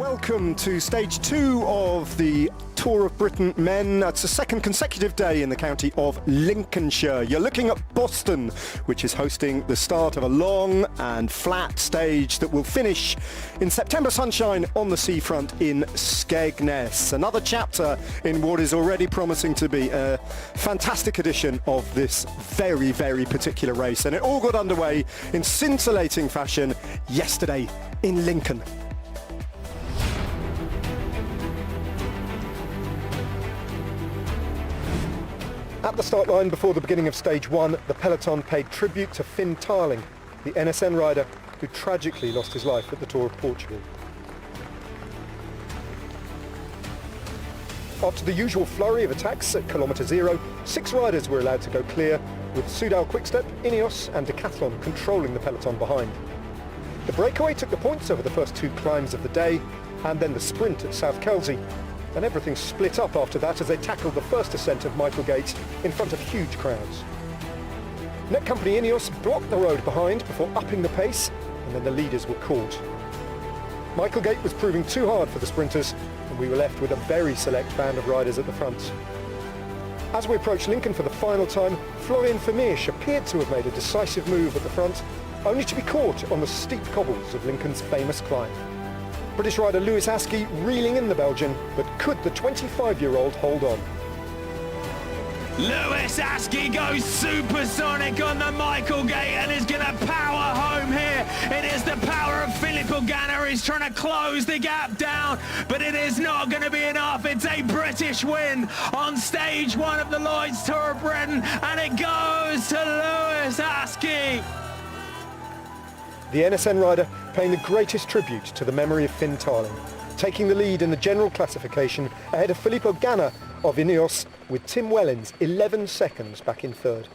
Welcome to stage 2 of the Tour of Britain Men. It's the second consecutive day in the county of Lincolnshire. You're looking at Boston, which is hosting the start of a long and flat stage that will finish in September sunshine on the seafront in Skegness. Another chapter in what is already promising to be a fantastic edition of this very, very particular race. And it all got underway in scintillating fashion yesterday in Lincoln. At the start line before the beginning of stage 1, the peloton paid tribute to Finn Tarling, the NSN rider who tragically lost his life at the Tour of Portugal. After the usual flurry of attacks at kilometre 0, 6 riders were allowed to go clear, with Soudal Quickstep, Ineos and Decathlon controlling the peloton behind. The Breakaway took the points over the first 2 climbs of the day, and then the sprint at South Kelsey. And everything split up after that as they tackled the first ascent of Michaelgate in front of huge crowds. Net company Ineos blocked the road behind before upping the pace, and then the leaders were caught. Michaelgate was proving too hard for the sprinters, and we were left with a very select band of riders at the front. As we approached Lincoln for the final time, Florian Vermeersch appeared to have made a decisive move at the front, only to be caught on the steep cobbles of Lincoln's famous climb. British rider Askey reeling in the Belgian, but could the 25-year-old hold on? Askey goes supersonic on the Michaelgate and is going to power home here. It is the power of Philippe Ogana. He's trying to close the gap down, but it is not going to be enough. It's a British win on stage 1 of the Lloyds Tour of Britain, and it goes to Askey. The NSN rider paying the greatest tribute to the memory of Finn Tarling, taking the lead in the general classification ahead of Philippe Ogana of Ineos, with Tim Wellens 11 seconds back in third.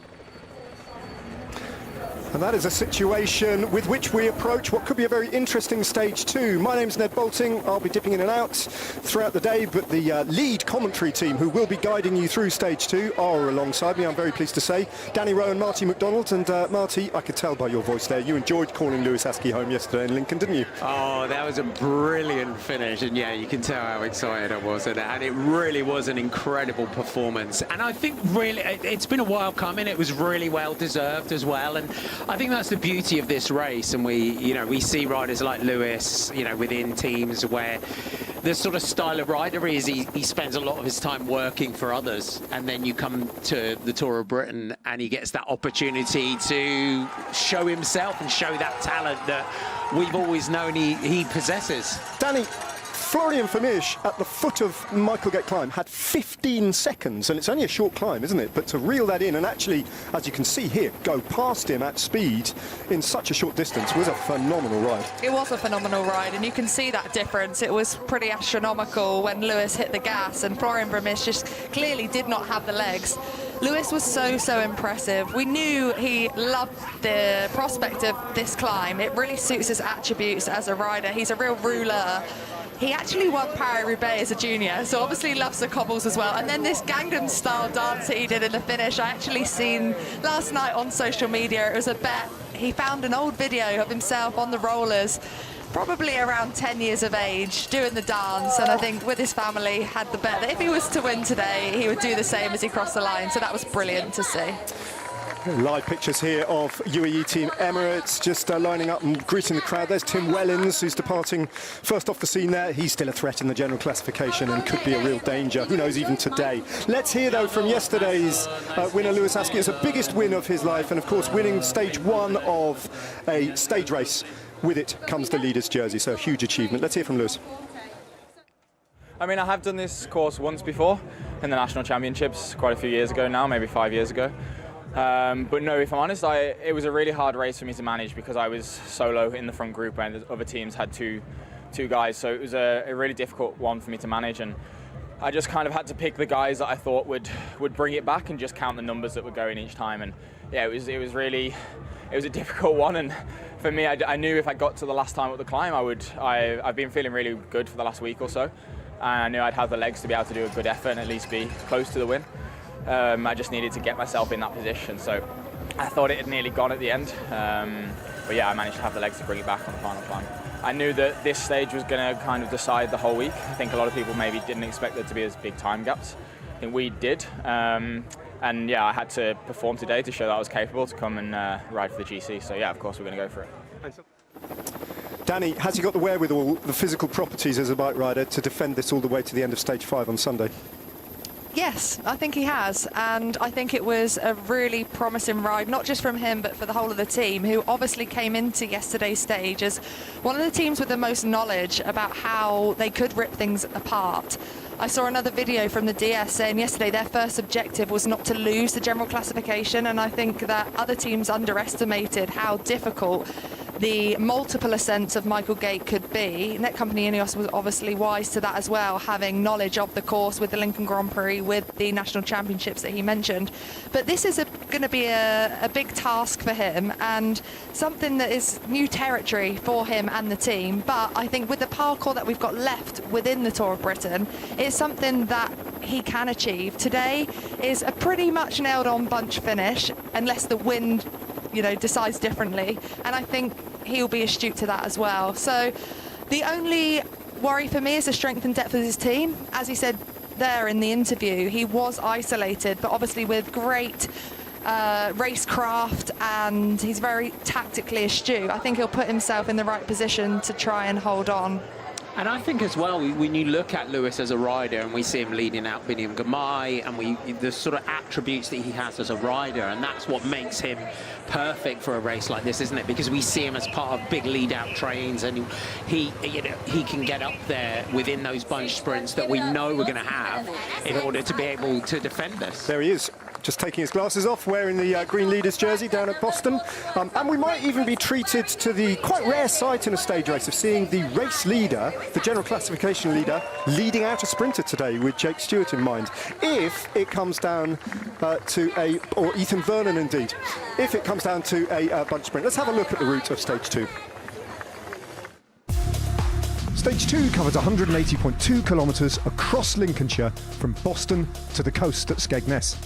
And that is a situation with which we approach what could be a very interesting stage 2. My name's Ned Bolting. I'll be dipping in and out throughout the day, but the lead commentary team who will be guiding you through stage 2 are alongside me, I'm very pleased to say. Danny Rowe and Marty McDonald. And Marty, I could tell by your voice there, you enjoyed calling Askey home yesterday in Lincoln, didn't you? Oh, that was a brilliant finish, and yeah, you can tell how excited I was, and it really was an incredible performance. And I think really, it's been a while coming. It was really well deserved as well, and I think that's the beauty of this race. And we see riders like Lewis, within teams where the sort of style of rider is he spends a lot of his time working for others, and then you come to the Tour of Britain and he gets that opportunity to show himself and show that talent that we've always known he possesses. Danny, Florian Vermeersch at the foot of Michaelgate climb had 15 seconds, and it's only a short climb, isn't it? But to reel that in and actually, as you can see here, go past him at speed in such a short distance was a phenomenal ride. It was a phenomenal ride, and you can see that difference. It was pretty astronomical when Lewis hit the gas, and Florian Vermeersch just clearly did not have the legs. Lewis was so impressive. We knew he loved the prospect of this climb. It really suits his attributes as a rider. He's a real ruler. He actually won Paris-Roubaix as a junior, so obviously loves the cobbles as well. And then this Gangnam-style dance that he did in the finish, I actually seen last night on social media. It was a bet. He found an old video of himself on the rollers, probably around 10 years of age, doing the dance, and I think with his family had the bet that if he was to win today, he would do the same as he crossed the line, so that was brilliant to see. Live pictures here of UAE Team Emirates just lining up and greeting the crowd. There's Tim Wellens, who's departing first off the scene there. He's still a threat in the general classification and could be a real danger. Who knows, even today. Let's hear, though, from yesterday's winner, Askey. It's the biggest win of his life, and, of course, winning stage 1 of a stage race. With it comes the leader's jersey, so a huge achievement. Let's hear from Lewis. I mean, I have done this course once before in the National Championships quite a few years ago now, maybe 5 years ago. But no, if I'm honest, it was a really hard race for me to manage because I was solo in the front group and the other teams had two guys. So it was a really difficult one for me to manage, and I just kind of had to pick the guys that I thought would bring it back and just count the numbers that would go in each time. And yeah, it was a difficult one. And for me, I knew if I got to the last time of the climb, I've been feeling really good for the last week or so, and I knew I'd have the legs to be able to do a good effort and at least be close to the win. I just needed to get myself in that position, so I thought it had nearly gone at the end, but yeah, I managed to have the legs to bring it back on the final climb. I knew that this stage was going to kind of decide the whole week. I think a lot of people maybe didn't expect there to be as big time gaps. I think we did. And yeah, I had to perform today to show that I was capable to come and ride for the GC. So yeah, of course we're going to go for it. Danny, has he got the wherewithal, the physical properties as a bike rider to defend this all the way to the end of stage 5 on Sunday? Yes, I think he has, and I think it was a really promising ride, not just from him, but for the whole of the team, who obviously came into yesterday's stage as one of the teams with the most knowledge about how they could rip things apart. I saw another video from the DS saying yesterday their first objective was not to lose the general classification, and I think that other teams underestimated how difficult the multiple ascents of Michael Gate could be. Net Company Ineos was obviously wise to that as well, having knowledge of the course with the Lincoln Grand Prix, with the national championships that he mentioned. But this is going to be a big task for him, and something that is new territory for him and the team. But I think with the parkour that we've got left within the Tour of Britain, it's something that he can achieve. Today is a pretty much nailed on bunch finish, unless the wind decides differently, and I think he'll be astute to that as well. So the only worry for me is the strength and depth of his team. As he said there in the interview, he was isolated, but obviously with great racecraft, and he's very tactically astute. I think he'll put himself in the right position to try and hold on. And I think as well, when you look at Lewis as a rider and we see him leading out Biniam Girmay, and the sort of attributes that he has as a rider, and that's what makes him perfect for a race like this, isn't it? Because we see him as part of big lead-out trains, and he can get up there within those bunch sprints that we know we're going to have in order to be able to defend this. There he is, just taking his glasses off, wearing the green leaders jersey down at Boston. And we might even be treated to the quite rare sight in a stage race of seeing the race leader, the general classification leader, leading out a sprinter today with Jake Stewart in mind. If it comes down or Ethan Vernon indeed, if it comes down to a bunch sprint. Let's have a look at the route of stage 2. Stage 2 covers 180.2 kilometres across Lincolnshire from Boston to the coast at Skegness.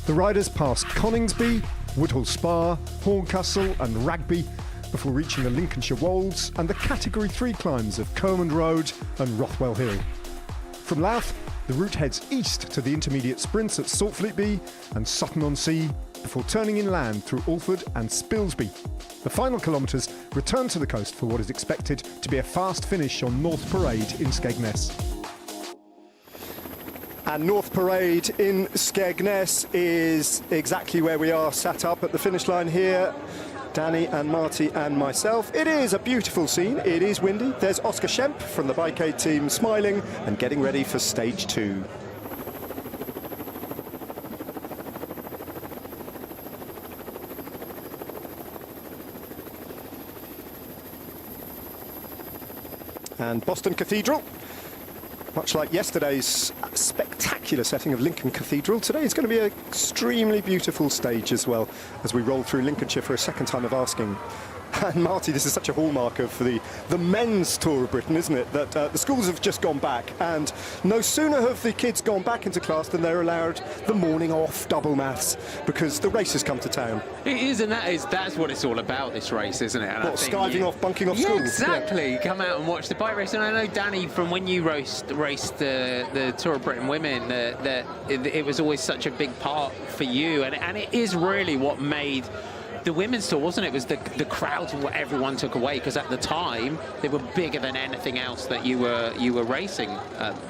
The riders passed Coningsby, Woodhall Spa, Horncastle and Ragby before reaching the Lincolnshire Wolds and the Category 3 climbs of Comond Road and Rothwell Hill. From Louth, the route heads east to the intermediate sprints at Saltfleetby and Sutton-on-Sea before turning inland through Alford and Spilsby. The final kilometres return to the coast for what is expected to be a fast finish on North Parade in Skegness. And North Parade in Skegness is exactly where we are, sat up at the finish line here. Danny and Marty and myself. It is a beautiful scene. It is windy. There's Oscar Schemp from the Bike Aid team smiling and getting ready for stage 2. And Boston Cathedral, much like yesterday's spectacular setting of Lincoln Cathedral, today is going to be an extremely beautiful stage as well as we roll through Lincolnshire for a second time of asking. And Marty, this is such a hallmark of the men's Tour of Britain, isn't it? That the schools have just gone back, and no sooner have the kids gone back into class than they're allowed the morning off double maths because the race has come to town. It is, and that's what it's all about, this race, isn't it? And what, skiving off, bunking off schools? Exactly. Yeah. Come out and watch the bike race. And I know, Danny, from when you raced the Tour of Britain women, that it was always such a big part for you, and it is really what made the women's tour, wasn't it? It was the crowds and what everyone took away, because at the time they were bigger than anything else that you were racing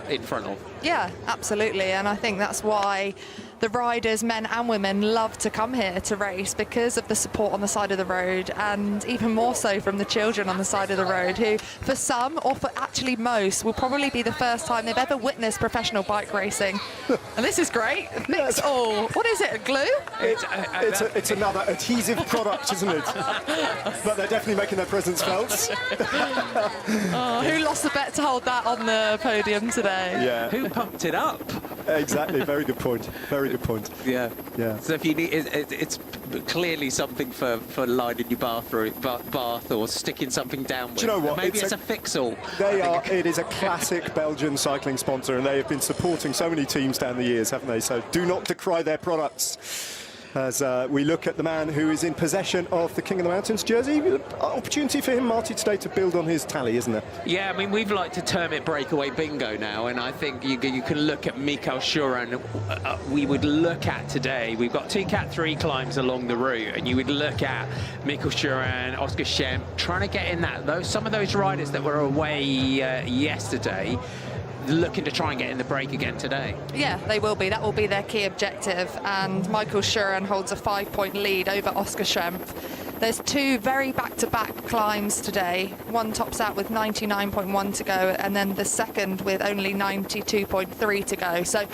in front of. Yeah, absolutely, and I think that's why the riders, men and women, love to come here to race, because of the support on the side of the road, and even more so from the children on the side of the road, who for some, or for actually most, will probably be the first time they've ever witnessed professional bike racing. And this is great. Mix all. What is it, a glue? It's another adhesive product, isn't it? But they're definitely making their presence felt. Who lost the bet to hold that on the podium today? Yeah. Who pumped it up? Exactly. Very good point. Very good point. Yeah. Yeah. So if you need, it's clearly something for lining your bath or sticking something down with. Do you know what? Maybe it's a fixal. It is a classic Belgian cycling sponsor, and they have been supporting so many teams down the years, haven't they? So do not decry their products. As we look at the man who is in possession of the King of the Mountains jersey. Opportunity for him, Marty, today to build on his tally, isn't there? Yeah, I mean, we've liked to term it breakaway bingo now, and I think you can look at Mikael Schuren. We would look at today, we've got 2 Cat 3 climbs along the route, and you would look at Mikael Schuren, Oscar Schempp, trying to get in some of those riders that were away yesterday, looking to try and get in the break again today. Yeah, they will be. That will be their key objective. And Mikael Schuren holds a 5-point lead over Oscar Schempp. There's 2 very back-to-back climbs today. One tops out with 99.1 to go, and then the second with only 92.3 to go. So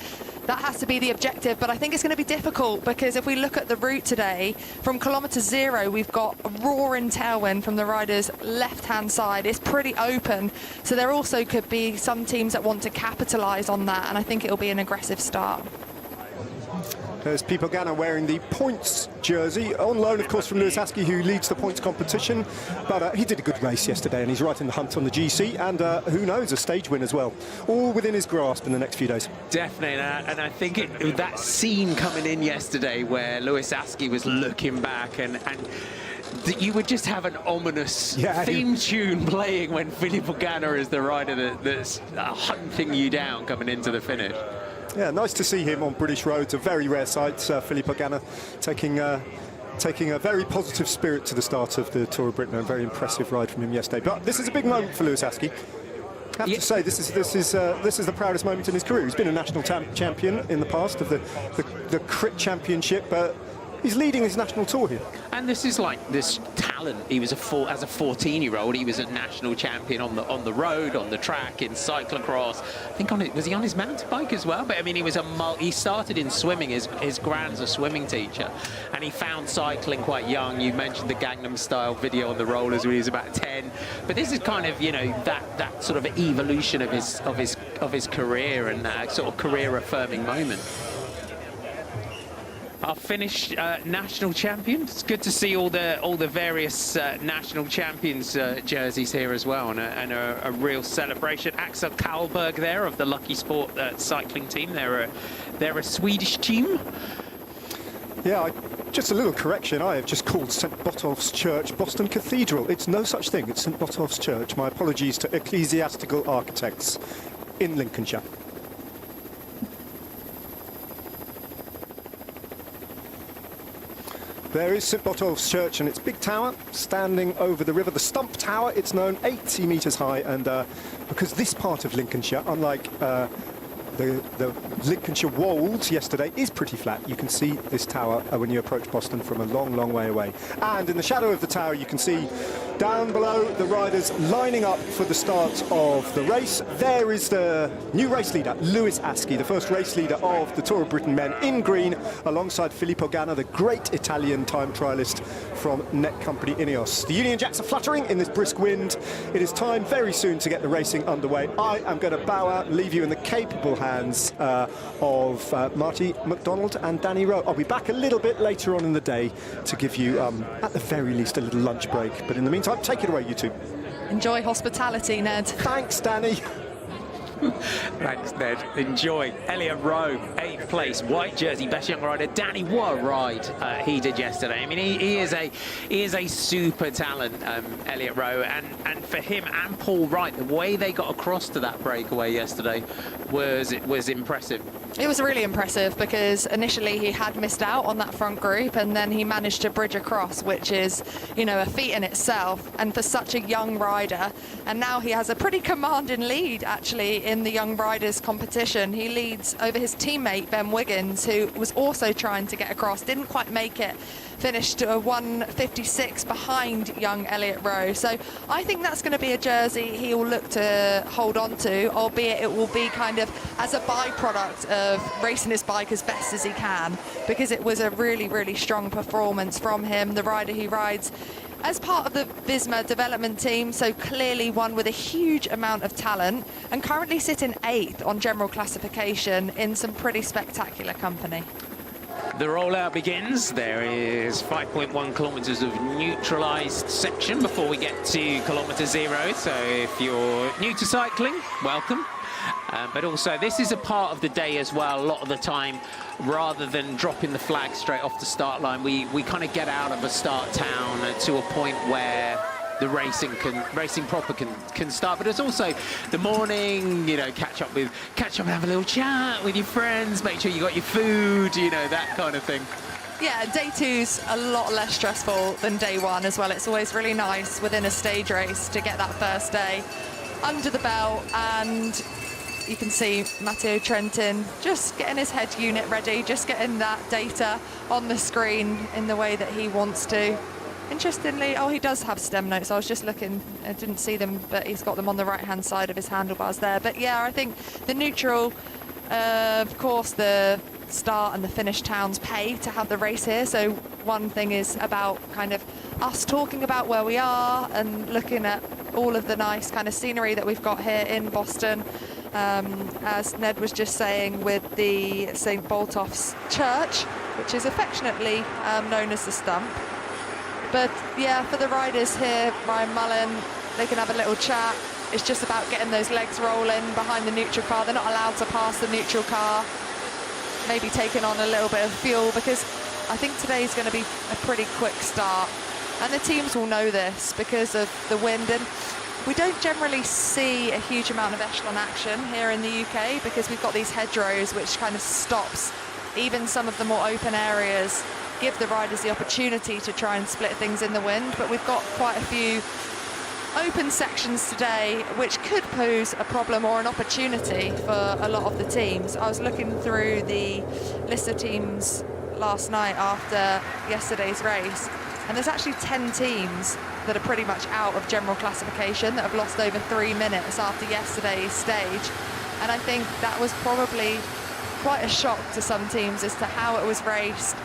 that has to be the objective, but I think it's going to be difficult because if we look at the route today, from kilometre 0, we've got a roaring tailwind from the rider's left-hand side. It's pretty open, so there also could be some teams that want to capitalise on that, and I think it'll be an aggressive start. There's Filippo Ganna wearing the points jersey, on loan, of course, from Lewis Askey, who leads the points competition. But he did a good race yesterday, and he's right in the hunt on the GC, and who knows, a stage win as well. All within his grasp in the next few days. Definitely, and I think that scene coming in yesterday where Lewis Askey was looking back and you would just have an ominous theme tune playing when Filippo Ganna is the rider that's hunting you down coming into the finish. Yeah, nice to see him on British roads. A very rare sight. Filippo Ganna taking a very positive spirit to the start of the Tour of Britain. A very impressive ride from him yesterday. But this is a big moment for Lewis Askey. I have to say, this is the proudest moment in his career. He's been a national champion in the past of the Crit Championship, but he's leading his national tour here. And this is like this talent. He was as a 14-year-old, he was a national champion on the road, on the track, in cyclocross. I think was he on his mountain bike as well? But I mean, he started in swimming. His grand's a swimming teacher, and he found cycling quite young. You mentioned the Gangnam Style video on the rollers when he was about 10. But this is kind of, you know, that sort of evolution of his career and that sort of career-affirming moment. Our Finnish national champion. It's good to see all the various national champions jerseys here as well, and a real celebration. Axel Karlberg there of the Lucky Sport cycling team. They're a Swedish team. Yeah, just a little correction. I have just called St. Botolph's Church Boston Cathedral. It's no such thing. It's St. Botolph's Church. My apologies to ecclesiastical architects in Lincolnshire. There is St. Botolph's Church and its big tower standing over the river. The Stump Tower, it's known, 80 metres high, and because this part of Lincolnshire, unlike the Lincolnshire Wolds yesterday, is pretty flat. You can see this tower when you approach Boston from a long, long way away. And in the shadow of the tower, you can see down below the riders lining up for the start of the race. There is the new race leader, Lewis Askey, the first race leader of the Tour of Britain men, in green, alongside Filippo Ganna, the great Italian time trialist from net company Ineos. The Union Jacks are fluttering in this brisk wind. It is time very soon to get the racing underway. I am going to bow out and leave you in the capable hands of Marty McDonald and Danny Rowe. I'll be back a little bit later on in the day to give you, at the very least, a little lunch break. But in the meantime, take it away, you two. Enjoy hospitality, Ned. Thanks, Danny. Thanks, Ned. Enjoy. Elliot Rowe, 8th place, white jersey, best young rider. Danny, what a ride he did yesterday. I mean, he is a super talent, Elliot Rowe, and for him and Paul Wright, the way they got across to that breakaway yesterday was impressive. It was really impressive because initially he had missed out on that front group, and then he managed to bridge across, which is, you know, a feat in itself, and for such a young rider. And now he has a pretty commanding lead, actually, in the young riders competition. He leads over his teammate Ben Wiggins, who was also trying to get across, didn't quite make it, finished a 1:56 behind young Elliot Rowe. So I think that's going to be a jersey he will look to hold on to, albeit it will be kind of as a byproduct of racing his bike as best as he can, because it was a really, really strong performance from him, the rider he rides as part of the Visma development team, so clearly one with a huge amount of talent, and currently sitting 8th on general classification in some pretty spectacular company. The rollout begins. There is 5.1 kilometres of neutralised section before we get to kilometre 0. So if you're new to cycling, welcome. But also, this is a part of the day as well. A lot of the time, rather than dropping the flag straight off the start line, we kind of get out of a start town to a point where the racing proper can start. But it's also the morning, you know, catch up and have a little chat with your friends, make sure you got your food, you know, that kind of thing. Yeah, day two's a lot less stressful than day one as well. It's always really nice within a stage race to get that first day under the belt, and you can see Matteo Trentin just getting his head unit ready, just getting that data on the screen in the way that he wants to. Interestingly, he does have stem notes. I was just looking, I didn't see them, but he's got them on the right-hand side of his handlebars there. But yeah, I think the neutral, of course, the start and the finish towns pay to have the race here. So one thing is about kind of us talking about where we are and looking at all of the nice kind of scenery that we've got here in Boston. As Ned was just saying, with the St. Botolph's Church, which is affectionately known as the Stump. But yeah, for the riders here, Ryan Mullen, they can have a little chat. It's just about getting those legs rolling behind the neutral car. They're not allowed to pass the neutral car. Maybe taking on a little bit of fuel, because I think today's going to be a pretty quick start. And the teams will know this because of the wind. And we don't generally see a huge amount of echelon action here in the UK because we've got these hedgerows which kind of stops even some of the more open areas, give the riders the opportunity to try and split things in the wind. But we've got quite a few open sections today which could pose a problem or an opportunity for a lot of the teams. I was looking through the list of teams last night after yesterday's race, and there's actually 10 teams that are pretty much out of general classification that have lost over 3 minutes after yesterday's stage. And I think that was probably quite a shock to some teams as to how it was raced,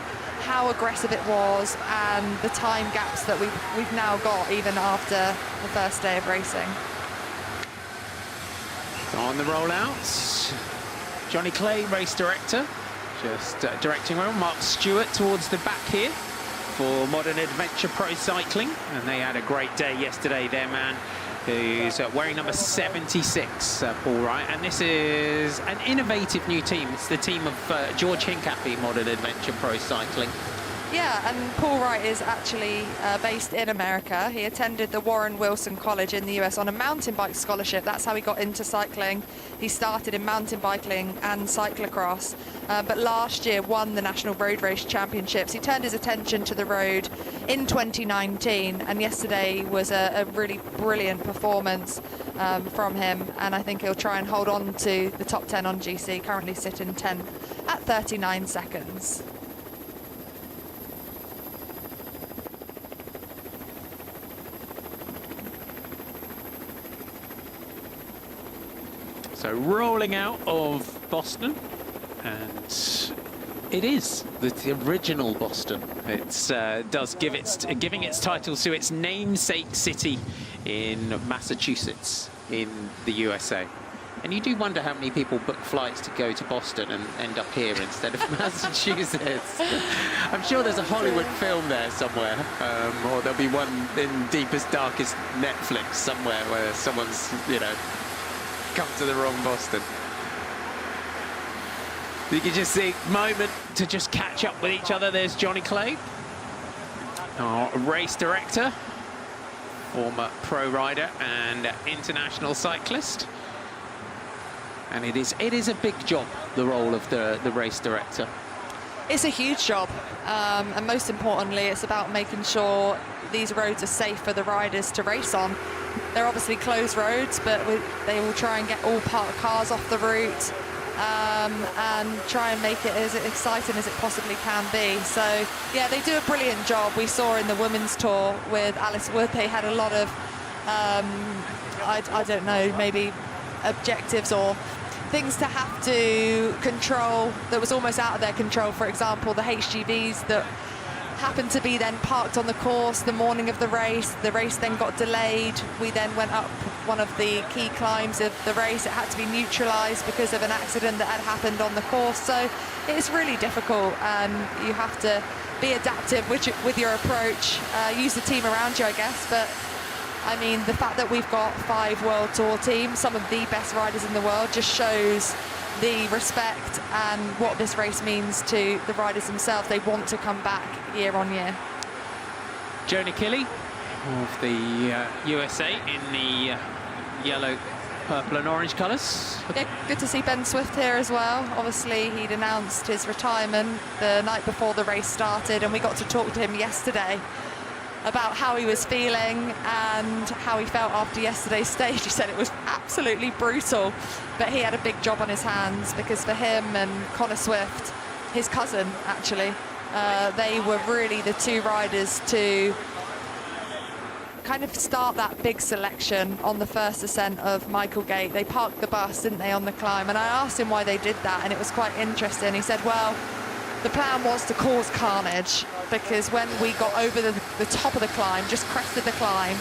how aggressive it was, and the time gaps that we've now got even after the first day of racing. On the rollouts, Johnny Clay, race director, just directing around. Mark Stewart towards the back here for Modern Adventure Pro Cycling, and they had a great day yesterday. Their man, who's wearing number 76, Paul Wright, and this is an innovative new team. It's the team of George Hincapie, Modern Adventure Pro Cycling. Yeah, and Paul Wright is actually based in America. He attended the Warren Wilson College in the US on a mountain bike scholarship. That's how he got into cycling. He started in mountain biking and cyclocross, but last year won the National Road Race Championships. He turned his attention to the road in 2019, and yesterday was a really brilliant performance from him, and I think he'll try and hold on to the top 10 on GC, currently sitting 10th at 39 seconds. So rolling out of Boston, and it is the original Boston. It's does giving its title to its namesake city in Massachusetts in the USA. And you do wonder how many people book flights to go to Boston and end up here instead of Massachusetts. I'm sure there's a Hollywood film there somewhere, or there'll be one in deepest, darkest Netflix somewhere where someone's, you know, come to the wrong Boston. You can just see moment to just catch up with each other. There's Johnny Clay, our race director, former pro rider and international cyclist. And it is a big job, the role of the race director. It's a huge job, and most importantly, it's about making sure these roads are safe for the riders to race on. They're obviously closed roads, but they will try and get all parked cars off the route and try and make it as exciting as it possibly can be. So, yeah, they do a brilliant job. We saw in the women's tour with Alice Wood, they had a lot of, I don't know, maybe objectives or things to have to control that was almost out of their control. For example, the HGVs that happened to be then parked on the course the morning of the race. The race then got delayed. We then went up one of the key climbs of the race. It had to be neutralised because of an accident that had happened on the course. So it's really difficult, and you have to be adaptive with your approach. Use the team around you, I guess, but I mean, the fact that we've got 5 World Tour teams, some of the best riders in the world, just shows the respect and what this race means to the riders themselves. They want to come back year on year. Jonah Kelly of the USA in the yellow, purple and orange colours. Yeah, good to see Ben Swift here as well. Obviously, he'd announced his retirement the night before the race started, and we got to talk to him yesterday about how he was feeling and how he felt after yesterday's stage. He said it was absolutely brutal, but he had a big job on his hands, because for him and Connor Swift, his cousin actually, they were really the 2 riders to kind of start that big selection on the first ascent of Michael Gate. They parked the bus, didn't they, on the climb, and I asked him why they did that, and it was quite interesting. He said, well, the plan was to cause carnage, because when we got over the top of the climb, just crested the climb,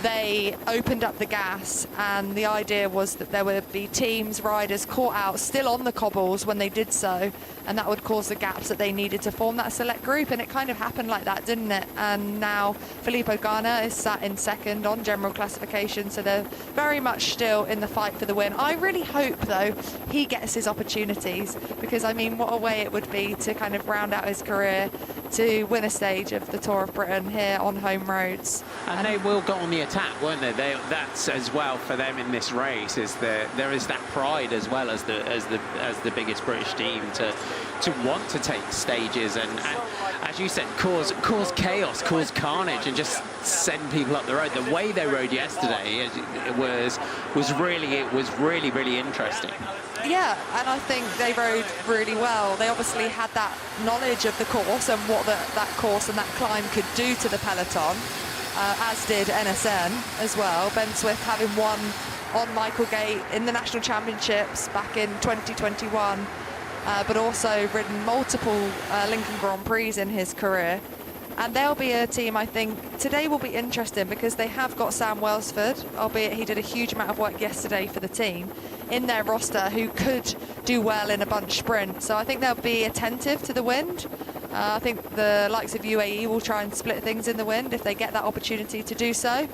they opened up the gas, and the idea was that there would be teams, riders caught out still on the cobbles when they did so, and that would cause the gaps that they needed to form that select group, and it kind of happened like that, didn't it? And now Filippo Ganna is sat in second on general classification, so they're very much still in the fight for the win. I really hope, though, he gets his opportunities, because, I mean, what a way it would be to kind of round out his career, to win a stage of the Tour of Britain here on home roads. And they will go on the attack, won't they? That's as well for them in this race, is there is that pride as well as the biggest British team to want to take stages and as you said, cause chaos, cause carnage, and just send people up the road. The way they rode yesterday, it was really interesting. Yeah, and I think they rode really well. They obviously had that knowledge of the course and what that course and that climb could do to the peloton, as did NSN as well. Ben Swift having won on Michael Gate in the National Championships back in 2021, but also ridden multiple Lincoln Grand Prix in his career. And they'll be a team, I think, today will be interesting, because they have got Sam Welsford, albeit he did a huge amount of work yesterday for the team, in their roster, who could do well in a bunch sprint. So I think they'll be attentive to the wind. I think the likes of UAE will try and split things in the wind if they get that opportunity to do so.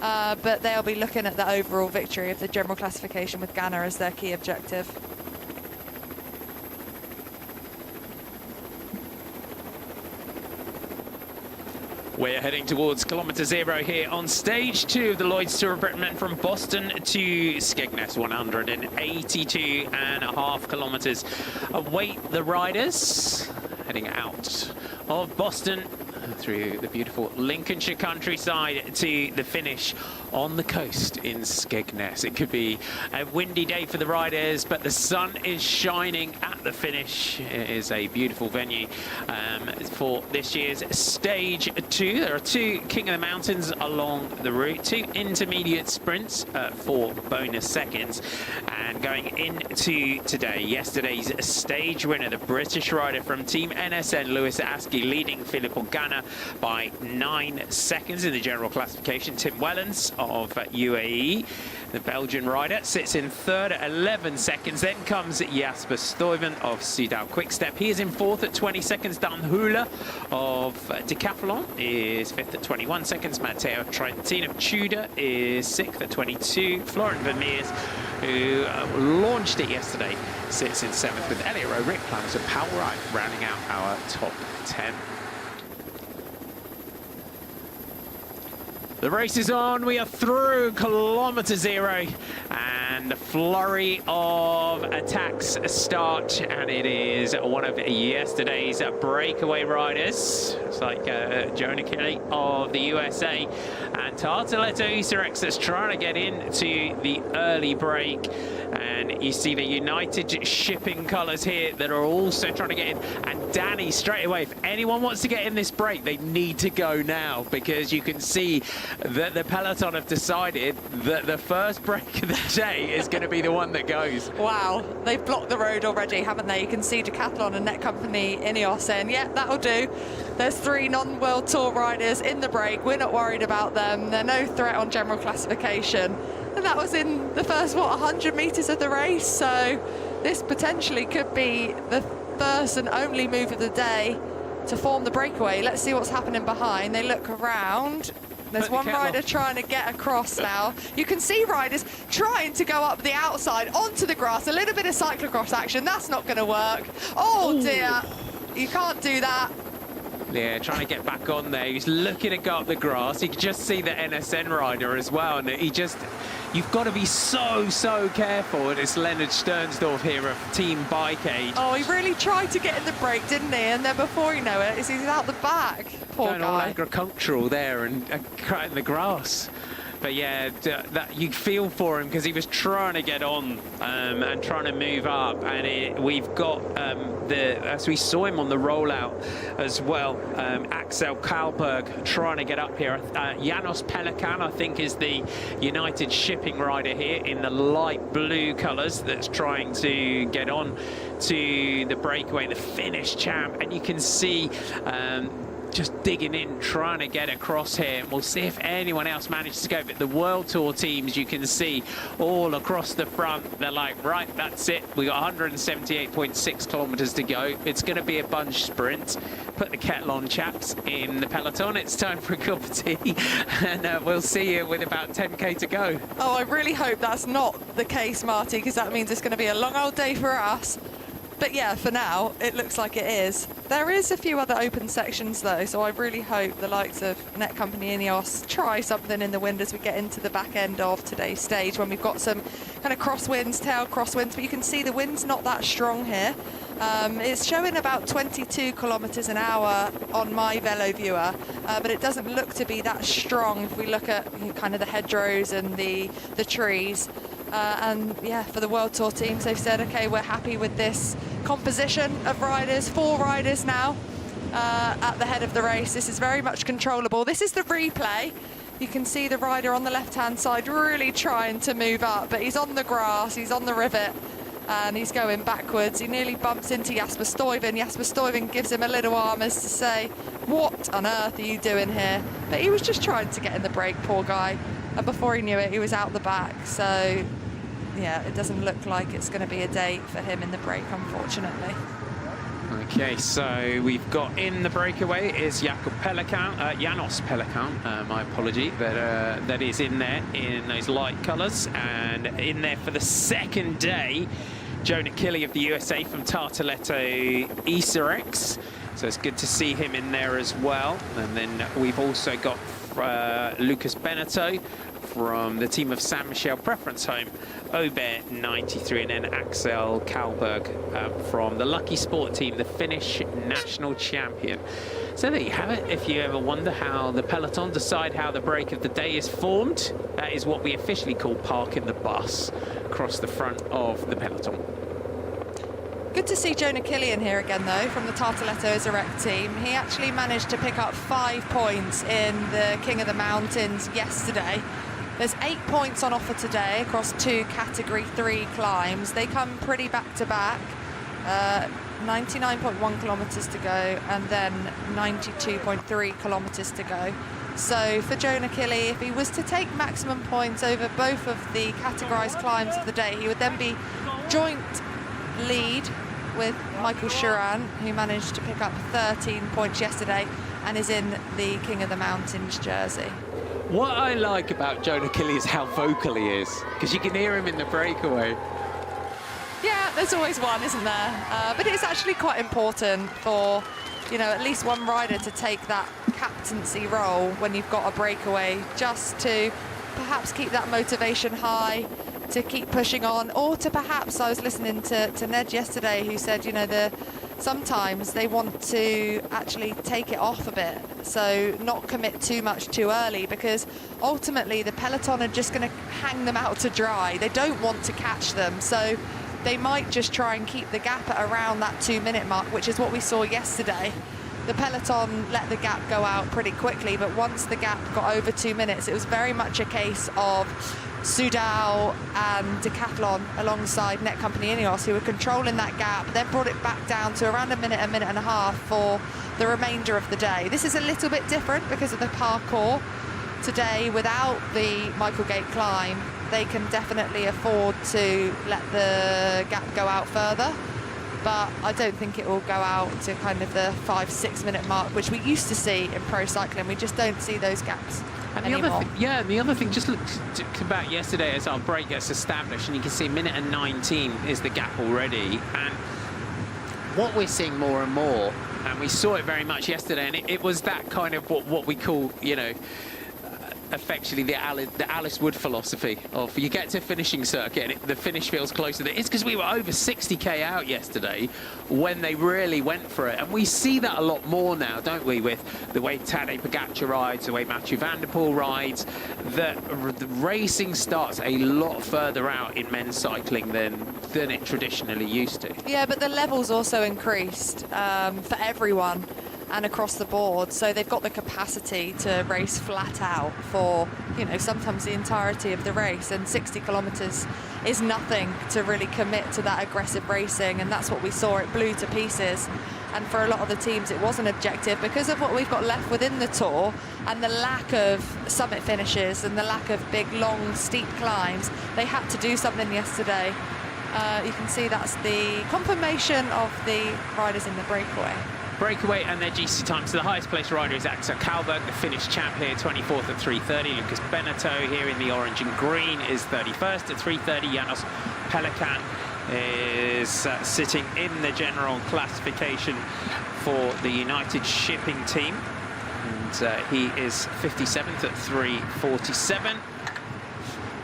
But they'll be looking at the overall victory of the general classification with Ganna as their key objective. We're heading towards kilometre 0 here on stage 2 of the Lloyds Tour of Britain, from Boston to Skegness, 182.5 kilometres. Await the riders heading out of Boston through the beautiful Lincolnshire countryside to the finish on the coast in Skegness. It could be a windy day for the riders, but the sun is shining at the finish. It is a beautiful venue for this year's stage 2. There are 2 King of the Mountains along the route, 2 intermediate sprints for bonus seconds. And going into today, yesterday's stage winner, the British rider from Team NSN, Lewis Askey, leading Filippo Ganna by 9 seconds in the general classification. Tim Wellens of UAE, the Belgian rider, sits in third at 11 seconds. Then comes Jasper Stuyven of Soudal Quickstep. He is in fourth at 20 seconds. Dan Hula of Decathlon is fifth at 21 seconds. Matteo Trentin of Tudor is sixth at 22. Florent Vermeers, who launched it yesterday, sits in seventh, with Elliot Rowe, Rick Plums and Powell Wright rounding out our top 10. The race is on. We are through kilometre 0, and the flurry of attacks start, and it is one of yesterday's breakaway riders. It's like Jonah Kelly of the USA and Tartaletto Usarex that's trying to get into the early break. And you see the United Shipping colours here that are also trying to get in. And Danny, straight away, if anyone wants to get in this break, they need to go now, because you can see that the peloton have decided that the first break of the day is going to be the one that goes. Wow, they've blocked the road already, haven't they? You can see Decathlon and Netcompany Ineos saying, yeah, that'll do. There's 3 non-World Tour riders in the break. We're not worried about them. They're no threat on general classification. And that was in the first, 100 metres of the race. So this potentially could be the first and only move of the day to form the breakaway. Let's see what's happening behind. They look around. There's one rider trying to get across now. You can see riders trying to go up the outside onto the grass. A little bit of cyclocross action. That's not going to work. Oh, dear. You can't do that. Yeah, trying to get back on there. He's looking to go up the grass. You can just see the NSN rider as well. And you've got to be so careful. It's Leonard Sternsdorf here of Team Bike Age. Oh, he really tried to get in the break, didn't he? And then before you know it, he's out the back. Poor Going guy. all agricultural there and cutting the grass. But yeah, that you feel for him because he was trying to get on and trying to move up. And we've got, as we saw him on the rollout as well, Axel Kalberg trying to get up here. Janos Pelikan, I think, is the United Shipping rider here in the light blue colours that's trying to get on to the breakaway, the Finnish champ. And you can see just digging in, trying to get across here. We'll see if anyone else manages to go. But the World Tour teams, you can see all across the front, they're like, right, that's it. We got 178.6 kilometers to go. It's going to be a bunch sprint. Put the kettle on, chaps, in the peloton. It's time for a cup of tea. And we'll see you with about 10K to go. Oh, I really hope that's not the case, Marty, because that means it's going to be a long old day for us. But yeah, for now, it looks like it is. There is a few other open sections though, so I really hope the likes of Netcompany Ineos try something in the wind as we get into the back end of today's stage, when we've got some kind of crosswinds, tail crosswinds, but you can see the wind's not that strong here. It's showing about 22 kilometers an hour on my Velo viewer, but it doesn't look to be that strong if we look at kind of the hedgerows and the trees. And yeah, for the World Tour teams, they've said, okay, we're happy with this composition of riders, 4 riders now at the head of the race. This is very much controllable. This is the replay. You can see the rider on the left-hand side really trying to move up, but he's on the grass, he's on the rivet, and he's going backwards. He nearly bumps into Jasper Stuyven. Jasper Stuyven gives him a little arm as to say, what on earth are you doing here? But he was just trying to get in the break, poor guy. And before he knew it, he was out the back. So yeah, it doesn't look like it's going to be a day for him in the break, unfortunately. Okay, so we've got in the breakaway is Jakob Pelikan, Janos Pelikan, my apology, but that is in there in those light colours. And in there for the second day, Jonah Kili of the USA from Tartaletto Isarex. So it's good to see him in there as well. And then we've also got Lucas Beneteau from the team of San Michel Preference Home, Aubert 93, and then Axel Kalberg from the Lucky Sport team, the Finnish national champion. So there you have it. If you ever wonder how the peloton decide how the break of the day is formed, that is what we officially call parking the bus across the front of the peloton. Good to see Jonah Kili in here again, though, from the Tartaletto Isarek team. He actually managed to pick up 5 points in the King of the Mountains yesterday. There's 8 points on offer today across 2 Category 3 climbs. They come pretty back-to-back. 99.1 kilometres to go and then 92.3 kilometres to go. So for Jonah Kili, if he was to take maximum points over both of the categorised climbs of the day, he would then be joint lead with Michael Schuran, who managed to pick up 13 points yesterday and is in the King of the Mountains jersey. What I like about Jonah Kili is how vocal he is, because you can hear him in the breakaway. Yeah, there's always one, isn't there? But it's actually quite important for, you know, at least one rider to take that captaincy role when you've got a breakaway, just to perhaps keep that motivation high, to keep pushing on, or to perhaps, I was listening to Ned yesterday, who said, you know, sometimes they want to actually take it off a bit, so not commit too much too early, because ultimately the peloton are just going to hang them out to dry. They don't want to catch them, so they might just try and keep the gap at around that 2-minute mark, which is what we saw yesterday. The peloton let the gap go out pretty quickly, but once the gap got over 2 minutes, it was very much a case of Soudal and Decathlon alongside Netcompany Ineos, who were controlling that gap, then brought it back down to around a minute and a half for the remainder of the day. This is a little bit different because of the parkour. Today, without the Michael Gate climb, they can definitely afford to let the gap go out further, but I don't think it will go out to kind of the 5-6 minute mark, which we used to see in pro cycling. We just don't see those gaps And anymore. the other thing, just look about yesterday as our break gets established, and you can see minute and 19 is the gap already. And what we're seeing more and more, and we saw it very much yesterday, and it was that kind of what we call, you know, effectively the Alice Wood philosophy of you get to finishing circuit and the finish feels closer. It's because we were over 60k out yesterday when they really went for it, and we see that a lot more now, don't we, with the way Tadej Pogačar rides, the way Mathieu van der Poel rides. The racing starts a lot further out in men's cycling than it traditionally used to. Yeah, but the level's also increased for everyone and across the board, so they've got the capacity to race flat out for, you know, sometimes the entirety of the race, and 60 kilometers is nothing to really commit to that aggressive racing, and that's what we saw. It blew to pieces, and for a lot of the teams it was an objective because of what we've got left within the Tour and the lack of summit finishes and the lack of big long steep climbs. They had to do something yesterday. You can see that's the confirmation of the riders in the breakaway And their GC time. So the highest placed rider is Axel Kalberg, the Finnish champ here, 24th at 3:30. Lucas Beneteau here in the orange and green is 31st at 3:30. Janos Pelikan is sitting in the general classification for the United Shipping team. And he is 57th at 3:47.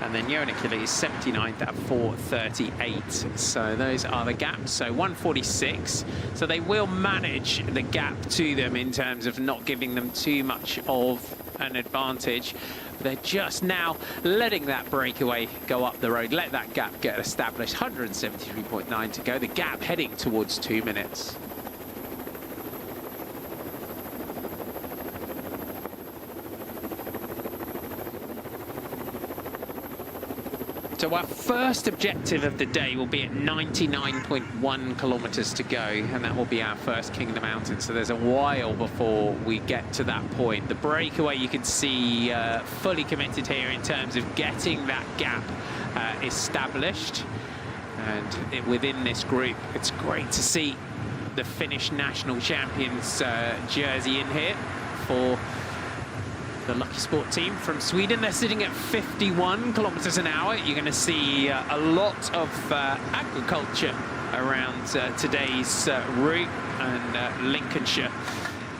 And then Johan Achille is 79th at 4:38. So those are the gaps. So 1:46. So they will manage the gap to them in terms of not giving them too much of an advantage. They're just now letting that breakaway go up the road, let that gap get established. 173.9 to go. The gap heading towards 2 minutes. So our first objective of the day will be at 99.1 kilometers to go, and that will be our first King of the Mountains. So there's a while before we get to that point. The breakaway, you can see fully committed here in terms of getting that gap established. And within this group, it's great to see the Finnish national champions jersey in here for the Lucky Sport team from Sweden. They're sitting at 51 kilometers an hour. You're going to see a lot of agriculture around today's route, and Lincolnshire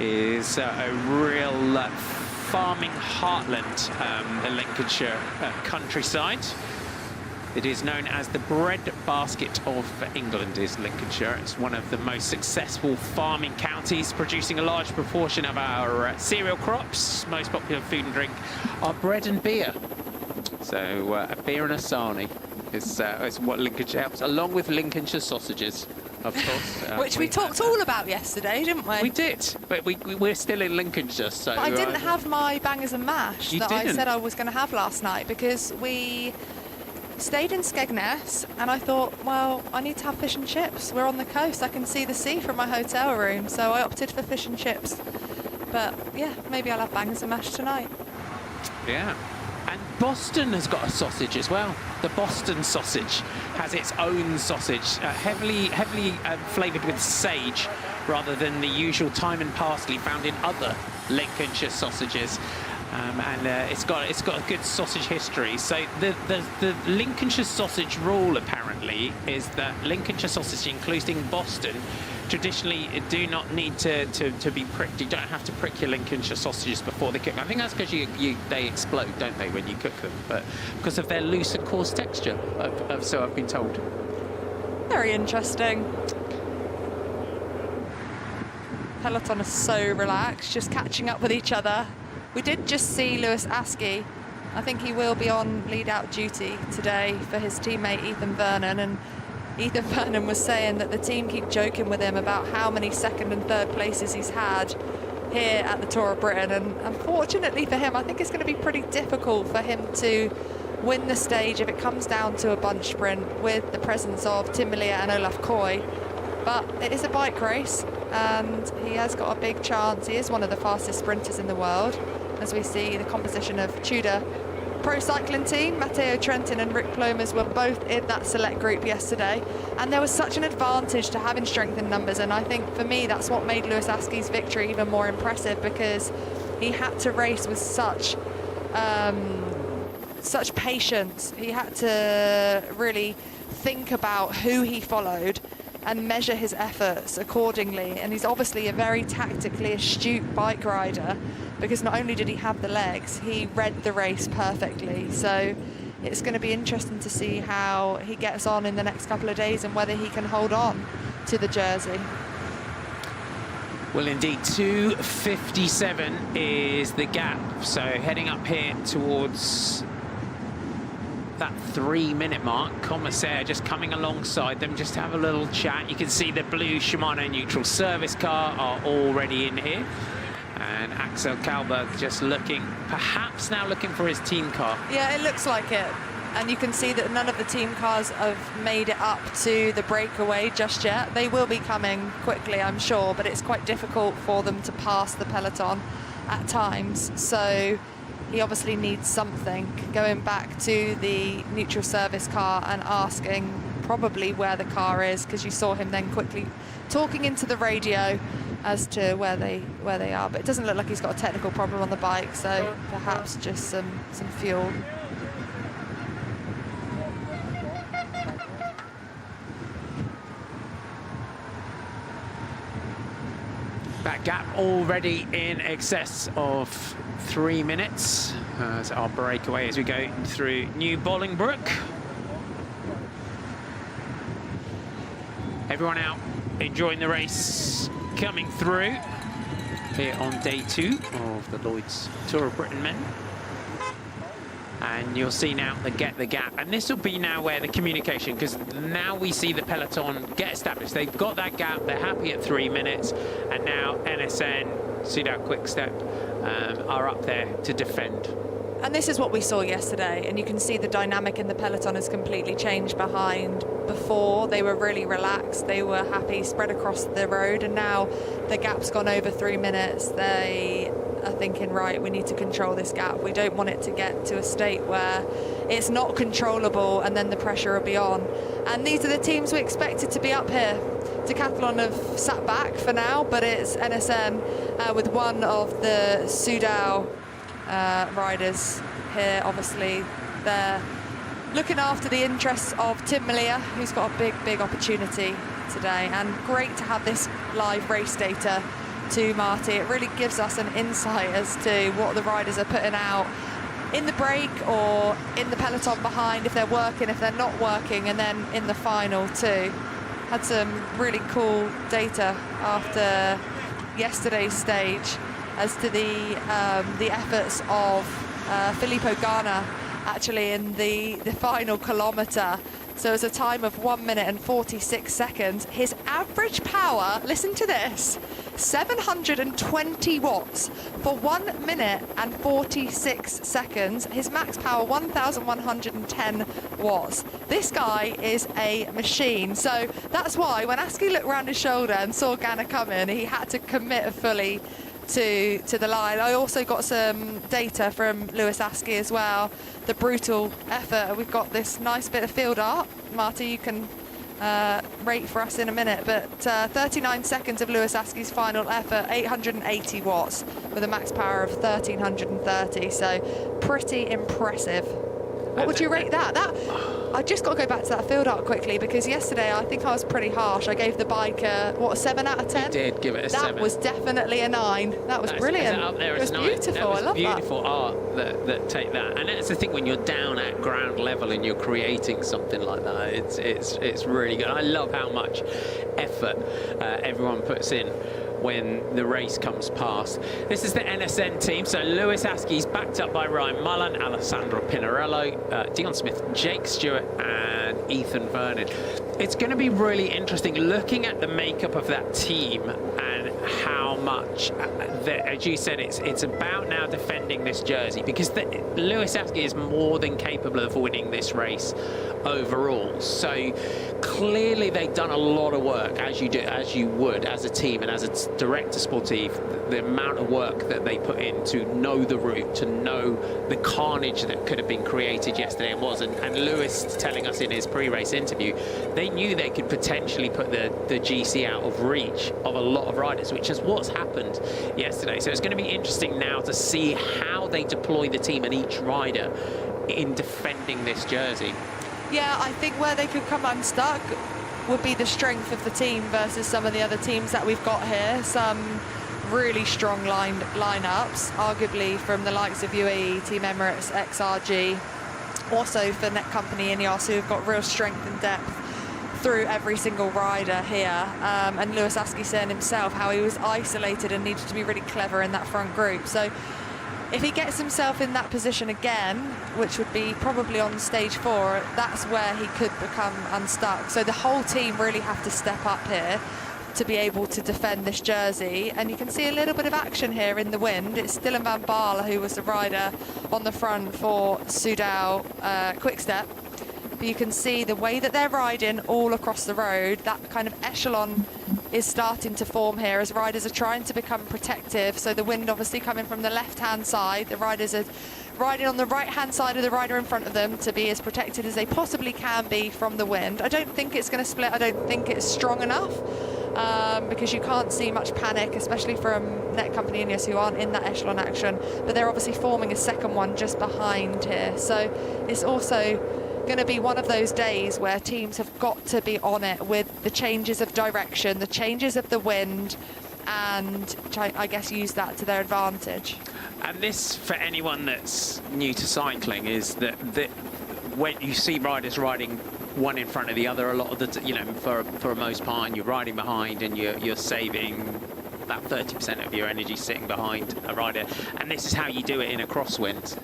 is a real farming heartland, the Lincolnshire countryside. It is known as the bread basket of England, is Lincolnshire. It's one of the most successful farming counties, producing a large proportion of our cereal crops. Most popular food and drink are bread and beer. So a beer and a sarnie is what Lincolnshire helps, along with Lincolnshire sausages, of course. which we talked all about yesterday, didn't we? We did, but we're still in Lincolnshire, so... But I didn't have my bangers and mash that I said I was going to have last night, because we stayed in Skegness, and I thought, well, I need to have fish and chips. We're on the coast, I can see the sea from my hotel room, so I opted for fish and chips. But yeah, maybe I'll have bangers and mash tonight. Yeah. And Boston has got a sausage as well. The Boston sausage has its own sausage, heavily flavoured with sage, rather than the usual thyme and parsley found in other Lincolnshire sausages. And it's got a good sausage history. So the Lincolnshire sausage rule apparently is that Lincolnshire sausage, including Boston, traditionally do not need to be pricked. You don't have to prick your Lincolnshire sausages before they cook. I think that's because they explode, don't they, when you cook them? But because of their loose and coarse texture, so I've been told. Very interesting. Peloton is so relaxed, just catching up with each other. We did just see Lewis Askey. I think he will be on lead-out duty today for his teammate Ethan Vernon, and Ethan Vernon was saying that the team keep joking with him about how many second and third places he's had here at the Tour of Britain, and unfortunately for him, I think it's going to be pretty difficult for him to win the stage if it comes down to a bunch sprint with the presence of Tim Merlier and Olaf Koy. But it is a bike race, and he has got a big chance. He is one of the fastest sprinters in the world, as we see the composition of Tudor Pro Cycling team. Matteo Trentin and Rick Plomas were both in that select group yesterday, and there was such an advantage to having strength in numbers, and I think for me that's what made Lewis Askey's victory even more impressive, because he had to race with such such patience. He had to really think about who he followed and measure his efforts accordingly. And he's obviously a very tactically astute bike rider, because not only did he have the legs, he read the race perfectly. So it's going to be interesting to see how he gets on in the next couple of days and whether he can hold on to the jersey. Well, indeed, 2:57 is the gap. So heading up here towards that 3-minute mark. Commissaire just coming alongside them, just to have a little chat. You can see the blue Shimano neutral service car are already in here. And Axel Kalberg just looking, perhaps now looking for his team car. Yeah, it looks like it. And you can see that none of the team cars have made it up to the breakaway just yet. They will be coming quickly, I'm sure, but it's quite difficult for them to pass the peloton at times. So he obviously needs something. Going back to the neutral service car and asking probably where the car is, because you saw him then quickly talking into the radio as to where they are. But it doesn't look like he's got a technical problem on the bike, so perhaps just some fuel. That gap already in excess of 3 minutes as our breakaway as we go through New Bolingbrook. Everyone out enjoying the race coming through here on day 2 of the Lloyds Tour of Britain men. And you'll see now they get the gap, and this will be now where the communication, because now we see the peloton get established. They've got that gap, they're happy at 3 minutes, and now NSN, Soudal Quickstep are up there to defend. And this is what we saw yesterday, and you can see the dynamic in the peloton has completely changed behind. Before, they were really relaxed, they were happy, spread across the road, and now the gap's gone over 3 minutes. They are thinking, right, we need to control this gap. We don't want it to get to a state where it's not controllable and then the pressure will be on. And these are the teams we expected to be up here. Decathlon have sat back for now, but it's NSN with one of the Soudal riders here. Obviously, they're looking after the interests of Tim Malia, who's got a big opportunity today. And great to have this live race data to Marty. It really gives us an insight as to what the riders are putting out in the break or in the peloton behind, if they're working, if they're not working, and then in the final too. Had some really cool data after yesterday's stage as to the efforts of Filippo Ganna actually in the final kilometre. So it's a time of 1 minute and 46 seconds. His average power, listen to this, 720 watts for 1 minute and 46 seconds. His max power, 1,110 watts. This guy is a machine. So that's why when Askey looked around his shoulder and saw Ganna coming, he had to commit fully to the line. I also got some data from Lewis Askey as well. The brutal effort. We've got this nice bit of field art. Marty, you can rate for us in a minute, but 39 seconds of Lewis Askey's final effort, 880 watts with a max power of 1,330. So pretty impressive. What would you rate that? I just got to go back to that field art quickly, because yesterday I think I was pretty harsh. I gave the bike a 7 out of 10? You did give it a 7. That was definitely a 9. That was brilliant. Up there, it was beautiful. I love beautiful that. art that take that. And that's the thing, when you're down at ground level and you're creating something like that, it's really good. I love how much effort everyone puts in when the race comes past. This is the NSN team. So Lewis Askey's backed up by Ryan Mullen, Alessandro Pinarello, Dion Smith, Jake Stewart and Ethan Vernon. It's going to be really interesting looking at the makeup of that team and how much, as you said, it's about now defending this jersey, because Lewis Askey is more than capable of winning this race overall. So clearly they've done a lot of work, as you would as a team and as a director sportive. The amount of work that they put in to know the route, to know the carnage that could have been created yesterday and was. And Lewis telling us in his pre-race interview, they knew they could potentially put the GC out of reach of a lot of riders, which is what's happened yesterday. So it's going to be interesting now to see how how they deploy the team and each rider in defending this jersey. Yeah, I think where they could come unstuck would be the strength of the team versus some of the other teams that we've got here. Some really strong lineups, arguably from the likes of UAE, Team Emirates, XRG, also for Netcompany Ineos, who have got real strength and depth through every single rider here. And Lewis Askey saying himself how he was isolated and needed to be really clever in that front group. So if he gets himself in that position again, which would be probably on stage 4, that's where he could become unstuck. So the whole team really have to step up here to be able to defend this jersey. And you can see a little bit of action here in the wind. It's Dylan van Baarle who was the rider on the front for Soudal Quickstep. But you can see the way that they're riding all across the road, that kind of echelon is starting to form here as riders are trying to become protective. So the wind obviously coming from the left-hand side. The riders are riding on the right-hand side of the rider in front of them to be as protected as they possibly can be from the wind. I don't think it's going to split. I don't think it's strong enough because you can't see much panic, especially from Netcompany Ineos, who aren't in that echelon action. But they're obviously forming a second one just behind here. So it's also going to be one of those days where teams have got to be on it with the changes of direction, the changes of the wind, and I guess use that to their advantage. And this, for anyone that's new to cycling, is that when you see riders riding one in front of the other, a lot of the, for a most part, and you're riding behind and you're saving about 30% of your energy sitting behind a rider, and this is how you do it in a crosswind.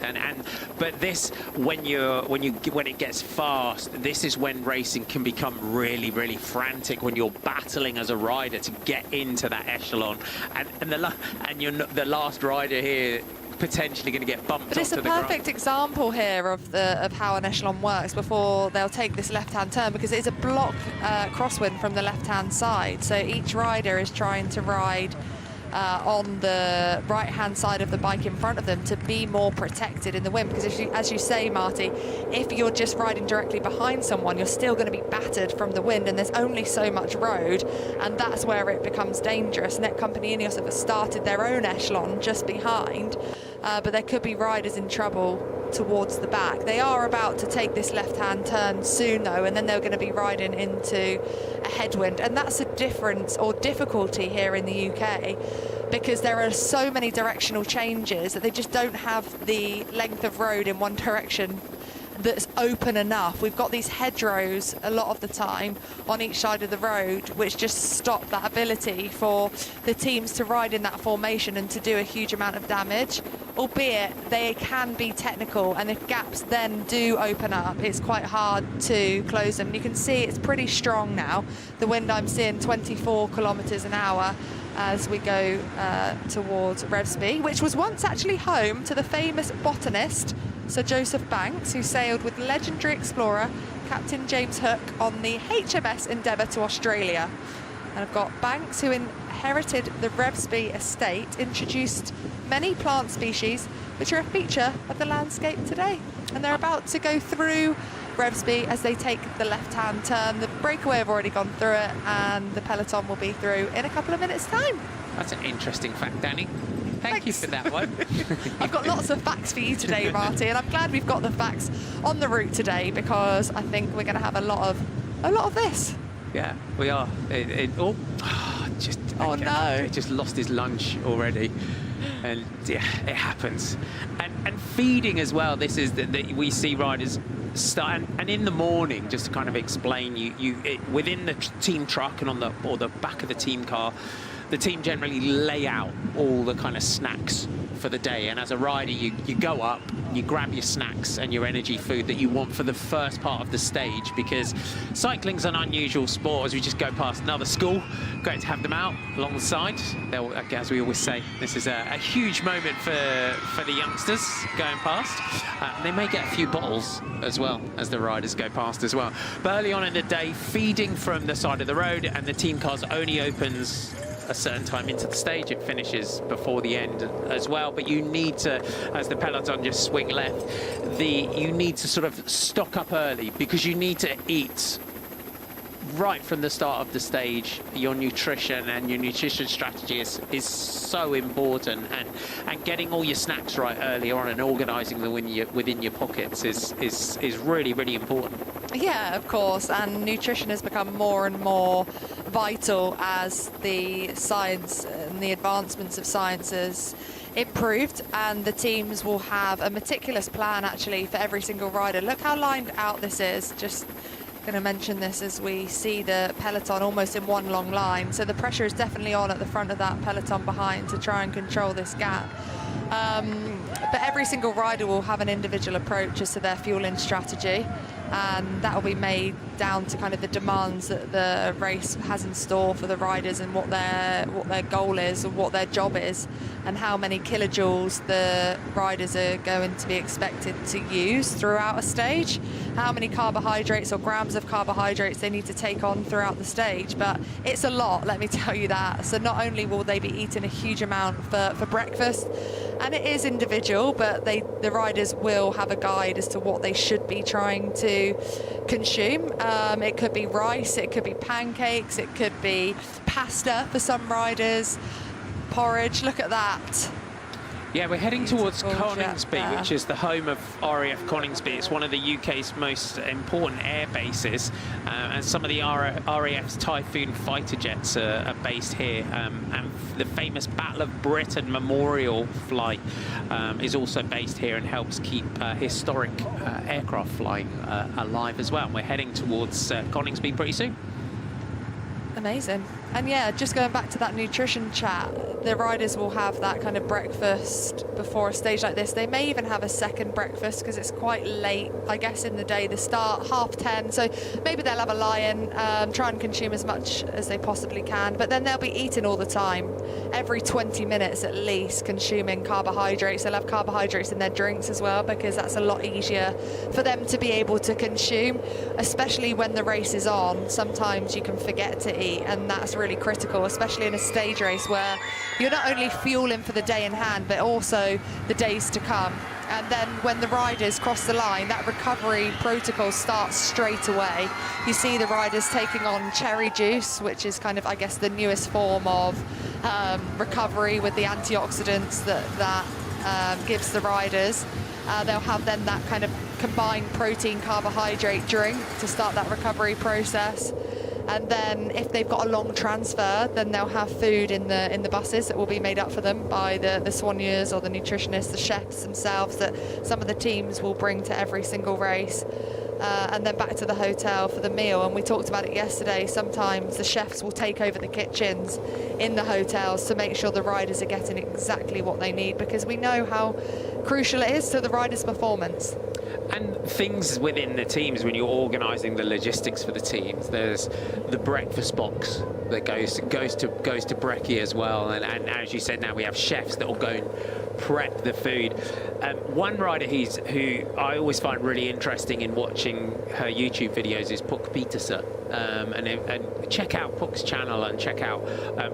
But this, when it gets fast, this is when racing can become really, really frantic, when you're battling as a rider to get into that echelon, and you're not, the last rider here potentially going to get bumped. But it's a perfect example here of how an echelon works before they'll take this left-hand turn, because it's a block crosswind from the left-hand side. So each rider is trying to ride on the right-hand side of the bike in front of them to be more protected in the wind. Because as you say, Marty, if you're just riding directly behind someone, you're still going to be battered from the wind, and there's only so much road, and that's where it becomes dangerous. Netcompany Ineos have started their own echelon just behind, but there could be riders in trouble towards the back. They are about to take this left-hand turn soon though, and then they're going to be riding into a headwind, and that's a difference or difficulty here in the UK, because there are so many directional changes that they just don't have the length of road in one direction that's open enough. We've got these hedgerows a lot of the time on each side of the road, which just stop that ability for the teams to ride in that formation and to do a huge amount of damage, albeit they can be technical, and if gaps then do open up, it's quite hard to close them. You can see it's pretty strong now. The wind I'm seeing 24 kilometers an hour as we go towards Revsby, which was once actually home to the famous botanist Sir Joseph Banks, who sailed with legendary explorer Captain James Hook on the HMS Endeavour to Australia. And I've got Banks, who inherited the Revsby estate, introduced many plant species which are a feature of the landscape today. And they're about to go through Revsby as they take the left-hand turn. The Breakaway have already gone through it, and the peloton will be through in a couple of minutes' time. That's an interesting fact, Danny. Thank you for that one. I've got lots of facts for you today, Marty, and I'm glad we've got the facts on the route today, because I think we're going to have a lot of this. Yeah, we are. No! He just lost his lunch already, and yeah, it happens. And feeding as well. This is that we see riders start, and in the morning, just to kind of explain, within the team truck and on the back of the team car, the team generally lay out all the kind of snacks for the day, and as a rider you go up, you grab your snacks and your energy food that you want for the first part of the stage, because cycling's an unusual sport. As we just go past another school, great to have them out along the side. As we always say, this is a huge moment for the youngsters going past. They may get a few bottles as well as the riders go past as well. But early on in the day, feeding from the side of the road, and the team cars only opens a certain time into the stage. It finishes before the end as well, but you need to, as the peloton just swing left, you need to sort of stock up early, because you need to eat right from the start of the stage, your nutrition and your nutrition strategy is so important, and getting all your snacks right early on and organising them within your pockets is really, really important. Yeah, of course, and nutrition has become more and more vital as the science and the advancements of sciences improved, and the teams will have a meticulous plan actually for every single rider. Look how lined out this is. Just going to mention this as we see the peloton almost in one long line, so the pressure is definitely on at the front of that peloton behind to try and control this gap. But every single rider will have an individual approach as to their fueling strategy, and that will be made down to kind of the demands that the race has in store for the riders, and what their goal is, and what their job is, and how many kilojoules the riders are going to be expected to use throughout a stage, how many carbohydrates or grams of carbohydrates they need to take on throughout the stage. But it's a lot, let me tell you that. So not only will they be eating a huge amount for breakfast, and it is individual, but the riders will have a guide as to what they should be trying to consume. It could be rice, it could be pancakes, it could be pasta for some riders, porridge. Look at that. Yeah, we're heading towards Beautiful Coningsby, jet there. which is the home of RAF Coningsby. It's one of the UK's most important air bases, and some of the RAF's Typhoon fighter jets are based here. And the famous Battle of Britain Memorial flight is also based here and helps keep historic aircraft flying alive as well. And we're heading towards Coningsby pretty soon. Amazing. And yeah, just going back to that nutrition chat, the riders will have that kind of breakfast before a stage like this. They may even have a second breakfast because it's quite late, I guess, in the day. They start 10:30, so maybe they'll have a lie-in, try and consume as much as they possibly can, but then they'll be eating all the time, every 20 minutes at least, consuming carbohydrates. They'll have carbohydrates in their drinks as well, because that's a lot easier for them to be able to consume, especially when the race is on. Sometimes you can forget to eat, and that's really critical, especially in a stage race where you're not only fueling for the day in hand, but also the days to come. And then when the riders cross the line, that recovery protocol starts straight away. You see the riders taking on cherry juice, which is kind of, I guess, the newest form of recovery with the antioxidants that gives the riders. They'll have then that kind of combined protein carbohydrate drink to start that recovery process. And then if they've got a long transfer, then they'll have food in the buses that will be made up for them by the soigneurs or the nutritionists, the chefs themselves, that some of the teams will bring to every single race. And then back to the hotel for the meal. And we talked about it yesterday, sometimes the chefs will take over the kitchens in the hotels to make sure the riders are getting exactly what they need, because we know how crucial it is to the riders' performance. And things within the teams, when you're organising the logistics for the teams, there's the breakfast box that goes to brekkie as well, and as you said, now we have chefs that will go and prep the food. One rider who I always find really interesting in watching her YouTube videos is Puck Peterson, and check out Puck's channel and check out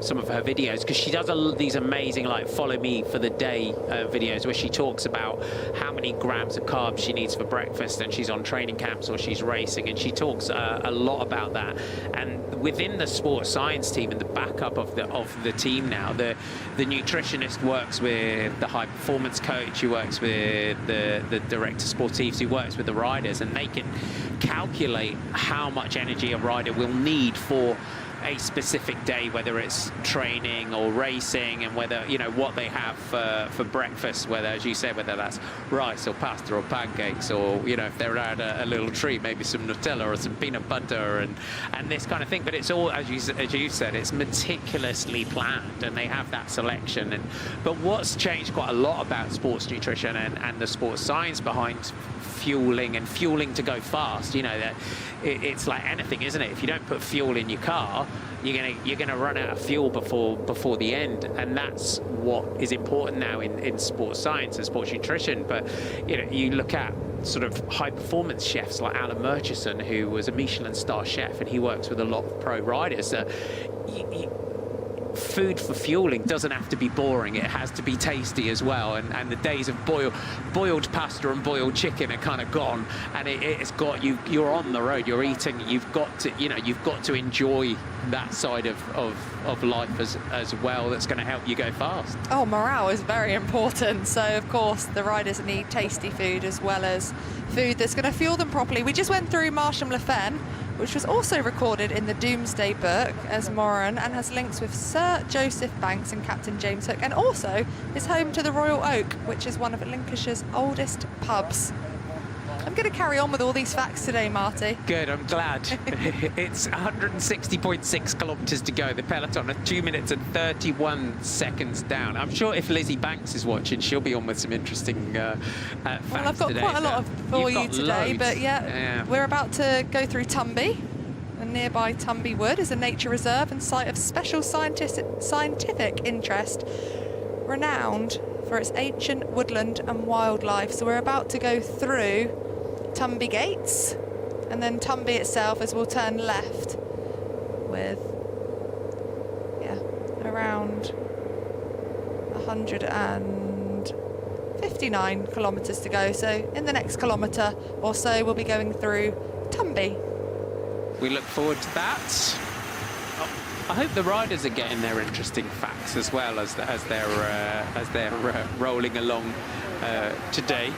some of her videos, because she does these amazing, like, follow me for the day videos where she talks about how many grams of carbs she needs for breakfast, and she's on training camps or she's racing, and she talks a lot about that. And within the sports science team and the backup of the team now, the nutritionist works with the high performance coach, who works with the director sportifs, who works with the riders, and they can calculate how much energy a rider will need for a specific day, whether it's training or racing, and whether, you know, what they have for breakfast, whether, as you said, whether that's rice or pasta or pancakes, or, you know, if they're out a little treat, maybe some Nutella or some peanut butter and this kind of thing. But it's all, as you said, it's meticulously planned, and they have that selection. But what's changed quite a lot about sports nutrition and the sports science behind fueling and fueling to go fast, you know, that it's like anything, isn't it? If you don't put fuel in your car, you're gonna run out of fuel before the end. And that's what is important now in sports science and sports nutrition. But, you know, you look at sort of high performance chefs like Alan Murchison, who was a Michelin star chef, and he works with a lot of pro riders. food for fueling doesn't have to be boring. It has to be tasty as well. And the days of boiled pasta and boiled chicken are kind of gone. And it's got you. You're on the road. You're eating. You've got to, you've got to enjoy that side of life as well. That's going to help you go fast. Oh, morale is very important. So of course the riders need tasty food as well as food that's going to fuel them properly. We just went through Marsham Le Fen, which was also recorded in the Doomsday Book as Moran and has links with Sir Joseph Banks and Captain James Hook, and also is home to the Royal Oak, which is one of Lincolnshire's oldest pubs. I'm going to carry on with all these facts today, Marty. Good, I'm glad. It's 160.6 kilometres to go. The peloton are 2 minutes and 31 seconds down. I'm sure if Lizzie Banks is watching, she'll be on with some interesting facts today. Well, I've got quite a lot for you today, loads. but yeah, we're about to go through Tumby. And nearby Tumby Wood is a nature reserve and site of special scientific interest, renowned for its ancient woodland and wildlife. So we're about to go through Tumby Gates, and then Tumby itself, as we'll turn left with around 159 kilometres to go. So in the next kilometre or so we'll be going through Tumby. We look forward to that. I hope the riders are getting their interesting facts as well as they're rolling along today.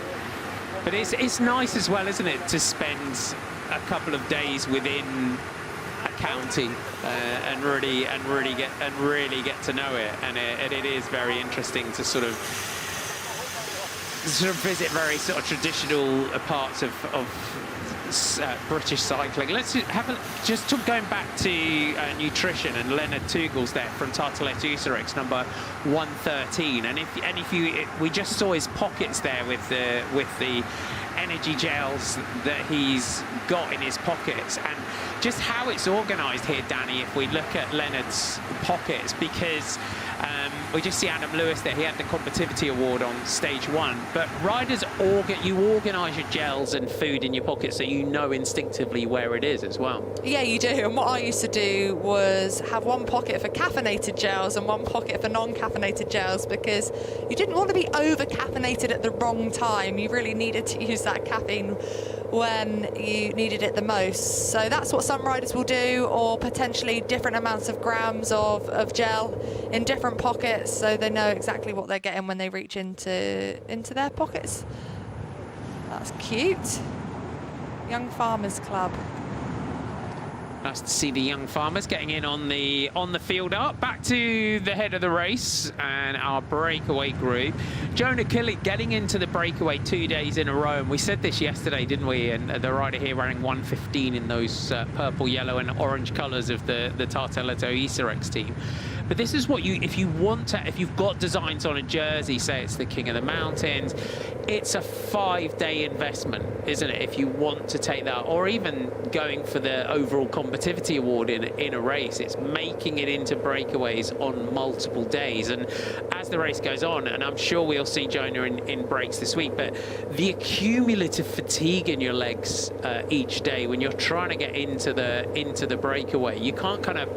But it's nice as well, isn't it, to spend a couple of days within a county and really get to know it, and it is very interesting to sort of visit very sort of traditional parts of British cycling. Let's just going back to nutrition, and Leonard Tugel's there from Tartelett Userix, number 113. And we just saw his pockets there with the energy gels that he's got in his pockets, and just how it's organised here, Danny. If we look at Leonard's pockets, because we just see Adam Lewis there. He had the Competitivity Award on stage 1. But riders, you organise your gels and food in your pocket so you know instinctively where it is as well. Yeah, you do. And what I used to do was have one pocket for caffeinated gels and one pocket for non-caffeinated gels, because you didn't want to be over-caffeinated at the wrong time. You really needed to use that caffeine when you needed it the most. So that's what some riders will do, or potentially different amounts of grams of gel in different pockets, so they know exactly what they're getting when they reach into their pockets. That's cute. Young Farmers Club. Nice to see the young farmers getting in on the field up. Back to the head of the race and our breakaway group. Jonah Kelly getting into the breakaway 2 days in a row. And we said this yesterday, didn't we? And the rider here running 1:15 in those purple, yellow and orange colours of the Tartelett Userix team. But this is what if you've got designs on a jersey, say it's the King of the Mountains, it's a 5-day investment, isn't it? If you want to take that, or even going for the overall Competitivity Award in a race, it's making it into breakaways on multiple days. And as the race goes on, and I'm sure we'll see Jonah in breaks this week, but the accumulative fatigue in your legs each day when you're trying to get into the breakaway, you can't kind of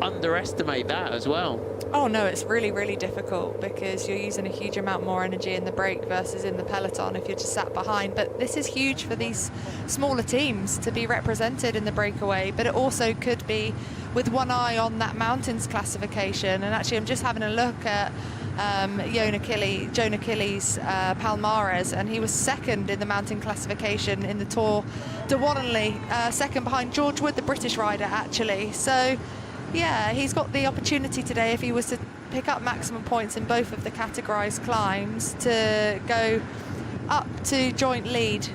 underestimate that as well. Oh no, it's really, really difficult, because you're using a huge amount more energy in the break versus in the peloton if you're just sat behind. But this is huge for these smaller teams to be represented in the breakaway, but it also could be with one eye on that mountains classification. And actually I'm just having a look at Jonah Kelly's Palmares, and he was second in the mountain classification in the Tour de Wallenley, second behind George Wood, the British rider, actually. So yeah, he's got the opportunity today, if he was to pick up maximum points in both of the categorised climbs, to go up to joint lead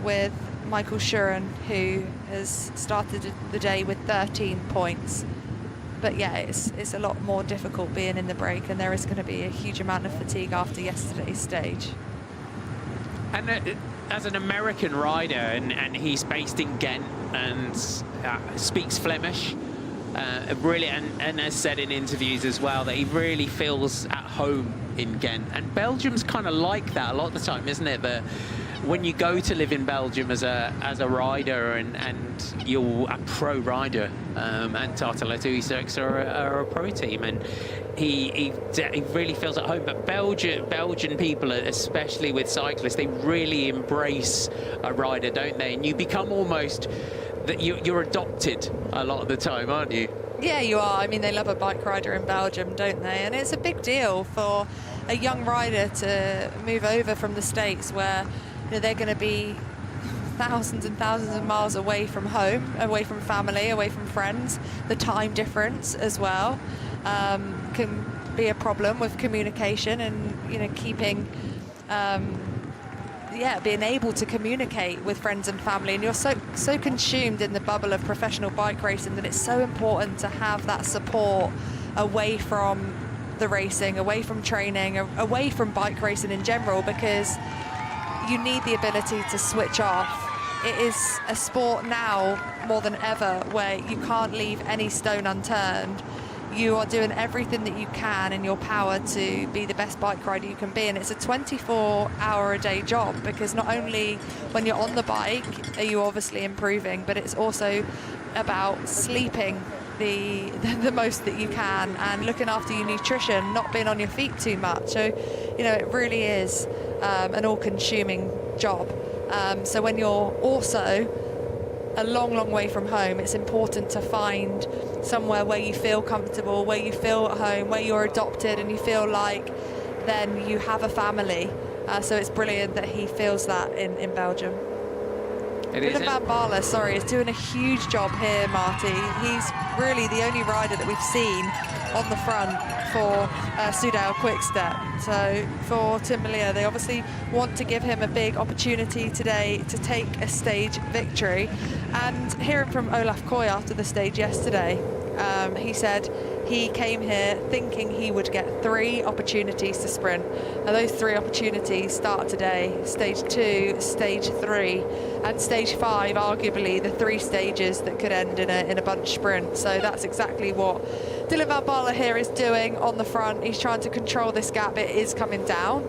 with Michael Shuren, who has started the day with 13 points. But yeah, it's a lot more difficult being in the break, and there is going to be a huge amount of fatigue after yesterday's stage. And as an American rider, and he's based in Ghent and speaks Flemish, really, and has said in interviews as well that he really feels at home in Ghent. And Belgium's kind of like that a lot of the time, isn't it? when you go to live in Belgium as a rider and you're a pro rider, and Tartelett are a pro team, and he really feels at home. But Belgian people, especially with cyclists, they really embrace a rider, don't they? And you become almost that you're adopted a lot of the time, aren't you? Yeah, you are. I mean, they love a bike rider in Belgium, don't they? And it's a big deal for a young rider to move over from the States, where they're going to be thousands and thousands of miles away from home, away from family, away from friends. The time difference as well can be a problem with communication and keeping being able to communicate with friends and family. And you're so consumed in the bubble of professional bike racing that it's so important to have that support away from the racing, away from training, away from bike racing in general, because you need the ability to switch off. It is a sport now more than ever where you can't leave any stone unturned. You are doing everything that you can in your power to be the best bike rider you can be, and it's a 24-hour-a-day job, because not only when you're on the bike are you obviously improving, but it's also about sleeping the most that you can and looking after your nutrition, not being on your feet too much. So it really is an all-consuming job. So when you're also a long way from home, it's important to find somewhere where you feel comfortable, where you feel at home, where you're adopted and you feel like then you have a family. So it's brilliant that he feels that in Belgium. Dylan van Baarle, is doing a huge job here, Marty. He's really the only rider that we've seen on the front for Soudal Quickstep. So for Tim Merlier, they obviously want to give him a big opportunity today to take a stage victory. And hearing from Olaf Koy after the stage yesterday, he said he came here thinking he would get 3 opportunities to sprint. Now those 3 opportunities start today: stage 2, stage 3, and stage 5, arguably the 3 stages that could end in a bunch sprint. So that's exactly what Dylan van Baarle here is doing on the front. He's trying to control this gap. It is coming down.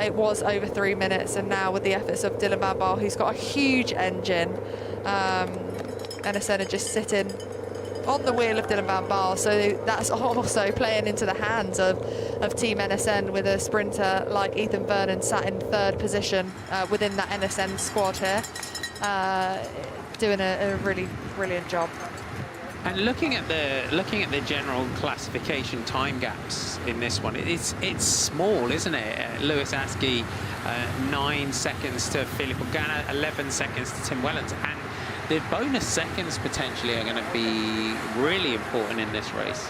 It was over 3 minutes, and now with the efforts of Dylan van Baarle, who's got a huge engine, NSN are just sitting on the wheel of Dylan van Baarle, so that's also playing into the hands of Team NSN, with a sprinter like Ethan Vernon sat in 3rd position within that NSN squad here, doing a really brilliant job. And looking at the general classification time gaps in this one, it's small, isn't it? Lewis Askey, 9 seconds to Philippe Ogana, 11 seconds to Tim Wellens, and the bonus seconds potentially are going to be really important in this race.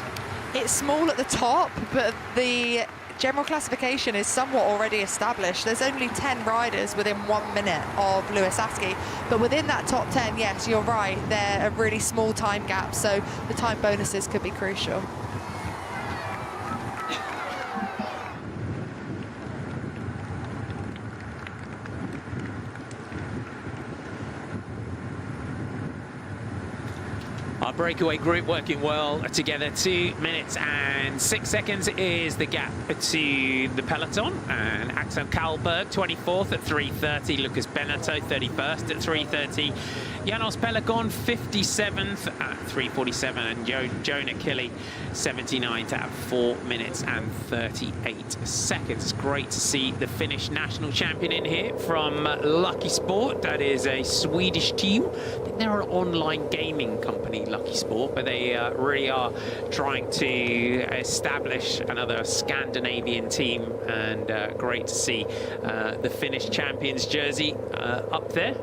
It's small at the top, but the general classification is somewhat already established. There's only 10 riders within 1 minute of Lewis Askey, but within that top 10, yes, you're right, they're a really small time gap, so the time bonuses could be crucial. Our breakaway group working well together. 2 minutes and 6 seconds is the gap to the peloton. And Axel Kalberg, 24th at 3:30. Lucas Benetto, 31st at 3:30. Janos Pelegon, 57th at 3:47. And Jonah Killey, 79th at 4 minutes and 38 seconds. It's great to see the Finnish national champion in here from Lucky Sport. That is a Swedish team. I think they're an online gaming company, Lucky Sport, but they really are trying to establish another Scandinavian team, and great to see the Finnish champions jersey up there.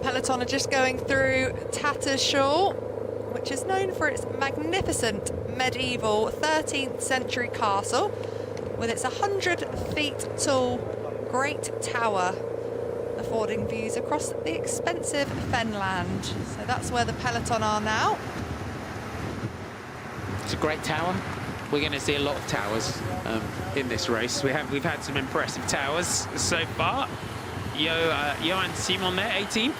Peloton are just going through Tattershall, which is known for its magnificent medieval 13th century castle with its 100 feet tall great tower affording views across the expensive fenland. So that's where the peloton are now. It's a great tower. We're going to see a lot of towers in this race. We've had some impressive towers so far. Johan Simon there, 18th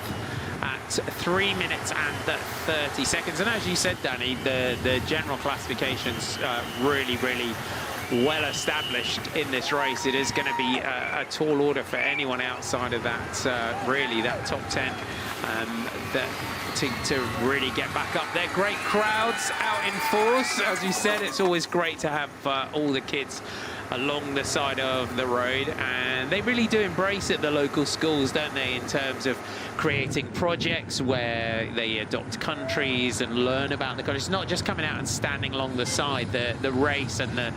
at 3 minutes and 30 seconds. And as you said, Danny, the general classifications really well established in this race. It is going to be a tall order for anyone outside of that, really, that top 10, to really get back up there. Great crowds out in force. As you said, it's always great to have all the kids along the side of the road, and they really do embrace it, the local schools, don't they, in terms of creating projects where they adopt countries and learn about the country. It's not just coming out and standing along the side. The race and the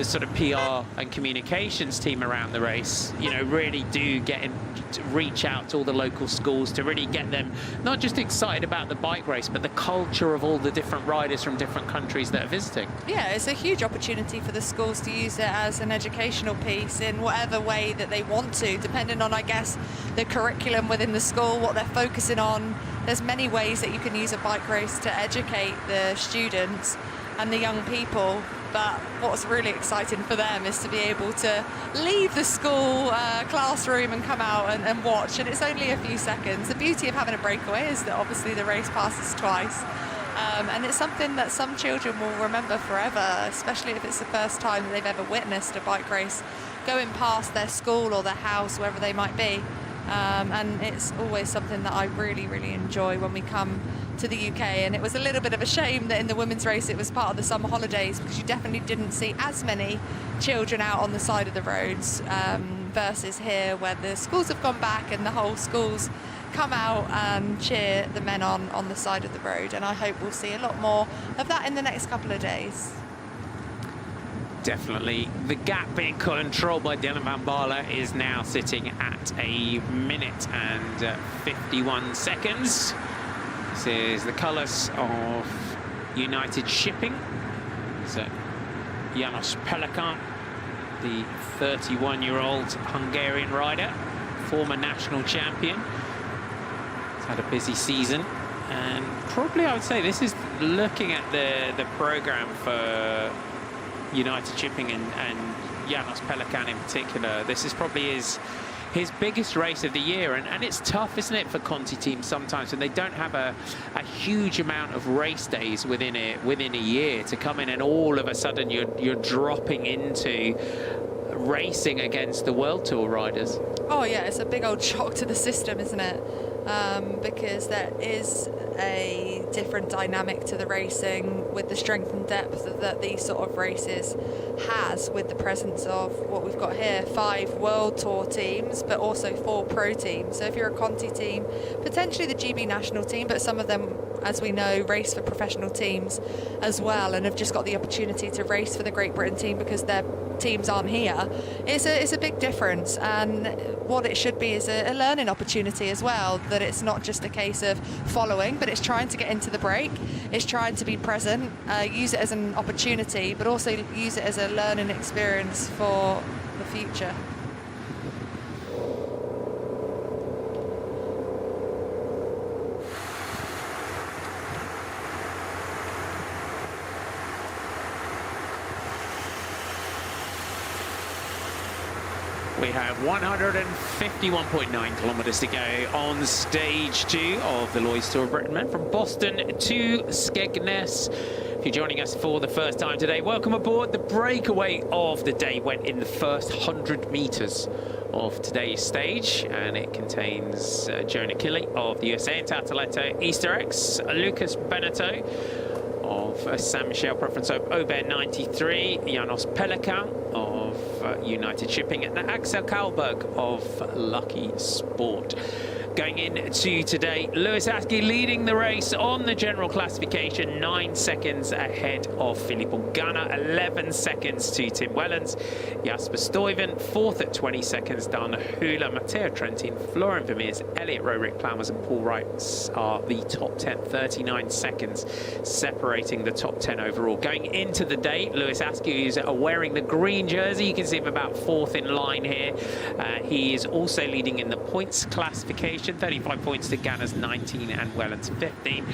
sort of PR and communications team around the race, you know, really do get in, to reach out to all the local schools to really get them not just excited about the bike race, but the culture of all the different riders from different countries that are visiting. Yeah, it's a huge opportunity for the schools to use it as an educational piece in whatever way that they want to, depending on, I guess, the curriculum within the school, what they're focusing on. There's many ways that you can use a bike race to educate the students and the young people, but what's really exciting for them is to be able to leave the school classroom and come out and watch, and it's only a few seconds. The beauty of having a breakaway is that obviously the race passes twice, and it's something that some children will remember forever, especially if it's the first time that they've ever witnessed a bike race going past their school or their house, wherever they might be. And it's always something that I really, really enjoy when we come to the UK. And it was a little bit of a shame that in the women's race it was part of the summer holidays, because you definitely didn't see as many children out on the side of the roads versus here, where the schools have gone back and the whole schools come out and cheer the men on the side of the road. And I hope we'll see a lot more of that in the next couple of days. Definitely. The gap being controlled by Dylan van Baarle is now sitting at 1 minute and 51 seconds. This is the colours of United Shipping. So János Pelekan, the 31-year-old Hungarian rider, former national champion. He's had a busy season, and probably I would say this is, looking at the programme for United Shipping and János Pelekan in particular, this is probably his biggest race of the year, and it's tough, isn't it, for Conti teams sometimes, and they don't have a huge amount of race days within a year to come in, and all of a sudden you're dropping into racing against the World Tour riders. Oh yeah, it's a big old shock to the system, isn't it? Because there is a different dynamic to the racing with the strength and depth that these sort of races has, with the presence of what we've got here, 5 World Tour teams, but also 4 pro teams. So if you're a Conti team, potentially the GB national team, but some of them, as we know, race for professional teams as well, and have just got the opportunity to race for the Great Britain team because their teams aren't here. It's a big difference, and what it should be is a learning opportunity as well, that it's not just a case of following, but it's trying to get into the break, it's trying to be present, use it as an opportunity, but also use it as a learning experience for the future. We have 151.9 kilometres to go on stage 2 of the Lloyds Tour of Britain Men, from Boston to Skegness. If you're joining us for the first time today, welcome aboard. The breakaway of the day went in the first 100 metres of today's stage, and it contains Jonah Killey of the USA and Tataletto, Easter X, Lucas Benetto of San Michel Preference Aubert 93, János Pelekan of United Shipping, and Axel Kalberg of Lucky Sport. Going into today, Lewis Askey leading the race on the general classification, 9 seconds ahead of Filippo Ganna, 11 seconds to Tim Wellens. Jasper Stuyven, 4th at 20 seconds. Dana Hula, Matteo Trentin, Florian Vermeers, Elliot Rowe, Plowers and Paul Wright are the top 10, 39 seconds separating the top 10 overall. Going into the day, Lewis Askey is wearing the green jersey. You can see him about 4th in line here. He is also leading in the points classification. position, 35 points to Ganner's 19 and Wellens 15.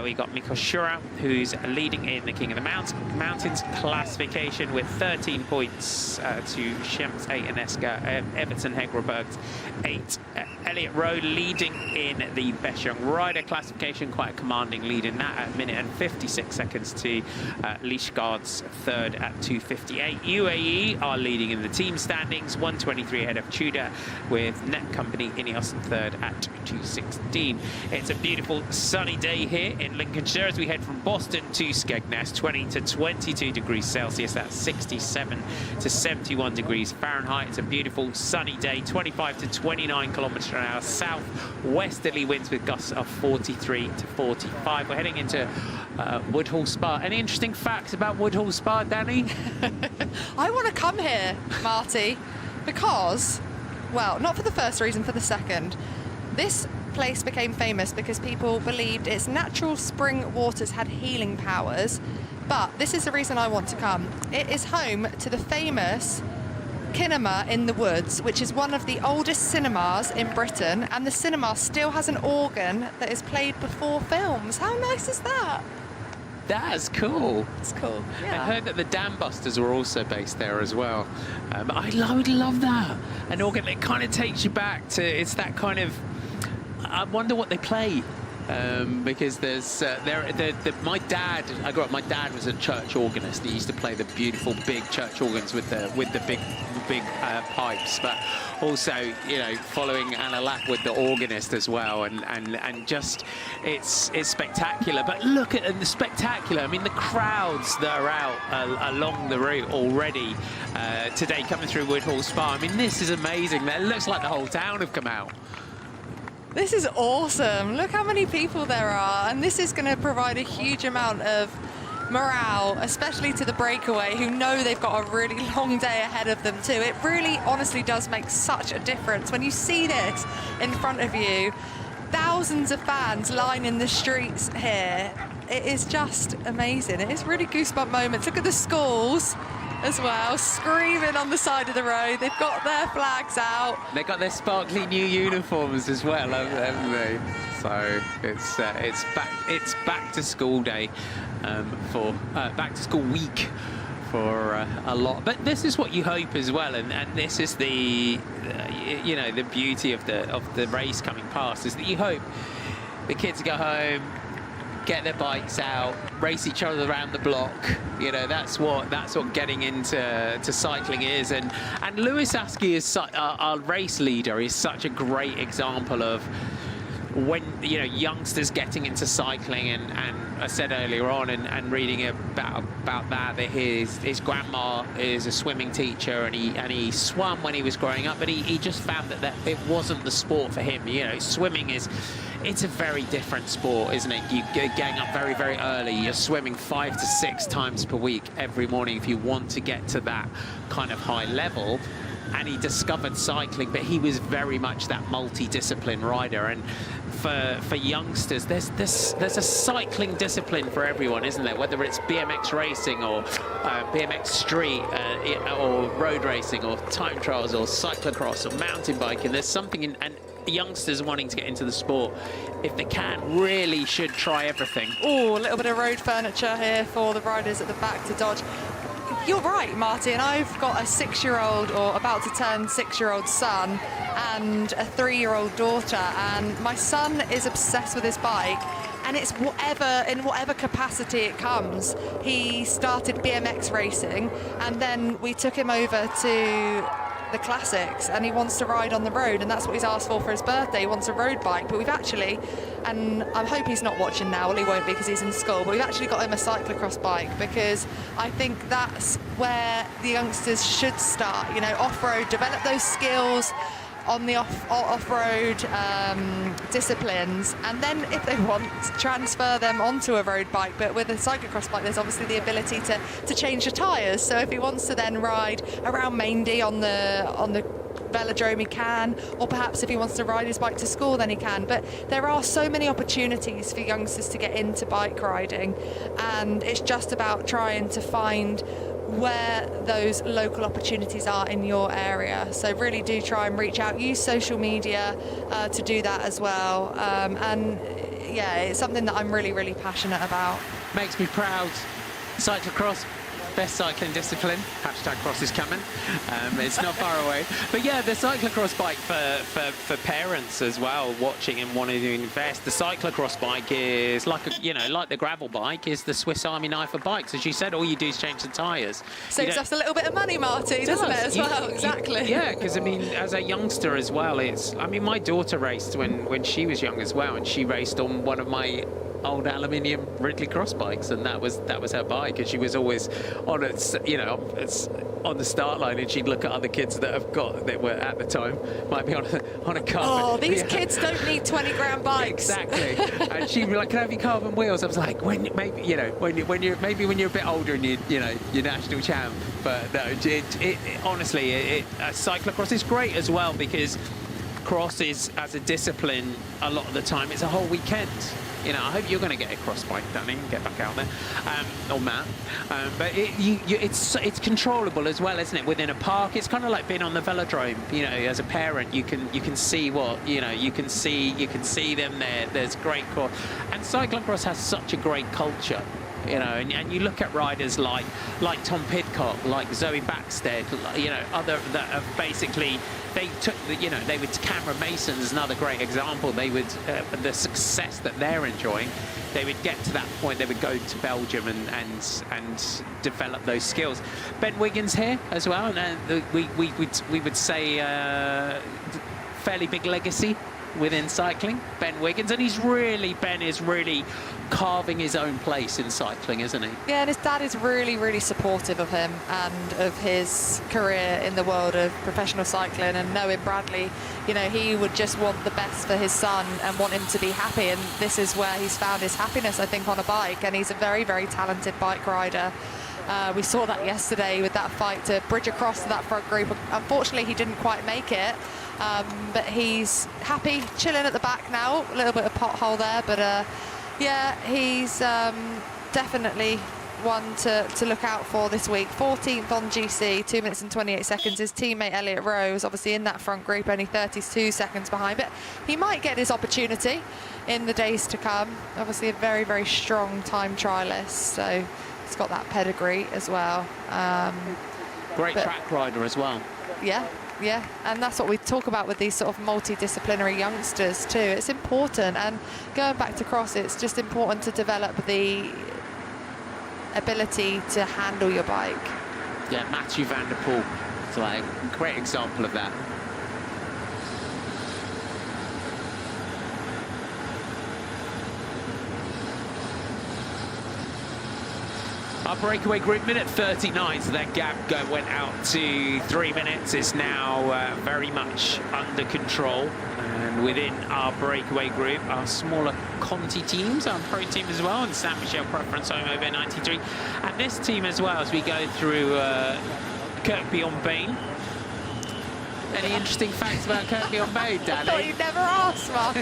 We got Mikko Shura, who's leading in the King of the Mountains classification with 13 points to Shems 8 and Esker, Everton Hegraberg's 8. Elliot Rowe leading in the Best Young Rider classification, quite a commanding lead in that, at a minute and 56 seconds to Leishgard's third at 2:58. UAE are leading in the team standings, 123 ahead of Tudor, with Netcompany Ineos third at 2:16. It's a beautiful sunny day here in Lincolnshire as we head from Boston to Skegness, 20 to 22 degrees Celsius, that's 67 to 71 degrees Fahrenheit. It's a beautiful sunny day, 25 to 29 kilometers an hour south-westerly winds with gusts of 43 to 45. We're heading into Woodhall Spa. Any interesting facts about Woodhall Spa, Danny? I want to come here, Marty, because, well, not for the first reason, for the second. This place became famous because people believed its natural spring waters had healing powers, but this is the reason I want to come. It is home to the famous Cinema in the Woods, which is one of the oldest cinemas in Britain, and the cinema still has an organ that is played before films. How nice is that? That's cool. It's cool. Yeah. I heard that the Dam Busters were also based there as well. I would love that. An organ that kind of takes you back to, it's that kind of, I wonder what they play. Because there's my dad, I grew up, my dad was a church organist. He used to play the beautiful big church organs with the big pipes, but also, you know, following Anna Lack with the organist as well, and just it's spectacular. But look at the spectacular. I mean, the crowds that are out along the route already today coming through Woodhall Spa. I mean, this is amazing. It looks like the whole town have come out. This is awesome. Look how many people there are, and this is going to provide a huge amount of morale, especially to the Breakaway, who know they've got a really long day ahead of them too. It really honestly does make such a difference when you see this in front of you. Thousands of fans lining the streets here. It is just amazing. It is really goosebump moments. Look at the schools as well, screaming on the side of the road. They've got their flags out. They got their sparkly new uniforms as well, haven't they? So it's back to school day for back to school week for a lot. But this is what you hope as well, and this is the you know, the beauty of the race coming past, is that you hope the kids go home, get their bikes out, race each other around the block. You know, that's what getting into cycling is. And Lewis Askey is our race leader, is such a great example of when, you know, youngsters getting into cycling. And I said earlier on, and reading about that his grandma is a swimming teacher, and he swam when he was growing up, but he just found that it wasn't the sport for him. You know, swimming it's a very different sport, isn't it? You're getting up very, very early. You're swimming 5 to 6 times per week every morning if you want to get to that kind of high level. And he discovered cycling, but he was very much that multi-discipline rider. And for youngsters, there's a cycling discipline for everyone, isn't there? Whether it's BMX racing or BMX street or road racing or time trials or cyclocross or mountain biking, there's something in, and youngsters wanting to get into the sport, if they can, really should try everything. Oh, a little bit of road furniture here for the riders at the back to dodge. You're right, Martin. I've got a 6-year-old, or about to turn 6-year-old son, and a 3-year-old daughter, and my son is obsessed with his bike, and it's in whatever capacity it comes. He started BMX racing, and then we took him over to the classics, and he wants to ride on the road, and that's what he's asked for his birthday. He wants a road bike, but we've actually, and I hope he's not watching now, well, he won't be because he's in school, but we've actually got him a cyclocross bike, because I think that's where the youngsters should start, you know, off-road, develop those skills on the off-road disciplines, and then if they want, transfer them onto a road bike. But with a cyclocross bike, there's obviously the ability to change the tyres, so if he wants to then ride around Maindy on the velodrome, he can, or perhaps if he wants to ride his bike to school, then he can. But there are so many opportunities for youngsters to get into bike riding, and it's just about trying to find where those local opportunities are in your area. So really do try and reach out, use social media to do that as well. And yeah, it's something that I'm really, really passionate about. Makes me proud. Cyclocross, best cycling discipline. Hashtag cross is coming. It's not far away. But yeah, the cyclocross bike for parents as well, watching and wanting to invest. The cyclocross bike is like like the gravel bike is the Swiss Army knife of bikes. As you said, all you do is change the tyres. Saves us a little bit of money, Marty, doesn't it, as well? Exactly. Yeah, because I mean, as a youngster as well, I mean, my daughter raced when she was young as well, and she raced on one of my old aluminium Ridley cross bikes, and that was her bike, and she was always on it's on the start line, and she'd look at other kids that were at the time might be on a carbon. Oh, these kids don't need 20-grand bikes. Exactly. And she'd be like, "Can I have your carbon wheels?" I was like, when you're a bit older and you're national champ. But no, honestly, cyclocross is great as well, because cross is, as a discipline, a lot of the time it's a whole weekend. I hope you're going to get a cross bike, Danny, and get back out there, or Matt. But it's controllable as well, isn't it? Within a park, it's kind of like being on the velodrome. As a parent, you can see what you can see them there. There's great cross, and cyclocross has such a great culture. And you look at riders like Tom Pidcock, like Zoe Backstead, other that have basically, they took they would, Cameron Mason is another great example. They would the success that they're enjoying, they would get to that point, they would go to Belgium and develop those skills. Ben Wiggins here as well, and we would say fairly big legacy within cycling, Ben Wiggins, and Ben is really carving his own place in cycling, isn't he? Yeah, and his dad is really, really supportive of him and of his career in the world of professional cycling, and knowing Bradley, he would just want the best for his son and want him to be happy, and this is where he's found his happiness, I think, on a bike, and he's a very, very talented bike rider. We saw that yesterday with that fight to bridge across to that front group. Unfortunately, he didn't quite make it, but he's happy, chilling at the back now. A little bit of pothole there, but yeah, he's definitely one to look out for this week. 14th on GC, 2 minutes and 28 seconds. His teammate Elliot Rose, obviously in that front group, only 32 seconds behind, but he might get his opportunity in the days to come. Obviously a very, very strong time trialist, so he's got that pedigree as well. Great track rider as well. Yeah, and that's what we talk about with these sort of multidisciplinary youngsters too. It's important, and going back to cross, it's just important to develop the ability to handle your bike. Yeah, Matthew van der Poel is like a great example of that. Our breakaway group, minute 39, so that gap went out to 3 minutes. It's now very much under control. And within our breakaway group, our smaller Conti teams, our pro team as well, and San Michel Preference OMODA 93. And this team as well, as we go through Kirkby-on-Bane. Any interesting facts about Kirkby-on-Bane, Danny? I thought you'd never asked, Marty.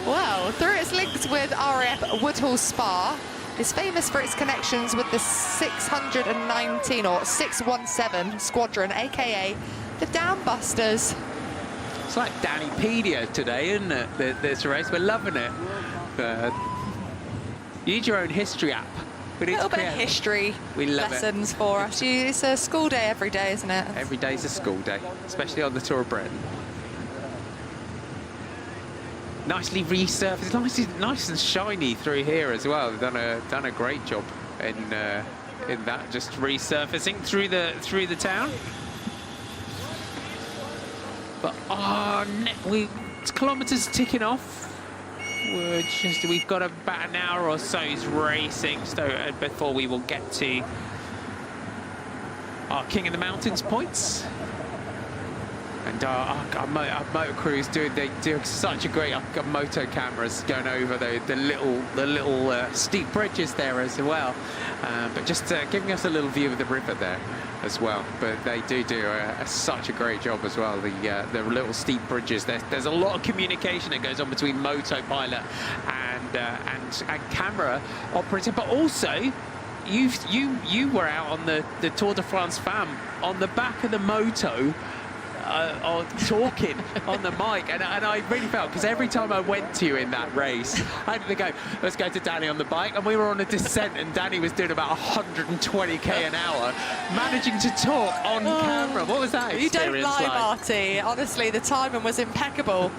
Well, through its links with RAF Woodhall Spa, is famous for its connections with the 619 or 617 squadron, aka the Downbusters. It's like Dannypedia today, isn't it? This race, we're loving it. Use your own history app. A little bit of history lessons for us. It's a school day every day, isn't it? Every day's a school day, especially on the Tour of Britain. Nicely resurfaced, nice and shiny through here as well. They've done a great job in that, just resurfacing through the town. But kilometres ticking off. We've got about an hour or so's racing before we will get to our King of the Mountains points. And our motor crews do such a great moto cameras going over the little steep bridges there as well, but just giving us a little view of the river there as well. But they do such a great job as well. The little steep bridges. There's a lot of communication that goes on between moto pilot and camera operator, but also you were out on the Tour de France fam on the back of the moto, talking on the mic, and I really felt, because every time I went to you in that race, I had to go, let's go to Danny on the bike, and we were on a descent, and Danny was doing about 120k an hour, managing to talk on camera. What was that experience You don't lie, like? Marty. Honestly, the timing was impeccable.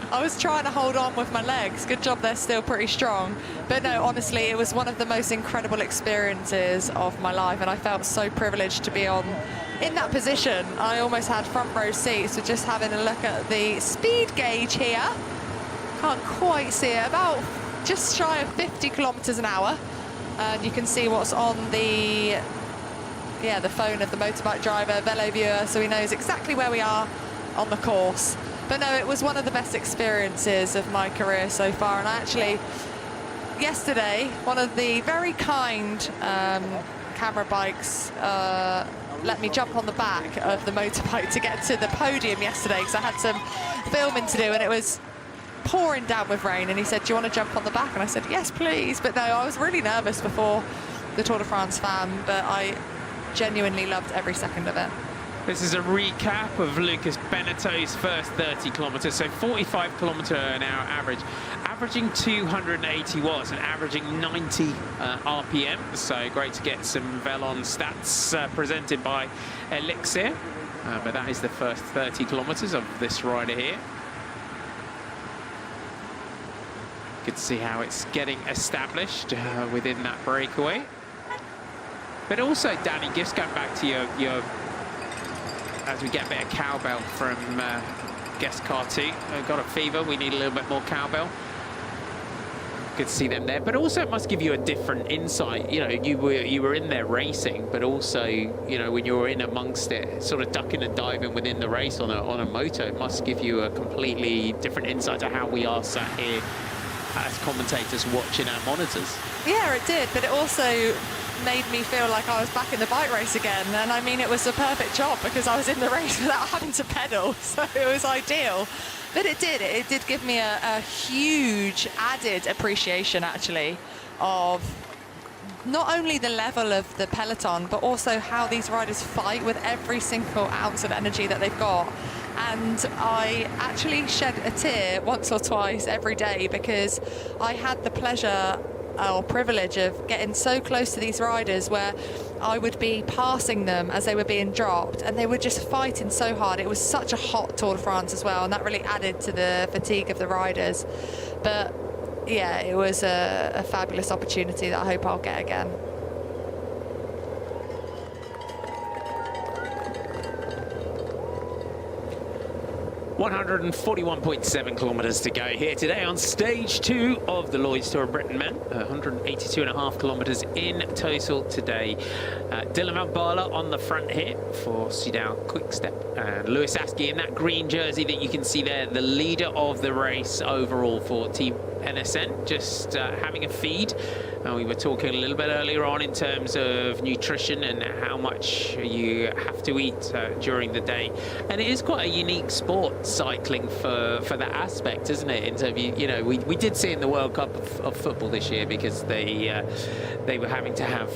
I was trying to hold on with my legs. Good job, they're still pretty strong. But no, honestly, it was one of the most incredible experiences of my life, and I felt so privileged to be in that position. I almost had front row seats, so just having a look at the speed gauge here. Can't quite see it, about just shy of 50 kilometers an hour. And you can see what's on the phone of the motorbike driver, Velo Viewer, so he knows exactly where we are on the course. But no, it was one of the best experiences of my career so far. And actually, yesterday, one of the very kind camera bikes let me jump on the back of the motorbike to get to the podium yesterday, because I had some filming to do, and it was pouring down with rain, and he said, do you want to jump on the back? And I said, yes, please. But no, I was really nervous before the Tour de France fam, but I genuinely loved every second of it. This is a recap of Lucas Benetto's first 30 kilometres, so 45 kilometre an hour average, averaging 280 watts and averaging 90 RPM. So great to get some Velon stats presented by Elixir. But that is the first 30 kilometres of this rider here. Good to see how it's getting established within that breakaway. But also, Danny, just going back to your as we get a bit of cowbell from guest car 2. Got a fever, we need a little bit more cowbell. Good to see them there, but also it must give you a different insight. You know, you were in there racing, but also, you know, when you were in amongst it, sort of ducking and diving within the race on a moto, it must give you a completely different insight to how we are sat here as commentators watching our monitors. Yeah, it did, but it also made me feel like I was back in the bike race again. And I mean, it was a perfect job because I was in the race without having to pedal, so it was ideal. But it did give me a huge added appreciation, actually, of not only the level of the peloton, but also how these riders fight with every single ounce of energy that they've got. And I actually shed a tear once or twice every day, because I had the pleasure or privilege of getting so close to these riders where I would be passing them as they were being dropped, and they were just fighting so hard. It was such a hot Tour de France as well, and that really added to the fatigue of the riders. But yeah, it was a fabulous opportunity that I hope I'll get again. 141.7 kilometres to go here today on stage 2 of the Lloyds Tour of Britain Men. 182.5 kilometres in total today. Dylan Van Baarle on the front here for Soudal Quickstep. And Lewis Askey in that green jersey that you can see there, the leader of the race overall for Team NSN, just having a feed. We were talking a little bit earlier on in terms of nutrition and how much you have to eat during the day. And it is quite a unique sport, cycling, for that aspect, isn't it? In terms of, you know, we did see in the World Cup of football this year, because they were having to have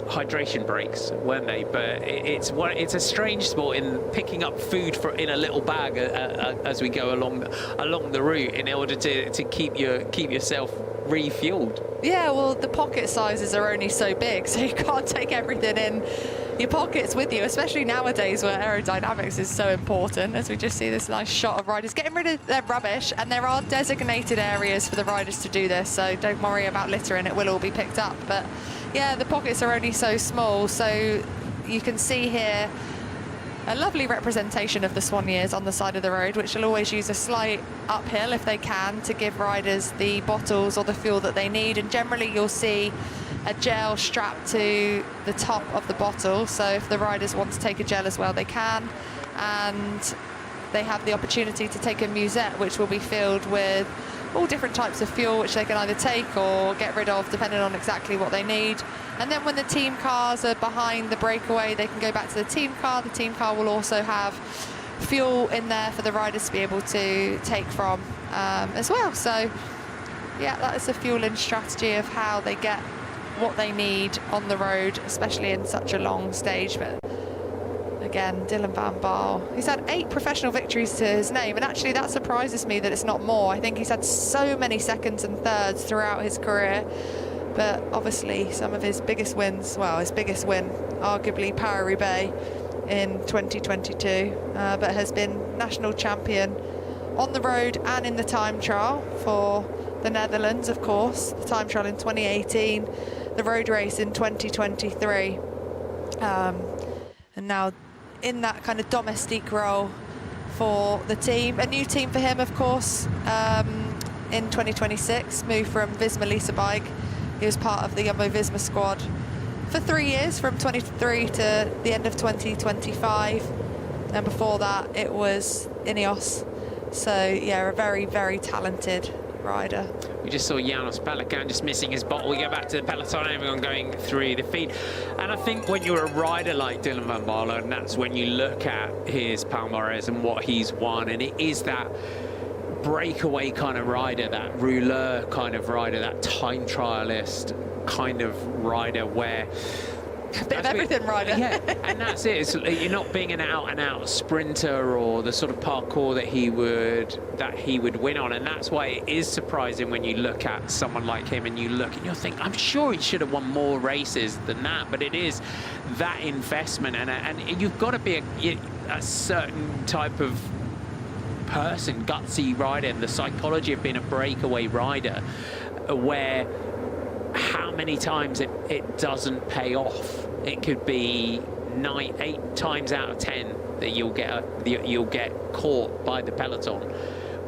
hydration breaks, weren't they? But it's a strange sport in picking up food in a little bag as we go along the route in order to keep yourself refueled. Yeah, well, the pocket sizes are only so big, so you can't take everything in your pockets with you, especially nowadays where aerodynamics is so important. As we just see this nice shot of riders getting rid of their rubbish, and there are designated areas for the riders to do this, so don't worry about littering, it will all be picked up. But yeah, the pockets are only so small, so you can see here a lovely representation of the Swan Years on the side of the road, which will always use a slight uphill if they can to give riders the bottles or the fuel that they need. And generally you'll see a gel strapped to the top of the bottle, so if the riders want to take a gel as well, they can. And they have the opportunity to take a musette, which will be filled with all different types of fuel, which they can either take or get rid of depending on exactly what they need. And then when the team cars are behind the breakaway, they can go back to the team car. The team car will also have fuel in there for the riders to be able to take from as well. So yeah, that is the fueling strategy of how they get what they need on the road, especially in such a long stage. But again, Dylan van Baarle, he's had 8 professional victories to his name, and actually that surprises me that it's not more. I think he's had so many seconds and thirds throughout his career, but obviously some of his biggest wins, well, his biggest win, arguably Paris-Roubaix in 2022, but has been national champion on the road and in the time trial for the Netherlands, of course, the time trial in 2018, the road race in 2023, and now in that kind of domestique role for the team. A new team for him, of course, in 2026, moved from Visma Lease a Bike. He was part of the Jumbo-Visma squad for 3 years, from 23 to the end of 2025, and before that it was Ineos. So yeah, a very, very talented rider. We just saw Janos Pelican just missing his bottle. We go back to the peloton, everyone going through the feed. And I think when you're a rider like Dylan van Baarle, and that's when you look at his palmarès and what he's won, and it is that breakaway kind of rider, that rouleur kind of rider, that time trialist kind of rider where a bit of everything rider. Yeah, and that's it. You're not being an out-and-out sprinter or the sort of parkour that he would win on, and that's why it is surprising when you look at someone like him and you look and you think, I'm sure he should have won more races than that, but it is that investment, and you've got to be a certain type of person, gutsy rider, and the psychology of being a breakaway rider, where how many times it doesn't pay off. It could be 8 times out of 10 that you'll get caught by the peloton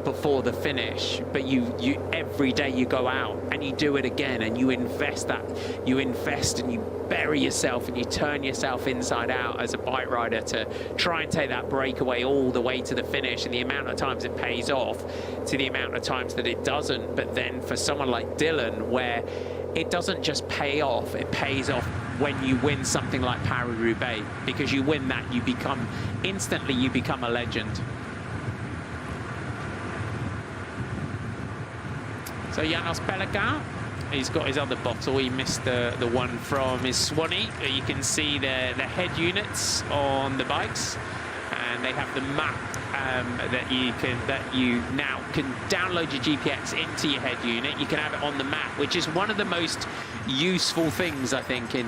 before the finish, but you every day you go out and you do it again, and you invest and you bury yourself and you turn yourself inside out as a bike rider to try and take that breakaway all the way to the finish, and the amount of times it pays off to the amount of times that it doesn't. But then for someone like Dylan, where it doesn't just pay off, it pays off when you win something like Paris-Roubaix, because you win that, you become a legend. So Janos Pelican, he's got his other bottle. He missed the one from his Swanee. You can see the head units on the bikes, and they have the map that you now can download your GPX into your head unit. You can have it on the map, which is one of the most useful things, I think, in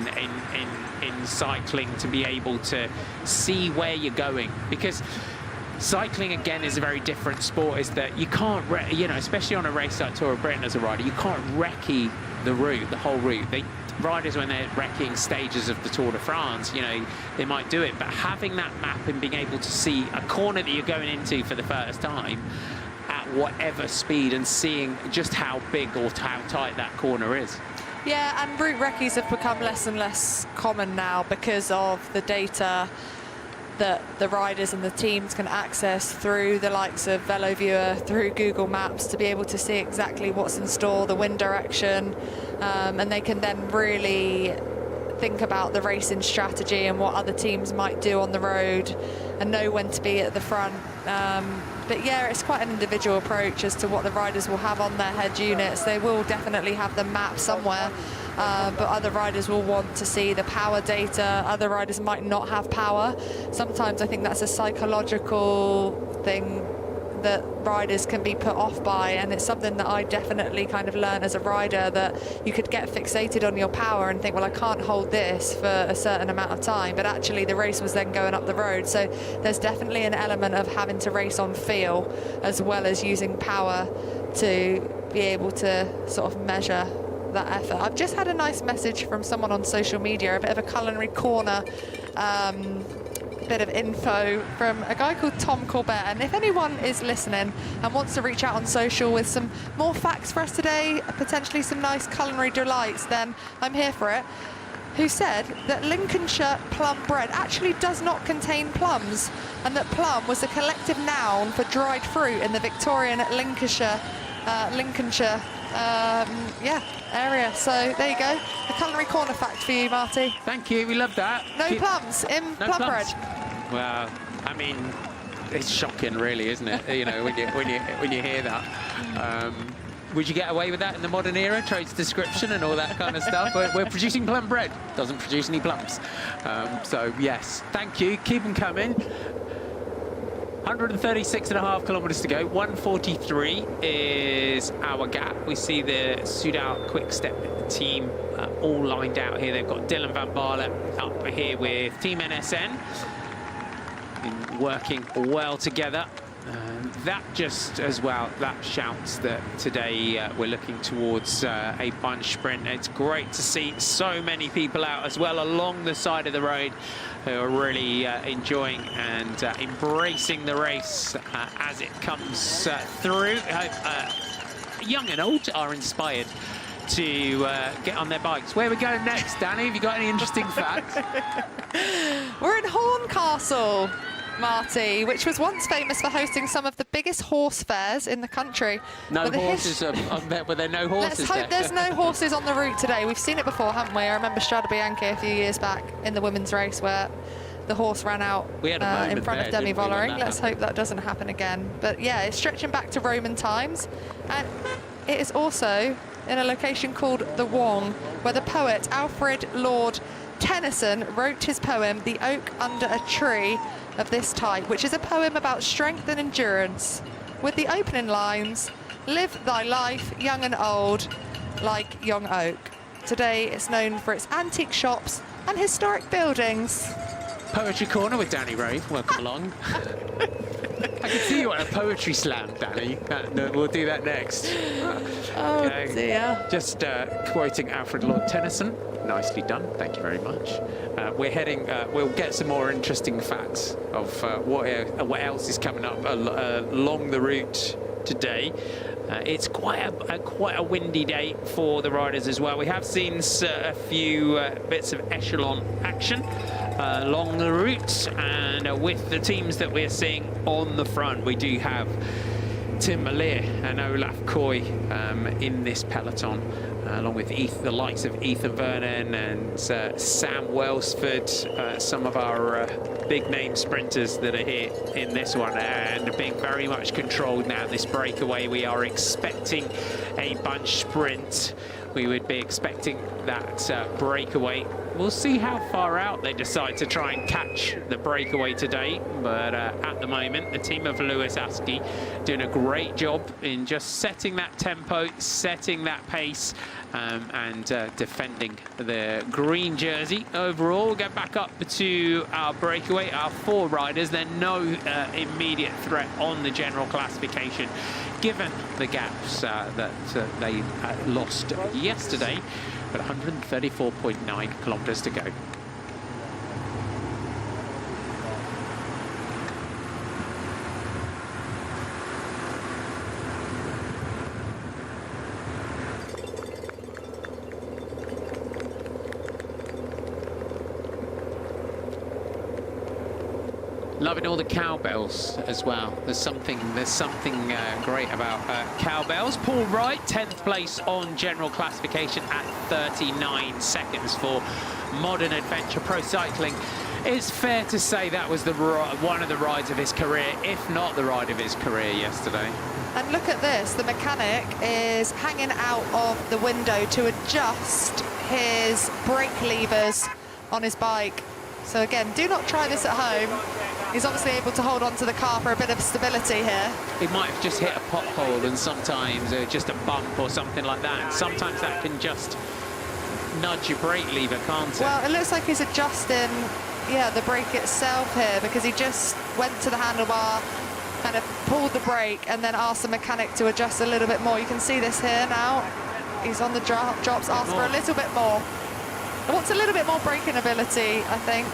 cycling, to be able to see where you're going, because cycling, again, is a very different sport. Is that you can't, especially on a race like Tour of Britain as a rider, you can't recce the route, the whole route. Riders, when they're wrecking stages of the Tour de France, they might do it, but having that map and being able to see a corner that you're going into for the first time at whatever speed, and seeing just how big or how tight that corner is. Yeah, and route recce's have become less and less common now because of the data that the riders and the teams can access through the likes of VeloViewer, through Google Maps, to be able to see exactly what's in store, the wind direction, and they can then really think about the racing strategy and what other teams might do on the road and know when to be at the front. But yeah, it's quite an individual approach as to what the riders will have on their head units. They will definitely have the map somewhere, but other riders will want to see the power data. Other riders might not have power. Sometimes I think that's a psychological thing that riders can be put off by, and it's something that I definitely kind of learned as a rider, that you could get fixated on your power and think, well, I can't hold this for a certain amount of time, but actually the race was then going up the road. So there's definitely an element of having to race on feel as well as using power to be able to sort of measure that effort. I've just had a nice message from someone on social media, a bit of a culinary corner, bit of info from a guy called Tom Corbett, and if anyone is listening and wants to reach out on social with some more facts for us today, potentially some nice culinary delights, then I'm here for it, who said that Lincolnshire plum bread actually does not contain plums, and that plum was a collective noun for dried fruit in the Victorian Lincolnshire area. So there you go, a culinary corner fact for you, Marty. Thank you, we love that. No plums in plum bread. Well, I mean, it's shocking, really, isn't it? When you hear that. Would you get away with that in the modern era? Trade's description and all that kind of stuff. We're producing plum bread. Doesn't produce any plums. So yes, thank you. Keep them coming. 136.5 kilometers to go. 143 is our gap. We see the Soudal Quick Step team all lined out here. They've got Dylan van Baarle up here with Team NSN. Been working well together. That just as well, that shouts that today we're looking towards a bunch sprint. It's great to see so many people out as well along the side of the road who are really enjoying and embracing the race as it comes through. Young and old are inspired to get on their bikes. Where are we going next, Danny? Have you got any interesting facts? We're in Horncastle, Marty, which was once famous for hosting some of the biggest horse fairs in the country. No horses were there no horses? Let's hope there's no horses on the route today. We've seen it before, haven't we? I remember Strada Bianchi a few years back in the women's race where the horse ran out in front of Demi Vollering. Let's hope that doesn't happen again. But yeah, it's stretching back to Roman times. And it is also in a location called the Wong, where the poet Alfred Lord Tennyson wrote his poem, The Oak Under a Tree, of this type, which is a poem about strength and endurance, with the opening lines, live thy life, young and old, like young oak. Today it's known for its antique shops and historic buildings. Poetry Corner with Danny Rave, welcome along. I can see you on a poetry slam, Danny. No, we'll do that next. Oh dear. Just quoting Alfred Lord Tennyson. Nicely done, thank you very much. We're heading, we'll get some more interesting facts of what else is coming up along the route today. It's quite a windy day for the riders as well. We have seen a few bits of echelon action along the route, and with the teams that we're seeing on the front, we do have Tim Malier and Olaf Koy in this peloton, along with the likes of Ethan Vernon and Sam Welsford, some of our big name sprinters that are here in this one, and being very much controlled now. This breakaway, we are expecting a bunch sprint. We would be expecting that breakaway. We'll see how far out they decide to try and catch the breakaway today, but at the moment, the team of Lewis Askey doing a great job in just setting that tempo, setting that pace, and defending the green jersey. Overall, we'll get back up to our breakaway, our 4 riders. There's no immediate threat on the general classification, given the gaps that they lost yesterday, but 134.9 kilometers to go. Loving all the cowbells as well. There's something great about cowbells. Paul Wright, 10th place on general classification at 39 seconds for Modern Adventure Pro Cycling. It's fair to say that was one of the rides of his career, if not the ride of his career yesterday. And look at this, the mechanic is hanging out of the window to adjust his brake levers on his bike. So again, do not try this at home. He's obviously able to hold on to the car for a bit of stability here. He might have just hit a pothole, and sometimes just a bump or something like that. And sometimes that can just nudge your brake lever, can't it? Well, it looks like he's adjusting, yeah, the brake itself here, because he just went to the handlebar, kind of pulled the brake, and then asked the mechanic to adjust a little bit more. You can see this here now. He's on the drops, asked for a little bit more. He wants a little bit more braking ability, I think.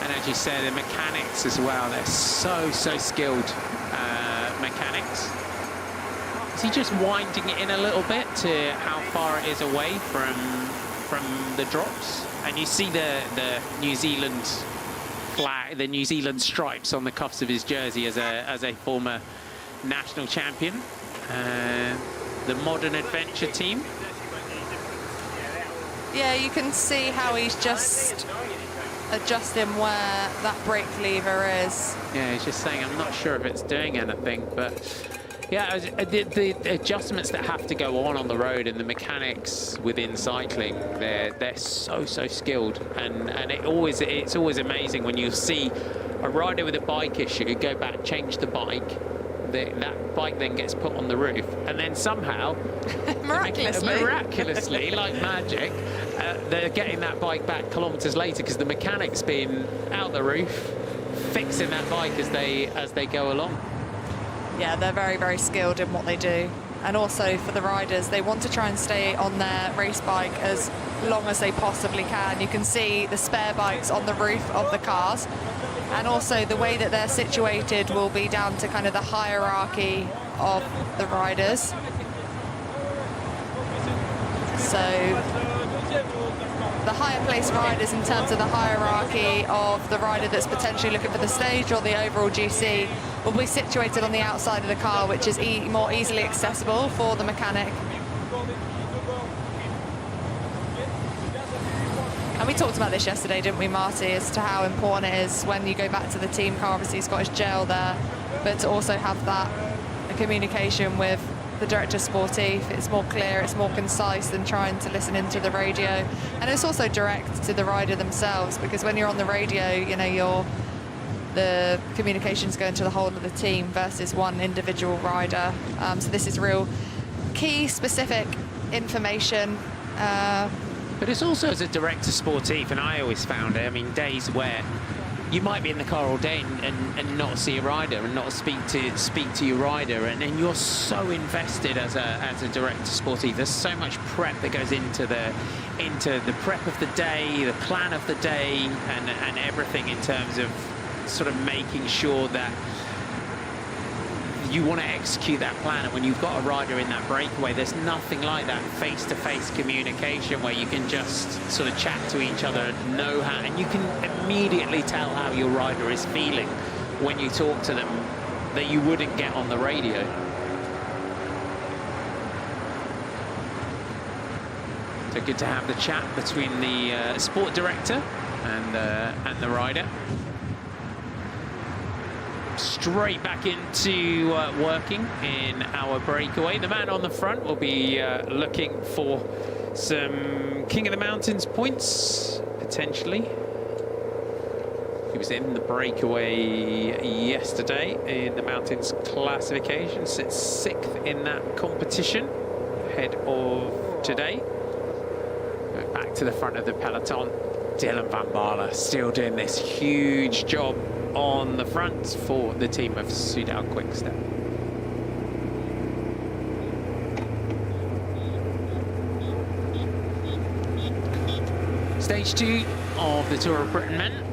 And as you said, the mechanics as well, they're so skilled mechanics. Is he just winding it in a little bit to how far it is away from the drops? And you see the New Zealand flag, the New Zealand stripes on the cuffs of his jersey as a former national champion. The Modern Adventure team. Yeah, you can see how he's just adjusting where that brake lever is. Yeah, he's just saying, I'm not sure if it's doing anything, but Yeah, the adjustments that have to go on the road and the mechanics within cycling, they're so skilled, and it's always amazing when you see a rider with a bike issue go back, change the bike. That bike then gets put on the roof, and then somehow, miraculously, like magic, they're getting that bike back kilometres later because the mechanic's been out the roof, fixing that bike as they go along. Yeah, they're very skilled in what they do. And also for the riders, they want to try and stay on their race bike as long as they possibly can. You can see the spare bikes on the roof of the cars. And also the way that they're situated will be down to kind of the hierarchy of the riders. So the higher placed riders in terms of the hierarchy of the rider that's potentially looking for the stage or the overall GC will be situated on the outside of the car, which is more easily accessible for the mechanic. And we talked about this yesterday, didn't we, Marty, as to how important it is when you go back to the team car. Obviously, Scottish Gel there, but to also have that communication with the director sportif. It's more clear, it's more concise than trying to listen into the radio. And it's also direct to the rider themselves, because when you're on the radio, you know, the communication's going to the whole of the team versus one individual rider. So this is real key, specific information. But it's also as a director sportif, and I always found it, I mean, days where you might be in the car all day and not see a rider and not speak to your rider, and you're so invested as a director sportif. There's so much prep that goes into the prep of the day, the plan of the day, and everything in terms of sort of making sure that you want to execute that plan. And when you've got a rider in that breakaway, there's nothing like that face-to-face communication where you can just sort of chat to each other and know how, and you can immediately tell how your rider is feeling when you talk to them that you wouldn't get on the radio. So good to have the chat between the sport director and the rider. Straight back into working in our breakaway. The man on the front will be looking for some King of the Mountains points, potentially. He was in the breakaway yesterday in the Mountains classification, sits 6th in that competition ahead of today. Going back to the front of the peloton, Dylan van Baarle still doing this huge job on the front for the team of Soudal Quickstep. Stage 2 of the Tour of Britain men,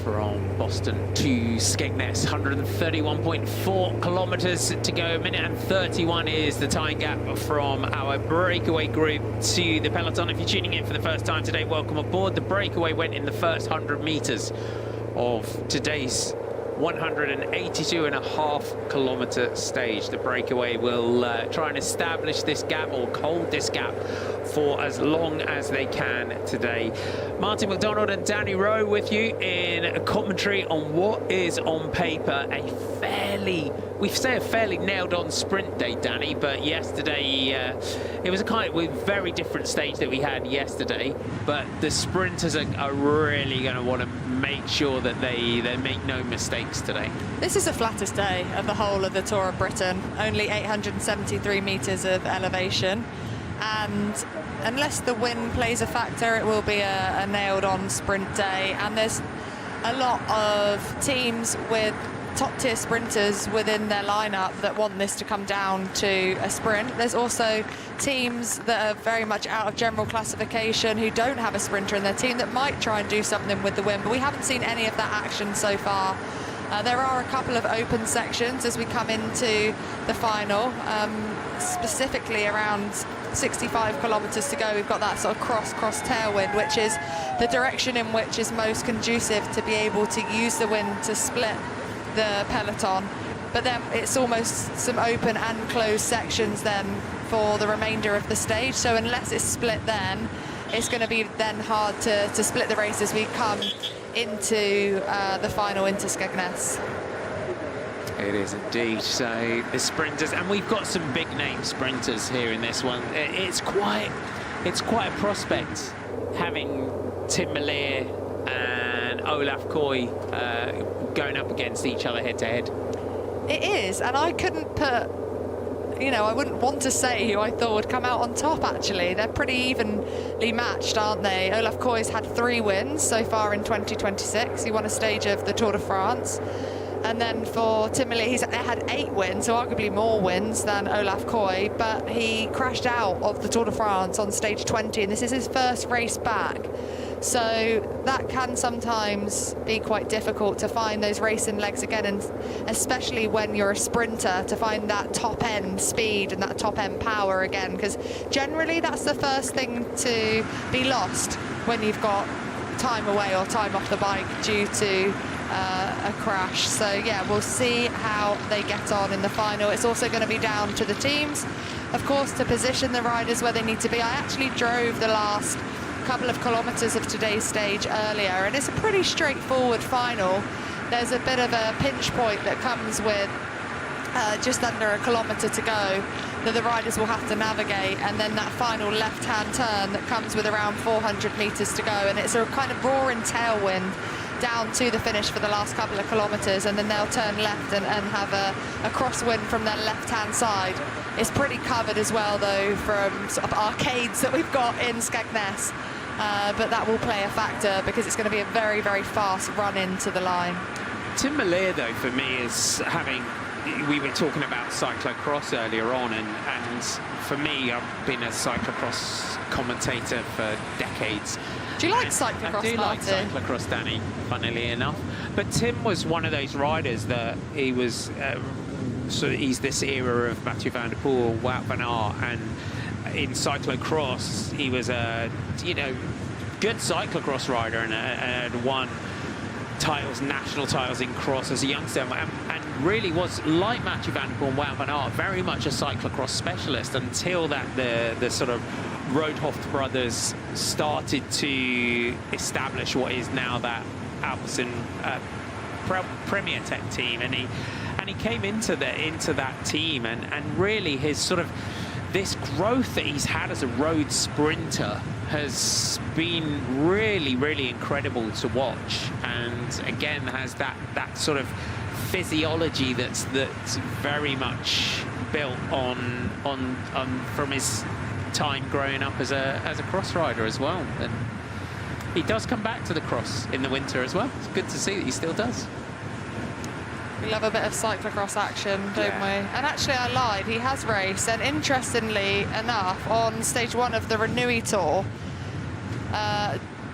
from Boston to Skegness, 131.4 kilometers to go. Minute and 31 is the time gap from our breakaway group to the peloton. If you're tuning in for the first time today, welcome aboard. The breakaway went in the first 100 meters of today's 182.5 kilometer stage. The breakaway will try and establish this gap, or hold this gap, for as long as they can today. Martin McDonald and Danny Rowe with you in a commentary on what is on paper a fairly nailed on sprint day, Danny, but yesterday it was a very different stage that we had yesterday, but the sprinters are really going to want to make sure that they make no mistakes today. This is the flattest day of the whole of the Tour of Britain, only 873 meters of elevation, and unless the wind plays a factor, it will be a nailed on sprint day. And there's a lot of teams with top-tier sprinters within their lineup that want this to come down to a sprint. There's also teams that are very much out of general classification who don't have a sprinter in their team that might try and do something with the wind, but we haven't seen any of that action so far. There are a couple of open sections as we come into the final, specifically around 65 kilometers to go. We've got that sort of cross tailwind, which is the direction in which is most conducive to be able to use the wind to split the peloton. But then it's almost some open and closed sections then for the remainder of the stage. So unless it's split, then it's going to be then hard to split the race as we come into the final, into Skegness. It is indeed. So the sprinters, and we've got some big name sprinters here in this one. It's quite a prospect having Tim Malier and Olaf Koy going up against each other head to head. It is, and I couldn't put, you know, I wouldn't want to say who I thought would come out on top, actually. They're pretty evenly matched, aren't they? Olaf Koy's had 3 wins so far in 2026. He won a stage of the Tour de France. And then for Tim Malier, he's had 8 wins, so arguably more wins than Olaf Koy, but he crashed out of the Tour de France on stage 20, and this is his first race back. So that can sometimes be quite difficult to find those racing legs again, and especially when you're a sprinter, to find that top end speed and that top end power again, because generally that's the first thing to be lost when you've got time away or time off the bike due to a crash. So yeah, we'll see how they get on in the final. It's also going to be down to the teams, of course, to position the riders where they need to be. I actually drove the last couple of kilometres of today's stage earlier, and it's a pretty straightforward final. There's a bit of a pinch point that comes with just under a kilometre to go that the riders will have to navigate, and then that final left-hand turn that comes with around 400 metres to go, and it's a kind of roaring tailwind down to the finish for the last couple of kilometres, and then they'll turn left and have a crosswind from their left-hand side. It's pretty covered as well, though, from sort of arcades that we've got in Skegness. But that will play a factor because it's going to be a very, very fast run into the line. Tim Malier, though, for me, is having... We were talking about cyclocross earlier on, and for me, I've been a cyclocross commentator for decades. Do you like cyclocross, I do like cyclocross, Danny, funnily enough. But Tim was one of those riders that he was... so he's this era of Mathieu van der Poel, Wout van Aert, and in cyclocross, he was a, you know, good cyclocross rider and won titles, national titles in cross as a youngster, and really was, like Mathieu van der Poel and Wout van Aert, very much a cyclocross specialist until that the sort of Roodhooft brothers started to establish what is now that Alpecin Premier Tech team, and he came into that team, and really his sort of this growth that he's had as a road sprinter has been really, really incredible to watch, and again has that sort of physiology that's very much built on from his time growing up as a cross rider as well. And he does come back to the cross in the winter as well. It's good to see that he still does. We love a bit of cyclocross action, don't we? And actually, I lied. He has raced, and interestingly enough, on stage 1 of the Renui Tour,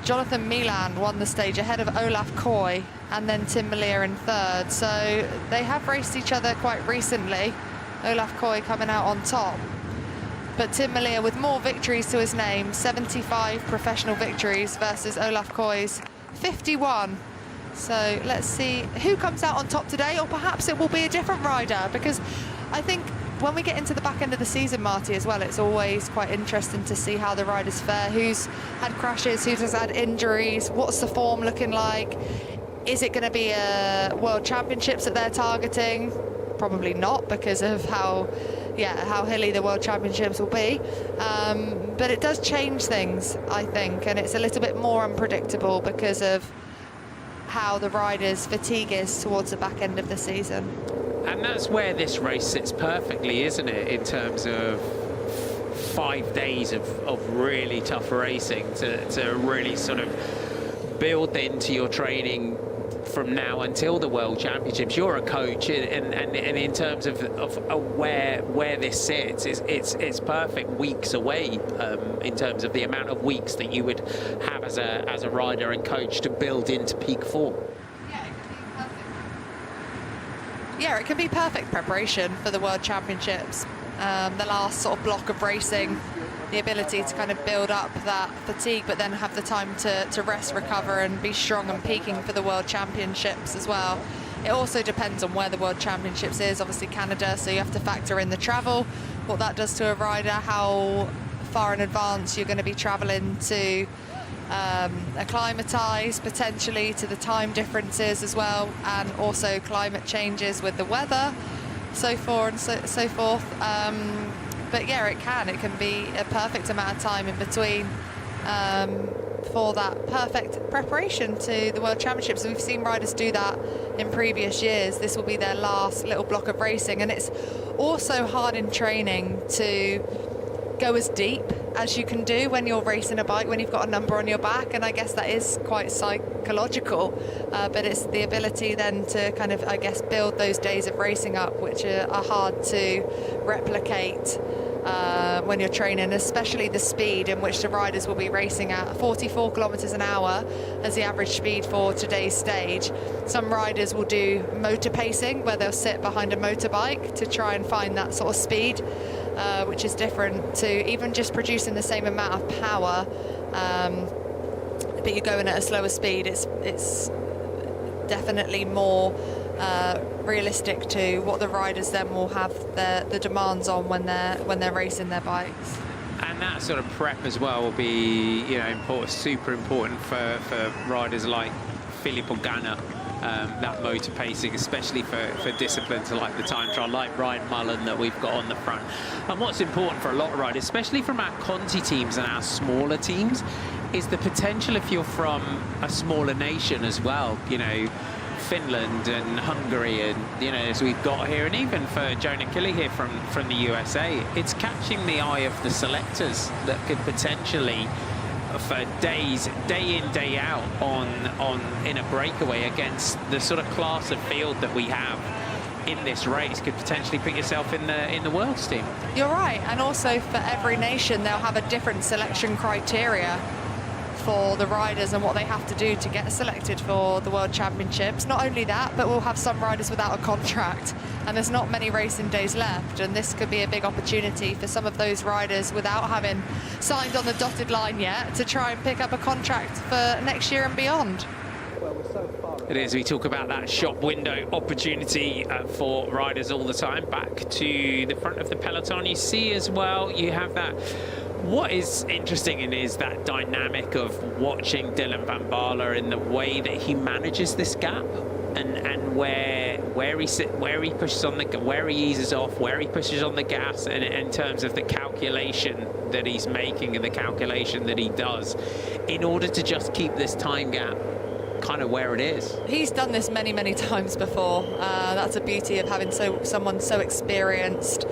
Jonathan Milan won the stage ahead of Olaf Koy and then Tim Malier in 3rd. So they have raced each other quite recently. Olaf Koy coming out on top. But Tim Malier with more victories to his name, 75 professional victories versus Olaf Koy's 51. So let's see who comes out on top today, or perhaps it will be a different rider, because I think when we get into the back end of the season, Marty, as well, it's always quite interesting to see how the riders fare, who's had crashes, who's had injuries, what's the form looking like. Is it going to be a World Championships that they're targeting? Probably not, because of how hilly the World Championships will be. But it does change things, I think, and it's a little bit more unpredictable because of how the riders' fatigue is towards the back end of the season. And that's where this race sits perfectly, isn't it, in terms of 5 days of really tough racing to really sort of build into your training from now until the World Championships. You're a coach, and in terms of where this sits, it's perfect weeks away in terms of the amount of weeks that you would have as a rider and coach to build into peak form. Yeah, it can be perfect preparation for the World Championships. The last sort of block of racing, the ability to kind of build up that fatigue, but then have the time to rest, recover, and be strong and peaking for the World Championships as well. It also depends on where the World Championships is, obviously Canada, so you have to factor in the travel, what that does to a rider, how far in advance you're going to be traveling to acclimatise potentially to the time differences as well, and also climate changes with the weather, so forth and so forth. But yeah, it can be a perfect amount of time in between for that perfect preparation to the World Championships. And we've seen riders do that in previous years. This will be their last little block of racing, and it's also hard in training to go as deep as you can do when you're racing a bike, when you've got a number on your back, and I guess that is quite psychological, but it's the ability then to kind of, I guess, build those days of racing up, which are hard to replicate when you're training, especially the speed in which the riders will be racing at. 44 kilometers an hour as the average speed for today's stage. Some riders will do motor pacing, where they'll sit behind a motorbike to try and find that sort of speed, which is different to even just producing the same amount of power, but you're going at a slower speed. It's definitely more realistic to what the riders then will have the demands on when they're racing their bikes. And that sort of prep as well will be, you know, super important for riders like Philippe Ogana. That motor pacing, especially for disciplines like the time trial, like Ryan Mullen that we've got on the front. And what's important for a lot of riders, especially from our Conti teams and our smaller teams, is the potential if you're from a smaller nation as well, you know, Finland and Hungary, and you know, as we've got here, and even for Jonah Killy here from the USA, it's catching the eye of the selectors that could potentially, for days, day in, day out, in a breakaway against the sort of class of field that we have in this race, could potentially put yourself in the world's team. You're right, and also for every nation they'll have a different selection criteria for the riders and what they have to do to get selected for the World Championships. Not only that, but we'll have some riders without a contract, and there's not many racing days left, and this could be a big opportunity for some of those riders without having signed on the dotted line yet to try and pick up a contract for next year and beyond. It is. We talk about that shop window opportunity for riders all the time. Back to the front of the peloton, you see as well, you have that. What is interesting is that dynamic of watching Dylan van Baarle in the way that he manages this gap, and where he pushes on where he eases off, where he pushes on the gas, and in terms of the calculation that he's making and the calculation that he does in order to just keep this time gap kind of where it is. He's done this many times before. That's the beauty of having someone so experienced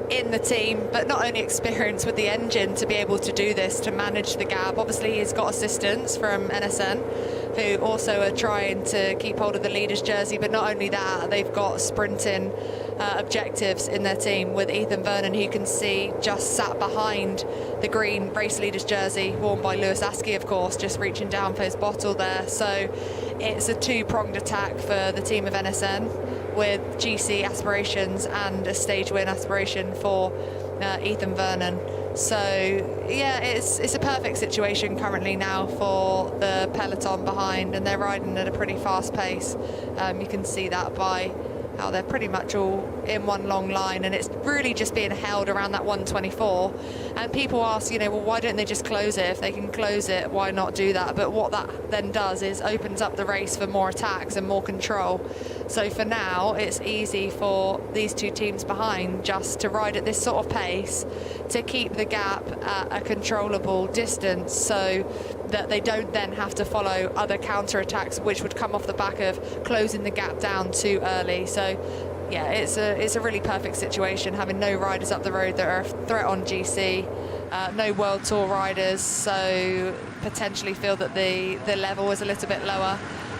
in the team, but not only experience with the engine to be able to do this, to manage the gap. Obviously he's got assistance from NSN who also are trying to keep hold of the leader's jersey, but not only that, they've got sprinting objectives in their team with Ethan Vernon, who you can see just sat behind the green race leader's jersey worn by Lewis Askey, of course, just reaching down for his bottle there. So it's a two-pronged attack for the team of NSN, with GC aspirations and a stage win aspiration for Ethan Vernon. So yeah, it's a perfect situation currently now for the peloton behind, and they're riding at a pretty fast pace. You can see that by how they're pretty much all in one long line, and it's really just being held around that 124. And people ask, you know, well, why don't they just close it? If they can close it, why not do that? But what that then does is opens up the race for more attacks and more control. So for now, it's easy for these two teams behind just to ride at this sort of pace to keep the gap at a controllable distance, so that they don't then have to follow other counter-attacks which would come off the back of closing the gap down too early. So yeah, it's a really perfect situation, having no riders up the road that are a threat on GC, no World Tour riders, so potentially feel that the level is a little bit lower,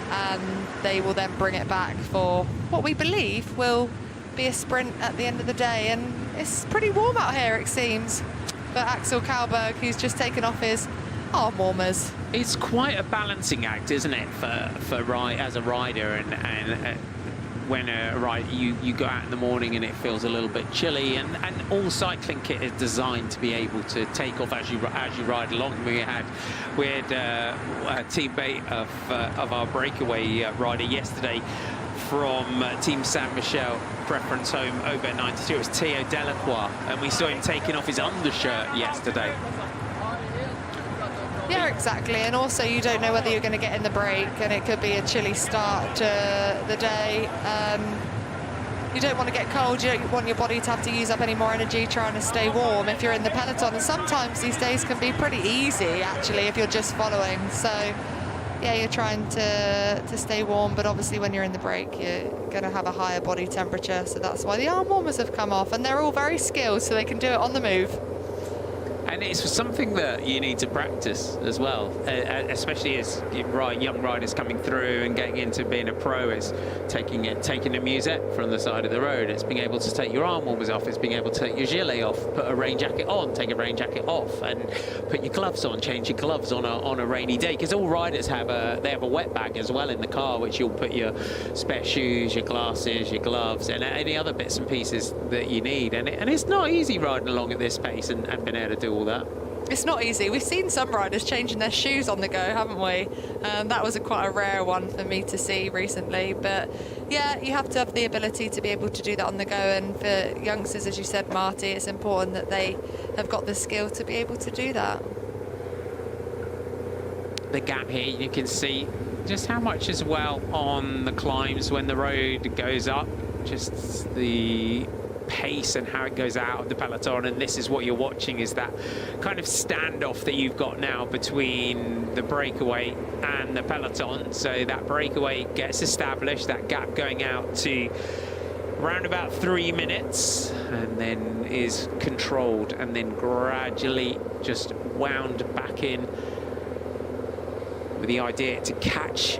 and they will then bring it back for what we believe will be a sprint at the end of the day. And it's pretty warm out here, it seems, for Axel Kalberg, who's just taken off his arm warmers. It's quite a balancing act, isn't it, as a rider, and when you go out in the morning and it feels a little bit chilly, and all cycling kit is designed to be able to take off as you ride along. We had a teammate of our breakaway rider yesterday from Team San Michel Preference Home over 92. It was Theo Delacroix, and we saw him taking off his undershirt yesterday. Yeah, exactly. And also you don't know whether you're going to get in the break, and it could be a chilly start to the day. You don't want to get cold. You don't want your body to have to use up any more energy trying to stay warm if you're in the peloton. And sometimes these days can be pretty easy, actually, if you're just following. So, yeah, you're trying to stay warm, but obviously when you're in the break, you're going to have a higher body temperature. So that's why the arm warmers have come off. And they're all very skilled, so they can do it on the move. And it's something that you need to practice as well, especially as young riders coming through and getting into being a pro. Is taking the musette from the side of the road. It's being able to take your arm warmers off. It's being able to take your gilet off, put a rain jacket on, take a rain jacket off, and put your gloves on, change your gloves on a rainy day. Because all riders have a wet bag as well in the car, which you'll put your spare shoes, your glasses, your gloves, and any other bits and pieces that you need. And it's not easy riding along at this pace and being able to do all that. It's not easy. We've seen some riders changing their shoes on the go, haven't we? That was quite a rare one for me to see recently. But yeah, you have to have the ability to be able to do that on the go. And for youngsters, as you said, Marty, it's important that they have got the skill to be able to do that. The gap here, you can see just how much as well on the climbs when the road goes up, just the pace and how it goes out of the peloton. And this is what you're watching, is that kind of standoff that you've got now between the breakaway and the peloton. So that breakaway gets established, that gap going out to around about 3 minutes, and then is controlled and then gradually just wound back in with the idea to catch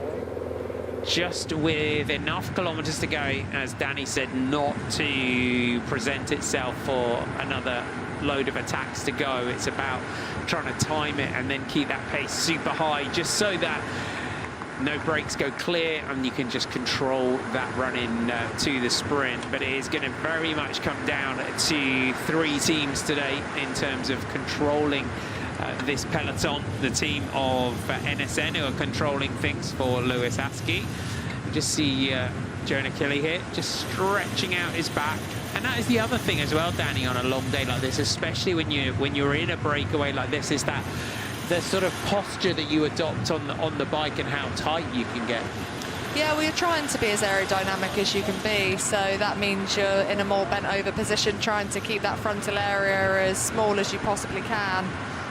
just with enough kilometers to go, as Danny said, not to present itself for another load of attacks to go. It's about trying to time it and then keep that pace super high, just so that no breaks go clear and you can just control that run in to the sprint. But it is going to very much come down to 3 teams today in terms of controlling this peloton. The team of NSN, who are controlling things for Lewis Askey. You just see Jonah Kelly here just stretching out his back. And that is the other thing as well, Danny, on a long day like this, especially when you're in a breakaway like this, is that the sort of posture that you adopt on the bike and how tight you can get. Yeah, we're trying to be as aerodynamic as you can be, so that means you're in a more bent over position, trying to keep that frontal area as small as you possibly can.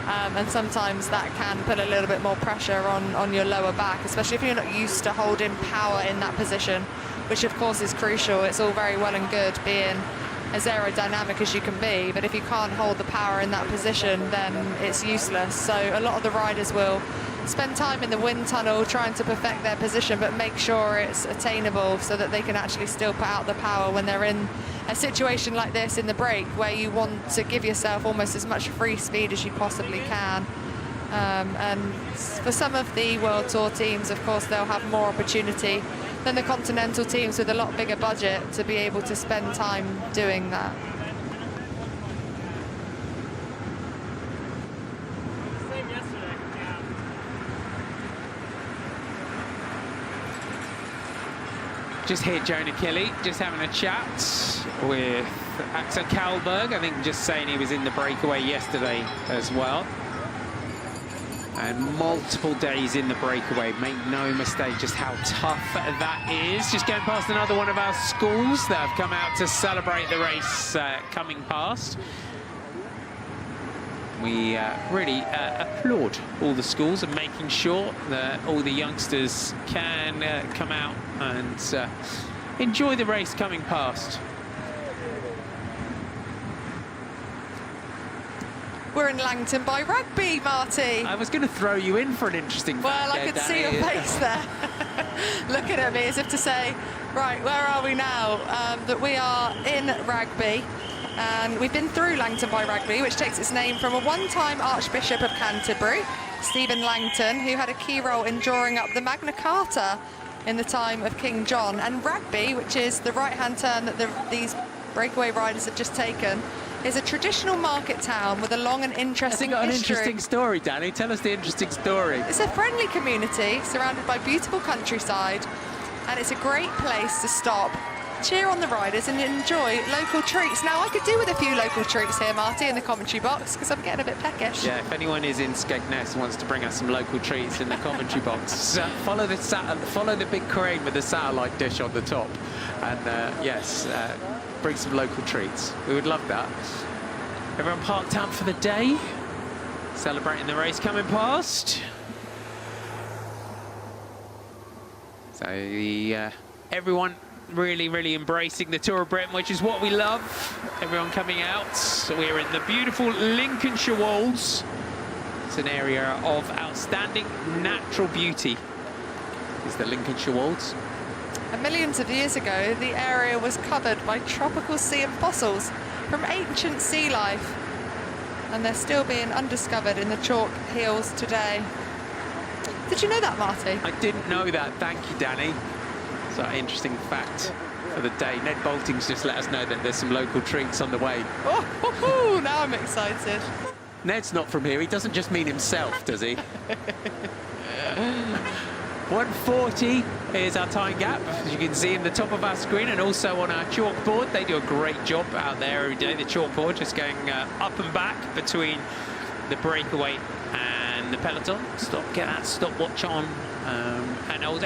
And sometimes that can put a little bit more pressure on your lower back, especially if you're not used to holding power in that position, which of course is crucial. It's all very well and good being as aerodynamic as you can be, but if you can't hold the power in that position, then it's useless. So a lot of the riders will spend time in the wind tunnel trying to perfect their position, but make sure it's attainable so that they can actually still put out the power when they're in a situation like this in the break, where you want to give yourself almost as much free speed as you possibly can. And for some of the World Tour teams, of course, they'll have more opportunity than the continental teams with a lot bigger budget to be able to spend time doing that. Just here, Jonah Kelly, just having a chat with Axel Kalberg. I think just saying he was in the breakaway yesterday as well. And multiple days in the breakaway. Make no mistake just how tough that is. Just going past another one of our schools that have come out to celebrate the race coming past. We really applaud all the schools and making sure that all the youngsters can come out and enjoy the race coming past. We're in Langton by Rugby, Marty. I was going to throw you in for an interesting fact. Well, I could see your face there, looking at me as if to say, right, where are we now? That we are in Rugby. And we've been through Langton by Rugby, which takes its name from a one-time Archbishop of Canterbury, Stephen Langton, who had a key role in drawing up the Magna Carta in the time of King John. And Rugby, which is the right-hand turn that these breakaway riders have just taken, is a traditional market town with a long and interesting history. An interesting story, Danny. Tell us the interesting story. It's a friendly community surrounded by beautiful countryside, and it's a great place to stop cheer on the riders and enjoy local treats. Now, I could do with a few local treats here, Marty, in the commentary box, because I'm getting a bit peckish. Yeah, if anyone is in Skegness and wants to bring us some local treats in the commentary box, follow the big crane with the satellite dish on the top, and yes, bring some local treats. We would love that. Everyone parked out for the day, celebrating the race coming past. So everyone really embracing the Tour of Britain, which is what we love. Everyone coming out. So we're in the beautiful Lincolnshire Wolds. It's an area of outstanding natural beauty. Is the Lincolnshire Wolds. And millions of years ago, the area was covered by tropical sea and fossils from ancient sea life. And they're still being undiscovered in the chalk hills today. Did you know that, Marty? I didn't know that. Thank you, Danny. So an interesting fact for the day. Ned Bolting's just let us know that there's some local treats on the way. Oh, now I'm excited. Ned's not from here. He doesn't just mean himself, does he? 1:40 is our time gap, as you can see in the top of our screen, and also on our chalkboard. They do a great job out there every day. The chalkboard just going up and back between the Breakaway and the peloton. Get that stopwatch on.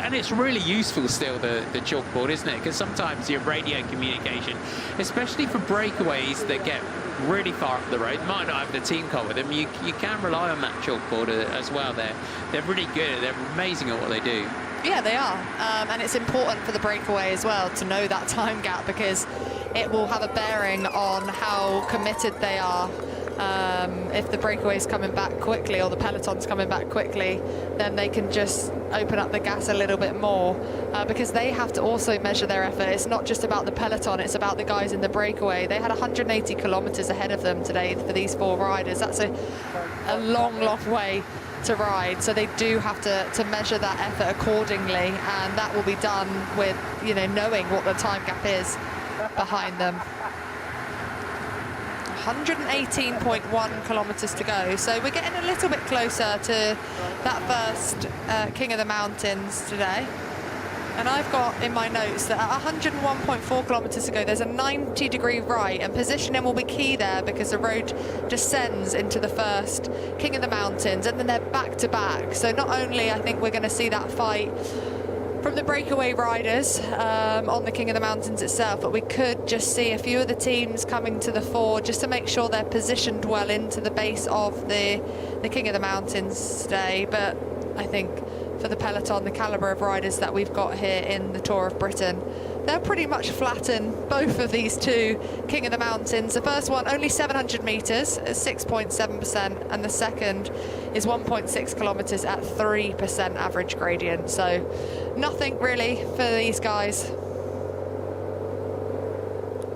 And it's really useful still, the chalkboard, isn't it? Because sometimes your radio communication, especially for breakaways that get really far up the road, might not have the team car with them, you can rely on that chalkboard as well. They're really good. They're amazing at what they do. Yeah, they are. And it's important for the breakaway as well to know that time gap, because it will have a bearing on how committed they are. If the breakaway's coming back quickly or the peloton's coming back quickly, then they can just open up the gas a little bit more, because they have to also measure their effort. It's not just about the peloton, it's about the guys in the breakaway. They had 180 kilometers ahead of them today for these 4 riders. That's a long way to ride, so they do have to measure that effort accordingly, and that will be done with, you know, knowing what the time gap is behind them. 118.1 kilometers to go, so we're getting a little bit closer to that first King of the Mountains today. And I've got in my notes that at 101.4 kilometers to go, there's a 90-degree right, and positioning will be key there because the road descends into the first King of the Mountains, and then they're back to back. So not only I think we're going to see that fight from the breakaway riders on the King of the Mountains itself, but we could just see a few of the teams coming to the fore just to make sure they're positioned well into the base of the King of the Mountains today. But I think for the peloton, the calibre of riders that we've got here in the Tour of Britain, they'll pretty much flatten both of these 2 King of the Mountains. The first one, only 700 metres at 6.7%, and the second is 1.6 kilometres at 3% average gradient. So nothing really for these guys.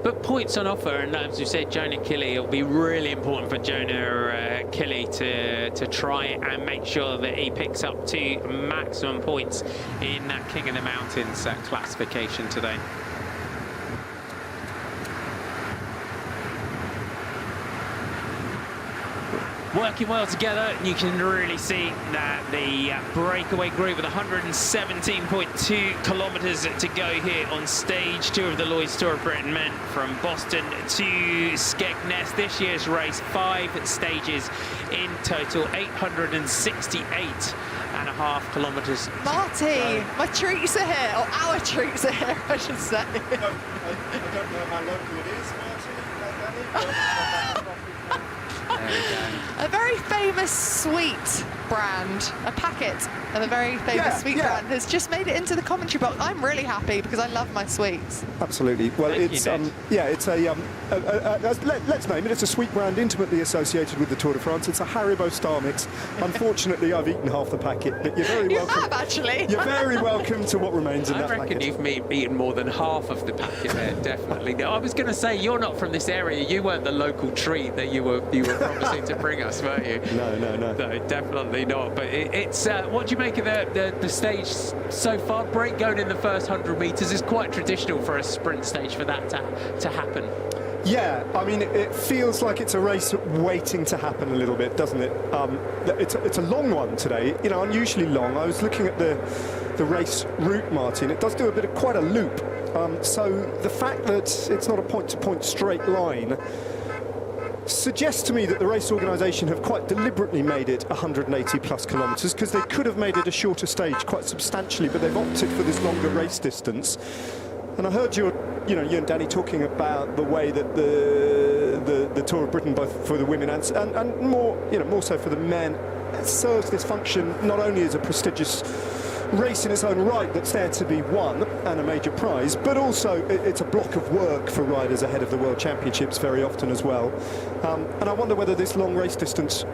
But points on offer, and as you said, Jonah Killy, it'll be really important for Jonah Killy to try and make sure that he picks up 2 maximum points in that King of the Mountains classification today. Working well together, you can really see that the breakaway group with 117.2 kilometres to go here on stage 2 of the Lloyds Tour of Britain men from Boston to Skegness. This year's race, 5 stages in total, 868.5 kilometres. Marty, my treats are here, or our treats are here, I should say. I don't know how local it is, Marty. There we go. A very famous sweet brand, a packet of a very famous sweet brand has just made it into the commentary box. I'm really happy because I love my sweets. Absolutely. Well, it's it's a let's name it. It's a sweet brand intimately associated with the Tour de France. It's a Haribo Star Mix. Unfortunately, I've eaten half the packet, but you're very welcome. You have actually. You're very welcome to what remains in that packet. I reckon you've eaten more than half of the packet there, definitely. No, I was going to say, you're not from this area. You weren't the local treat that you were promising to bring us, weren't you? No. No, definitely not. But it's what do you make of the stage so far? Break going in the first 100 metres is quite traditional for a sprint stage for that to happen. Yeah, I mean, it feels like it's a race waiting to happen a little bit, doesn't it? It's a long one today, unusually long. I was looking at the race route, Martin. It does do quite a loop. So the fact that it's not a point-to-point straight line suggests to me that the race organisation have quite deliberately made it 180 plus kilometres, because they could have made it a shorter stage quite substantially, but they've opted for this longer race distance. And I heard you and Danny talking about the way that the Tour of Britain, both for the women and more so for the men, serves this function not only as a prestigious race in its own right that's there to be won and a major prize, but also it's a block of work for riders ahead of the World Championships very often as well. And I wonder whether this long race distance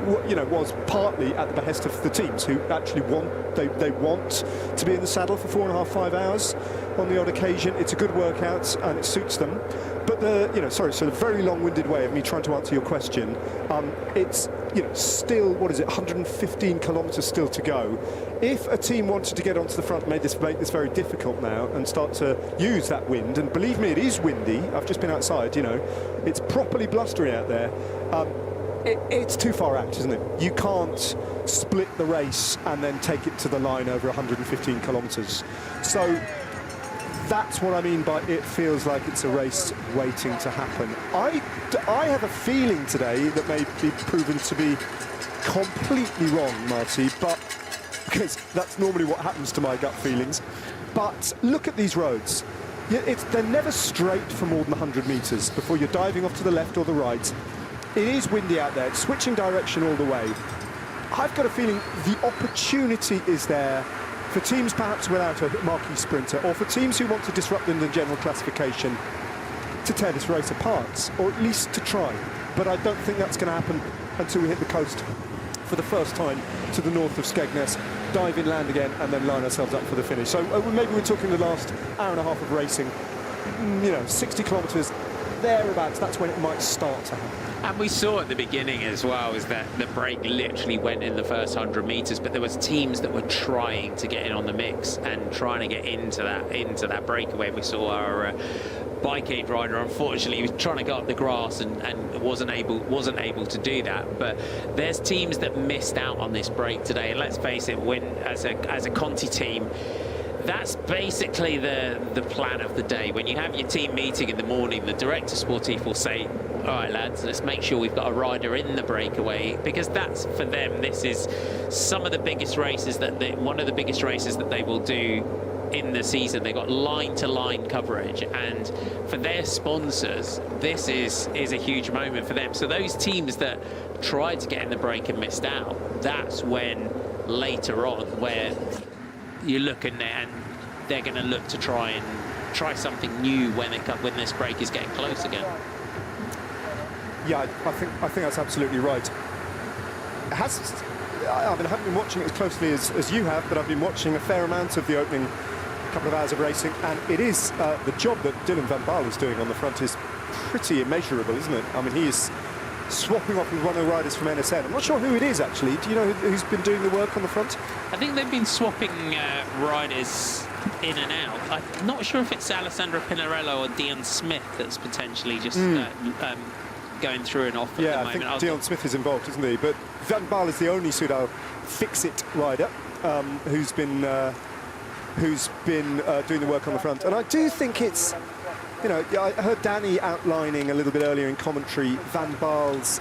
was partly at the behest of the teams who actually want to be in the saddle for 4.5–5 hours on the odd occasion. It's a good workout and it suits them. But the very long-winded way of me trying to answer your question. It's still, 115 kilometres still to go. If a team wanted to get onto the front and make this very difficult now and start to use that wind, and believe me, it is windy. I've just been outside. It's properly blustery out there. It's too far out, isn't it? You can't split the race and then take it to the line over 115 kilometres. So that's what I mean by it feels like it's a race waiting to happen. I have a feeling today that may be proven to be completely wrong, Marty, but because that's normally what happens to my gut feelings. But look at these roads. They're never straight for more than 100 metres before you're diving off to the left or the right. It is windy out there, it's switching direction all the way. I've got a feeling the opportunity is there for teams perhaps without a marquee sprinter, or for teams who want to disrupt in the general classification, to tear this race apart, or at least to try. But I don't think that's going to happen until we hit the coast for the first time to the north of Skegness, dive inland again, and then line ourselves up for the finish. So maybe we're talking the last hour and a half of racing, 60 kilometres, thereabouts. That's when it might start to happen. And we saw at the beginning as well is that the break literally went in the first 100 metres, but there was teams that were trying to get in on the mix and trying to get into that breakaway. We saw our bike aid rider, unfortunately, he was trying to go up the grass and wasn't able to do that. But there's teams that missed out on this break today, and let's face it, as a Conti team, that's basically the plan of the day. When you have your team meeting in the morning, the director sportif will say, all right, lads, let's make sure we've got a rider in the breakaway, because that's, for them, this is some of the biggest races one of the biggest races that they will do in the season. They've got line-to-line coverage, and for their sponsors, this is a huge moment for them. So those teams that tried to get in the break and missed out, that's when later on where you're looking there and they're going to look to try something new when this break is getting close again. Yeah, I think that's absolutely right. I haven't been watching it as closely as you have, but I've been watching a fair amount of the opening couple of hours of racing, and it is the job that Dylan van Baarle is doing on the front is pretty immeasurable, isn't it? I mean, he is swapping off with one of the riders from NSN. I'm not sure who it is, actually. Do you know who's been doing the work on the front? I think they've been swapping riders in and out. I'm not sure if it's Alessandro Pinarello or Dion Smith that's potentially just going through and off at the moment. I think Dion Smith is involved, isn't he? But Van Baarle is the only Soudal fix-it rider who's been doing the work on the front. And I do think it's, I heard Danny outlining a little bit earlier in commentary Van Baarle's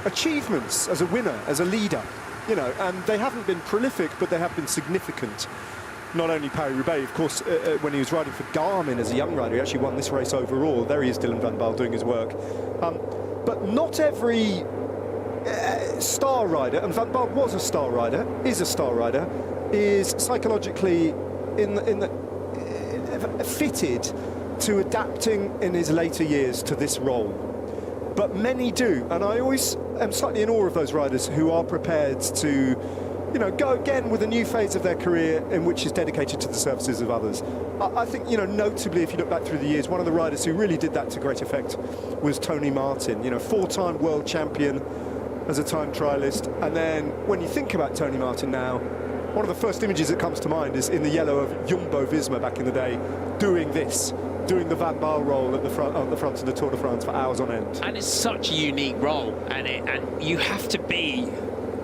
achievements as a winner, as a leader, and they haven't been prolific, but they have been significant. Not only Paris-Roubaix, of course, when he was riding for Garmin as a young rider, he actually won this race overall. There he is, Dylan van Baarle, doing his work. But not every star rider, and Van Baarle was a star rider, is a star rider, is psychologically fitted to adapting in his later years to this role. But many do, and I always am slightly in awe of those riders who are prepared to go again with a new phase of their career in which is dedicated to the services of others. I think, notably, if you look back through the years, one of the riders who really did that to great effect was Tony Martin, four-time world champion as a time trialist. And then when you think about Tony Martin now, one of the first images that comes to mind is in the yellow of Jumbo-Visma back in the day, doing the Van Baarle role at the front of the Tour de France for hours on end. And it's such a unique role, and you have to be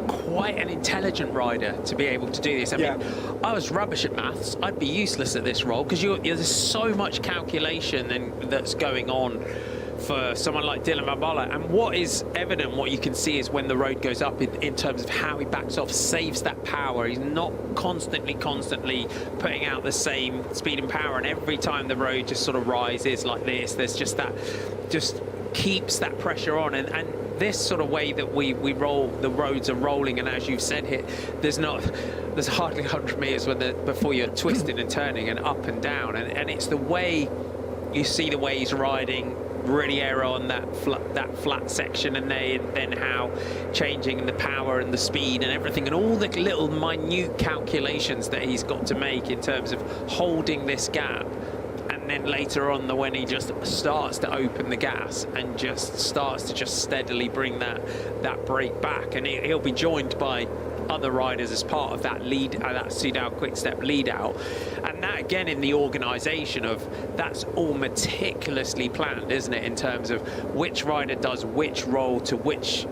quite an intelligent rider to be able to do this. I mean, I was rubbish at maths. I'd be useless at this role because there's so much calculation that's going on for someone like Dylan van Baarle. And what is evident, what you can see, is when the road goes up in terms of how he backs off, saves that power. He's not constantly putting out the same speed and power, and every time the road just sort of rises like this, there's just that, just keeps that pressure on. And this sort of way that we roll, the roads are rolling, and as you've said here, there's hardly 100 meters before you're twisting and turning and up and down, and it's the way you see the way he's riding, really err on that flat section, and then how changing the power and the speed and everything, and all the little minute calculations that he's got to make in terms of holding this gap. And then later on, when he just starts to open the gas and just starts to just steadily bring that brake back, and he'll be joined by other riders as part of that lead, that Soudal quick-step lead out. And that again, in the organisation of, that's all meticulously planned, isn't it, in terms of which rider does which role to which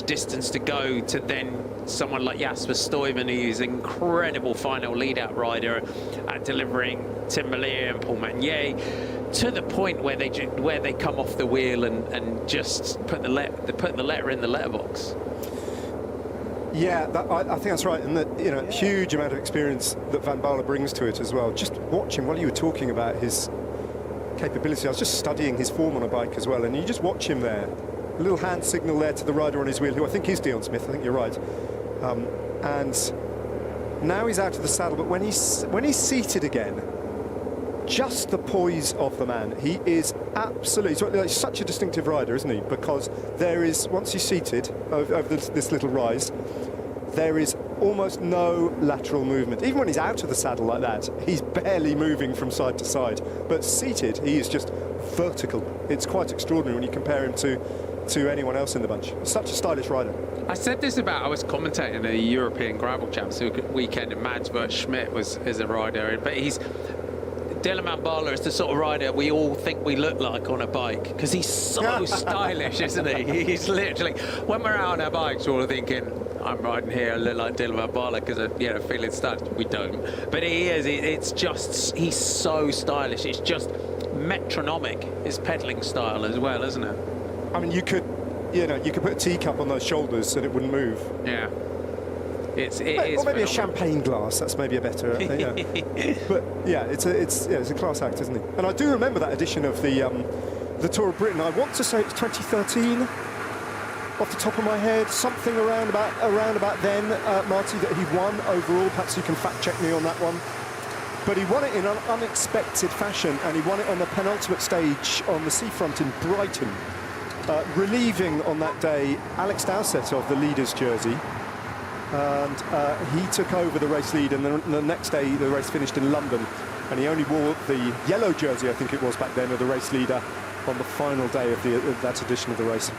distance to go, to then someone like Jasper Stuyven, who's an incredible final lead-out rider at delivering Tim Merlier and Paul Magnier, to the point where they come off the wheel and just put the letter in the letterbox. Yeah, I think that's right, and that, you know, huge amount of experience that Van Baarle brings to it as well. Just watch him while you were talking about his capability. I was just studying his form on a bike as well, and you just watch him there. A little hand signal there to the rider on his wheel, who I think is Dion Smith. I think you're right. And now he's out of the saddle, but when he's seated again, just the poise of the man. He is absolutely, he's such a distinctive rider, isn't he? Because there is, once he's seated over this little rise, there is almost no lateral movement. Even when he's out of the saddle like that, he's barely moving from side to side. But seated, he is just vertical. It's quite extraordinary when you compare him to anyone else in the bunch. Such a stylish rider. I said this I was commentating a European Gravel Champs weekend, and Madsbert Schmidt is a rider, but Dylan van Baarle is the sort of rider we all think we look like on a bike, because he's so stylish, isn't he? He's literally, when we're out on our bikes, we're all thinking, I'm riding here, I look like Dylan van Baarle because I'm feeling stylish. We don't. But he is, it's just, he's so stylish. It's just metronomic, his pedaling style as well, isn't it? I mean, you could put a teacup on those shoulders and it wouldn't move. Yeah. It is or maybe phenomenal. a champagne glass. That's maybe a better. But yeah, it's a class act, isn't it? And I do remember that edition of the Tour of Britain. I want to say it's 2013, off the top of my head, something around about then, Marty, that he won overall. Perhaps you can fact check me on that one. But he won it in an unexpected fashion, and he won it on the penultimate stage on the seafront in Brighton, relieving on that day Alex Dowsett of the leader's jersey. And he took over the race lead, and the next day the race finished in London, and he only wore the yellow jersey, I think it was back then, of the race leader on the final day of that edition of the race.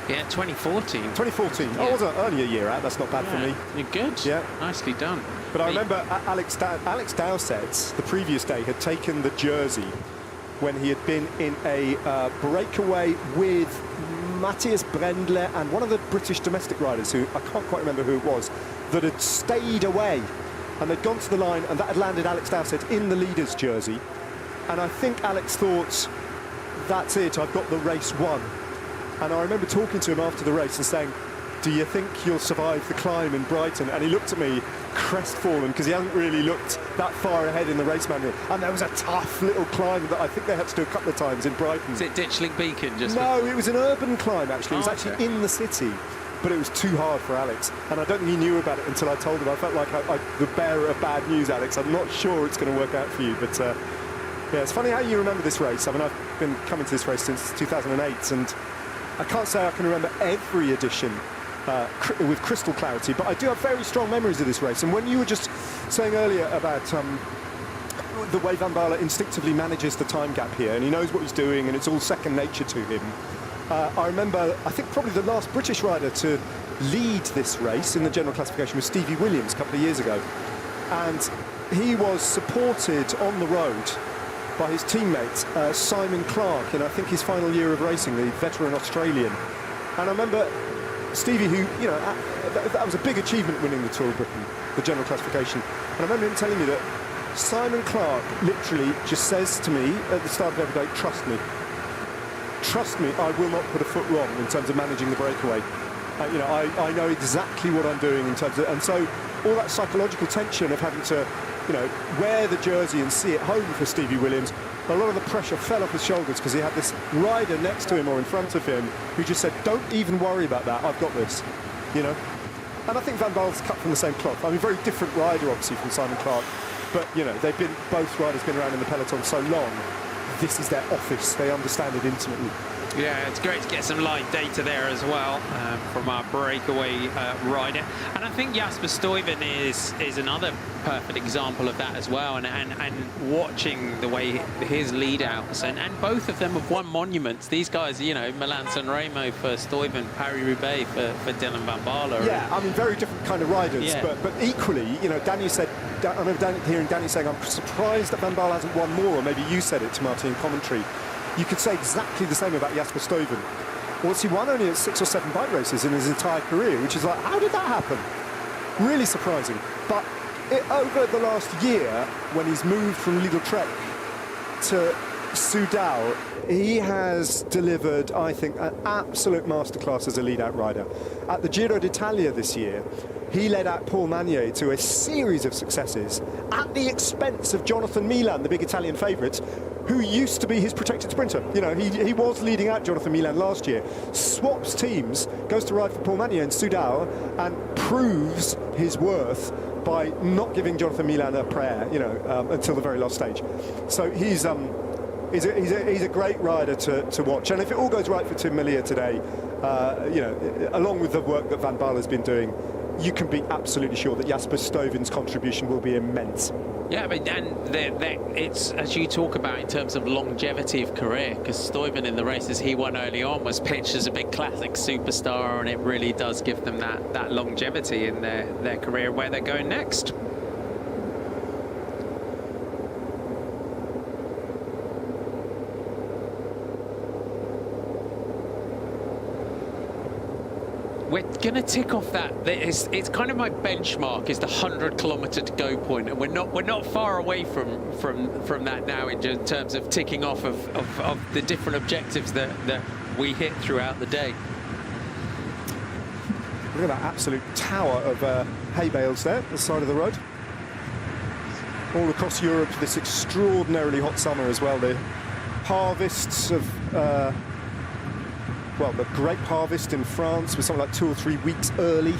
Yeah, 2014. 2014. Yeah. Oh, it was an earlier year out. That's not bad for me. You're good. Yeah. Nicely done. But I remember Alex Dowsett, the previous day, had taken the jersey when he had been in a breakaway with Matthias Brendle and one of the British domestic riders, who I can't quite remember who it was, that had stayed away, and they'd gone to the line, and that had landed Alex Dowsett in the leader's jersey. And I think Alex thought, that's it, I've got the race won. And I remember talking to him after the race and saying, do you think you'll survive the climb in Brighton? And he looked at me crestfallen, because he hadn't really looked that far ahead in the race manual. And there was a tough little climb that I think they had to do a couple of times in Brighton. Is it Ditchling Beacon? No, it was an urban climb, actually. It was actually in the city. But it was too hard for Alex. And I don't think he knew about it until I told him. I felt like the bearer of bad news, Alex. I'm not sure it's going to work out for you. But yeah, it's funny how you remember this race. I mean, I've been coming to this race since 2008, and I can't say I can remember every edition with crystal clarity, but I do have very strong memories of this race. And when you were just saying earlier about the way Van Baarle instinctively manages the time gap here, and he knows what he's doing, and it's all second nature to him, I remember, I think probably the last British rider to lead this race in the general classification was Stevie Williams a couple of years ago, and he was supported on the road by his teammate Simon Clark in, I think, his final year of racing, the veteran Australian. And I remember Stevie, who, you know, that was a big achievement winning the Tour of Britain, the general classification. And I remember him telling me that Simon Clark literally just says to me at the start of every day, trust me. Trust me, I will not put a foot wrong in terms of managing the breakaway. You know, I know exactly what I'm doing in terms of... And so all that psychological tension of having to, you know, wear the jersey and see it home for Stevie Williams, a lot of the pressure fell off his shoulders because he had this rider next to him or in front of him who just said, don't even worry about that, I've got this, you know. And I think Van Baal's cut from the same cloth. I mean, very different rider, obviously, from Simon Clark. But, you know, both riders been around in the peloton so long, this is their office, they understand it intimately. Yeah, it's great to get some live data there as well from our breakaway rider. And I think Jasper Stuyven is another perfect example of that as well. And watching the way his lead outs, and both of them have won monuments. These guys, you know, Milan-San Remo for Stuyven, Paris-Roubaix for Dylan Van Baarle. Yeah, I mean, very different kind of riders. Yeah. But equally, you know, Danny said, I remember hearing Danny saying, I'm surprised that Van Baarle hasn't won more, or maybe you said it to Martin in commentary. You could say exactly the same about Jasper Stuyven. Well, he won only 6 or 7 bike races in his entire career, which is like, how did that happen? Really surprising. But over the last year, when he's moved from Lidl-Trek to Soudal, he has delivered, I think, an absolute masterclass as a lead-out rider. At the Giro d'Italia this year, he led out Paul Magnier to a series of successes at the expense of Jonathan Milan, the big Italian favourite, who used to be his protected sprinter. You know, he was leading out Jonathan Milan last year, swaps teams, goes to ride for Paul Magnier in Soudal, and proves his worth by not giving Jonathan Milan a prayer, you know, until the very last stage. So he's a great rider to watch. And if it all goes right for Tim Merlier today, you know, along with the work that Van Baarle has been doing, you can be absolutely sure that Jasper Stuyven's contribution will be immense. Yeah, but it's, as you talk about in terms of longevity of career, because Stuyven in the races he won early on was pitched as a big classic superstar, and it really does give them that longevity in their career where they're going next. We're going to tick off that. It's kind of my benchmark, is the 100-kilometre to go point, and we're not far away from that now in terms of ticking off of the different objectives that we hit throughout the day. Look at that absolute tower of hay bales there at the side of the road. All across Europe this extraordinarily hot summer as well. The harvests of well, the grape harvest in France was something like 2 or 3 weeks early.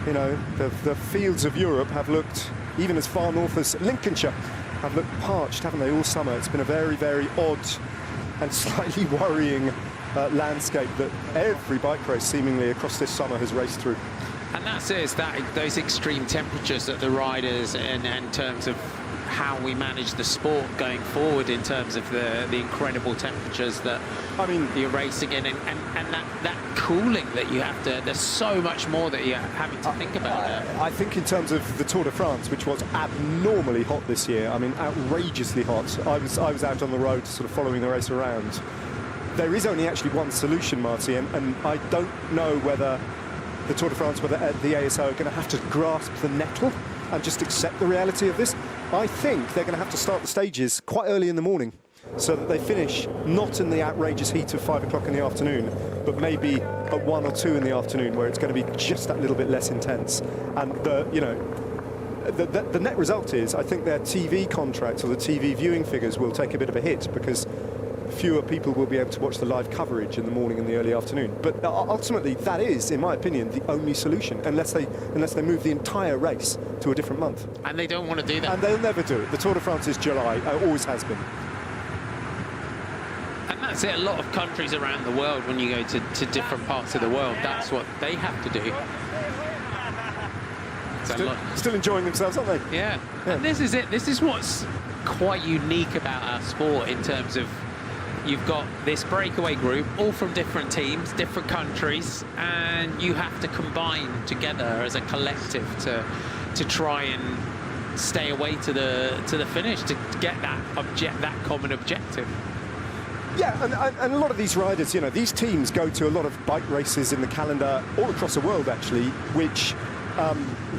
You know, the fields of Europe have looked, even as far north as Lincolnshire, have looked parched, haven't they, all summer. It's been a very, very odd and slightly worrying landscape that every bike race seemingly across this summer has raced through. And that's it, those extreme temperatures that the riders, and in terms of how we manage the sport going forward, in terms of the incredible temperatures that you're racing in, and that cooling that you have to, there's so much more that you're having to think about. I think in terms of the Tour de France, which was abnormally hot this year, I mean outrageously hot. I was out on the road sort of following the race around. There is only actually one solution, Marty, and I don't know whether the Tour de France, whether the ASO are going to have to grasp the nettle and just accept the reality of this. I think they're going to have to start the stages quite early in the morning, so that they finish not in the outrageous heat of 5 o'clock in the afternoon, but maybe at 1 or 2 in the afternoon, where it's going to be just that little bit less intense. And the net result is, I think their TV contracts or the TV viewing figures will take a bit of a hit, because fewer people will be able to watch the live coverage in the morning and the early afternoon. But ultimately, that is, in my opinion, the only solution, unless they move the entire race to a different month. And they don't want to do that. And they'll never do it. The Tour de France is July, always has been. And that's it. A lot of countries around the world, when you go to different parts of the world, that's what they have to do. Still enjoying themselves, aren't they? Yeah. And this is it. This is what's quite unique about our sport, in terms of you've got this breakaway group, all from different teams, different countries, and you have to combine together as a collective to try and stay away to the finish, to get that common objective. Yeah, and a lot of these riders, you know, these teams go to a lot of bike races in the calendar all across the world, actually, which,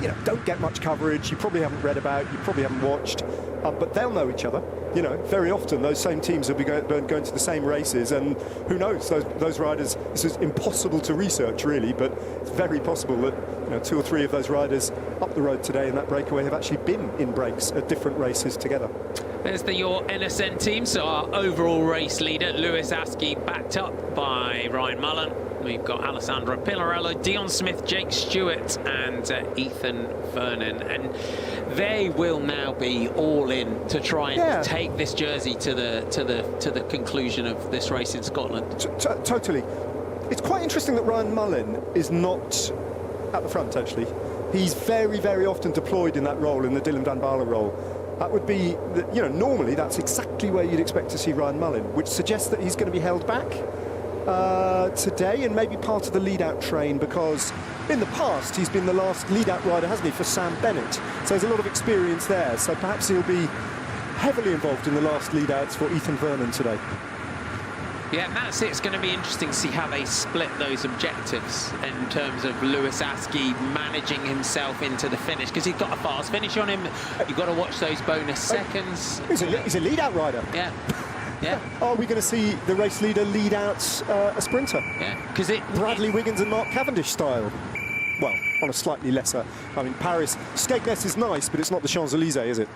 you know, don't get much coverage. You probably haven't read about, you probably haven't watched, but they'll know each other. You know, very often those same teams will be going to the same races, and who knows, those riders, this is impossible to research really, but it's very possible that, you know, 2 or 3 of those riders up the road today in that breakaway have actually been in breaks at different races together. There's your NSN team, so our overall race leader, Lewis Askey, backed up by Ryan Mullen. We've got Alessandro Pillarello, Dion Smith, Jake Stewart, and Ethan Vernon, and they will now be all in to try and take this jersey to the conclusion of this race in Scotland. Totally. It's quite interesting that Ryan Mullen is not at the front. Actually, he's very, very often deployed in that role, in the Dylan Van Baarle role. That would be, you know, normally that's exactly where you'd expect to see Ryan Mullen, which suggests that he's going to be held back today and maybe part of the lead-out train, because in the past he's been the last lead-out rider, hasn't he, for Sam Bennett. So there's a lot of experience there. So perhaps he'll be heavily involved in the last lead-outs for Ethan Vernon today. Yeah, that's it. It's going to be interesting to see how they split those objectives in terms of Lewis Askey managing himself into the finish, because he's got a fast finish on him. You've got to watch those bonus seconds. He's a lead-out rider. Yeah. Yeah. Are we going to see the race leader lead out a sprinter? Yeah, because Bradley Wiggins and Mark Cavendish style. Well, on a slightly lesser. I mean, Paris, Skegness is nice, but it's not the Champs-Élysées, is it?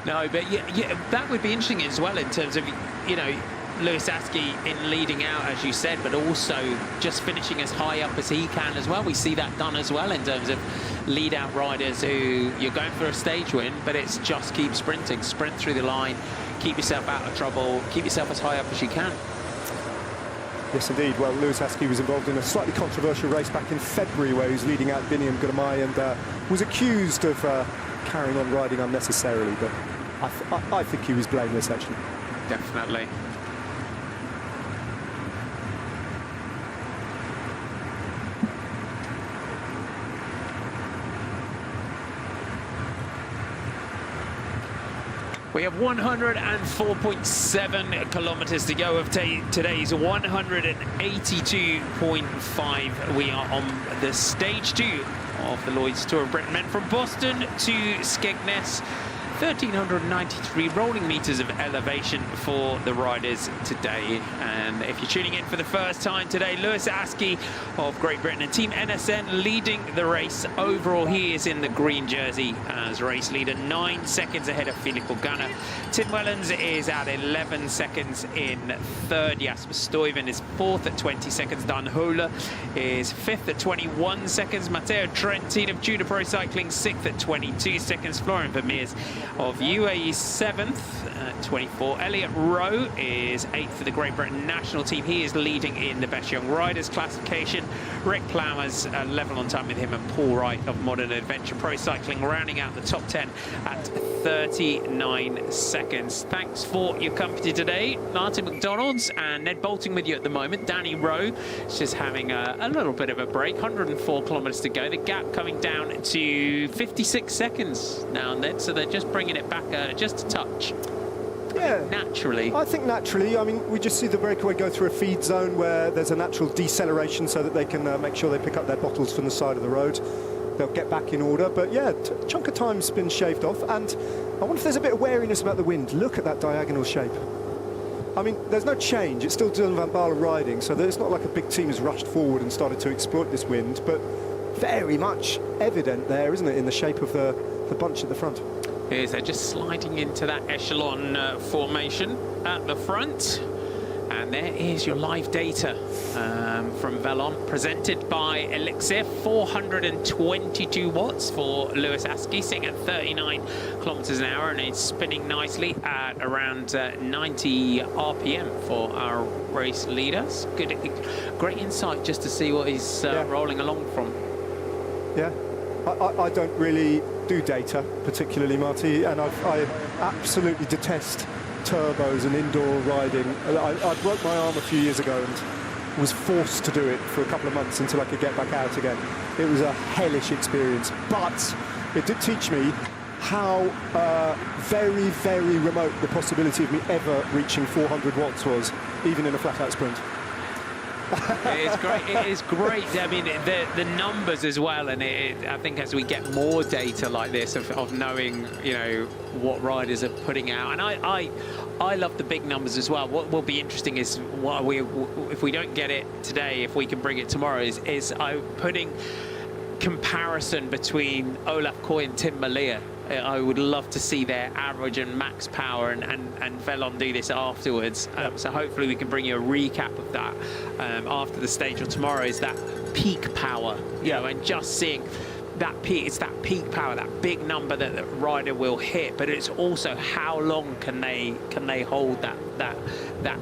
No, but yeah, that would be interesting as well in terms of, you know, Lewis Askey in leading out, as you said, but also just finishing as high up as he can as well. We see that done as well in terms of lead-out riders who you're going for a stage win, but it's just keep sprinting, sprint through the line, keep yourself out of trouble, keep yourself as high up as you can. Yes, indeed. Well, Lewis Askey was involved in a slightly controversial race back in February where he was leading out Biniam Gurmai and was accused of carrying on riding unnecessarily, but I think he was blameless, actually. Definitely. We have 104.7 kilometers to go of today's 182.5. We are on the stage 2 of the Lloyds Tour of Britain Men from Boston to Skegness. 1,393 rolling meters of elevation for the riders today. And if you're tuning in for the first time today, Lewis Askey of Great Britain and Team NSN leading the race. Overall, he is in the green jersey as race leader, 9 seconds ahead of Filippo Ganna. Tim Wellens is at 11 seconds in third. Jasper Stuyven is fourth at 20 seconds. Dan Holer is fifth at 21 seconds. Matteo Trentin of Tudor Pro Cycling sixth at 22 seconds. Florian Vermeers of UAE 7th at 24. Elliot Rowe is 8th for the Great Britain national team. He is leading in the Best Young Riders classification. Rick Plowers level on time with him, and Paul Wright of Modern Adventure Pro Cycling rounding out the top 10 at 39 seconds. Thanks for your company today. Martin McDonald's and Ned Bolting with you at the moment. Danny Rowe is just having a little bit of a break. 104 kilometers to go. The gap coming down to 56 seconds now and then, so they're just bringing it back just a touch. Yeah, naturally. I think naturally. I mean, we just see the breakaway go through a feed zone where there's a natural deceleration so that they can make sure they pick up their bottles from the side of the road. They'll get back in order. But yeah, a chunk of time's been shaved off. And I wonder if there's a bit of wariness about the wind. Look at that diagonal shape. I mean, there's no change. It's still Dylan Van Baarle riding, so it's not like a big team has rushed forward and started to exploit this wind, but very much evident there, isn't it, in the shape of the bunch at the front. Here's they're just sliding into that echelon formation at the front. And there is your live data from Velon, presented by Elixir. 422 watts for Lewis Askey, sitting at 39 kilometers an hour, and it's spinning nicely at around 90 RPM for our race leaders. Good, great insight just to see what he's rolling along from. Yeah, I don't really do data particularly, Marty, and I absolutely detest turbos and indoor riding. I broke my arm a few years ago and was forced to do it for a couple of months until I could get back out again. It was a hellish experience, but it did teach me how very, very remote the possibility of me ever reaching 400 watts was, even in a flat-out sprint. It is great. It is great. I mean, the numbers as well, and I think as we get more data like this of knowing, you know, what riders are putting out, and I love the big numbers as well. What will be interesting is if we don't get it today, if we can bring it tomorrow, is I'm putting comparison between Olaf Koy and Tim Merlier. I would love to see their average and max power, and Velon do this afterwards. So hopefully we can bring you a recap of that after the stage or tomorrow. Is that peak power, you know, and just seeing that peak, it's that peak power, that big number that the rider will hit, but it's also how long can they hold that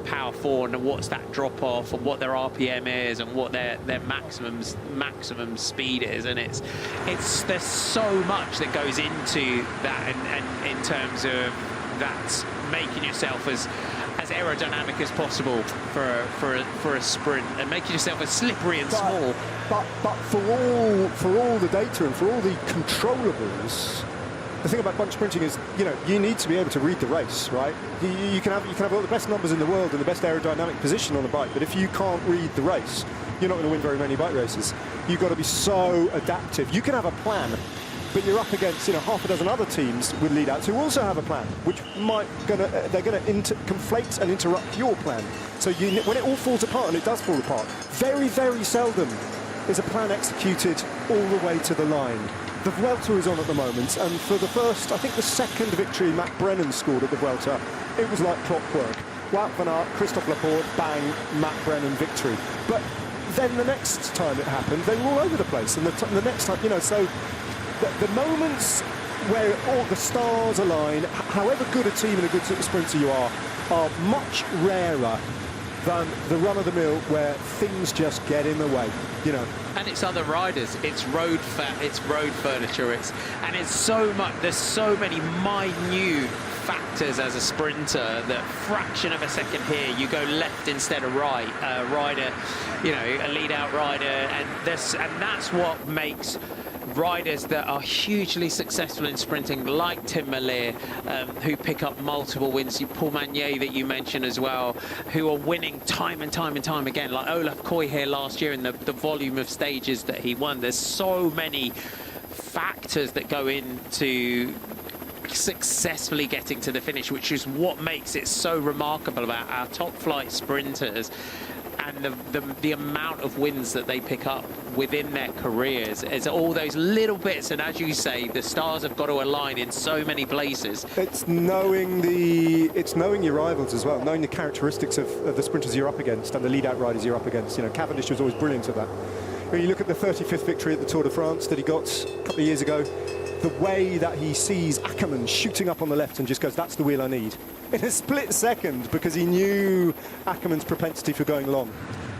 power for, and what's that drop off, and what their RPM is, and what their maximum speed is. And it's there's so much that goes into that, and in terms of that's making yourself as aerodynamic as possible for a sprint, and making yourself as slippery and small. But for all the data and for all the controllables, the thing about bunch sprinting is, you know, you need to be able to read the race, right? You can have all the best numbers in the world and the best aerodynamic position on the bike, but if you can't read the race, you're not going to win very many bike races. You've got to be so adaptive. You can have a plan, but you're up against, you know, half a dozen other teams with lead outs who also have a plan, which they're going to conflate and interrupt your plan. So when it all falls apart, and it does fall apart, very, very seldom is a plan executed all the way to the line. The Vuelta is on at the moment, and for the first, I think the second victory Matt Brennan scored at the Vuelta, it was like clockwork. Wout van Aert, Christophe Laporte, bang, Matt Brennan victory. But then the next time it happened, they were all over the place, and the next time, you know, so the moments where all the stars align, however good a team and a good sprinter you are much rarer than the run-of-the-mill where things just get in the way, you know. And it's other riders, it's road furniture, and it's so much. There's so many minute factors as a sprinter. That fraction of a second here, you go left instead of right. Rider, you know, a lead-out rider, and that's what makes riders that are hugely successful in sprinting, like Tim Merlier, who pick up multiple wins, Paul Magnier that you mentioned as well, who are winning time and time again, like Olaf Koy here last year in the volume of stages that he won. There's so many factors that go into successfully getting to the finish, which is what makes it so remarkable about our top flight sprinters, and the amount of wins that they pick up within their careers. It's all those little bits, and as you say, the stars have got to align in so many places. It's knowing your rivals as well, knowing the characteristics of the sprinters you're up against and the lead-out riders you're up against. You know, Cavendish was always brilliant at that. When you look at the 35th victory at the Tour de France that he got a couple of years ago, the way that he sees Ackermann shooting up on the left and just goes, that's the wheel I need, in a split second, because he knew Ackermann's propensity for going long,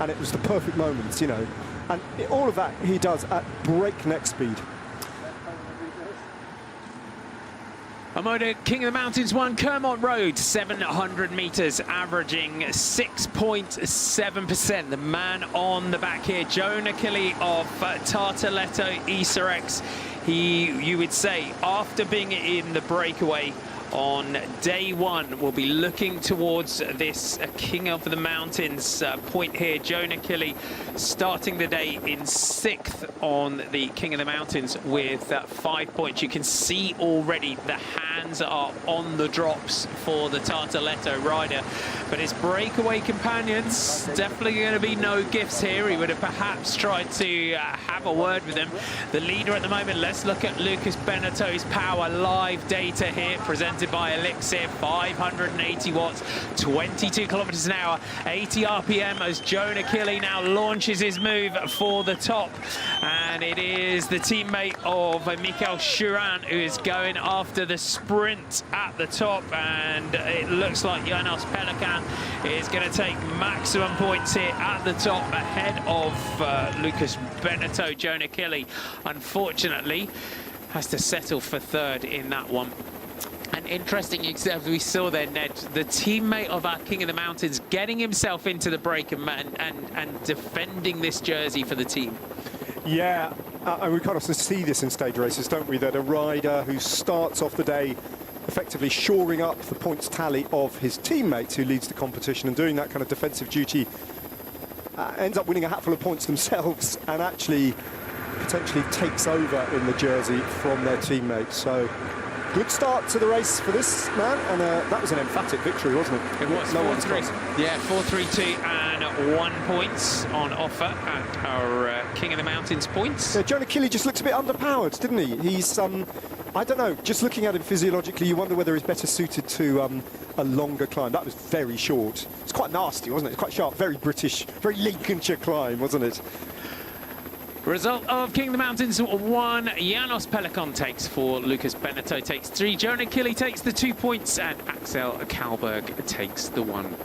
and it was the perfect moments, you know. And all of that he does at breakneck speed. OMODA King of the Mountains 1, Kermont Road, 700 metres, averaging 6.7%. The man on the back here, Jonah Killy of Tartaletto Isarex. You would say, after being in the breakaway on day one, we'll be looking towards this King of the Mountains point here. Jonah Killy starting the day in 6th on the King of the Mountains with 5 points. You can see already the hands are on the drops for the Tartaletto rider, but his breakaway companions, definitely going to be no gifts here. He would have perhaps tried to have a word with them. The leader at the moment, let's look at Lucas Benetto's power. Live data here presented by Elixir, 580 watts, 22 kilometers an hour, 80 RPM as Jonah Killy now launches his move for the top. And it is the teammate of Michael Churan who is going after the sprint at the top. And it looks like Janos Pelikan is going to take maximum points here at the top ahead of Lucas Benetto. Jonah Killy, unfortunately, has to settle for 3rd in that one. And interesting, as we saw there, Ned, the teammate of our King of the Mountains getting himself into the break and defending this jersey for the team. Yeah, And we kind of see this in stage races, don't we? That a rider who starts off the day effectively shoring up the points tally of his teammates who leads the competition and doing that kind of defensive duty ends up winning a hatful of points themselves and actually potentially takes over in the jersey from their teammates. So good start to the race for this man, and that was an emphatic victory, wasn't it? It was. No 4-3. Yeah, 4-3-2 and 1 points on offer at our King of the Mountains points. Yeah, Jonah Killy just looks a bit underpowered, didn't he? He's, I don't know, just looking at him physiologically, you wonder whether he's better suited to a longer climb. That was very short. It's quite nasty, wasn't it? It's quite sharp, very British, very Lincolnshire climb, wasn't it? Result of King of the Mountains 1, Janos Pelikon takes 4, Lucas Beneteau takes 3, Jonah Killy takes the 2 points, and Axel Kalberg takes the 1.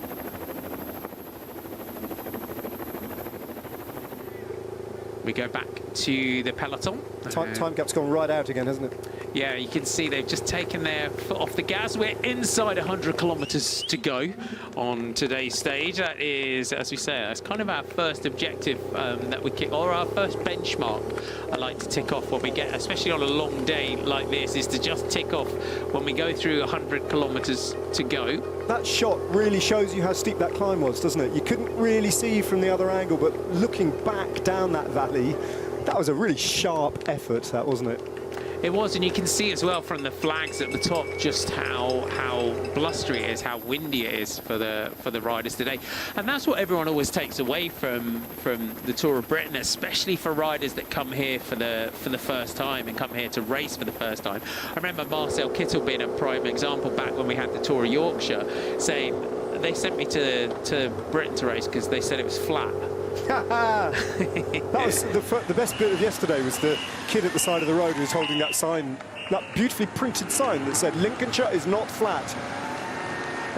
We go back to the peloton. Time gap's gone right out again, hasn't it? Yeah, you can see they've just taken their foot off the gas. We're inside 100 kilometres to go on today's stage. That is, as we say, that's kind of our first objective that we kick, or our first benchmark I like to tick off when we get, especially on a long day like this, is to just tick off when we go through 100 kilometres to go. That shot really shows you how steep that climb was, doesn't it? You couldn't really see from the other angle, but looking back down that valley, that was a really sharp effort, that, wasn't it? It was, and you can see as well from the flags at the top just how blustery it is, how windy it is for the riders today, and that's what everyone always takes away from the Tour of Britain, especially for riders that come here for the first time and come here to race for the first time. I remember Marcel Kittel being a prime example back when we had the Tour of Yorkshire, saying they sent me to Britain to race because they said it was flat. That was the best bit of yesterday, was the kid at the side of the road who was holding that sign, that beautifully printed sign that said Lincolnshire is not flat.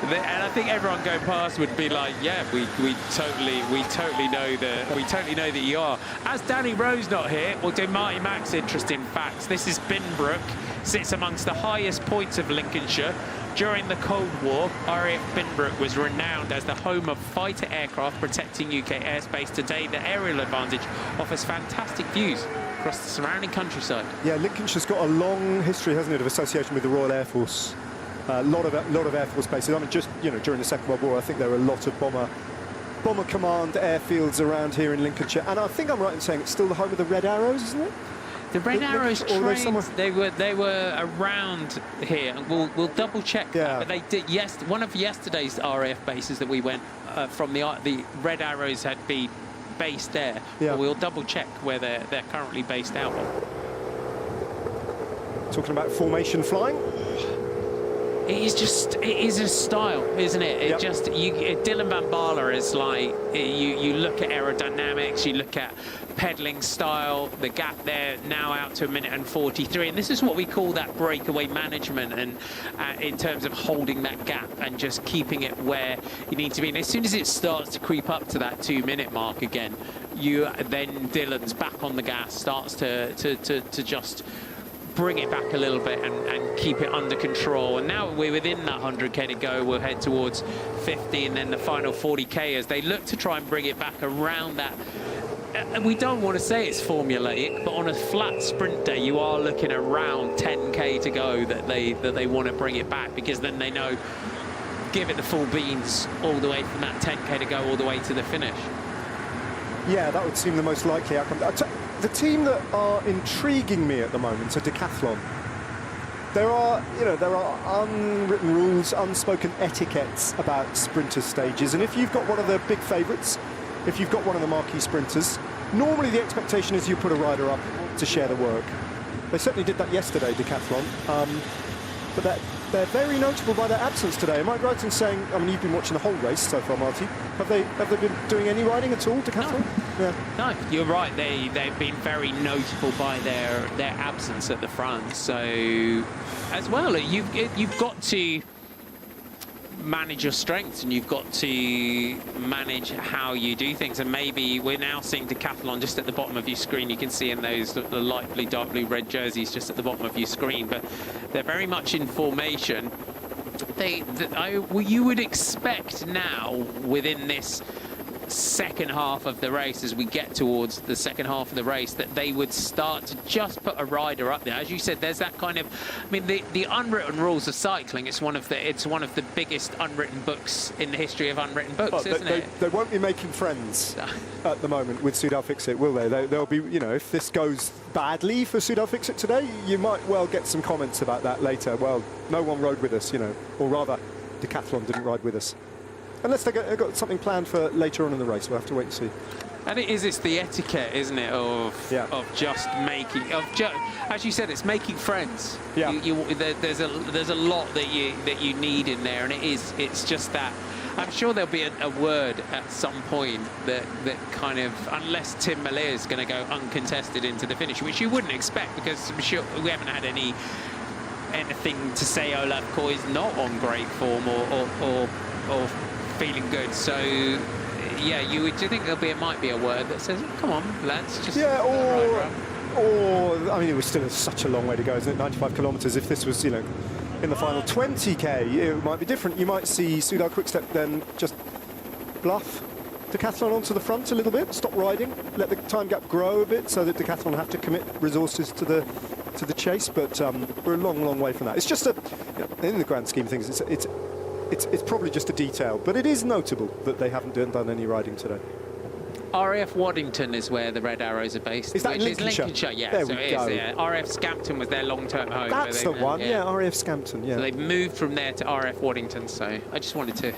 And I think everyone going past would be like, yeah, we totally know that you are. As Danny Rowe's not here, we'll do Marty Mack's interesting facts. This is Binbrook, sits amongst the highest points of Lincolnshire. During the Cold War, RAF Binbrook was renowned as the home of fighter aircraft protecting UK airspace. Today, the aerial advantage offers fantastic views across the surrounding countryside. Yeah, Lincolnshire's got a long history, hasn't it, of association with the Royal Air Force. A lot of Air Force bases. I mean, just, you know, during the Second World War, I think there were a lot of bomber command airfields around here in Lincolnshire. And I think I'm right in saying it's still the home of the Red Arrows, isn't it? The Red Arrows trains, they were around here, and we'll double check. Yeah. But they did. Yes, one of yesterday's RAF bases that we went from, the Red Arrows had been based there. Yeah. But we'll double check where they're currently based out of. Talking about formation flying. It is a style, isn't it? It just, Dylan Van Baarle is like, you look at aerodynamics, you look at pedaling style, the gap there now out to 1 minute and 43, and this is what we call that breakaway management, and in terms of holding that gap and just keeping it where you need to be. And as soon as it starts to creep up to that 2 minute mark again, then Dylan's back on the gas, starts to just bring it back a little bit and keep it under control. And now we're within that 100k to go. We'll head towards 50 and then the final 40k as they look to try and bring it back around that. And we don't want to say it's formulaic, but on a flat sprint day, you are looking around 10k to go that they want to bring it back, because then they know, give it the full beans all the way from that 10k to go all the way to the finish. Yeah, that would seem the most likely outcome. The team that are intriguing me at the moment are Decathlon. There are unwritten rules, unspoken etiquettes about sprinter stages, and if you've got one of the big favourites, if you've got one of the marquee sprinters, normally the expectation is you put a rider up to share the work. They certainly did that yesterday, Decathlon, but they're very notable by their absence today. Am I right in saying, I mean, you've been watching the whole race so far, Marty, have they been doing any riding at all, Decathlon? No. No, you're right. They've been very notable by their absence at the front. So, as well, you've got to manage your strengths, and you've got to manage how you do things. And maybe we're now seeing Decathlon just at the bottom of your screen. You can see in those the light blue, dark blue, red jerseys just at the bottom of your screen. But they're very much in formation. You would expect now within this second half of the race, as we get towards the second half of the race, that they would start to just put a rider up there. As you said, there's that kind of, I mean, the unwritten rules of cycling, it's one of the biggest unwritten books in the history of unwritten books, isn't it? They won't be making friends at the moment with Soudal Fixit, will they? They'll be, you know, if this goes badly for Soudal Fixit today, you might well get some comments about that later. Well, no one rode with us, you know, or rather, Decathlon didn't ride with us. Unless they've got something planned for later on in the race, we'll have to wait and see. And it's the etiquette, isn't it, of just making, as you said, it's making friends. Yeah. There's a lot that you need in there, and it's just that. I'm sure there'll be a word at some point that kind of, unless Tim Malier is going to go uncontested into the finish, which you wouldn't expect, because I'm sure we haven't had anything to say Olaf Koy is not on great form or feeling good. So yeah, do you think might be a word that says, come on lads, just or I mean, it was still such a long way to go, isn't it? 95 kilometers. If this was, you know, in the final 20k, it might be different. You might see Soudal Quickstep then just bluff Decathlon onto the front a little bit, stop riding, let the time gap grow a bit, so that Decathlon have to commit resources to the chase. But we're a long way from that. It's just you know, in the grand scheme of things, it's probably just a detail, but it is notable that they haven't done any riding today. RAF Waddington is where the Red Arrows are based. Is that in Lincolnshire? Lincolnshire, yeah. There so we it go. is, yeah. RAF Scampton was their long-term home. That's the one, yeah, RAF Scampton, yeah. So they've moved from there to RAF Waddington, so I just wanted to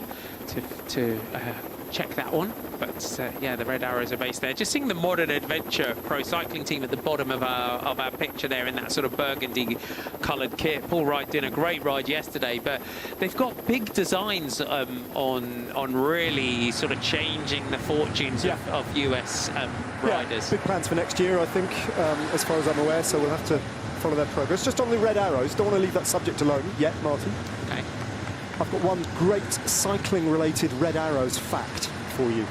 check that one. But yeah, the Red Arrows are based there. Just seeing the Modern Adventure Pro Cycling team at the bottom of our picture there in that sort of burgundy coloured kit. Paul Wright did a great ride yesterday, but they've got big designs on really sort of changing the fortunes of US riders. Big plans for next year, I think, as far as I'm aware, so we'll have to follow their progress. Just on the Red Arrows, don't want to leave that subject alone yet, Martin. Okay. I've got one great cycling-related Red Arrows fact for you.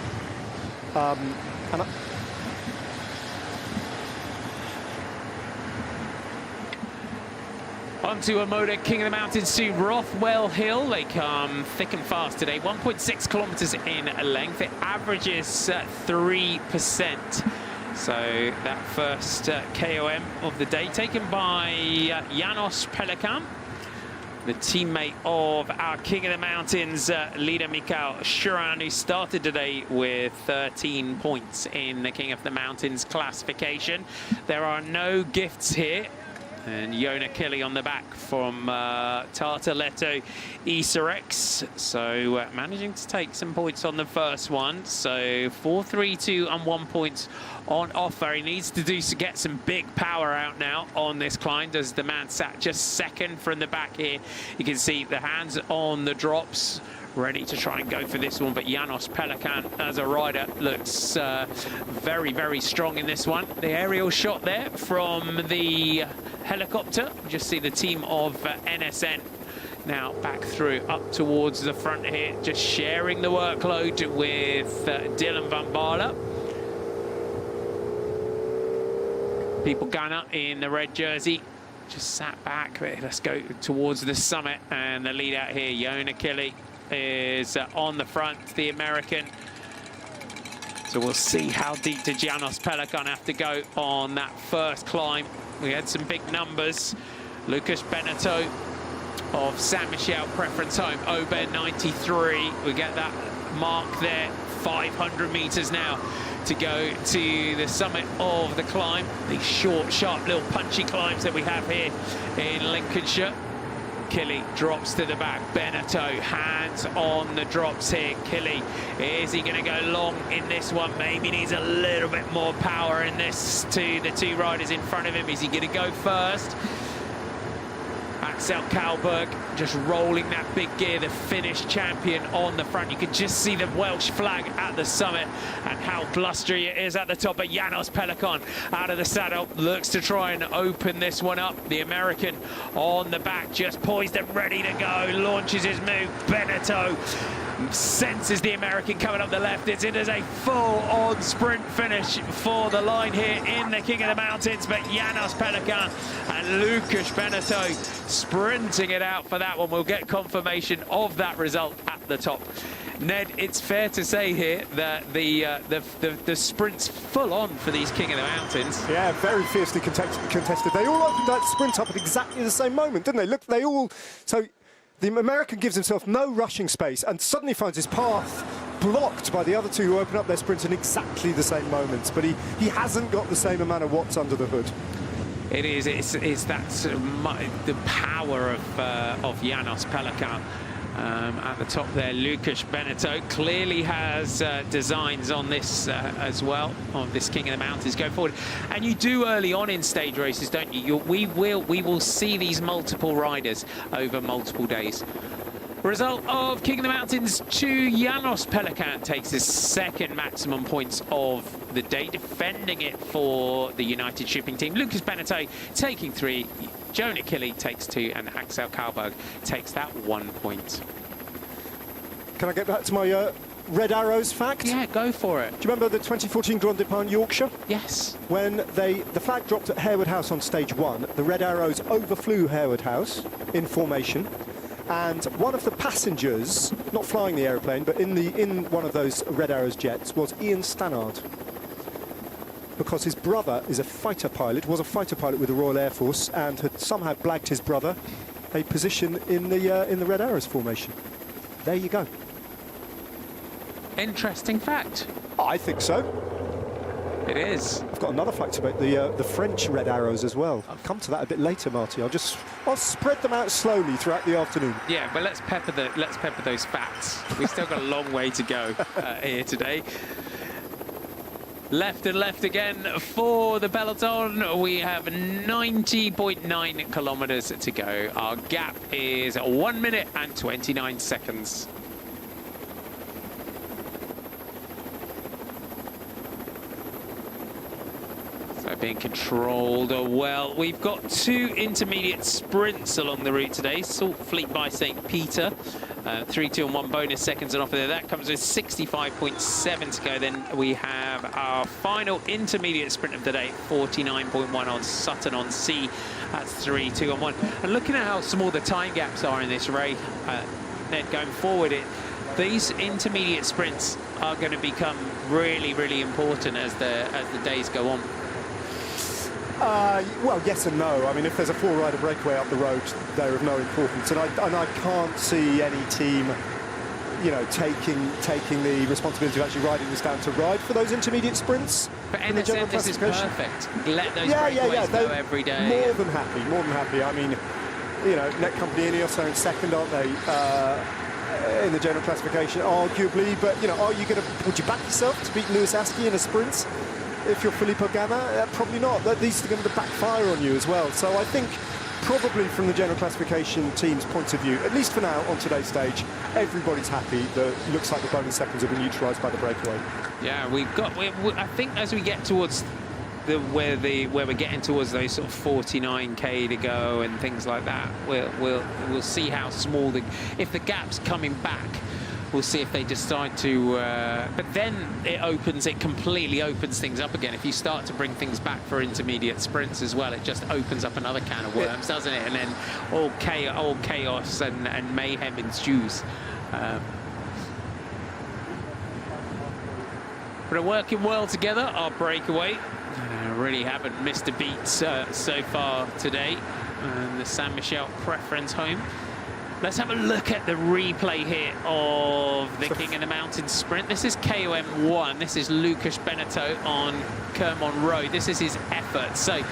On to OMODA King of the Mountains to Rothwell Hill. They come thick and fast today. 1.6 kilometers in length. It averages 3%. So that first KOM of the day taken by Janos Pelikan, the teammate of our King of the Mountains leader Mikhail Shuran, who started today with 13 points in the King of the Mountains classification. There are no gifts here. And Yona Killy on the back from Tartaletto Isarex. So managing to take some points on the first one. So 4, 3, 2 and 1 point on offer. He needs to get some big power out now on this climb. Does the man sat just second from the back here. You can see the hands on the drops, ready to try and go for this one. But Janos Pelikan as a rider looks very strong in this one. The aerial shot there from the helicopter. Just see the team of NSN now back through up towards the front here, just sharing the workload with Dylan van Baarle. People Gunner in the red jersey just sat back. Let's go towards the summit, and the lead out here, Yona Killy, is on the front, the American. So we'll see how deep did Janos Pelikan have to go on that first climb. We had some big numbers. Lucas Beneteau of Saint Michel Preference Home, Oben 93. We get that mark there, 500 meters now to go to the summit of the climb. These short, sharp, little punchy climbs that we have here in Lincolnshire. Killy drops to the back. Beneteau, hands on the drops here. Killy, is he going to go long in this one? Maybe needs a little bit more power in this to the two riders in front of him. Is he going to go first? Axel Kalberg just rolling that big gear, the Finnish champion on the front. You can just see the Welsh flag at the summit and how blustery it is at the top. But Janos Pelikan out of the saddle looks to try and open this one up. The American on the back, just poised and ready to go, launches his move. Beneteau senses the American coming up the left. It is a full-on sprint finish for the line here in the King of the Mountains, but Janos Pelikan and Lucas Beneteau sprinting it out for that one. We'll get confirmation of that result at the top Ned, it's fair to say here that the sprint's full on for these King of the Mountains. Yeah, very fiercely contested. They all opened that sprint up at exactly the same moment, didn't they? Look, they all... So the American gives himself no rushing space and suddenly finds his path blocked by the other two who open up their sprints in exactly the same moments. But he hasn't got the same amount of watts under the hood. It is. It's that sort of the power of Janos Pelikan. At the top there, Lucas Benetto clearly has designs on this as well, on this King of the Mountains going forward. And you do early on in stage races, don't you? We will see these multiple riders over multiple days. Result of King of the Mountains 2, Janos Pelikan takes his second maximum points of the day, defending it for the United Shipping Team. Lucas Benetto taking 3, Jonah Kili takes 2, and Axel Karlberg takes that 1 point. Can I get back to my Red Arrows fact? Yeah, go for it. Do you remember the 2014 Grand Depart in Yorkshire? Yes. When the flag dropped at Harewood House on stage 1, the Red Arrows overflew Harewood House in formation. And one of the passengers, not flying the aeroplane, but in one of those Red Arrows jets, was Ian Stannard. Because his brother is a fighter pilot, was a fighter pilot with the Royal Air Force, and had somehow blagged his brother a position in the Red Arrows formation. There you go. Interesting fact. I think so. It is. I've got another fact about the French Red Arrows as well. I'll come to that a bit later, Marty. I'll spread them out slowly throughout the afternoon. Yeah, but let's pepper those facts. We've still got a long way to go here today. Left and left again for the peloton. We have 90.9 kilometers to go. Our gap is 1 minute and 29 seconds. Being controlled well. We've got 2 intermediate sprints along the route today. Saltfleet by St. Peter, 3, 2 and 1 bonus seconds on offer there. That comes with 65.7 to go. Then we have our final intermediate sprint of the day, 49.1 on Sutton on Sea. That's 3, 2 and 1. And looking at how small the time gaps are in this race, Ned, going forward, these intermediate sprints are going to become really, really important as the days go on. Well, yes and no. I mean, if there's a 4-rider breakaway up the road, they're of no importance. And I can't see any team, you know, taking the responsibility of actually riding this down to ride for those intermediate sprints. But NSM, this is perfect. Let those breakaways go every day. More than happy. I mean, you know, Net Company Ineos are in second, aren't they? In the general classification, arguably. But, you know, would you back yourself to beat Lewis Askey in a sprint? If you're Filippo Ganna, probably not. These are going to backfire on you as well. So I think probably from the general classification team's point of view, at least for now on today's stage, everybody's happy that looks like the bonus seconds have been neutralised by the breakaway. Yeah, I think as we get towards where we're getting towards those sort of 49k to go and things like that, we'll see how small if the gap's coming back. We'll see if they decide to, but then it completely opens things up again. If you start to bring things back for intermediate sprints as well, it just opens up another can of worms, doesn't it? And then all chaos and mayhem ensues. But are working well together, our breakaway. Really haven't missed a beat so far today. The San Michel preference home. Let's have a look at the replay here of the King of the Mountains sprint. This is KOM 1. This is Lucas Benetto on Kermon Road. This is his effort. So,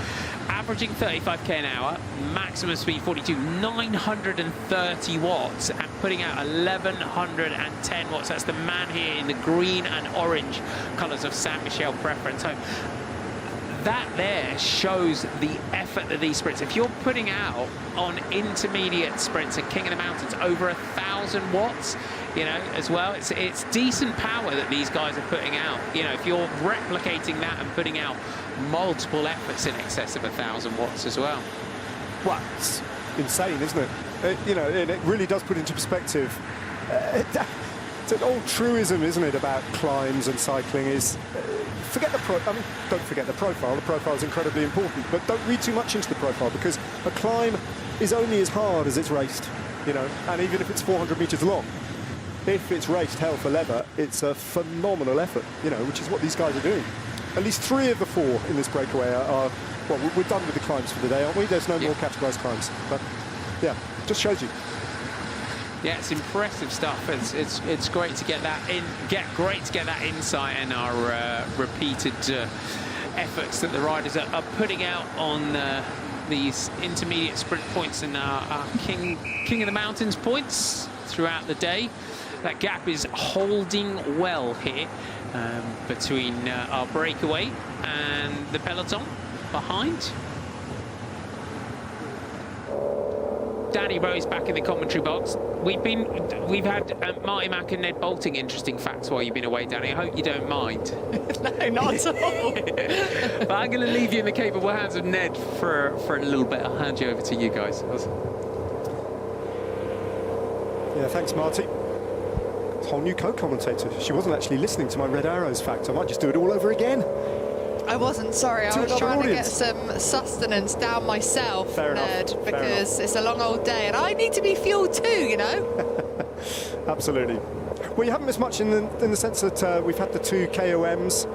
averaging 35k an hour, maximum speed 42, 930 watts, and putting out 1110 watts. That's the man here in the green and orange colours of San Michel preference home. That there shows the effort that these sprints, if you're putting out on intermediate sprints at King of the Mountains over 1,000 watts, you know, as well, it's decent power that these guys are putting out. You know, if you're replicating that and putting out multiple efforts in excess of 1,000 watts as well. Well, it's insane, isn't it? You know, it really does put into perspective. It's an old truism, isn't it, about climbs and cycling is don't forget the profile. The profile is incredibly important, but don't read too much into the profile, because a climb is only as hard as it's raced, you know, and even if it's 400 meters long, if it's raced hell for leather, it's a phenomenal effort, you know, which is what these guys are doing. At least 3 of the 4 in this breakaway are well, we're done with the climbs for the day, aren't we? There's no more categorised climbs. But, yeah, just shows you. Yeah, it's impressive stuff. It's great to get that in. Great to get that insight in our repeated efforts that the riders are putting out on these intermediate sprint points and our King of the Mountains points throughout the day. That gap is holding well here between our breakaway and the peloton behind. Danny Rose back in the commentary box. We've had Marty Mack and Ned Bolting interesting facts while you've been away, Danny. I hope you don't mind. No, not at all. But I'm going to leave you in the capable hands of Ned for a little bit. I'll hand you over to you guys. Yeah, thanks, Marty. Whole new co-commentator. She wasn't actually listening to my red arrows fact. I might just do it all over again. I wasn't, sorry. I was trying to get some sustenance down myself, Ned, because it's a long old day and I need to be fueled too, you know? Absolutely. Well, you haven't missed much in the sense that we've had the 2 KOMs.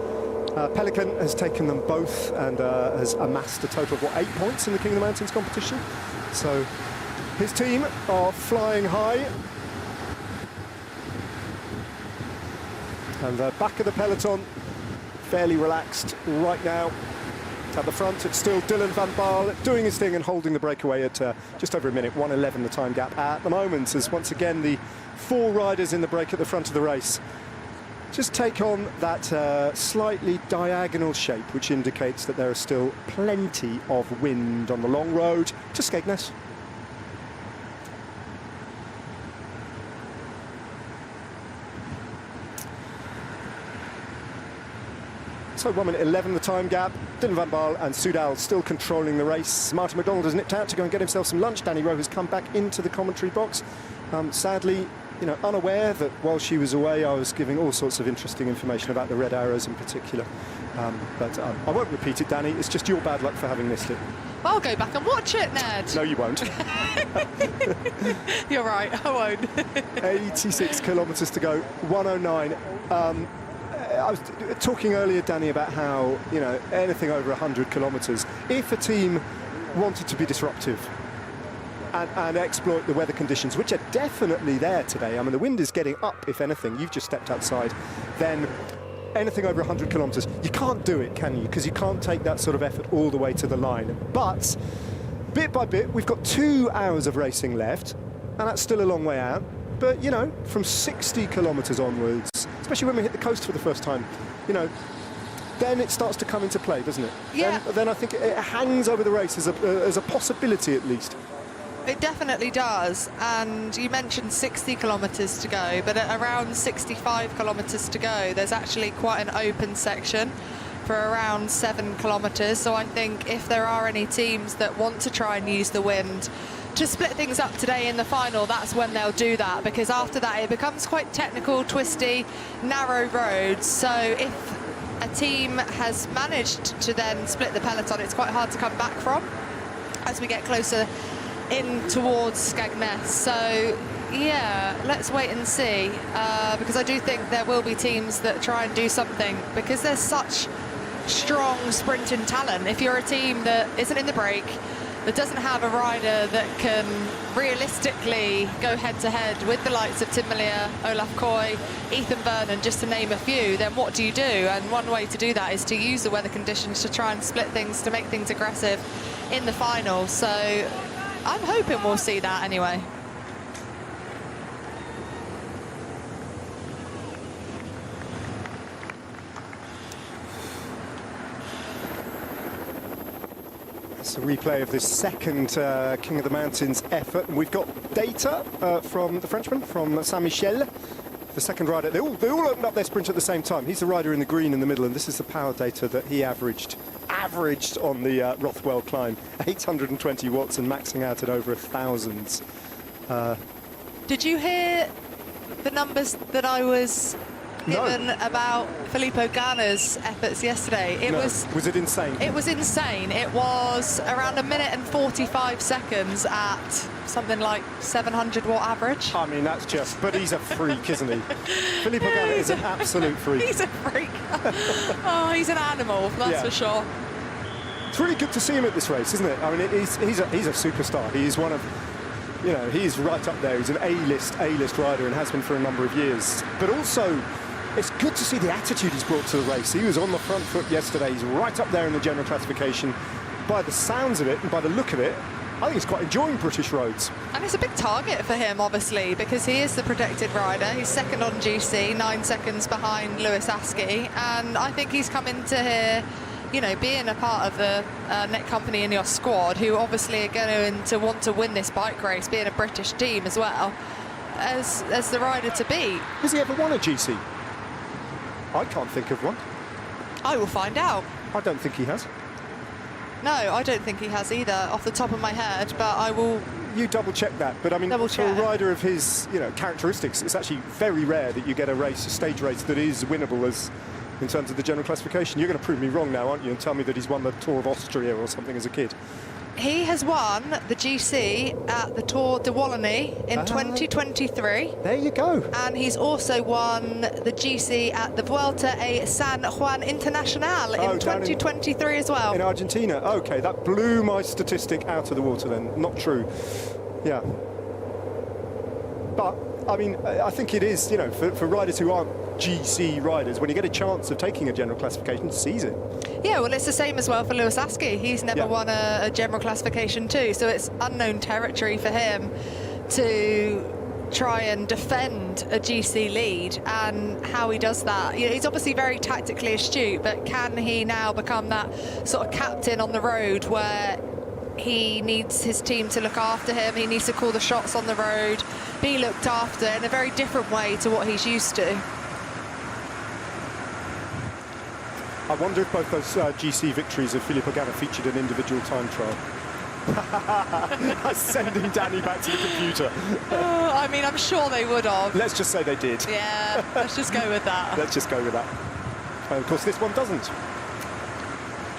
Pelican has taken them both and has amassed a total of, what, 8 points in the King of the Mountains competition. So his team are flying high. And the back of the peloton, fairly relaxed right now. At the front, it's still Dylan van Baarle doing his thing and holding the breakaway at just over a minute, 1:11 the time gap at the moment, as once again the 4 riders in the break at the front of the race just take on that slightly diagonal shape, which indicates that there is still plenty of wind on the long road to Skegness. So 1:11 the time gap. Dylan van Baarle and Soudal still controlling the race. Martin McDonald has nipped out to go and get himself some lunch. Danny Rowe has come back into the commentary box. Sadly, you know, unaware that while she was away, I was giving all sorts of interesting information about the red arrows in particular. But I won't repeat it, Danny. It's just your bad luck for having missed it. I'll go back and watch it, Ned. No, you won't. You're right, I won't. 86 kilometres to go, 1:09. I was talking earlier, Danny, about how, you know, anything over 100 kilometres, if a team wanted to be disruptive and exploit the weather conditions, which are definitely there today, I mean, the wind is getting up, if anything, you've just stepped outside, then anything over 100 kilometres, you can't do it, can you? Because you can't take that sort of effort all the way to the line. But bit by bit, we've got 2 hours of racing left, and that's still a long way out. But, you know, from 60 kilometres onwards, especially when we hit the coast for the first time, you know, then it starts to come into play, doesn't it? Yeah. Then I think it hangs over the race as a possibility, at least. It definitely does. And you mentioned 60 kilometres to go, but at around 65 kilometres to go, there's actually quite an open section for around 7 kilometres. So I think if there are any teams that want to try and use the wind to split things up today in the final, that's when they'll do that, because after that it becomes quite technical, twisty, narrow roads. So if a team has managed to then split the peloton, it's quite hard to come back from as we get closer in towards Skegness. So yeah, let's wait and see, because I do think there will be teams that try and do something, because there's such strong sprinting talent. If you're a team that isn't in the break, that doesn't have a rider that can realistically go head-to-head with the likes of Tim Melier, Olaf Koy, Ethan Vernon, just to name a few, then what do you do? And one way to do that is to use the weather conditions to try and split things, to make things aggressive in the final. So I'm hoping we'll see that anyway. It's a replay of this second King of the Mountains effort, and we've got data from the Frenchman, from Saint-Michel, the second rider. They all opened up their sprint at the same time. He's the rider in the green in the middle, and this is the power data that he averaged on the Rothwell climb, 820 watts and maxing out at over 1,000. Did you hear the numbers that I was given about Filippo Ganna's efforts yesterday? Was it insane? It was insane. It was around 1 minute and 45 seconds at something like 700 watt average. I mean, that's just, but he's a freak, isn't he? Filippo Ganna is an absolute freak. He's a freak. Oh, he's an animal, that's for sure. It's really good to see him at this race, isn't it? I mean, he's a superstar. He's one of, you know, he's right up there. He's an A-list rider and has been for a number of years. But also, it's good to see the attitude he's brought to the race. He was on the front foot yesterday. He's right up there in the general classification. By the sounds of it and by the look of it, I think he's quite enjoying British roads. And it's a big target for him, obviously, because he is the protected rider. He's second on GC, 9 seconds behind Lewis Askey. And I think he's come into here, you know, being a part of the Net Company Ineos squad, who obviously are going to want to win this bike race, being a British team as well, as the rider to beat. Has he ever won a GC? I can't think of one. I will find out. I don't think he has. No, I don't think he has either, off the top of my head, but I will... You double-check that, but I mean, for a rider of his, you know, characteristics, it's actually very rare that you get a stage race that is winnable as in terms of the general classification. You're going to prove me wrong now, aren't you, and tell me that he's won the Tour of Austria or something as a kid. He has won the GC at the Tour de Wallonie in 2023. There you go. And he's also won the GC at the Vuelta a San Juan Internacional in 2023 as well. In Argentina. Okay, that blew my statistic out of the water then. Not true. Yeah. But, I mean, I think it is, you know, for riders who aren't GC riders, when you get a chance of taking a general classification, seize it. Yeah, well, it's the same as well for Lewis Askey. He's never won a general classification too, so it's unknown territory for him to try and defend a GC lead, and how he does that. You know, he's obviously very tactically astute, but can he now become that sort of captain on the road where he needs his team to look after him, he needs to call the shots on the road, be looked after in a very different way to what he's used to? I wonder if both those GC victories of Filippo Ganna featured an individual time trial. Sending Danny back to the computer. I mean, I'm sure they would have. Let's just say they did. Yeah, let's just go with that. Let's just go with that. And of course, this one doesn't.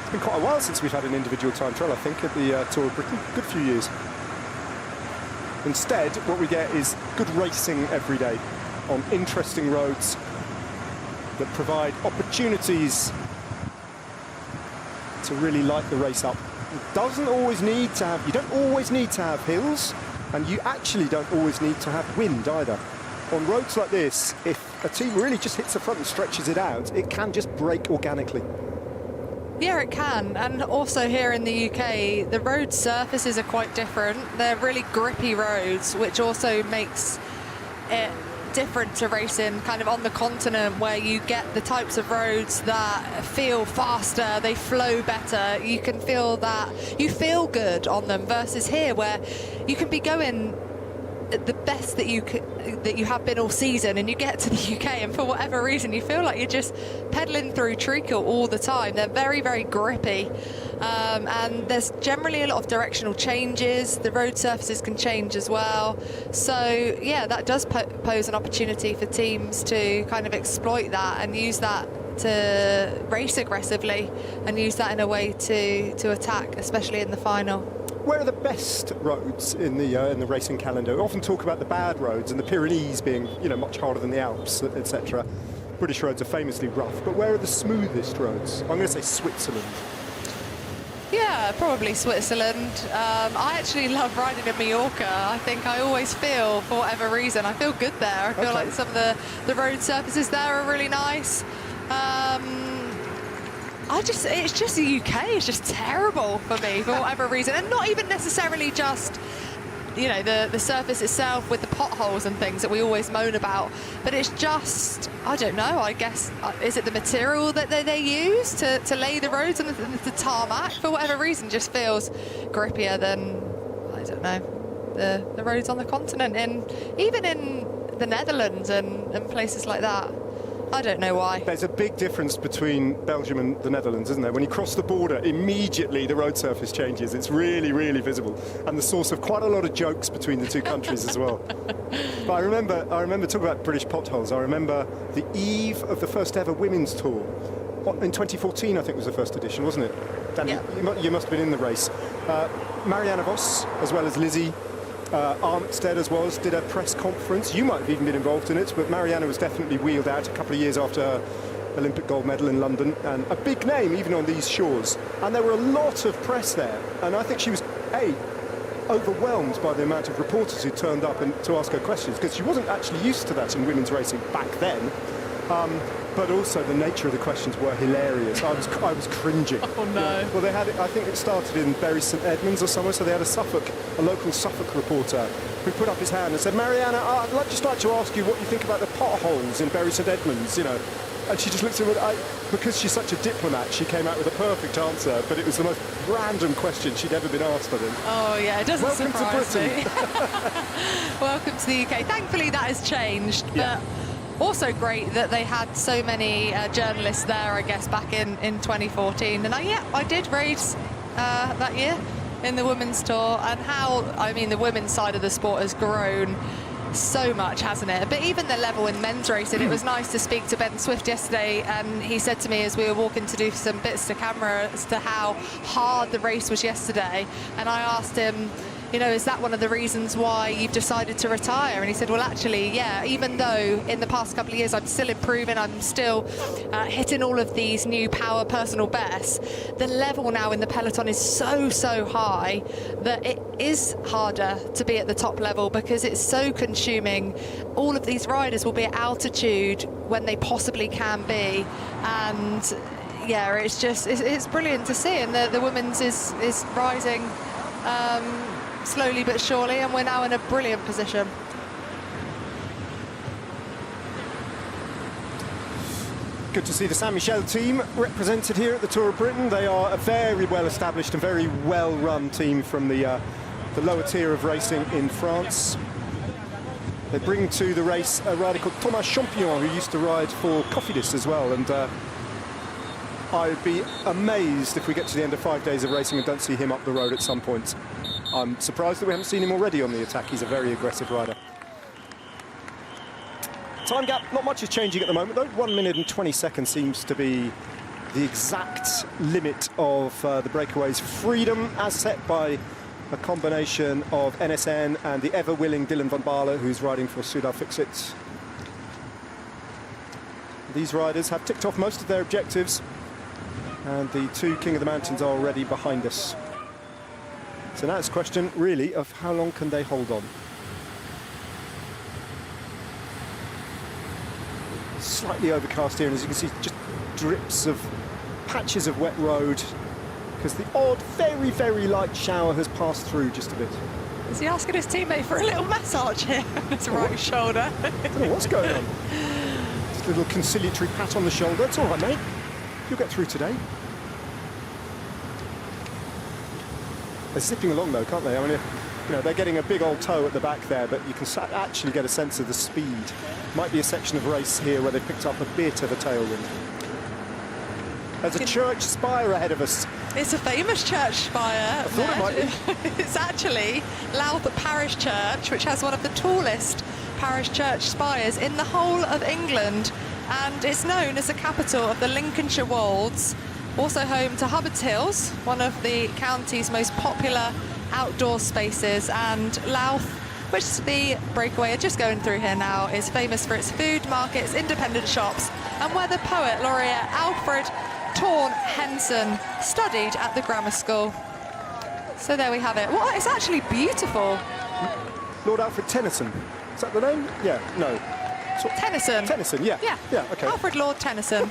It's been quite a while since we've had an individual time trial, I think, at the Tour of Britain. Good few years. Instead, what we get is good racing every day on interesting roads that provide opportunities to really light the race up. It doesn't always need to have, you don't always need to have hills, and you actually don't always need to have wind either. On roads like this, if a team really just hits the front and stretches it out, it can just break organically. Yeah, it can. And also here in the UK, the road surfaces are quite different. They're really grippy roads, which also makes it different to racing kind of on the continent, where you get the types of roads that feel faster, they flow better, you can feel that, you feel good on them, versus here where you can be going the best that you have been all season, and you get to the UK and for whatever reason you feel like you're just pedaling through treacle all the time. They're very, very grippy, and there's generally a lot of directional changes. The road surfaces can change as well, so yeah, that does pose an opportunity for teams to kind of exploit that and use that to race aggressively and use that in a way to attack, especially in the final. Where are the best roads in the racing calendar? We often talk about the bad roads and the Pyrenees being, you know, much harder than the Alps, etc. British roads are famously rough, but where are the smoothest roads? I'm going to say Switzerland. Yeah, probably Switzerland. I actually love riding in Mallorca. I think I always feel, for whatever reason, I feel good there. I feel like some of the road surfaces there are really nice. It's just the UK is just terrible for me for whatever reason, and not even necessarily just, you know, the surface itself with the potholes and things that we always moan about, but it's just, I don't know, I guess, is it the material that they use to lay the roads, and the tarmac for whatever reason just feels grippier than, I don't know, the roads on the continent, and even in the Netherlands and places like that. I don't know why. There's a big difference between Belgium and the Netherlands, isn't there? When you cross the border, immediately the road surface changes. It's really, really visible, and the source of quite a lot of jokes between the two countries as well. But I remember talking about British potholes. I remember the eve of the first ever women's tour. In 2014, I think was the first edition, wasn't it? Danny, yeah. You must have been in the race. Marianne Vos, as well as Lizzie, Armstead as well did a press conference. You might have even been involved in it, but Mariana was definitely wheeled out a couple of years after her Olympic gold medal in London, and a big name even on these shores. And there were a lot of press there, and I think she was, overwhelmed by the amount of reporters who turned up and to ask her questions, because she wasn't actually used to that in women's racing back then. But also the nature of the questions were hilarious. I was cringing. Oh no. Well, they had it, I think it started in Bury St Edmunds or somewhere, so they had a local Suffolk reporter who put up his hand and said, Mariana, I'd just like to ask you what you think about the potholes in Bury St Edmunds, you know. And she just looked at me, because she's such a diplomat, she came out with a perfect answer, but it was the most random question she'd ever been asked, I think. Oh yeah, it doesn't Welcome surprise to me. Welcome to the UK. Thankfully that has changed, Yeah. but also great that they had so many journalists there, I guess, back in 2014. And I did race that year in the women's tour, and the women's side of the sport has grown so much, hasn't it? But even the level in men's racing, it was nice to speak to Ben Swift yesterday, and he said to me as we were walking to do some bits to camera as to how hard the race was yesterday, and I asked him, you know, is that one of the reasons why you've decided to retire? And he said, well, actually, yeah, even though in the past couple of years I'm still improving, I'm still hitting all of these new power personal bests, the level now in the peloton is so high that it is harder to be at the top level because it's so consuming. All of these riders will be at altitude when they possibly can be. And yeah, it's brilliant to see. And the women's is rising slowly but surely, and we're now in a brilliant position. Good to see the Saint Michel team represented here at the Tour of Britain. They are a very well established and very well run team from the lower tier of racing in France. They bring to the race a rider called Thomas Champion, who used to ride for Cofidis as well, and I'd be amazed if we get to the end of 5 days of racing and don't see him up the road at some point. I'm surprised that we haven't seen him already on the attack. He's a very aggressive rider. Time gap, not much is changing at the moment, though. 1 minute and 20 seconds seems to be the exact limit of the Breakaway's freedom, as set by a combination of NSN and the ever-willing Dylan van Baarle, who's riding for Soudal Fixit. These riders have ticked off most of their objectives, and the two King of the Mountains are already behind us. So now it's a question, really, of how long can they hold on. Slightly overcast here, and as you can see, just drips of patches of wet road, because the odd, very light shower has passed through just a bit. Is he asking his teammate for a little massage here on his right shoulder? I don't know what's going on. Just a little conciliatory pat on the shoulder. It's all right, mate. You'll get through today. They're zipping along, though, can't they? I mean, you know, they're getting a big old toe at the back there, but you can actually get a sense of the speed. Might be a section of race here where they've picked up a bit of a tailwind. There's a church spire ahead of us. It's a famous church spire. I thought it might be. It's actually Louth Parish Church, which has one of the tallest parish church spires in the whole of England, and it's known as the capital of the Lincolnshire Wolds. Also home to Hubbard's Hills, one of the county's most popular outdoor spaces, and Louth, which the Breakaway are just going through here now, is famous for its food markets, independent shops, and where the poet laureate Alfred Torn Henson studied at the grammar school. So there we have it. Well, it's actually beautiful. Lord Alfred Tennyson. Is that the name? Yeah, no. Tennyson. Tennyson, yeah. Yeah, okay. Alfred Lord Tennyson.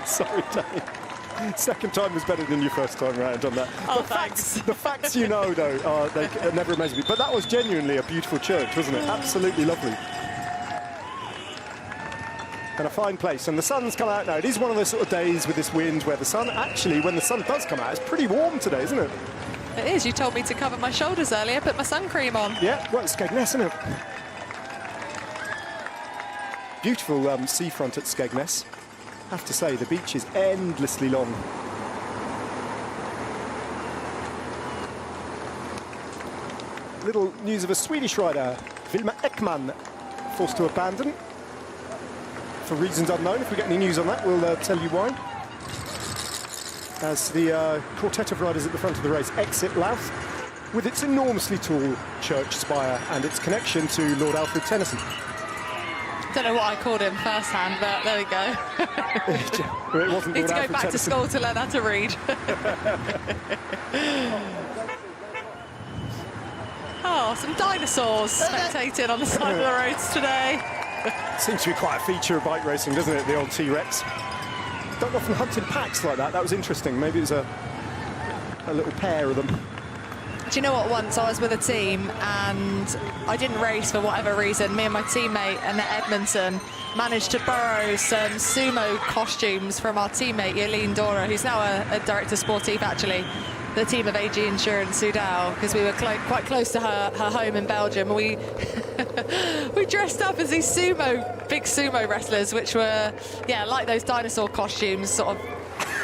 Sorry, Dave. Second time was better than your first time round on that. Oh, thanks. The facts you know, though, they never amaze me. But that was genuinely a beautiful church, wasn't it? Absolutely lovely. And a fine place. And the sun's come out now. It is one of those sort of days with this wind where the sun, actually, when the sun does come out, it's pretty warm today, isn't it? It is. You told me to cover my shoulders earlier, put my sun cream on. Yeah, well, it's Skegness, isn't it? Beautiful seafront at Skegness. I have to say, the beach is endlessly long. Little news of a Swedish rider, Vilma Ekman, forced to abandon for reasons unknown. If we get any news on that, we'll tell you why. As the quartet of riders at the front of the race exit Louth. with its enormously tall church spire and its connection to Lord Alfred Tennyson. Don't know what I called him firsthand, but there we go. It wasn't Need Lord to go Alfred back to Tennyson. school to learn how to read. Oh, some dinosaurs spectating on the side of the roads today. Seems to be quite a feature of bike racing, doesn't it, the old T-Rex? Don't often hunt in packs like that. That was interesting. Maybe it was a little pair of them. Do you know what, once I was with a team and I didn't race for whatever reason. Me and my teammate Annette Edmondson managed to borrow some sumo costumes from our teammate Yolene Dora, who's now a director sportif actually, the team of AG Insurance Soudal, because we were quite close to her home in Belgium. And we we dressed up as these big sumo wrestlers, which were, yeah, like those dinosaur costumes, sort of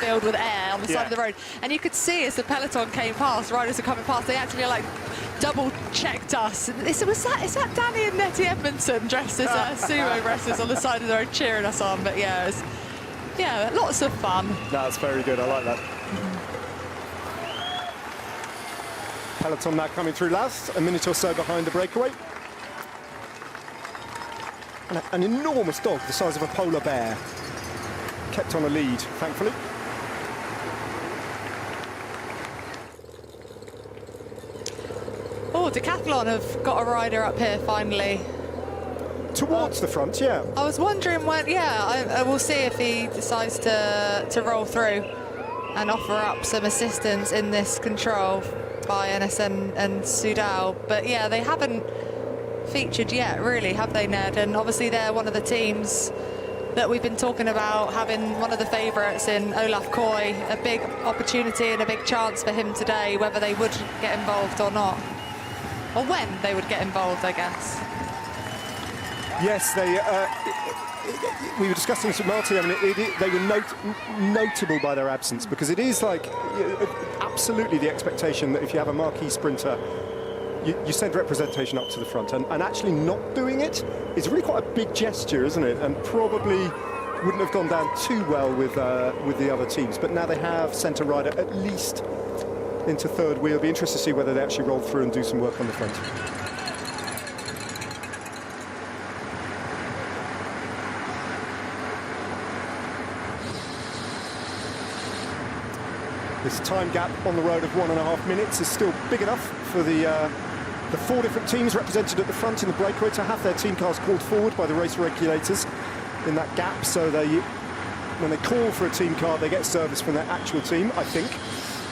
filled with air on the side of the road. And you could see as the peloton came past, riders were coming past, they actually like double checked us. And is that Danny and Nettie Edmondson dressed as sumo wrestlers on the side of the road cheering us on? But yeah, it was, yeah, lots of fun. That's very good. I like that. Peloton now coming through last, a minute or so behind the breakaway. And an enormous dog the size of a polar bear kept on a lead, thankfully. Oh, Decathlon have got a rider up here finally. Towards the front, yeah. I was wondering when, yeah, I will see if he decides to roll through and offer up some assistance in this control by NSN and Soudal. But yeah, they haven't featured yet, really, have they, Ned? And obviously they're one of the teams that we've been talking about having one of the favourites in OMODA KoM. A big opportunity and a big chance for him today, whether they would get involved or not. Or when they would get involved, I guess. Yes, we were discussing this with Marty. I mean, they were notable by their absence, because it is like absolutely the expectation that if you have a marquee sprinter, you send representation up to the front, and actually not doing it is really quite a big gesture, isn't it? And probably wouldn't have gone down too well with the other teams. But now they have sent a rider at least into third wheel. It'll be interesting to see whether they actually roll through and do some work on the front. This time gap on the road of 1.5 minutes is still big enough for the 4 different teams represented at the front in the breakaway to have their team cars called forward by the race regulators in that gap. So when they call for a team car, they get service from their actual team, I think,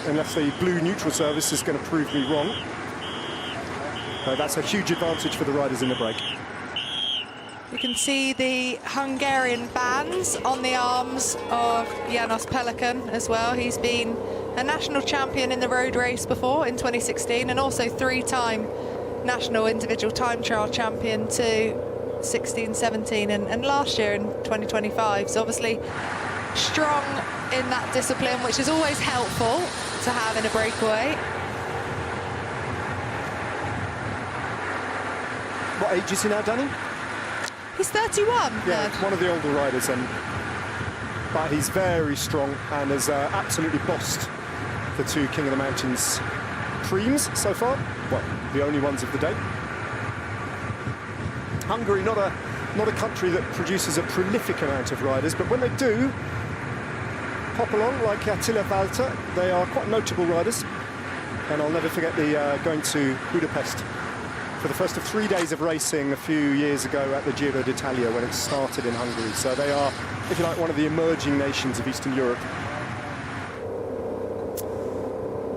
unless the blue neutral service is going to prove me wrong. That's a huge advantage for the riders in the break. You can see the Hungarian bands on the arms of János Pelikan as well. He's been a national champion in the road race before in 2016, and also 3-time national individual time trial champion too, 16, 17 and last year in 2025. So obviously strong in that discipline, which is always helpful to have in a breakaway. What age is he now, Danny? He's 31. Yeah, one of the older riders, but he's very strong and has absolutely bossed the 2 King of the Mountains creams so far. Well, the only ones of the day. Hungary, not a country that produces a prolific amount of riders, but when they do pop along, like Attila Walter, they are quite notable riders. And I'll never forget going to Budapest for the first of 3 days of racing a few years ago at the Giro d'Italia when it started in Hungary. So they are, if you like, one of the emerging nations of Eastern Europe.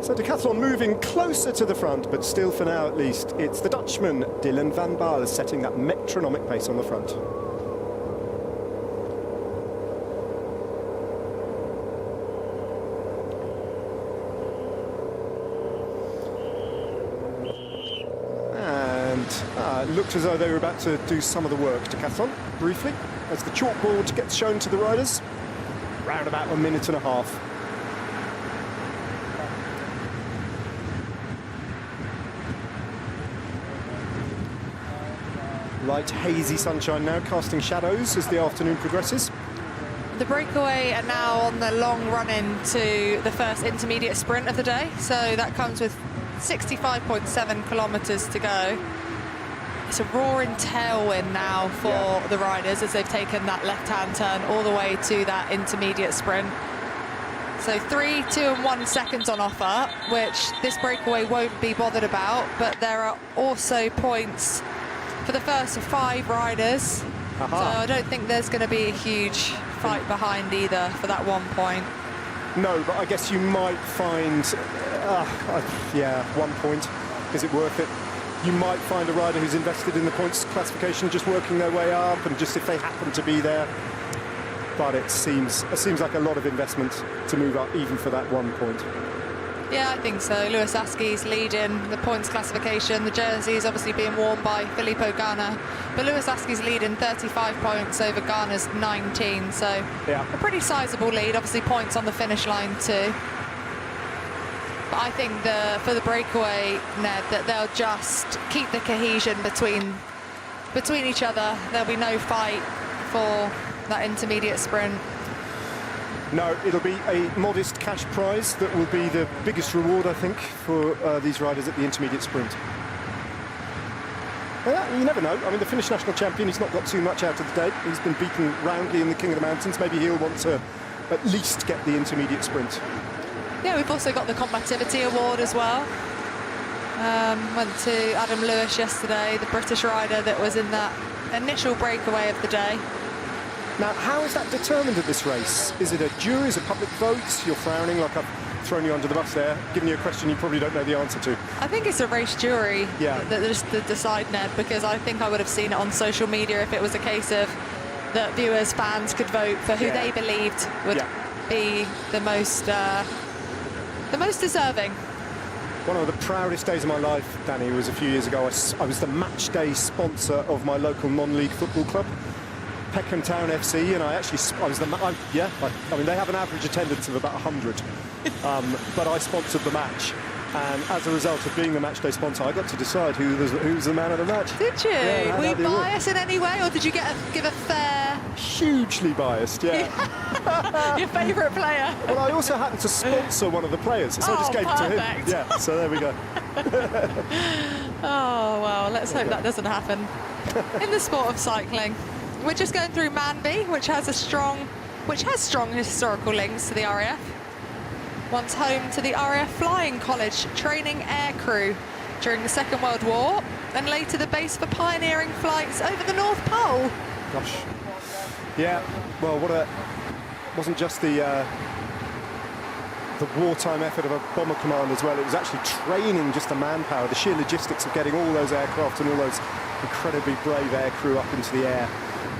So Decathlon moving closer to the front, but still for now at least, it's the Dutchman Dylan van Baarle setting that metronomic pace on the front. It looked as though they were about to do some of the work, Decathlon, briefly, as the chalkboard gets shown to the riders. Round about 1.5 minutes. Light, hazy sunshine now, casting shadows as the afternoon progresses. The breakaway are now on the long run into the first intermediate sprint of the day, so that comes with 65.7 kilometres to go. It's a roaring tailwind now for the riders as they've taken that left-hand turn all the way to that intermediate sprint. So 3, 2 and 1 seconds on offer, which this breakaway won't be bothered about, but there are also points for the first 5 riders. So I don't think there's going to be a huge fight behind either for that 1 point. No, but I guess you might find, 1 point. Is it worth it? You might find a rider who's invested in the points classification just working their way up, and just if they happen to be there. But it seems like a lot of investment to move up even for that 1 point. Yeah, I think so. Lewis Askey's leading the points classification. The jersey is obviously being worn by Filippo Ganna, but Lewis Askey's leading 35 points over Ganna's 19, so a pretty sizable lead. Obviously points on the finish line too. But I think for the breakaway, Ned, that they'll just keep the cohesion between each other. There'll be no fight for that intermediate sprint. No, it'll be a modest cash prize that will be the biggest reward, I think, for these riders at the intermediate sprint. You never know. I mean, the Finnish national champion, he's not got too much out of the day. He's been beaten roundly in the King of the Mountains. Maybe he'll want to at least get the intermediate sprint. Yeah, we've also got the combativity award as well. Went to Adam Lewis yesterday, the British rider that was in that initial breakaway of the day. Now, how is that determined at this race? Is it a jury? Is it a public vote? You're frowning like I've thrown you under the bus there, giving you a question you probably don't know the answer to. I think it's a race jury that just decide, Ned, because I think I would have seen it on social media if it was a case of that viewers, fans could vote for who they believed would be the most deserving. One of the proudest days of my life, Danny, was a few years ago. I was the match day sponsor of my local non-league football club, Peckham Town FC, and I mean, they have an average attendance of about 100, but I sponsored the match, and as a result of being the match day sponsor, I got to decide who was the man of the match. Did you? Yeah, were you biased in any way, or did you give a fair? Hugely biased, yeah. Your favourite player? Well, I also happened to sponsor one of the players, so I just gave it to him. Yeah, so there we go. Oh, well, let's hope that doesn't happen in the sport of cycling. We're just going through Manby, which has strong historical links to the RAF. Once home to the RAF Flying College, training aircrew during the Second World War, and later the base for pioneering flights over the North Pole. Gosh. Yeah, well, wasn't just the wartime effort of a bomber command as well. It was actually training just the manpower, the sheer logistics of getting all those aircraft and all those incredibly brave aircrew up into the air.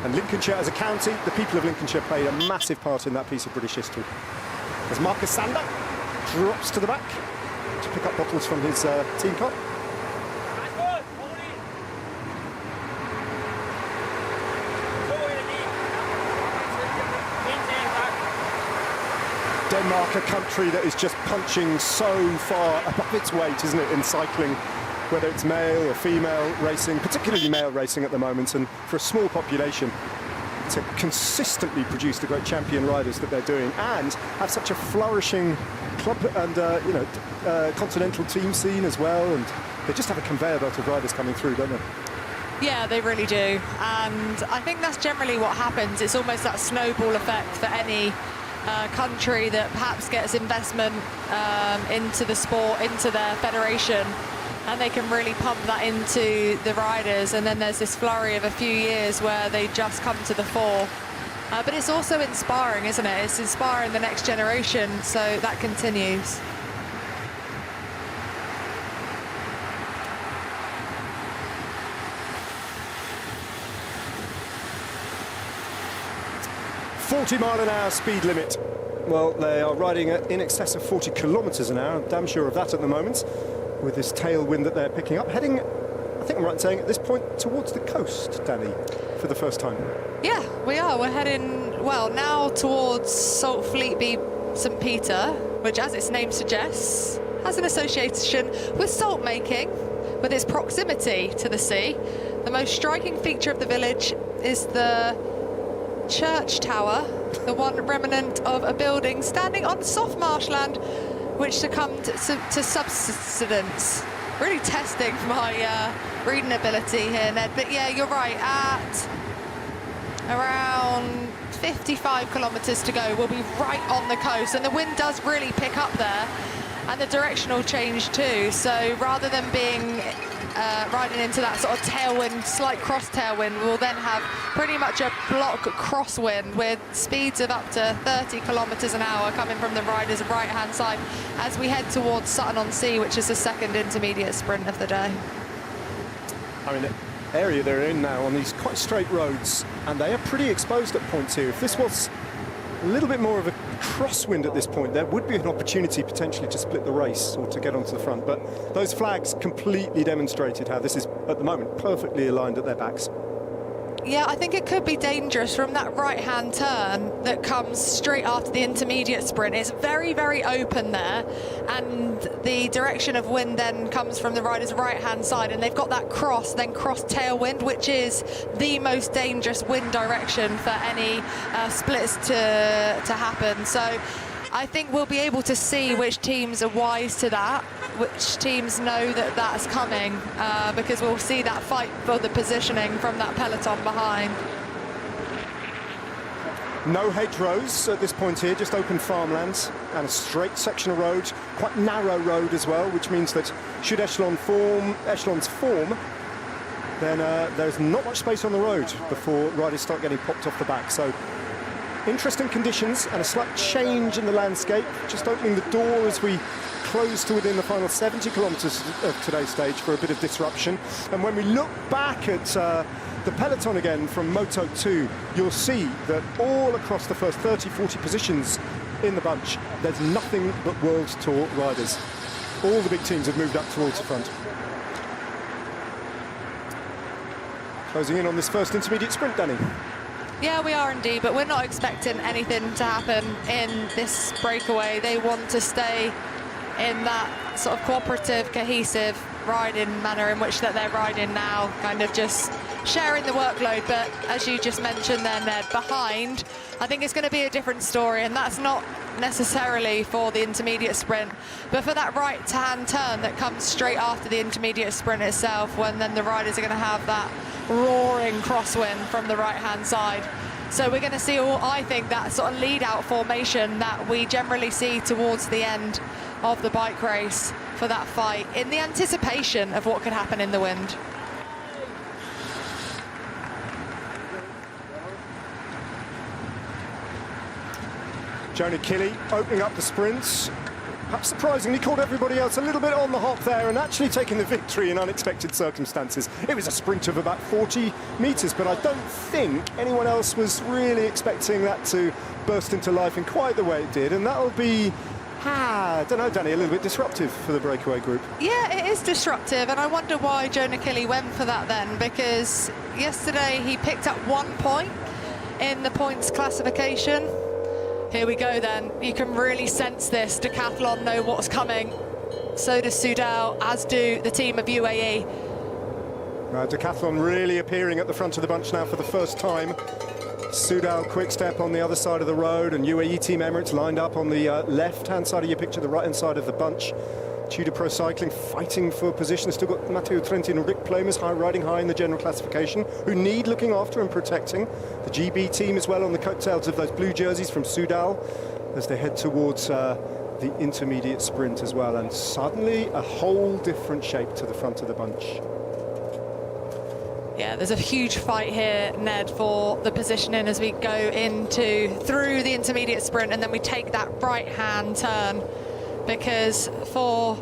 And Lincolnshire as a county, the people of Lincolnshire played a massive part in that piece of British history. As Marcus Sander drops to the back to pick up bottles from his team car. Denmark, a country that is just punching so far above its weight, isn't it, in cycling, whether it's male or female racing, particularly male racing at the moment, and for a small population to consistently produce the great champion riders that they're doing and have such a flourishing club and continental team scene as well, and they just have a conveyor belt of riders coming through, don't they? Yeah, they really do, and I think that's generally what happens. It's almost that snowball effect for any country that perhaps gets investment into the sport, into their federation, and they can really pump that into the riders, and then there's this flurry of a few years where they just come to the fore. But it's also inspiring, isn't it? It's inspiring the next generation, so that continues. .40-mile-an-hour speed limit. Well, they are riding at in excess of 40 kilometres an hour. I'm damn sure of that at the moment, with this tailwind that they're picking up, heading, I think I'm right in saying, at this point towards the coast, Danny, for the first time. Yeah, we are. We're heading, well, now towards Salt Fleetby St Peter, which, as its name suggests, has an association with salt making, with its proximity to the sea. The most striking feature of the village is the church tower, the one remnant of a building standing on soft marshland which succumbed to subsidence. Really testing my reading ability here, Ned. But yeah, you're right. At around 55 kilometres to go, we'll be right on the coast, and the wind does really pick up there, and the directional change too. So rather than being riding into that sort of tailwind, slight cross tailwind, we'll then have pretty much a block crosswind with speeds of up to 30 kilometres an hour coming from the rider's right-hand side as we head towards Sutton-on-Sea, which is the second intermediate sprint of the day. I mean, the area they're in now on these quite straight roads, and they are pretty exposed at points here. If this was a little bit more of a crosswind at this point, there would be an opportunity potentially to split the race or to get onto the front, but those flags completely demonstrated how this is, at the moment, perfectly aligned at their backs. Yeah, I think it could be dangerous from that right-hand turn that comes straight after the intermediate sprint. It's very, very open there, and the direction of wind then comes from the rider's right-hand side, and they've got that cross tailwind, which is the most dangerous wind direction for any splits to happen. So I think we'll be able to see which teams are wise to that, which teams know that that's coming, because we'll see that fight for the positioning from that peloton behind. No hedgerows at this point here, just open farmlands and a straight section of road, quite narrow road as well, which means that should echelons form, then there's not much space on the road before riders start getting popped off the back. So interesting conditions and a slight change in the landscape, just opening the door as we close to within the final 70 kilometres of today's stage for a bit of disruption. And when we look back at the peloton again from Moto 2, you'll see that all across the first 30-40 positions in the bunch, there's nothing but World Tour riders. All the big teams have moved up towards the front. Closing in on this first intermediate sprint, Danny. Yeah, we are indeed, but we're not expecting anything to happen in this breakaway. They want to stay in that sort of cooperative, cohesive riding manner in which that they're riding now, kind of just sharing the workload. But as you just mentioned there, Ned, behind, I think it's going to be a different story, and that's not necessarily for the intermediate sprint, but for that right-hand turn that comes straight after the intermediate sprint itself, when then the riders are going to have that roaring crosswind from the right-hand side. So we're going to see, I think, that sort of lead-out formation that we generally see towards the end of the bike race for that fight, in the anticipation of what could happen in the wind. Jonah Killy opening up the sprints. Perhaps surprisingly caught everybody else a little bit on the hop there and actually taking the victory in unexpected circumstances. It was a sprint of about 40 metres, but I don't think anyone else was really expecting that to burst into life in quite the way it did, and that'll be, I don't know, Danny, a little bit disruptive for the breakaway group. Yeah, it is disruptive, and I wonder why Jonah Killy went for that then, because yesterday he picked up 1 point in the points classification. Here we go then. You can really sense this. Decathlon know what's coming. So does Soudal, as do the team of UAE. Decathlon really appearing at the front of the bunch now for the first time. Soudal Quickstep on the other side of the road, and UAE Team Emirates lined up on the left-hand side of your picture, the right-hand side of the bunch. Tudor Pro Cycling fighting for position. Still got Matteo Trentin and Rick Plomas riding high in the general classification, who need looking after and protecting. The GB team as well on the coattails of those blue jerseys from Soudal as they head towards the intermediate sprint as well. And suddenly a whole different shape to the front of the bunch. Yeah, there's a huge fight here, Ned, for the positioning as we go through the intermediate sprint, and then we take that right-hand turn, because for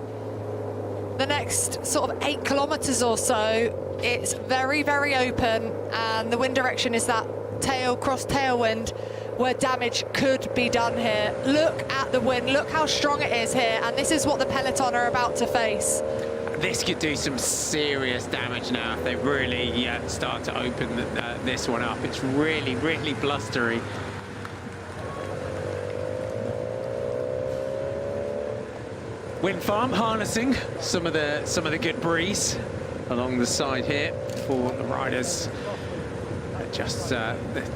the next sort of 8 kilometres or so, it's very, very open, and the wind direction is that cross tailwind where damage could be done here. Look at the wind, look how strong it is here, and this is what the peloton are about to face. This could do some serious damage now if they really start to open this one up. It's really, really blustery. Wind farm harnessing some of the good breeze along the side here for the riders just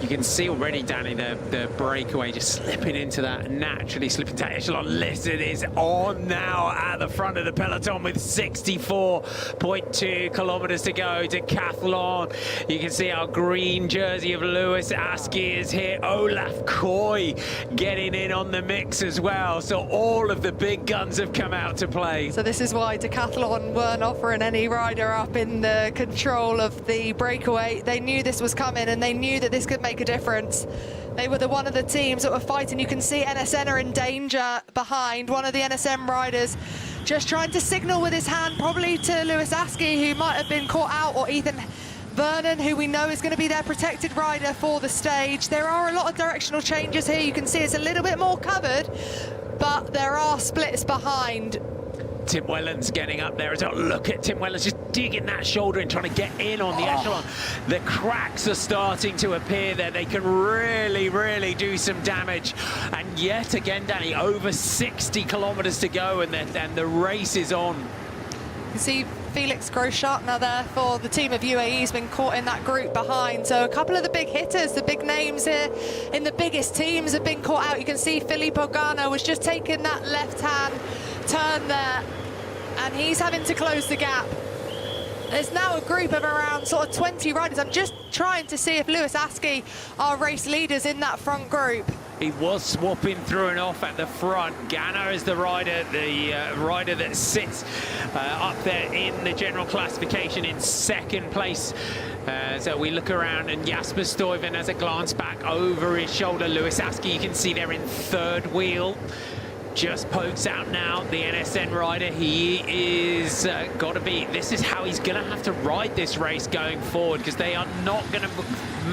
you can see already, Danny, the breakaway just slipping into that, naturally slipping to echelon. Listen is on now at the front of the peloton with 64.2 kilometers to go. Decathlon, you can see our green jersey of Lewis Askey is here. OMODA KoM getting in on the mix as well. So all of the big guns have come out to play. So this is why Decathlon weren't offering any rider up in the control of the breakaway. They knew this was coming, and they knew that this could make a difference. They were one of the teams that were fighting. You can see NSN are in danger behind. One of the NSM riders just trying to signal with his hand, probably to Lewis Askey, who might have been caught out, or Ethan Vernon, who we know is going to be their protected rider for the stage. There are a lot of directional changes here. You can see it's a little bit more covered, but there are splits behind. Tim Whelan's getting up there as well. Look at Tim Whelan's just digging that shoulder and trying to get in on the echelon. The cracks are starting to appear there. They can really do some damage. And yet again, Danny, over 60 kilometers to go, and the race is on. You can see Felix Groschartner there for the team of UAE has been caught in that group behind. So a couple of the big hitters, the big names here in the biggest teams have been caught out. You can see Filippo Ganna was just taking that left-hand turn there, and he's having to close the gap. There's now a group of around sort of 20 riders. I'm just trying to see if Lewis Askey are race leaders in that front group. He was swapping through and off at the front. Ganna is the rider that sits up there in the general classification in second place. So we look around, and Jasper Stuyven has a glance back over his shoulder. Lewis Askey, you can see there in third wheel. Just pokes out now, the NSN rider. He is got to be, this is how he's going to have to ride this race going forward, because they are not going to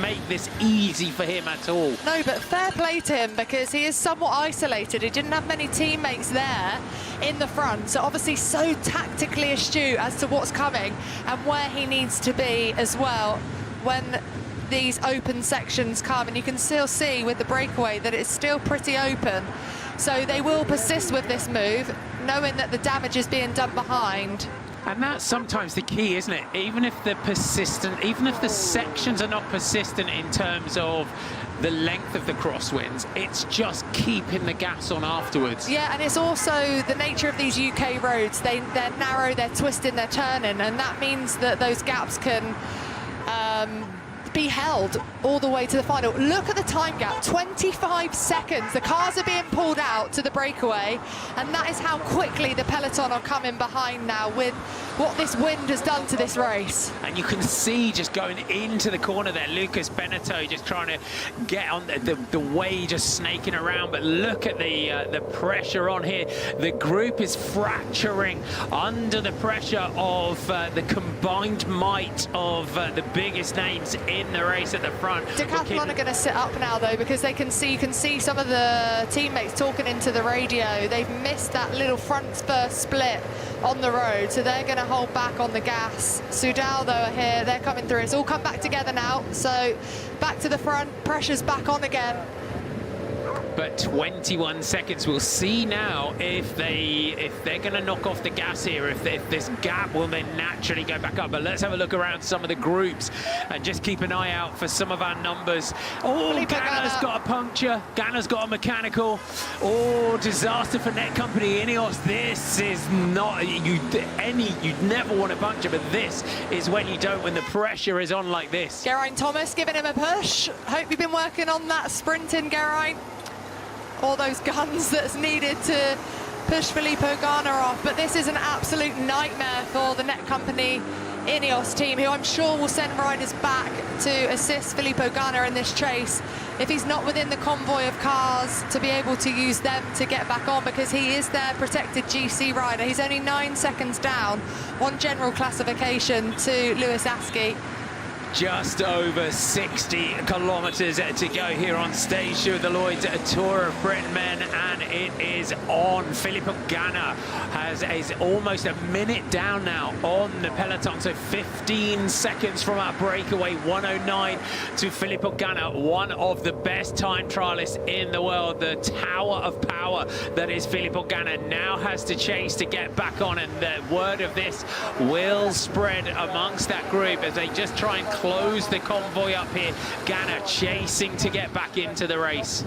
make this easy for him at all. No, but fair play to him, because he is somewhat isolated. He didn't have many teammates there in the front, so obviously so tactically astute as to what's coming and where he needs to be as well when these open sections come. And you can still see with the breakaway that it's still pretty open. So they will persist with this move, knowing that the damage is being done behind. And that's sometimes the key, isn't it? Even if the sections are not persistent in terms of the length of the crosswinds, it's just keeping the gas on afterwards. Yeah, and it's also the nature of these UK roads. They're narrow, they're twisting, they're turning, and that means that those gaps can be held all the way to the final. Look at the time gap, 25 seconds. The cars are being pulled out to the breakaway, and that is how quickly the peloton are coming behind now with what this wind has done to this race. And you can see just going into the corner there, Lucas Beneteau just trying to get on the way, just snaking around. But look at the pressure on here. The group is fracturing under the pressure of the combined might of the biggest names in the race at the front. Decathlon are going to sit up now though, because you can see some of the teammates talking into the radio. They've missed that little front first split on the road, so they're going to hold back on the gas. Soudal though are here, they're coming through. It's all come back together now, so back to the front, pressure's back on again. But 21 seconds, we'll see now if they're going to knock off the gas here, if this gap will then naturally go back up. But let's have a look around some of the groups and just keep an eye out for some of our numbers. Oh, Ganna's got a puncture. Ganna's got a mechanical. Oh, disaster for Net Company Ineos. This is not, you'd never want a puncture, but this is when you don't, when the pressure is on like this. Geraint Thomas giving him a push. Hope you've been working on that sprinting, Geraint. All those guns that's needed to push Filippo Ganna off. But this is an absolute nightmare for the Net Company Ineos team, who I'm sure will send riders back to assist Filippo Ganna in this chase if he's not within the convoy of cars to be able to use them to get back on, because he is their protected GC rider. He's only 9 seconds down on general classification to Lewis Askey. Just over 60 kilometers to go here on stage 2 of the Lloyds Tour of Britain men, and it is on. Filippo Ganna is almost a minute down now on the peloton, so 15 seconds from our breakaway. 109 to Filippo Ganna, one of the best time trialists in the world. The tower of power that is Filippo Ganna now has to chase to get back on, and the word of this will spread amongst that group as they just try and close the convoy up here. Ganna chasing to get back into the race.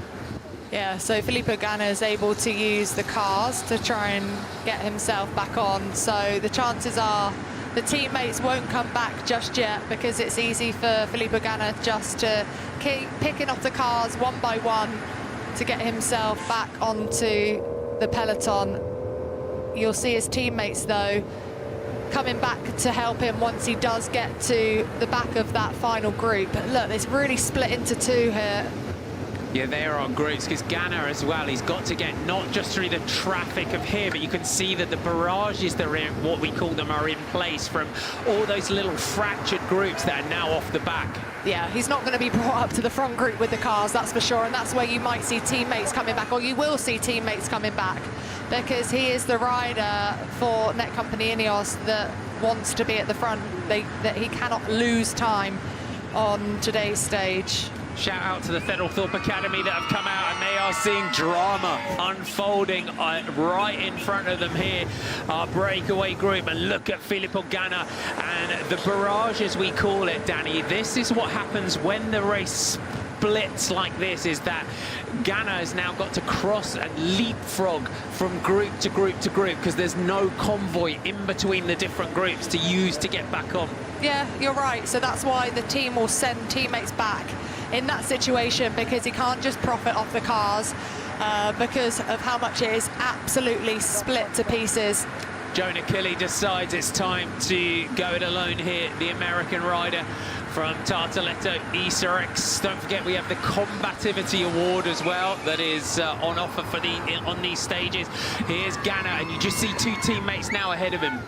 Yeah, so Filippo Ganna is able to use the cars to try and get himself back on. So the chances are the teammates won't come back just yet, because it's easy for Filippo Ganna just to keep picking up the cars one by one to get himself back onto the peloton. You'll see his teammates, though, coming back to help him once he does get to the back of that final group. But look, it's really split into two here. Yeah, they're on groups, because Ganna as well, he's got to get not just through the traffic of here, but you can see that the barrages that are in, what we call them, are in place from all those little fractured groups that are now off the back. Yeah, he's not going to be brought up to the front group with the cars, that's for sure, and that's where you might see teammates coming back, or you will see teammates coming back, because he is the rider for Netcompany Ineos that wants to be at the front, that he cannot lose time on today's stage. Shout out to the Thedlethorpe Academy that have come out, and they are seeing drama unfolding right in front of them here. Our breakaway group, and look at Filippo Ganna and the barrage, as we call it, Danny. This is what happens when the race splits like this, is that Ganna has now got to cross and leapfrog from group to group to group, because there's no convoy in between the different groups to use to get back on. Yeah, you're right. So that's why the team will send teammates back in that situation, because he can't just profit off the cars because of how much it is absolutely split to pieces. Jonah Kelly decides it's time to go it alone here, the American rider from Tartaletto Esarex. Don't forget, we have the Combativity Award as well that is on offer for on these stages. Here's Ganna, and you just see two teammates now ahead of him.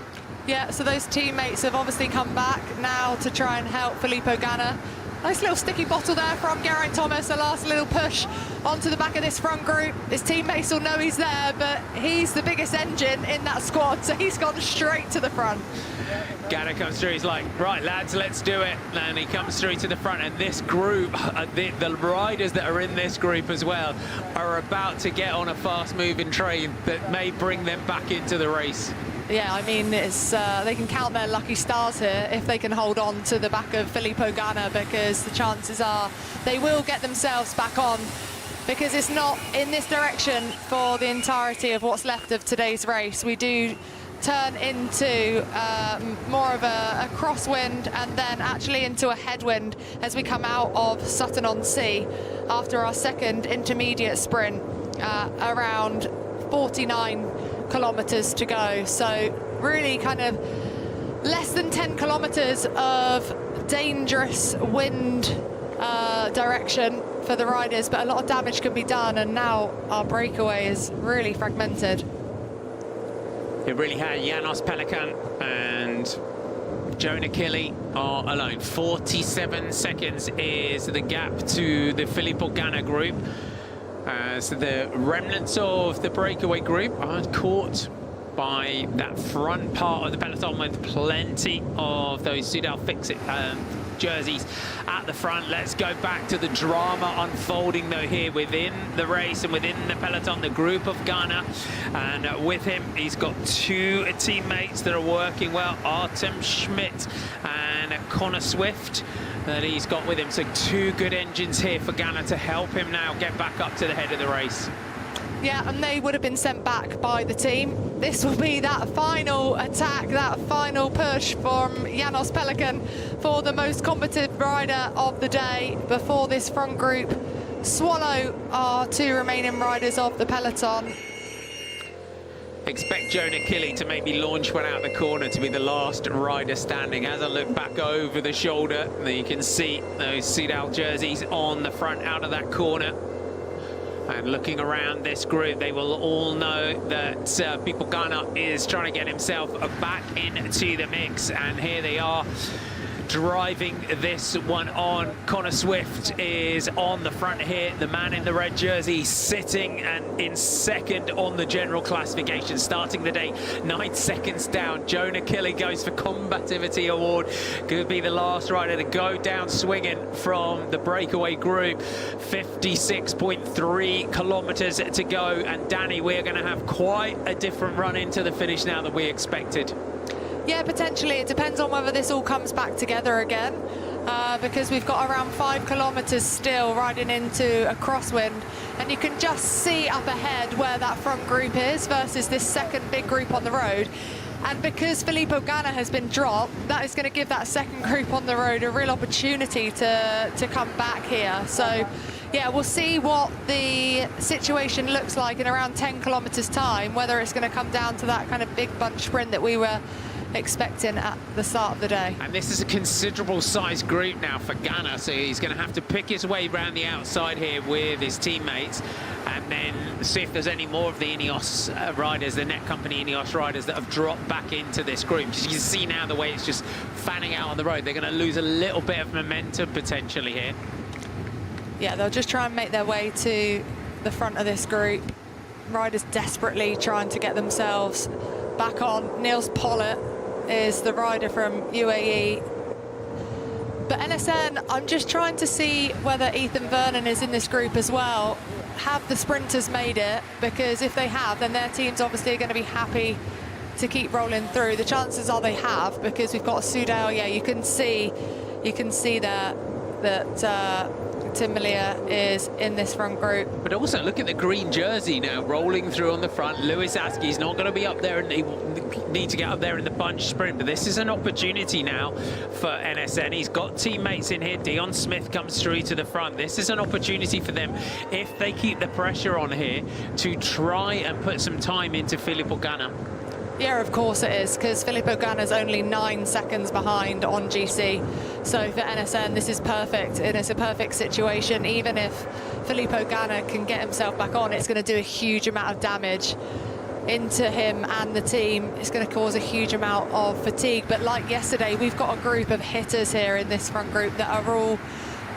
Yeah, so those teammates have obviously come back now to try and help Filippo Ganna. Nice little sticky bottle there from Geraint Thomas, a last little push onto the back of this front group. His teammates will know he's there, but he's the biggest engine in that squad, so he's gone straight to the front. Ganna comes through, he's like, right lads, let's do it. And he comes through to the front, and this group, the riders that are in this group as well, are about to get on a fast-moving train that may bring them back into the race. Yeah, I mean, it's they can count their lucky stars here if they can hold on to the back of Filippo Ganna, because the chances are they will get themselves back on, because it's not in this direction for the entirety of what's left of today's race. We do turn into more of a crosswind, and then actually into a headwind as we come out of Sutton-on-Sea after our second intermediate sprint, around 49 kilometers to go. So really kind of less than 10 kilometers of dangerous wind direction for the riders, but a lot of damage can be done, and now our breakaway is really fragmented. It really had. Janos Pelikan and Jonah Kelly are alone. 47 seconds is the gap to the Filippo Ganna group, as the remnants of the breakaway group are caught by that front part of the peloton with plenty of those Soudal Fix-It jerseys at the front. Let's go back to the drama unfolding though here within the race and within the peloton, the group of Ganna, and with him he's got two teammates that are working well, Artem Schmidt and Connor Swift, that he's got with him. So two good engines here for Ganna to help him now get back up to the head of the race. Yeah, and they would have been sent back by the team. This will be that final attack, that final push from Janos Pelikan for the most combative rider of the day before this front group swallow our two remaining riders of the peloton. Expect Jonah Kelly to maybe launch one out the corner to be the last rider standing. As I look back over the shoulder, you can see those Soudal jerseys on the front out of that corner. And looking around this group, they will all know that Filippo Ganna is trying to get himself back into the mix. And here they are, driving this one on. Connor Swift is on the front here, the man in the red jersey, sitting and in second on the general classification, starting the day 9 seconds down. Jonah Kelly goes for Combativity Award, could be the last rider to go down swinging from the breakaway group. 56.3 kilometers to go, and Danny, we're going to have quite a different run into the finish now than we expected. Yeah, potentially. It depends on whether this all comes back together again. because we've got around 5 kilometres still riding into a crosswind, and you can just see up ahead where that front group is versus this second big group on the road. And because Filippo Ganna has been dropped, that is going to give that second group on the road a real opportunity to come back here. So yeah, we'll see what the situation looks like in around 10 kilometres time, whether it's going to come down to that kind of big bunch sprint that we were expecting at the start of the day. And this is a considerable size group now for Ganna, so he's going to have to pick his way around the outside here with his teammates, and then see if there's any more of the Ineos riders, the Net Company Ineos riders that have dropped back into this group. Because you can see now the way it's just fanning out on the road, they're going to lose a little bit of momentum potentially here. Yeah, they'll just try and make their way to the front of this group. Riders desperately trying to get themselves back on. Niels Pollitt is the rider from UAE. But NSN, I'm just trying to see whether Ethan Vernon is in this group as well. Have the sprinters made it? Because if they have, then their team's obviously going to be happy to keep rolling through. The chances are they have, because we've got Soudal. Yeah, you can see there that Tim Malia is in this front group. But also look at the green jersey now rolling through on the front. Lewis Askey's not going to be up there, and he need to get up there in the bunch sprint. But this is an opportunity now for NSN. He's got teammates in here. Dion Smith comes through to the front. This is an opportunity for them, if they keep the pressure on here, to try and put some time into Filippo Ganna. Yeah, of course it is, because Filippo Ganna's only 9 seconds behind on GC. So for NSN, this is perfect, and it's a perfect situation. Even if Filippo Ganna can get himself back on, it's going to do a huge amount of damage into him and the team. It's going to cause a huge amount of fatigue. But like yesterday, we've got a group of hitters here in this front group that are all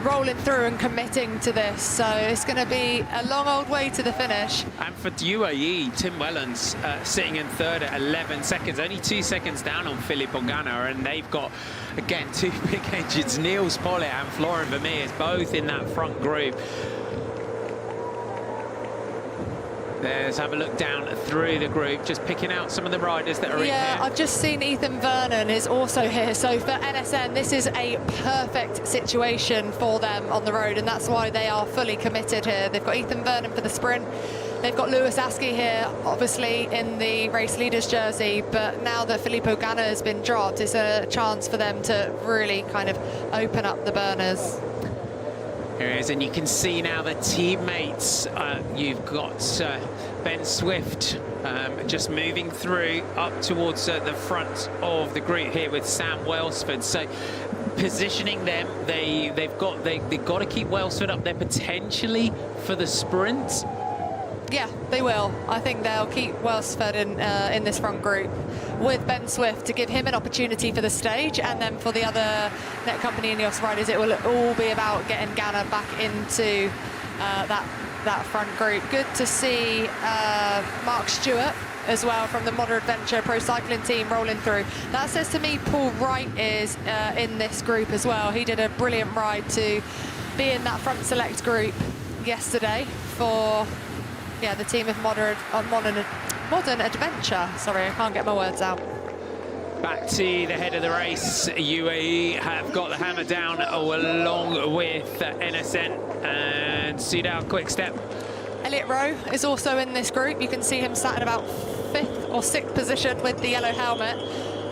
rolling through and committing to this, so it's going to be a long old way to the finish. And for UAE, Tim Wellens sitting in third at 11 seconds, only 2 seconds down on Filippo Ganna, and they've got, again, 2 big engines, Niels Pollitt and Florian Vermeers, both in that front group. Let's have a look down through the group, just picking out some of the riders that are in here. Yeah, I've just seen Ethan Vernon is also here. So for NSN, this is a perfect situation for them on the road, and that's why they are fully committed here. They've got Ethan Vernon for the sprint. They've got Lewis Askey here, obviously in the race leaders jersey, but now that Filippo Ganna has been dropped, it's a chance for them to really kind of open up the burners. Here it is, and you can see now the teammates. You've got Ben Swift just moving through up towards the front of the group here with Sam Welsford. So positioning them, they've got to keep Welsford up there potentially for the sprint. Yeah, they will. I think they'll keep Welsford in this front group with Ben Swift to give him an opportunity for the stage, and then for the other Net Company Ineos riders, it will all be about getting Ganna back into that front group. Good to see Mark Stewart as well from the Modern Adventure Pro Cycling team rolling through. That says to me Paul Wright is in this group as well. He did a brilliant ride to be in that front select group yesterday for the team of Modern Adventure. Sorry, I can't get my words out. Back to the head of the race. UAE have got the hammer down along with NSN and Soudal Quickstep. Elliot Rowe is also in this group. You can see him sat in about 5th or 6th position with the yellow helmet.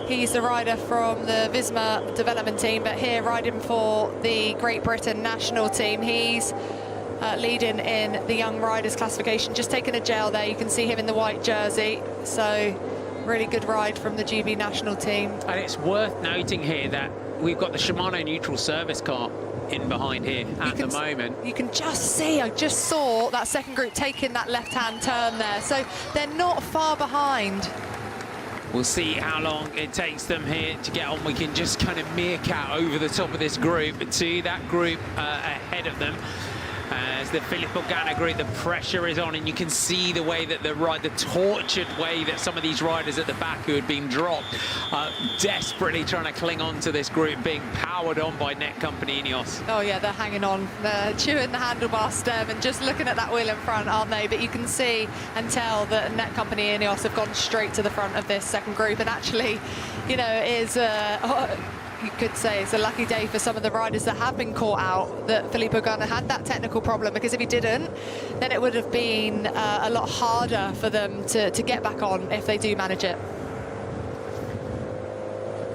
He's the rider from the Visma development team, but here riding for the Great Britain national team. He's leading in the young riders classification, just taking a gel there. You can see him in the white jersey. So really good ride from the GB national team. And it's worth noting here that we've got the Shimano neutral service car in behind here at the moment. You can just see, I just saw that second group taking that left-hand turn there. So they're not far behind. We'll see how long it takes them here to get on. We can just kind of meerkat over the top of this group to that group ahead of them. As the Filippo Ganna group, the pressure is on, and you can see the way that the tortured way that some of these riders at the back who had been dropped are desperately trying to cling on to this group, being powered on by Net Company Ineos. Oh yeah, they're hanging on. They're chewing the handlebar stem and just looking at that wheel in front, aren't they? But you can see and tell that Net Company Ineos have gone straight to the front of this second group, and actually, you know, it is you could say it's a lucky day for some of the riders that have been caught out that Filippo Ganna had that technical problem, because if he didn't, then it would have been a lot harder for them to get back on if they do manage it.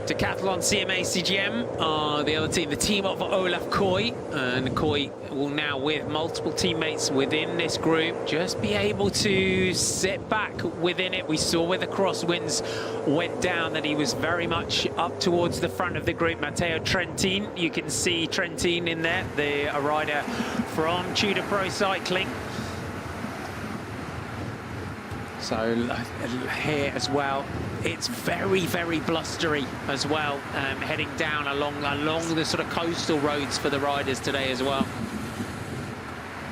Decathlon CMA CGM are the other team, the team of OMODA KoM, and KoM will now, with multiple teammates within this group, just be able to sit back within it. We saw where the Crosswinds went down that he was very much up towards the front of the group. Matteo Trentin, you can see Trentin in there, a rider from Tudor Pro Cycling. So here as well, it's very, very blustery as well, heading down along the sort of coastal roads for the riders today as well.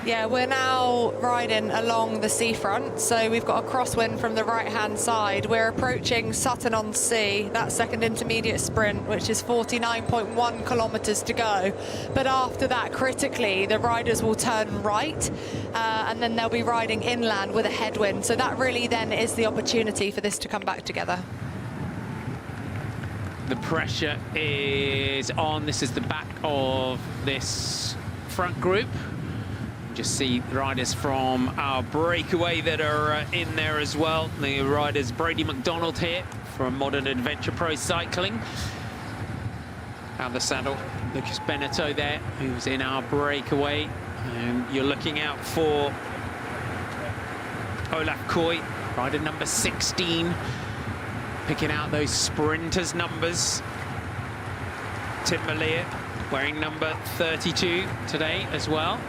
Yeah, we're now riding along the seafront, so we've got a crosswind from the right-hand side. We're approaching Sutton-on-Sea, that second intermediate sprint, which is 49.1 kilometres to go. But after that, critically, the riders will turn right, and then they'll be riding inland with a headwind. So that really then is the opportunity for this to come back together. The pressure is on. This is the back of this front group. Just see riders from our Breakaway that are in there as well. The riders Brady McDonald here from Modern Adventure Pro Cycling. Out the saddle, Lucas Benetto there, who's in our Breakaway. And you're looking out for OMODA KoM, rider number 16, picking out those sprinters' numbers. Tim Malia wearing number 32 today as well.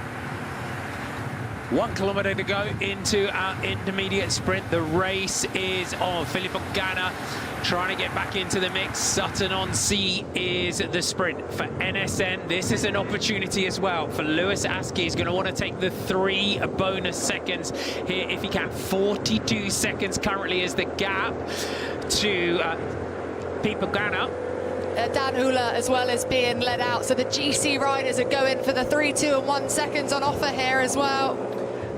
1 kilometre to go into our intermediate sprint. The race is on. Filippo Ganna trying to get back into the mix. Sutton-on-Sea is the sprint. For NSN, this is an opportunity as well. For Lewis Askey, he's going to want to take the 3 bonus seconds here if he can. 42 seconds currently is the gap to Filippo Ganna. Dan Hula as well as being led out, so the GC riders are going for the 3, 2 and 1 seconds on offer here as well.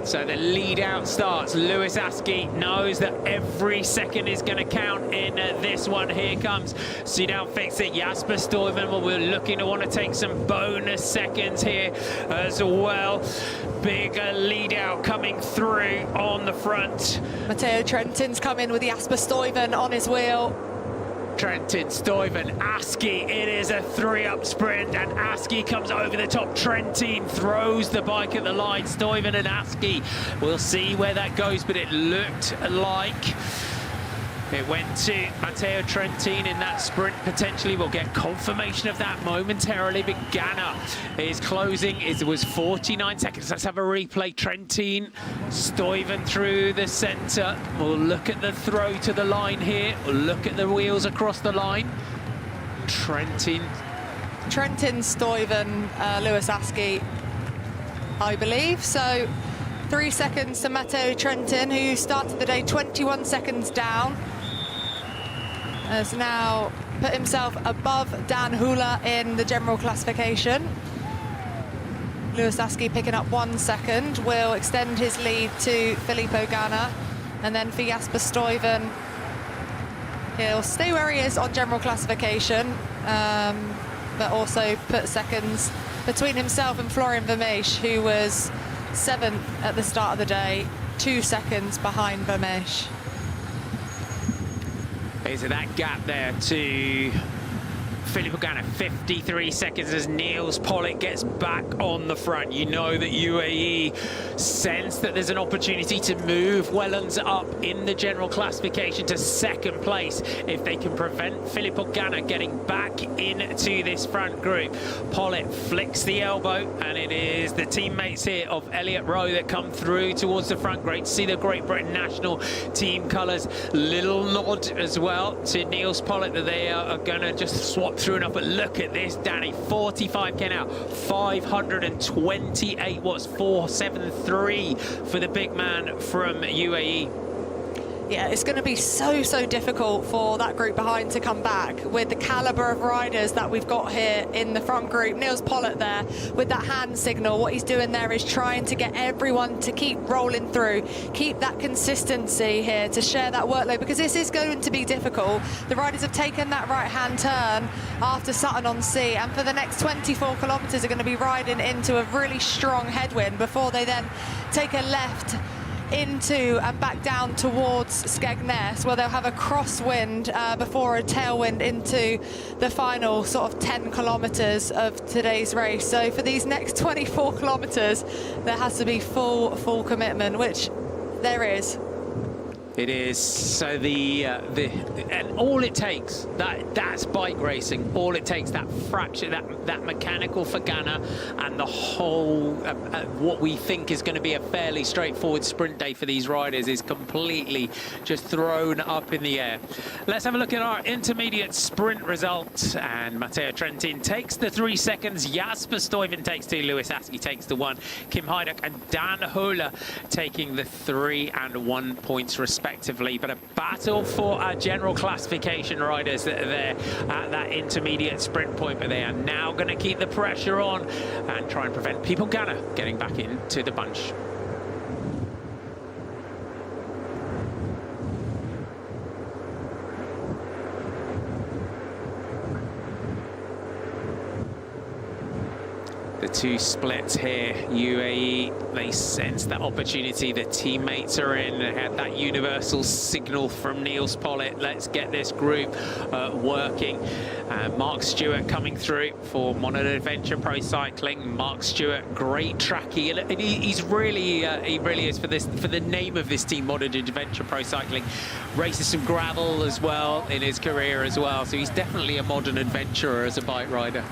So the lead out starts. Lewis Askey knows that every second is going to count in this one. Here comes Sudal Fix It. Jasper Stuyven, we're looking to want to take some bonus seconds here as well. Big lead out coming through on the front. Matteo Trentin's come in with Jasper Stuyven on his wheel. Trentin, Stuyven, Askey, it is a 3-up sprint, and Askey comes over the top. Trentin throws the bike at the line. Stuyven and Askey, we'll see where that goes, but it looked like it went to Matteo Trentin in that sprint. Potentially we'll get confirmation of that momentarily, but Ganna is closing. It was 49 seconds. Let's have a replay. Trentin, Stuyven through the centre. We'll look at the throw to the line here. We'll look at the wheels across the line. Trentin, Stuyven, Lewis Askey, I believe. So 3 seconds to Matteo Trentin, who started the day 21 seconds down. Has now put himself above Dan Hula in the general classification. Lewis Askey picking up 1 second, will extend his lead to Filippo Ganna. And then for Jasper Stuyven, he'll stay where he is on general classification, but also put seconds between himself and Florian Vermeersch, who was 7th at the start of the day, 2 seconds behind Vermeersch. Is that gap there to Filippo Ganna, 53 seconds as Niels Pollitt gets back on the front. You know that UAE sense that there's an opportunity to move Wellens up in the general classification to 2nd place if they can prevent Filippo Ganna getting back into this front group. Pollitt flicks the elbow, and it is the teammates here of Elliott Rowe that come through towards the front. Great to see the Great Britain national team colours. Little nod as well to Niels Pollitt that they are going to just swap through enough, but look at this, Danny, 45k now, 528 watts, 473 for the big man from UAE. Yeah, it's going to be so difficult for that group behind to come back with the calibre of riders that we've got here in the front group. Niels Pollitt there with that hand signal. What he's doing there is trying to get everyone to keep rolling through, keep that consistency here to share that workload, because this is going to be difficult. The riders have taken that right-hand turn after Sutton-on-Sea, and for the next 24 kilometres are going to be riding into a really strong headwind before they then take a left into and back down towards Skegness, where they'll have a crosswind before a tailwind into the final sort of 10 kilometres of today's race. So for these next 24 kilometres, there has to be full commitment, which there is. It is. So and all it takes, that's bike racing. All it takes, that fraction, that mechanical for Ghana, and the whole what we think is going to be a fairly straightforward sprint day for these riders is completely just thrown up in the air. Let's have a look at our intermediate sprint results. And Matteo Trentin takes the 3 seconds. Jasper Stuyven takes 2. Lewis Askey takes the 1. Kim Heidak and Dan Hola taking the 3 and 1 points respectively. But a battle for our general classification riders that are there at that intermediate sprint point. But they are now going to keep the pressure on and try and prevent People Ghana getting back into the bunch. The two splits here, UAE, they sense that opportunity, the teammates are in, they had that universal signal from Niels Pollitt, let's get this group working. Mark Stewart coming through for Modern Adventure Pro Cycling. Mark Stewart, great tracky, and he really is for the name of this team, Modern Adventure Pro Cycling. Races some gravel as well in his career as well, so he's definitely a modern adventurer as a bike rider.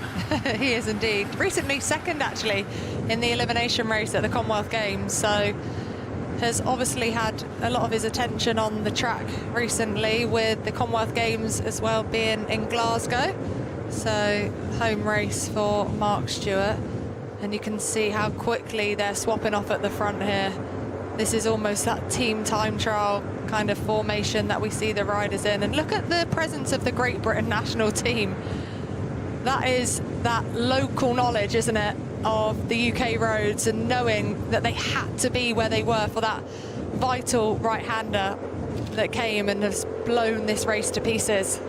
He is indeed. Recently second actually in the elimination race at the Commonwealth Games, so has obviously had a lot of his attention on the track recently, with the Commonwealth Games as well being in Glasgow. So home race for Mark Stewart, and you can see how quickly they're swapping off at the front here. This is almost that team time trial kind of formation that we see the riders in. And look at the presence of the Great Britain national team. That is that local knowledge, isn't it, of the UK roads, and knowing that they had to be where they were for that vital right-hander that came and has blown this race to pieces.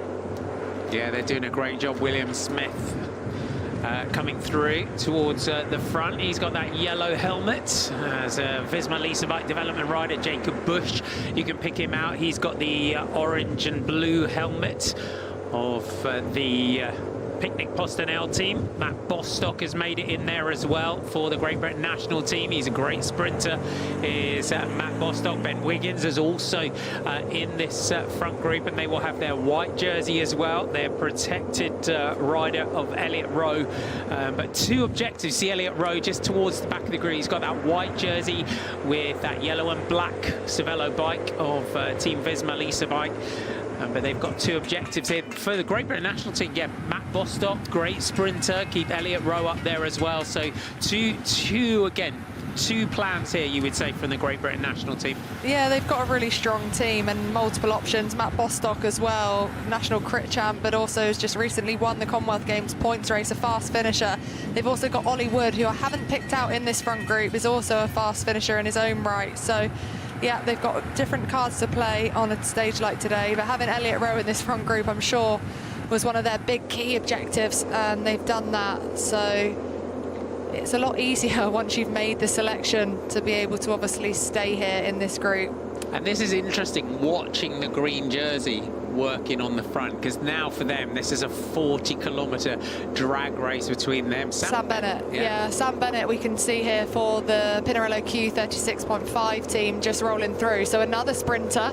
Yeah, they're doing a great job. William Smith coming through towards the front. He's got that yellow helmet as a Visma Lease Bike development rider. Jacob Bush, you can pick him out. He's got the orange and blue helmet of the Picnic Postonel team. Matt Bostock has made it in there as well for the Great Britain national team. He's a great sprinter, is Matt Bostock. Ben Wiggins is also in this front group, and they will have their white jersey as well. Their protected rider of Elliot Rowe. But two objectives. See Elliot Rowe just towards the back of the group. He's got that white jersey with that yellow and black Cervelo bike of Team Visma Lease Bike. But they've got two objectives here for the Great Britain national team. Yeah, Matt Bostock, great sprinter. Keep Elliot Rowe up there as well. So two plans here, you would say, from the Great Britain national team. Yeah, they've got a really strong team and multiple options. Matt Bostock as well, national crit champ, but also has just recently won the Commonwealth Games points race, a fast finisher. They've also got Ollie Wood, who I haven't picked out in this front group, is also a fast finisher in his own right. So yeah, they've got different cards to play on a stage like today, but having Elliot Rowe in this front group, I'm sure, was one of their big key objectives, and they've done that. So it's a lot easier once you've made the selection to be able to obviously stay here in this group. And this is interesting, watching the green jersey working on the front, because now for them this is a 40-kilometre drag race between them. Sam Bennett, yeah, Sam Bennett we can see here for the Pinarello Q36.5 team just rolling through. So another sprinter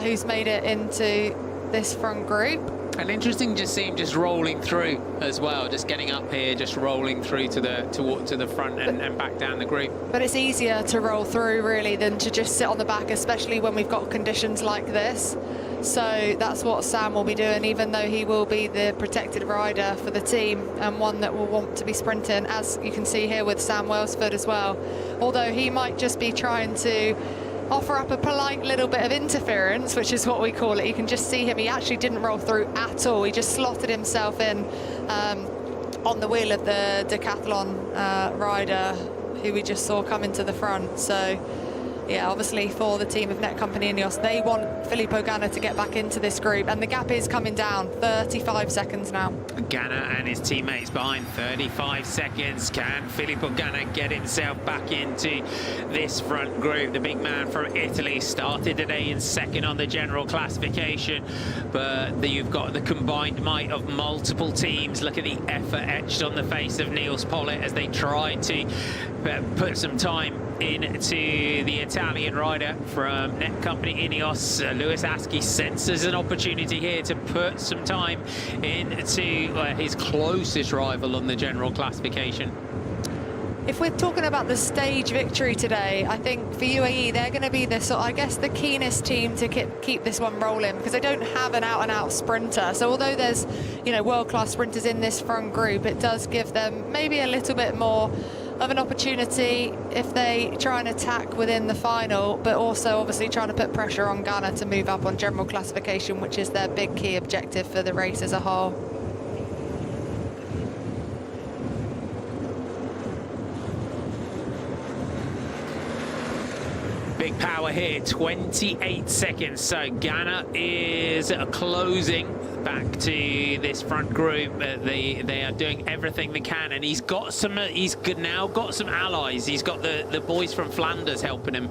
who's made it into this front group. And interesting to see him just rolling through as well, just getting up here, just rolling through to the front and back down the group. But it's easier to roll through really than to just sit on the back, especially when we've got conditions like this. So that's what Sam will be doing, even though he will be the protected rider for the team and one that will want to be sprinting, as you can see here with Sam Welsford as well. Although he might just be trying to offer up a polite little bit of interference, which is what we call it. You can just see him, he actually didn't roll through at all. He just slotted himself in on the wheel of the decathlon rider who we just saw come into the front. So yeah, obviously for the team of Netcompany Ineos, they want Filippo Ganna to get back into this group, and the gap is coming down. 35 seconds now. Ganna and his teammates behind. 35 seconds. Can Filippo Ganna get himself back into this front group? The big man from Italy started today in second on the general classification, but you've got the combined might of multiple teams. Look at the effort etched on the face of Niels Pollitt as they try to put some time into the Italian rider from Netcompany Ineos. Lewis Askey senses an opportunity here to put some time into his closest rival on the general classification. If we're talking about the stage victory today, I think for UAE, they're going to be the I guess the keenest team to keep this one rolling, because they don't have an out-and-out sprinter. So although there's, you know, world-class sprinters in this front group, it does give them maybe a little bit more of an opportunity if they try and attack within the final, but also obviously trying to put pressure on Ghana to move up on general classification, which is their big key objective for the race as a whole. Big power here, 28 seconds. So Ghana is closing back to this front group. They are doing everything they can, and he's got some. He's now got some allies. He's got the boys from Flanders helping him.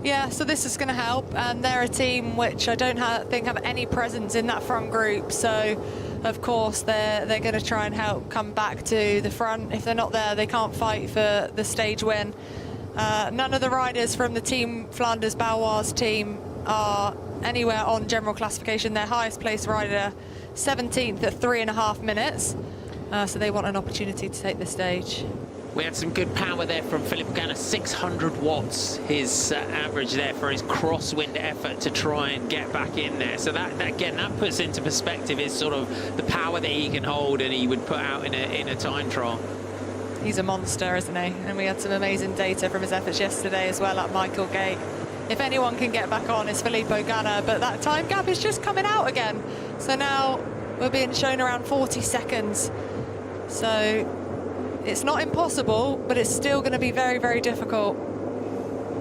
Yeah, so this is going to help, and they're a team which I don't think have any presence in that front group. So, of course, they're going to try and help come back to the front. If they're not there, they can't fight for the stage win. None of the riders from the team Flanders Balois team are anywhere on general classification. Their highest placed rider 17th at 3.5 minutes, so they want an opportunity to take the stage. We had some good power there from Filippo Ganna, 600 watts his average there for his crosswind effort to try and get back in there. So that again, that puts into perspective his sort of the power that he can hold and he would put out in a time trial. He's a monster, isn't he? And we had some amazing data from his efforts yesterday as well at Michael Gate. If anyone can get back on, it's Filippo Ganna, but that time gap is just coming out again. So now we're being shown around 40 seconds. So it's not impossible, but it's still going to be very, very difficult.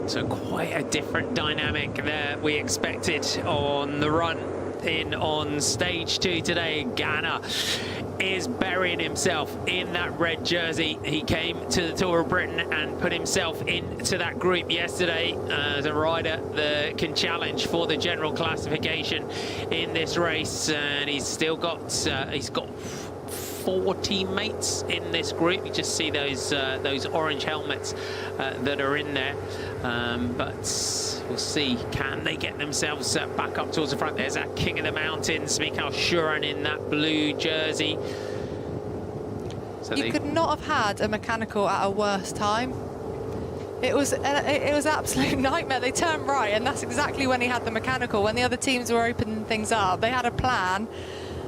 So quite a different dynamic there we expected on the run in on stage 2 today. Ganna is burying himself in that red jersey. He came to the Tour of Britain and put himself into that group yesterday as a rider that can challenge for the general classification in this race, and he's still got 4 teammates in this group. You just see those orange helmets that are in there, but we'll see, can they get themselves back up towards the front? There's that King of the Mountains, Mikhail Shurin in that blue jersey. So you could not have had a mechanical at a worse time. It was an absolute nightmare. They turned right, and that's exactly when he had the mechanical. When the other teams were opening things up, they had a plan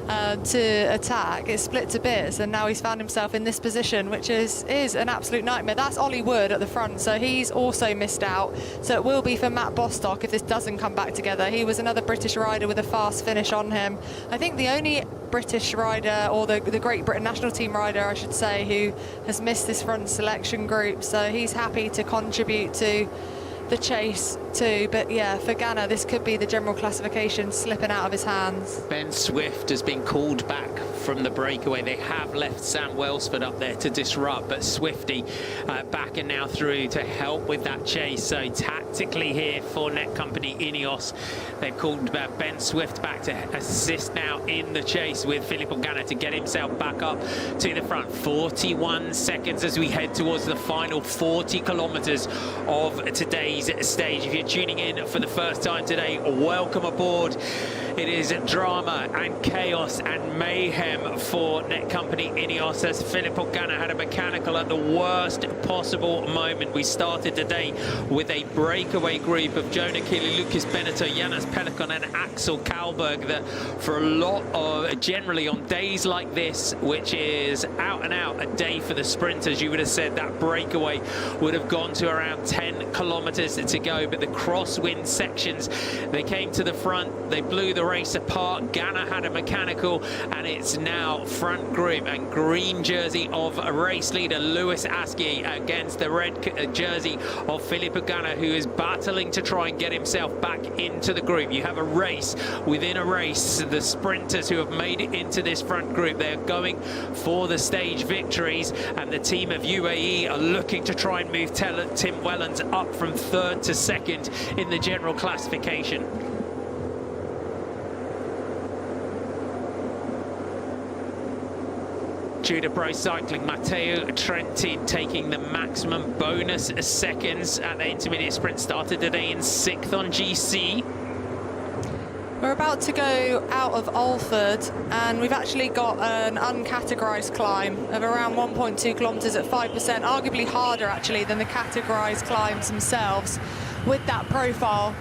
to attack. It split to bits, and now he's found himself in this position, which is an absolute nightmare. That's Ollie Wood at the front, so he's also missed out. So it will be for Matt Bostock if this doesn't come back together. He was another British rider with a fast finish on him. I think the only British rider, or the Great Britain national team rider, I should say, who has missed this front selection group. So he's happy to contribute to the chase too, but yeah, for Ganna, this could be the general classification slipping out of his hands. Ben Swift has been called back from the breakaway. They have left Sam Welsford up there to disrupt, but Swifty back and now through to help with that chase. So tactically here for Netcompany Ineos, they've called Ben Swift back to assist now in the chase with Filippo Ganna to get himself back up to the front. 41 seconds as we head towards the final 40 kilometers of today's stage. If you're tuning in for the first time today, welcome aboard. It is drama and chaos and mayhem for Netcompany Ineos as Filippo Ganna had a mechanical at the worst possible moment. We started today with a breakaway group of Jonah Keeley, Lucas Benetton, Janis Pelikon and Axel Kalberg that for a lot of, generally on days like this, which is out and out a day for the sprinters, you would have said that breakaway would have gone to around 10 kilometers to go, but the crosswind sections, they came to the front, they blew the race apart. Ghana had a mechanical, and it's now front group and green jersey of race leader Lewis Askey against the red jersey of Filippo Ganna, who is battling to try and get himself back into the group. You have a race within a race. The sprinters who have made it into this front group, they're going for the stage victories, and the team of UAE are looking to try and move Tim Wellens up from 3rd to 2nd in the general classification. Tudor Pro Cycling, Matteo Trentin taking the maximum bonus seconds at the intermediate sprint. Started today in 6th on GC. We're about to go out of Alford, and we've actually got an uncategorised climb of around 1.2 kilometres at 5%, arguably harder actually than the categorised climbs themselves with that profile.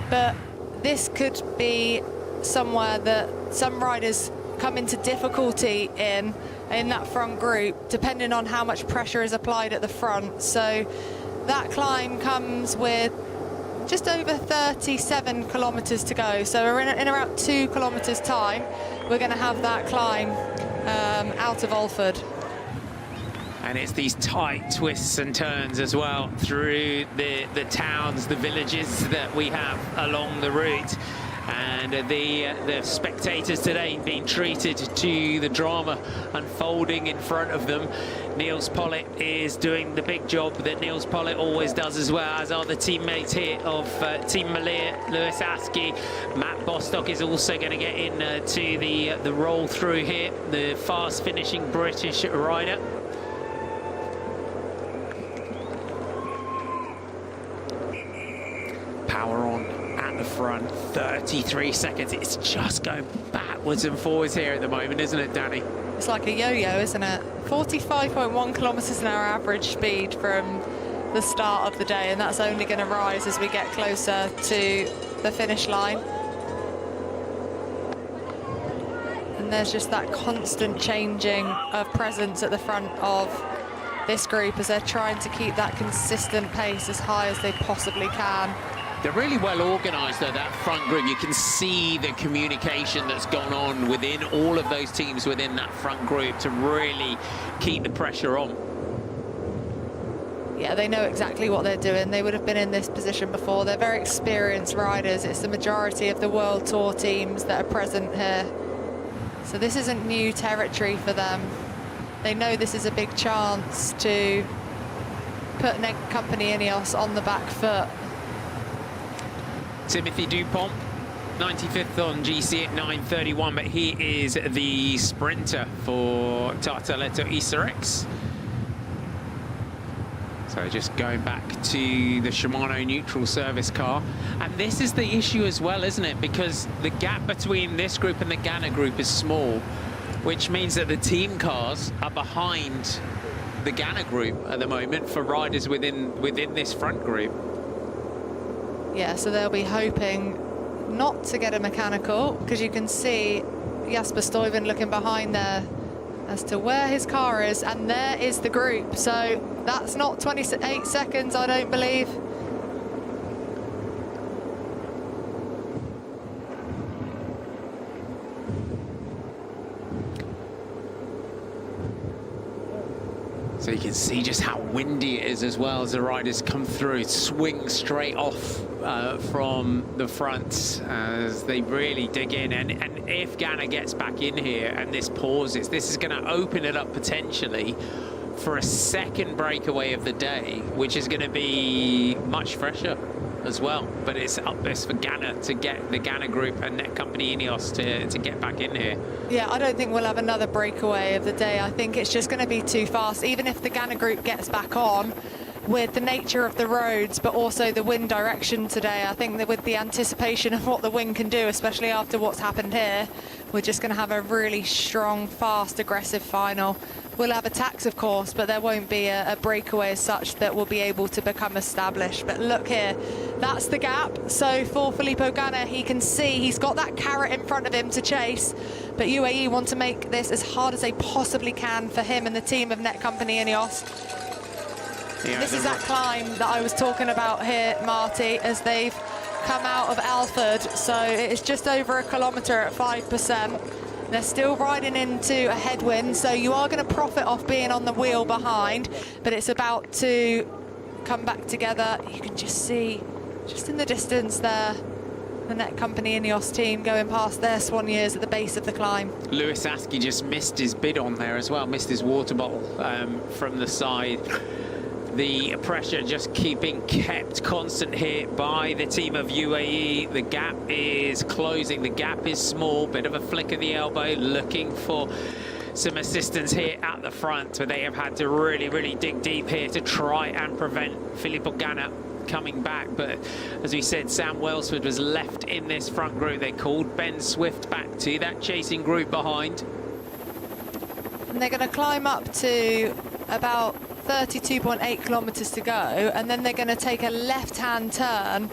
But this could be somewhere that some riders come into difficulty in that front group, depending on how much pressure is applied at the front. So that climb comes with just over 37 kilometres to go. So we're in around 2 kilometres time, we're going to have that climb out of Alford. And it's these tight twists and turns as well through the towns, the villages that we have along the route. And the spectators today being treated to the drama unfolding in front of them. Niels Pollitt is doing the big job that Niels Pollitt always does, as well as are the teammates here of Team Malia, Lewis Askey. Matt Bostock is also going to get in to the roll through here, the fast finishing British rider. Power on at the front, 33 seconds. It's just going backwards and forwards here at the moment, isn't it, Danny? It's like a yo-yo, isn't it? 45.1 kilometres an hour average speed from the start of the day, and that's only going to rise as we get closer to the finish line. And there's just that constant changing of presence at the front of this group as they're trying to keep that consistent pace as high as they possibly can. They're really well organised, though, that front group. You can see the communication that's gone on within all of those teams within that front group to really keep the pressure on. Yeah, they know exactly what they're doing. They would have been in this position before. They're very experienced riders. It's the majority of the World Tour teams that are present here. So this isn't new territory for them. They know this is a big chance to put Company Ineos on the back foot. Timothy Dupont, 95th on GC at 9:31, but he is the sprinter for Tartaletto Isarex. So just going back to the Shimano neutral service car. And this is the issue as well, isn't it? Because the gap between this group and the Ghana group is small, which means that the team cars are behind the Ghana group at the moment for riders within this front group. Yeah, so they'll be hoping not to get a mechanical, because you can see Jasper Stuyven looking behind there as to where his car is, and there is the group. So that's not 28 seconds, I don't believe. So you can see just how windy it is as well as the riders come through, swing straight off from the front as they really dig in. And if Ghana gets back in here and this pauses, this is going to open it up potentially for a second breakaway of the day, which is going to be much fresher as well. But it's up this for Ghana to get the Ghana group and Net Company Ineos to get back in here. Yeah, I don't think we'll have another breakaway of the day. I think it's just going to be too fast. Even if the Ghana group gets back on, with the nature of the roads, but also the wind direction today, I think that with the anticipation of what the wind can do, especially after what's happened here, we're just going to have a really strong, fast, aggressive final. We'll have attacks, of course, but there won't be a breakaway as such that will be able to become established. But look here, that's the gap. So for Filippo Ganna, he can see he's got that carrot in front of him to chase, but UAE want to make this as hard as they possibly can for him and the team of Net Company Ineos. Yeah, this is that climb that I was talking about here, Marty, as they've come out of Alford, so it's just over a kilometre at 5%. They're still riding into a headwind, so you are going to profit off being on the wheel behind, but it's about to come back together. You can just see, just in the distance there, the Net Company Ineos team going past their swan years at the base of the climb. Lewis Askey just missed his bid on there as well, missed his water bottle from the side. The pressure just keeping kept constant here by the team of UAE. The gap is closing, the gap is small, bit of a flick of the elbow, looking for some assistance here at the front, but they have had to really dig deep here to try and prevent Filippo Ganna coming back. But as we said, Sam Welsford was left in this front group. They called Ben Swift back to that chasing group behind. And they're going to climb up to about 32.8 kilometres to go, and then they're going to take a left-hand turn.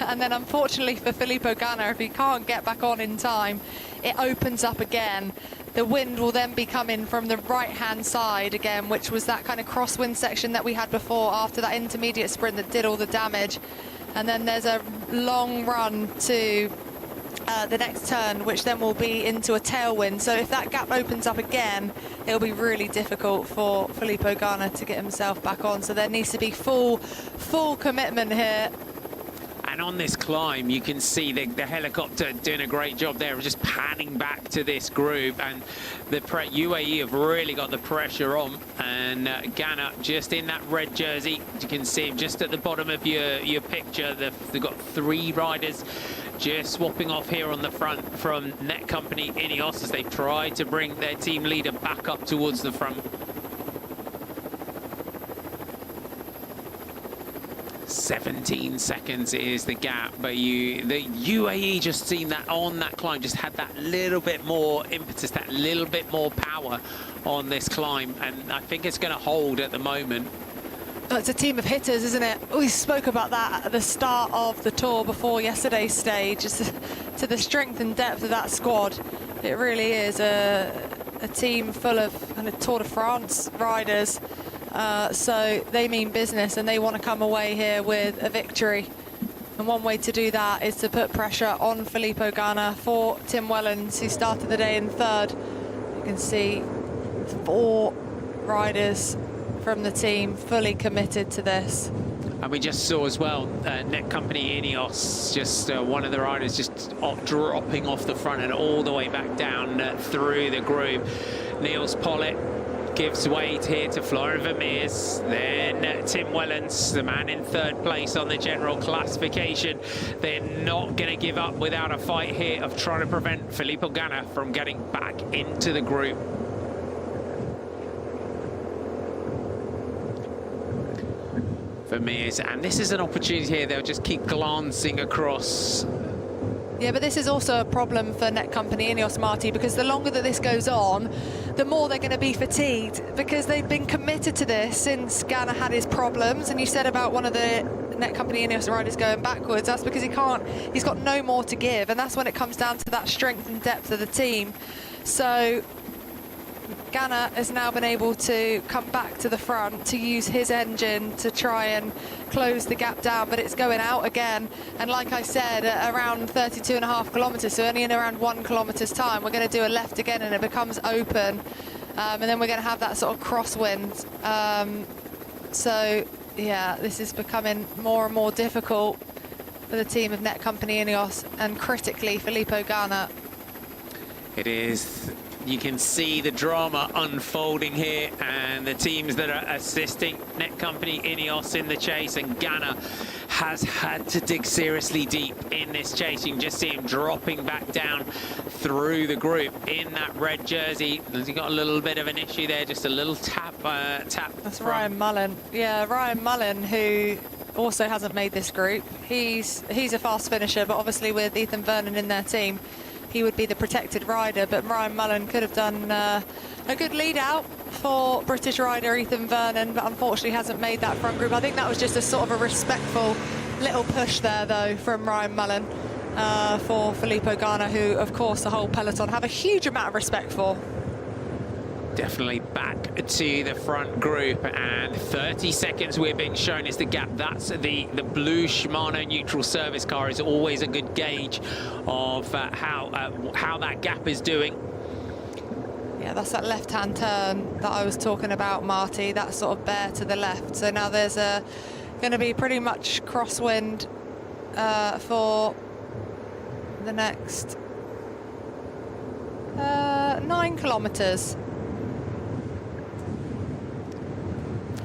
And then unfortunately for Filippo Ganna, if he can't get back on in time, it opens up again. The wind will then be coming from the right-hand side again, which was that kind of crosswind section that we had before after that intermediate sprint that did all the damage. And then there's a long run to the next turn, which then will be into a tailwind. So if that gap opens up again, it'll be really difficult for Filippo Ganna to get himself back on. So there needs to be full commitment here. And on this climb, you can see the helicopter doing a great job there of just panning back to this group. And the UAE have really got the pressure on. And Ganna just in that red jersey. You can see him just at the bottom of your picture. They've got 3 riders just swapping off here on the front from Net Company Ineos as they try to bring their team leader back up towards the front. 17 seconds is the gap, but the UAE just seen that on that climb, just had that little bit more impetus, that little bit more power on this climb, and I think it's going to hold at the moment. Oh, it's a team of hitters, isn't it? We spoke about that at the start of the tour before yesterday's stage, just to the strength and depth of that squad. It really is a team full of kind of Tour de France riders. So they mean business, and they want to come away here with a victory. And one way to do that is to put pressure on Filippo Ganna for Tim Wellens, who started the day in 3rd. You can see 4 riders from the team fully committed to this. And we just saw as well, Net Company Ineos, just one of the riders just dropping off the front and all the way back down through the group. Niels Pollitt gives way here to Florian Vermeers, then Tim Wellens, the man in 3rd place on the general classification. They're not going to give up without a fight here of trying to prevent Filippo Ganna from getting back into the group. Vermeers, and this is an opportunity here. They'll just keep glancing across. Yeah, but this is also a problem for Net Company Ineos, Marty, because the longer that this goes on, the more they're going to be fatigued, because they've been committed to this since Ganna had his problems. And you said about one of the Net Company Ineos riders going backwards, that's because he's got no more to give, and that's when it comes down to that strength and depth of the team. So Ganna has now been able to come back to the front to use his engine to try and close the gap down, but it's going out again. And like I said, around 32.5 kilometres, so only in around 1 kilometre's time, we're going to do a left again and it becomes open. And then we're going to have that sort of crosswind. So, yeah, this is becoming more and more difficult for the team of Net Company Ineos, and critically, Filippo Ganna. It is. You can see the drama unfolding here, and the teams that are assisting Net Company Ineos in the chase, and Ganna has had to dig seriously deep in this chase. You can just see him dropping back down through the group in that red jersey. He's got a little bit of an issue there, just a little tap. That's Ryan Mullen. Yeah, Ryan Mullen, who also hasn't made this group. He's a fast finisher, but obviously with Ethan Vernon in their team, he would be the protected rider, but Ryan Mullen could have done a good lead out for British rider Ethan Vernon, but unfortunately hasn't made that front group. I think that was just a sort of a respectful little push there, though, from Ryan Mullen for Filippo Ganna, who, of course, the whole peloton have a huge amount of respect for. Definitely back to the front group, and 30 seconds we're being shown is the gap. That's the blue Shimano neutral service car is always a good gauge of how that gap is doing. Yeah, that's that left-hand turn that I was talking about, Marty. That sort of bear to the left. So now there's going to be pretty much crosswind for the next 9 kilometres.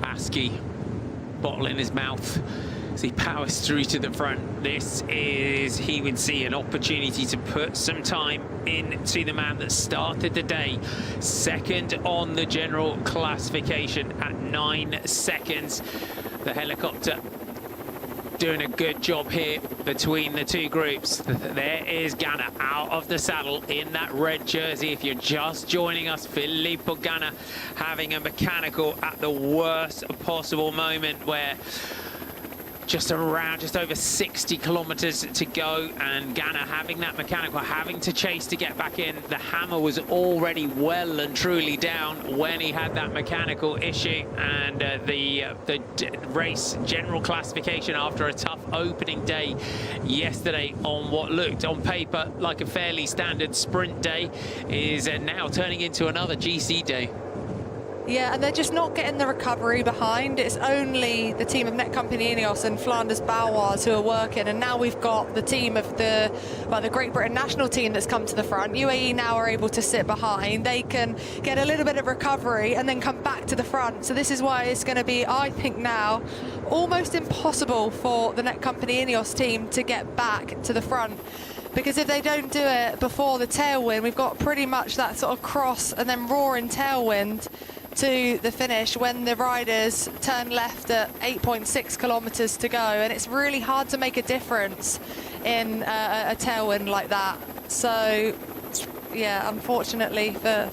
Askey, bottle in his mouth as he powers through to the front. This is, he would see an opportunity to put some time into the man that started the day second on the general classification at 9 seconds. The helicopter doing a good job here between the two groups. There is Ganna out of the saddle in that red jersey. If you're just joining us, Filippo Ganna having a mechanical at the worst possible moment, where just over 60 kilometers to go, and Ganna having that mechanical, having to chase to get back in. The hammer was already well and truly down when he had that mechanical issue, and the race general classification after a tough opening day yesterday on what looked on paper like a fairly standard sprint day is now turning into another GC day. Yeah, and they're just not getting the recovery behind. It's only the team of Netcompany Ineos and Flanders Baloise who are working, and now we've got the team of the Great Britain national team that's come to the front. UAE now are able to sit behind. They can get a little bit of recovery and then come back to the front. So this is why it's going to be, I think now, almost impossible for the Netcompany Ineos team to get back to the front. Because if they don't do it before the tailwind, we've got pretty much that sort of cross and then roaring tailwind to the finish when the riders turn left at 8.6 kilometers to go, and it's really hard to make a difference in a tailwind like that. So yeah, unfortunately for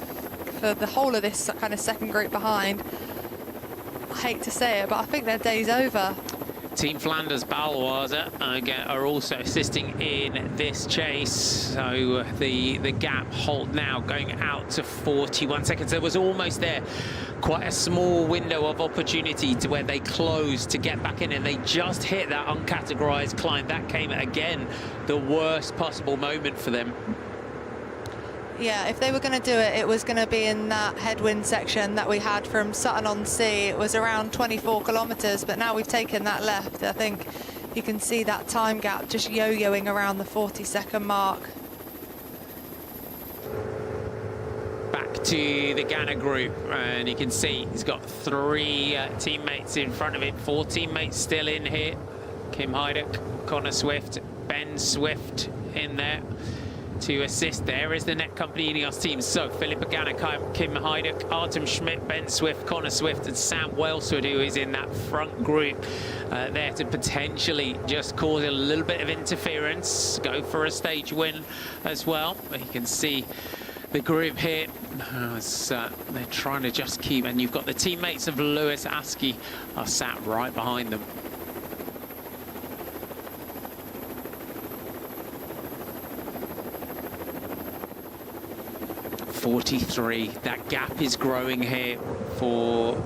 the whole of this kind of second group behind, I hate to say it, but I think their day's over. Team Flanders Baloise are also assisting in this chase, so the gap hold now going out to 41 seconds. There was almost there quite a small window of opportunity to where they closed to get back in, and they just hit that uncategorized climb. That came at, again, the worst possible moment for them. Yeah, if they were going to do it, it was going to be in that headwind section that we had from Sutton-on-Sea. It was around 24 kilometres, but now we've taken that left. I think you can see that time gap just yo-yoing around the 40-second mark. Back to the Ganna group, and you can see he's got 3 teammates in front of him, 4 teammates still in here. Kim Heideck, Connor Swift, Ben Swift in there to assist. There is the Netcompany Ineos team. So Filippo Ganna, Kim Heideck, Artem Schmidt, Ben Swift, Connor Swift and Sam Welsford, who is in that front group there to potentially just cause a little bit of interference, go for a stage win as well. But you can see the group here as they're trying to just keep, and you've got the teammates of Lewis Askey are sat right behind them. 43. That gap is growing here for,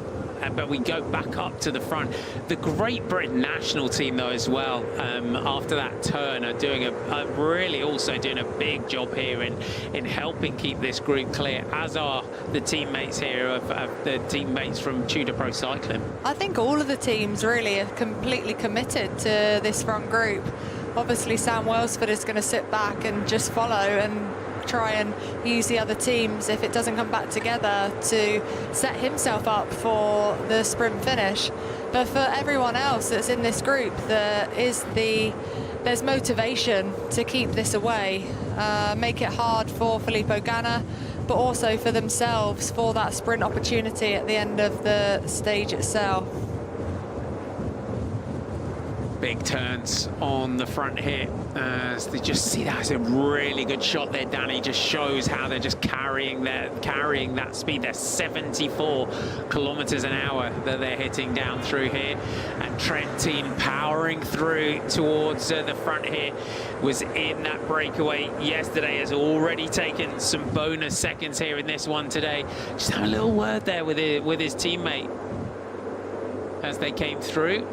but we go back up to the front. The Great Britain national team, though, as well, after that turn, are doing really also doing a big job here in helping keep this group clear, as are the teammates here of the teammates from Tudor Pro Cycling. I think all of the teams really are completely committed to this front group. Obviously, Sam Welsford is going to sit back and just follow and try and use the other teams, if it doesn't come back together, to set himself up for the sprint finish. But for everyone else that's in this group, there's motivation to keep this away, make it hard for Filippo Ganna, but also for themselves for that sprint opportunity at the end of the stage itself. big turns on the front here. As they just see that's a really good shot there, Danny. Just shows how they're just carrying that speed. They're 74 kilometers an hour that they're hitting down through here. And Trentin powering through towards the front here. Was in that breakaway yesterday, has already taken some bonus seconds here in this one today. Just have a little word there with his teammate as they came through.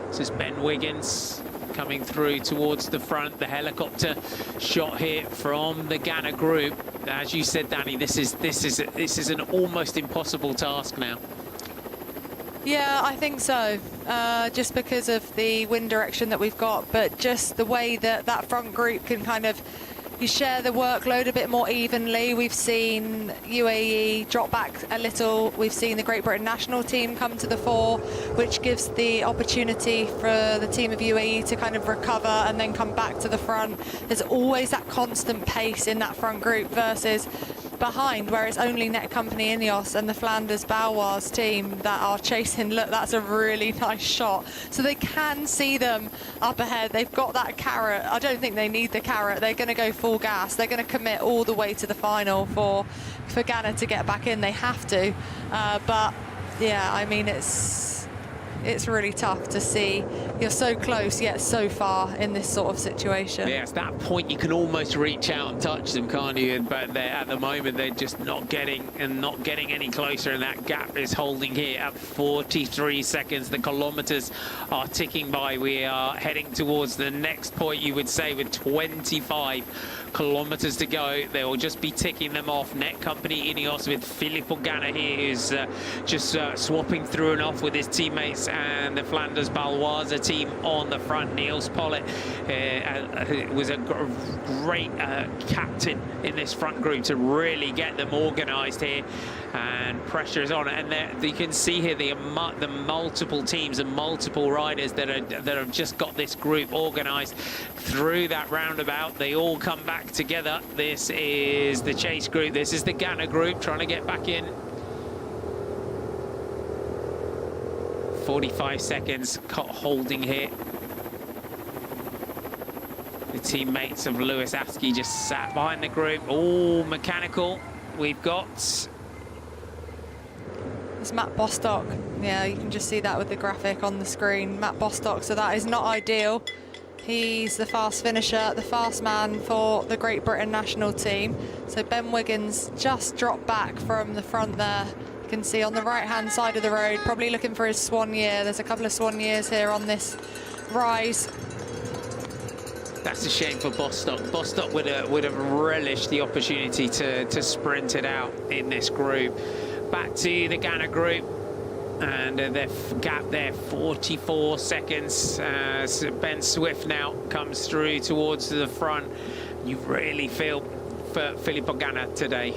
This is Ben Wiggins coming through towards the front. The helicopter shot here from the Ghana group. As you said, Danny, this is an almost impossible task now. Yeah, I think so. Just because of the wind direction that we've got, but just the way that that front group can kind of, you share the workload a bit more evenly. We've seen UAE drop back a little. We've seen the Great Britain national team come to the fore, which gives the opportunity for the team of UAE to kind of recover and then come back to the front. There's always that constant pace in that front group versus behind, where it's only Netcompany Ineos and the Flanders Baloise team that are chasing. Look, that's a really nice shot. So they can see them up ahead. They've got that carrot. I don't think they need the carrot. They're going to go full gas. They're going to commit all the way to the final for Ghana to get back in. They have to. But yeah, I mean, it's really tough to see. You're so close yet so far in this sort of situation. Yeah, it's that point you can almost reach out and touch them, can't you? But at the moment they're just not getting any closer, and that gap is holding here at 43 seconds. The kilometers are ticking by. We are heading towards the next point, you would say, with 25 kilometers to go. They will just be ticking them off. Netcompany Ineos with Filippo Ganna here, who's just swapping through and off with his teammates, and the Flanders Baloise team on the front. Niels Pollitt was a great captain in this front group to really get them organised here, and pressure is on. And you can see here the multiple teams and multiple riders that have just got this group organised through that roundabout. They all come back together. This is the chase group. This is the Ghana group trying to get back in. 45 seconds holding here. The teammates of Lewis Askey just sat behind the group, all mechanical. We've got... It's Matt Bostock. Yeah, you can just see that with the graphic on the screen. Matt Bostock, so that is not ideal. He's the fast finisher, the fast man for the Great Britain national team. So Ben Wiggins just dropped back from the front there. You can see on the right-hand side of the road, probably looking for his swan year. There's a couple of swan years here on this rise. That's a shame for Bostock. Bostock would have relished the opportunity to sprint it out in this group. Back to the Ghana group. And their gap there, 44 seconds. So Ben Swift now comes through towards the front. You really feel for Filippo Ganna today.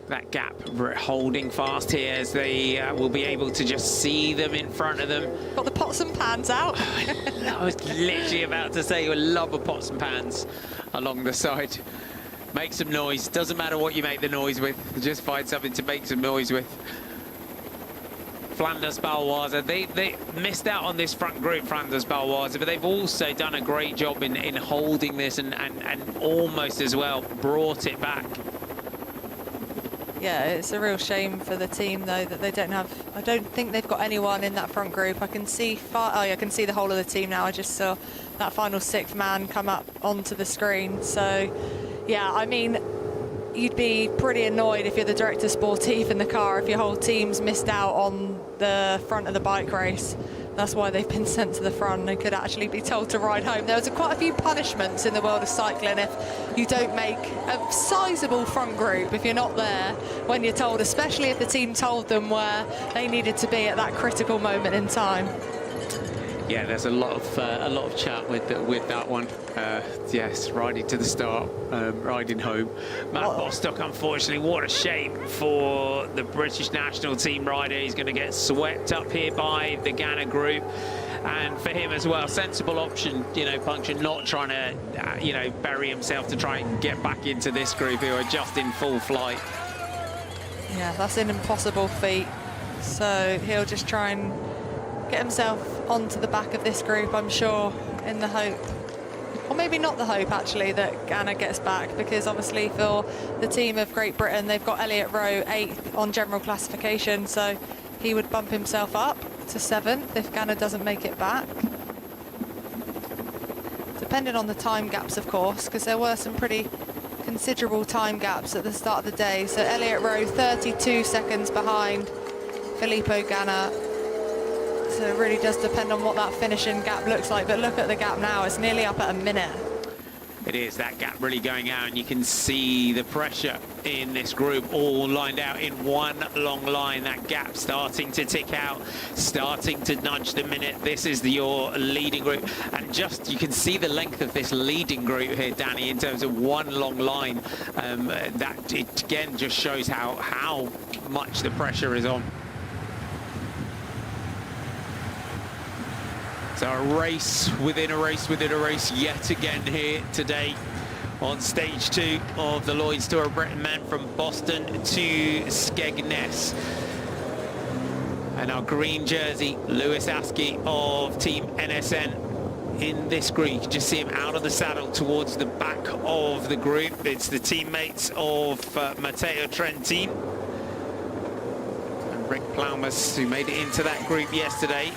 That gap holding fast here as they will be able to just see them in front of them. Got the pots and pans out. I was literally about to say you would love a pots and pans along the side. Make some noise. Doesn't matter what you make the noise with. Just find something to make some noise with. Flanders Baloise, they missed out on this front group, Flanders Baloise, but they've also done a great job in holding this and almost as well brought it back. Yeah, it's a real shame for the team though that they don't have. I don't think they've got anyone in that front group. I can see I can see the whole of the team now. I just saw that final sixth man come up onto the screen. So, yeah, I mean, you'd be pretty annoyed if you're the director sportif in the car if your whole team's missed out on the front of the bike race. That's why they've been sent to the front. They could actually be told to ride home. There was quite a few punishments in the world of cycling if you don't make a sizable front group, if you're not there when you're told, especially if the team told them where they needed to be at that critical moment in time. Yeah, there's a lot of chat with that one. Yes, riding to the start, riding home. Matt Bostock, unfortunately, what a shame for the British national team rider. He's going to get swept up here by the Ghana group. And for him as well, sensible option, you know, Puncture, not trying to, you know, bury himself to try and get back into this group who are just in full flight. Yeah, that's an impossible feat. So he'll just try and get himself onto the back of this group, I'm sure, in the hope, or maybe not the hope actually, that Ghana gets back, because obviously for the team of Great Britain, they've got Elliott Rowe 8th on general classification, so he would bump himself up to 7th if Ghana doesn't make it back. Depending on the time gaps, of course, because there were some pretty considerable time gaps at the start of the day. So Elliott Rowe 32 seconds behind Filippo Ganna. So it really does depend on what that finishing gap looks like. But look at the gap now, it's nearly up at a minute. It is, that gap really going out, and you can see the pressure in this group all lined out in one long line. That gap starting to tick out, starting to nudge the minute. This is your leading group, and just you can see the length of this leading group here, Danny, in terms of one long line. That it again just shows how much the pressure is on. So a race within a race within a race yet again here today on stage 2 of the Lloyds Tour of Britain men from Boston to Skegness. And our green jersey, Lewis Askey of Team NSN in this group. You can just see him out of the saddle towards the back of the group. It's the teammates of Matteo Trentin and Rick Plowmas, who made it into that group yesterday.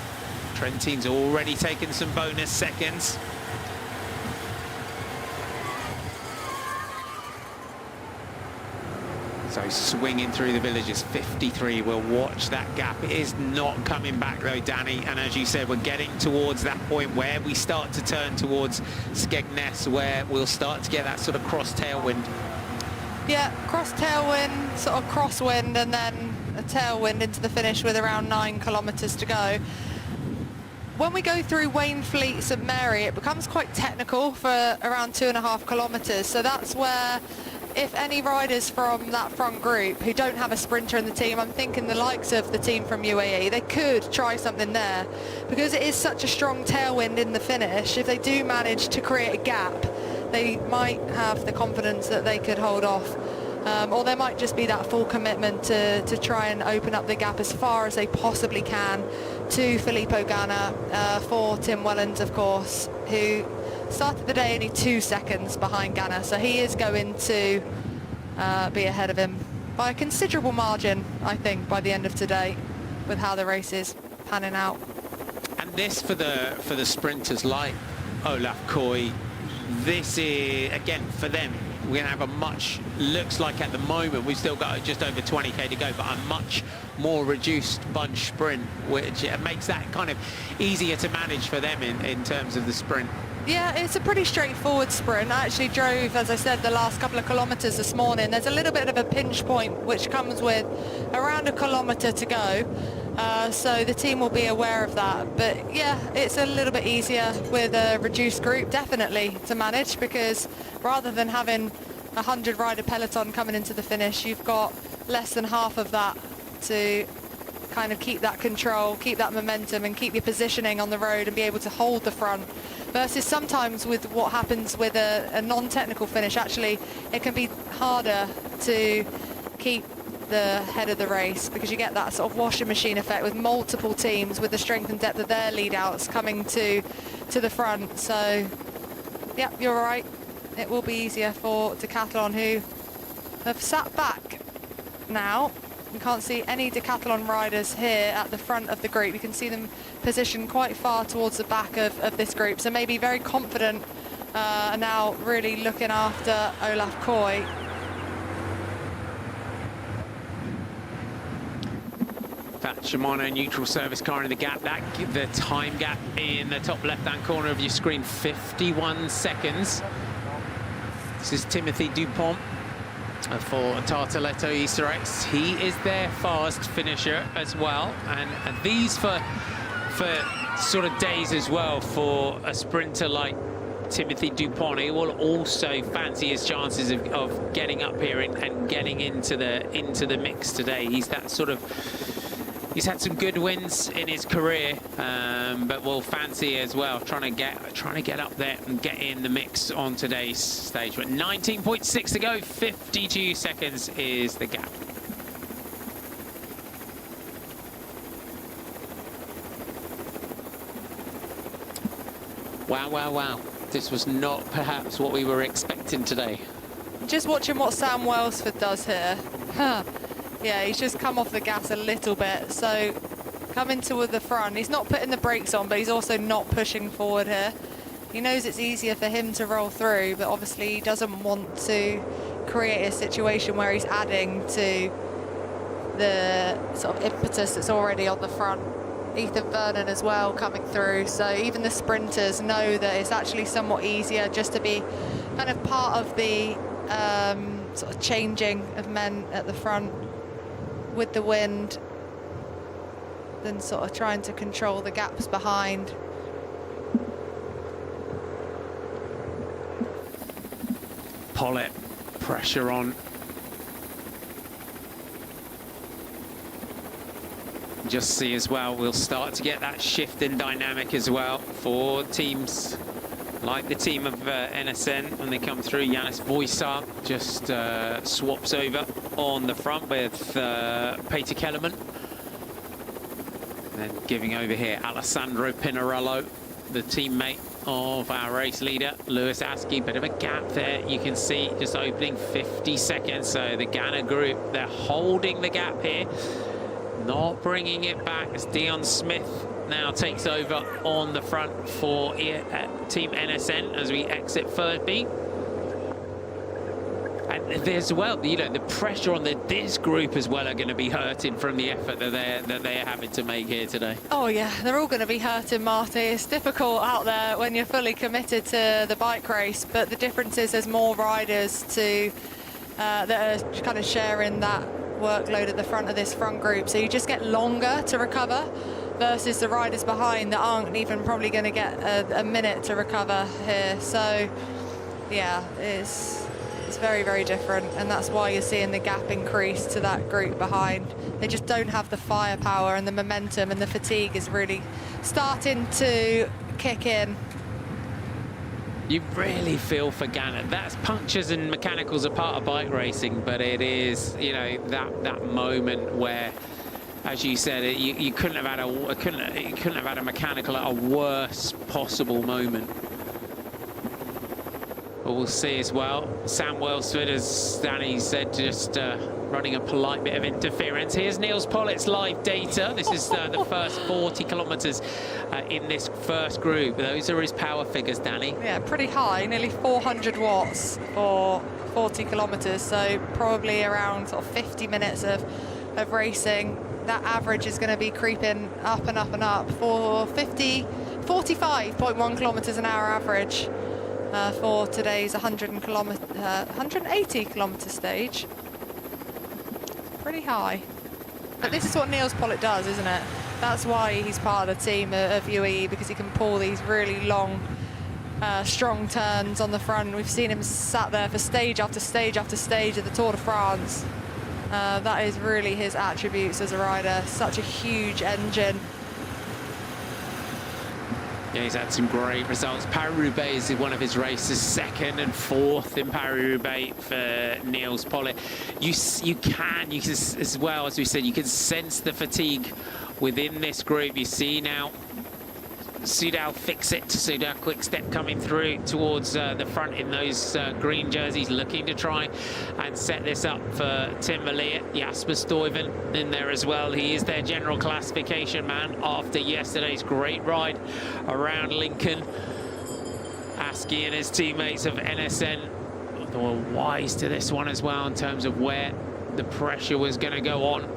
Trentin's already taken some bonus seconds. So swinging through the villages, 53. We'll watch that gap. It is not coming back though, Danny. And as you said, we're getting towards that point where we start to turn towards Skegness, where we'll start to get that sort of cross tailwind. Yeah, cross tailwind, sort of crosswind, and then a tailwind into the finish with around 9 kilometres to go. When we go through Wainfleet, St Mary, it becomes quite technical for around 2.5 kilometres. So that's where, if any riders from that front group who don't have a sprinter in the team, I'm thinking the likes of the team from UAE, they could try something there, because it is such a strong tailwind in the finish. If they do manage to create a gap, they might have the confidence that they could hold off. Or there might just be that full commitment to try and open up the gap as far as they possibly can to Filippo Ganna, for Tim Wellens, of course, who started the day only 2 seconds behind Ganna. So he is going to be ahead of him by a considerable margin, I think, by the end of today, with how the race is panning out. And this for the sprinters like Olaf Koy, this is, again, for them, we're going to have a much, looks like at the moment, we've still got just over 20k to go, but a much more reduced bunch sprint, which makes that kind of easier to manage for them in terms of the sprint. Yeah, it's a pretty straightforward sprint. I actually drove, as I said, the last couple of kilometres this morning. There's a little bit of a pinch point, which comes with around 1 kilometre to go. So the team will be aware of that. But yeah, it's a little bit easier with a reduced group, definitely, to manage, because rather than having 100 rider peloton coming into the finish, you've got less than half of that to kind of keep that control, keep that momentum, and keep your positioning on the road and be able to hold the front. Versus sometimes with what happens with a non-technical finish, actually it can be harder to keep the head of the race, because you get that sort of washing machine effect with multiple teams with the strength and depth of their lead outs coming to the front. So yeah, you're right, it will be easier for Decathlon, who have sat back now. You can't see any Decathlon riders here at the front of the group. You can see them positioned quite far towards the back of this group, so maybe very confident now, really looking after Olaf Koy. That Shimano neutral service car in the gap, the time gap in the top left-hand corner of your screen, 51 seconds. This is Timothy Dupont for Tartaletto Easter X. He is their fast finisher as well, and these for sort of days as well for a sprinter like Timothy Dupont. He will also fancy his chances of getting up here and getting into the mix today. He's that sort of, he's had some good wins in his career, but will fancy as well trying to get up there and get in the mix on today's stage. But 19.6 to go, 52 seconds is the gap. Wow, wow, wow. This was not perhaps what we were expecting today. Just watching what Sam Welsford does here. Yeah, he's just come off the gas a little bit. So coming toward the front, he's not putting the brakes on, but he's also not pushing forward here. He knows it's easier for him to roll through, but obviously he doesn't want to create a situation where he's adding to the sort of impetus that's already on the front. Ethan Vernon as well coming through, so even the sprinters know that it's actually somewhat easier just to be kind of part of the sort of changing of men at the front with the wind than sort of trying to control the gaps behind. Pollitt, pressure on. Just see as well, we'll start to get that shift in dynamic as well for teams like the team of NSN when they come through. Yanis Voisar just swaps over on the front with Peter Kellerman. Then giving over here, Alessandro Pinarello, the teammate of our race leader, Lewis Askey. Bit of a gap there, you can see, just opening 50 seconds. So the Ghana group, they're holding the gap here, not bringing it back as Dion Smith now takes over on the front for Team NSN as we exit third B. And there's, well, you know, the pressure on this group as well are going to be hurting from the effort that they're having to make here today. Oh yeah, they're all going to be hurting, Marty. It's difficult out there when you're fully committed to the bike race, but the difference is there's more riders to that are kind of sharing that workload at the front of this front group, so you just get longer to recover versus the riders behind that aren't even probably going to get a minute to recover here. So yeah, it's very, very different, and that's why you're seeing the gap increase to that group behind. They just don't have the firepower, and the momentum and the fatigue is really starting to kick in. You really feel for Ghana. That's punctures and mechanicals are part of bike racing, but it is, you know, that moment where, as you said, you couldn't have had a mechanical at a worse possible moment. But we'll see as well. Sam Welsford, as Danny said, just running a polite bit of interference. Here's Niels Pollitt's live data. This is the first 40 kilometres in this first group. Those are his power figures, Danny. Yeah, pretty high, nearly 400 watts for 40 kilometres, so probably around sort of 50 minutes of racing. That average is going to be creeping up and up and up for 45.1 kilometres an hour average for today's 180 kilometre stage. Pretty high. But this is what Niels Pollitt does, isn't it? That's why he's part of the team of UAE, because he can pull these really long, strong turns on the front. We've seen him sat there for stage after stage after stage of the Tour de France. That is really his attributes as a rider. Such a huge engine. Yeah, he's had some great results. Paris-Roubaix is one of his races, second and fourth in Paris-Roubaix for Niels Pollitt. You can, as well, as we said, you can sense the fatigue within this group. You see now Soudal Fixit, Soudal Quickstep coming through towards the front in those green jerseys, looking to try and set this up for Tim Merlier. Jasper Stuyven in there as well. He is their general classification man after yesterday's great ride around Lincoln. Askey and his teammates of NSN were wise to this one as well in terms of where the pressure was going to go on.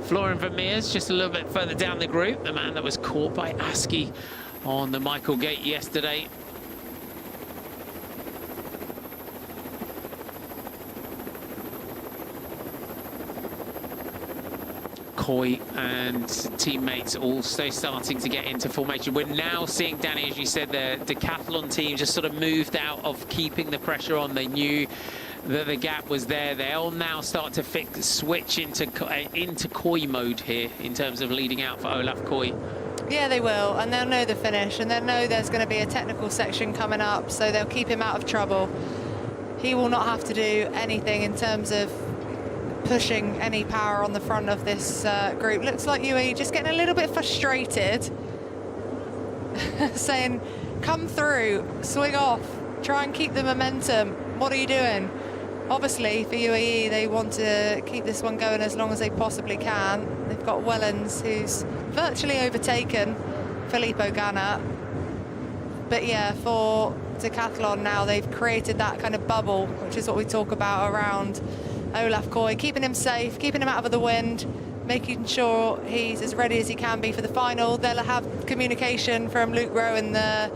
Florian Vermeers just a little bit further down the group, the man that was caught by Askey on the Michael Gate yesterday. Coy and teammates also starting to get into formation. We're now seeing, Danny, as you said, the decathlon team just sort of moved out of keeping the pressure on. They knew that the gap was there. They'll now start to switch into Coy mode here in terms of leading out for Olaf Coy. Yeah, they will, and they'll know the finish, and they'll know there's going to be a technical section coming up, so they'll keep him out of trouble. He will not have to do anything in terms of pushing any power on the front of this group. Looks like UAE just getting a little bit frustrated, saying, come through, swing off, try and keep the momentum. What are you doing? Obviously, for UAE, they want to keep this one going as long as they possibly can. They've got Wellens, who's virtually overtaken Filippo Ganna. But yeah, for Decathlon now, they've created that kind of bubble, which is what we talk about around Olaf Koy, keeping him safe, keeping him out of the wind, making sure he's as ready as he can be for the final. They'll have communication from Luke Rowe in the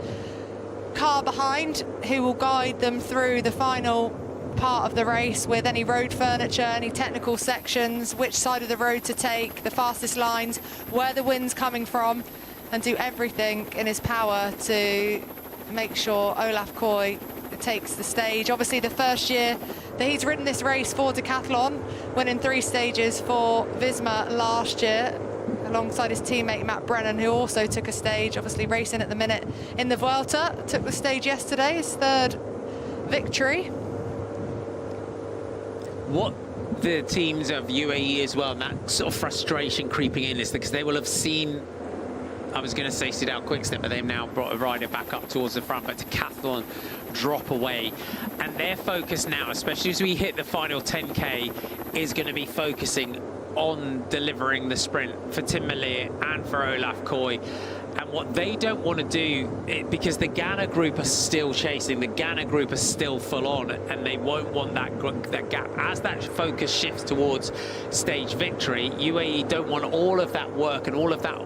car behind, who will guide them through the final part of the race with any road furniture, any technical sections, which side of the road to take, the fastest lines, where the wind's coming from, and do everything in his power to make sure Olaf Koy takes the stage. Obviously, the first year that he's ridden this race for Decathlon, winning 3 stages for Visma last year, alongside his teammate Matt Brennan, who also took a stage, obviously racing at the minute in the Vuelta, took the stage yesterday, his 3rd victory. What the teams of UAE as well, and that sort of frustration creeping in, is because they will have seen, I was going to say Soudal Quickstep, but they've now brought a rider back up towards the front, but Decathlon drop away. And their focus now, especially as we hit the final 10K, is going to be focusing on delivering the sprint for Tim Merlier and for Olaf Koy. And what they don't want to do, because the Ganna group are still chasing, the Ganna group are still full on, and they won't want that gap. As that focus shifts towards stage victory, UAE don't want all of that work and all of that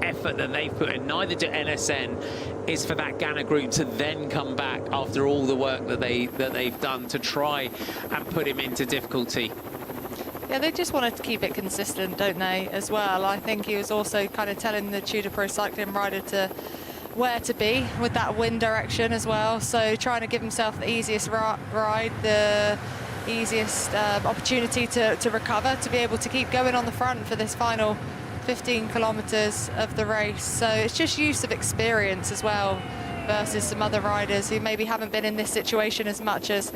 effort that they've put in, neither do NSN, is for that Ganna group to then come back after all the work that they've done to try and put him into difficulty. Yeah, they just wanted to keep it consistent, don't they, as well? I think he was also kind of telling the Tudor Pro Cycling rider to where to be with that wind direction as well. So trying to give himself the easiest ride, the easiest opportunity to recover, to be able to keep going on the front for this final 15 kilometres of the race. So it's just use of experience as well, versus some other riders who maybe haven't been in this situation as much as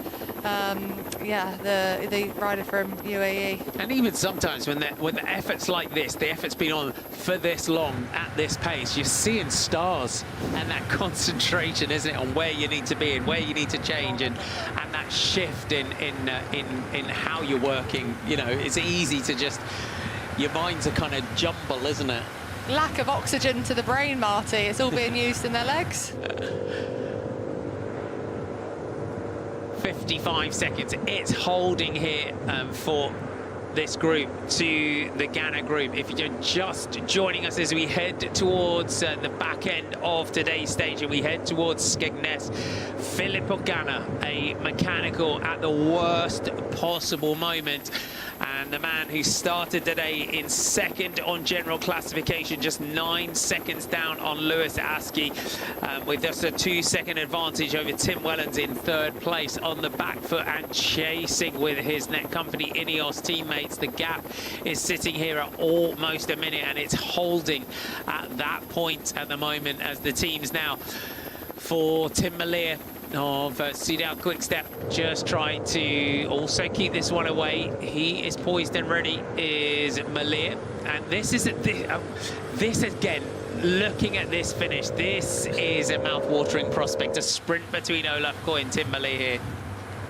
the rider from UAE. And even sometimes when the efforts like this, the effort's been on for this long at this pace, you're seeing stars, and that concentration, isn't it, on where you need to be and where you need to change, and that shift in how you're working. You know, it's easy to just, your mind's a kind of jumble, isn't it? Lack of oxygen to the brain, Marty. It's all being used in their legs. 55 seconds. It's holding here for this group to the Ganna group. If you're just joining us as we head towards the back end of today's stage and we head towards Skegness, Filippo Ganna, a mechanical at the worst possible moment, and the man who started today in 2nd on general classification, just 9 seconds down on Lewis Askey, with just a 2-second advantage over Tim Wellens in 3rd place on the back foot and chasing with his net company Ineos teammates. The gap is sitting here at almost a minute, and it's holding at that point at the moment as the teams now, for Tim Merlier of Soudal Quickstep, just trying to also keep this one away. He is poised and ready, is Merlier, and this is this again, looking at this finish, this is a mouth-watering prospect, a sprint between Olaf Koy and Tim Merlier here.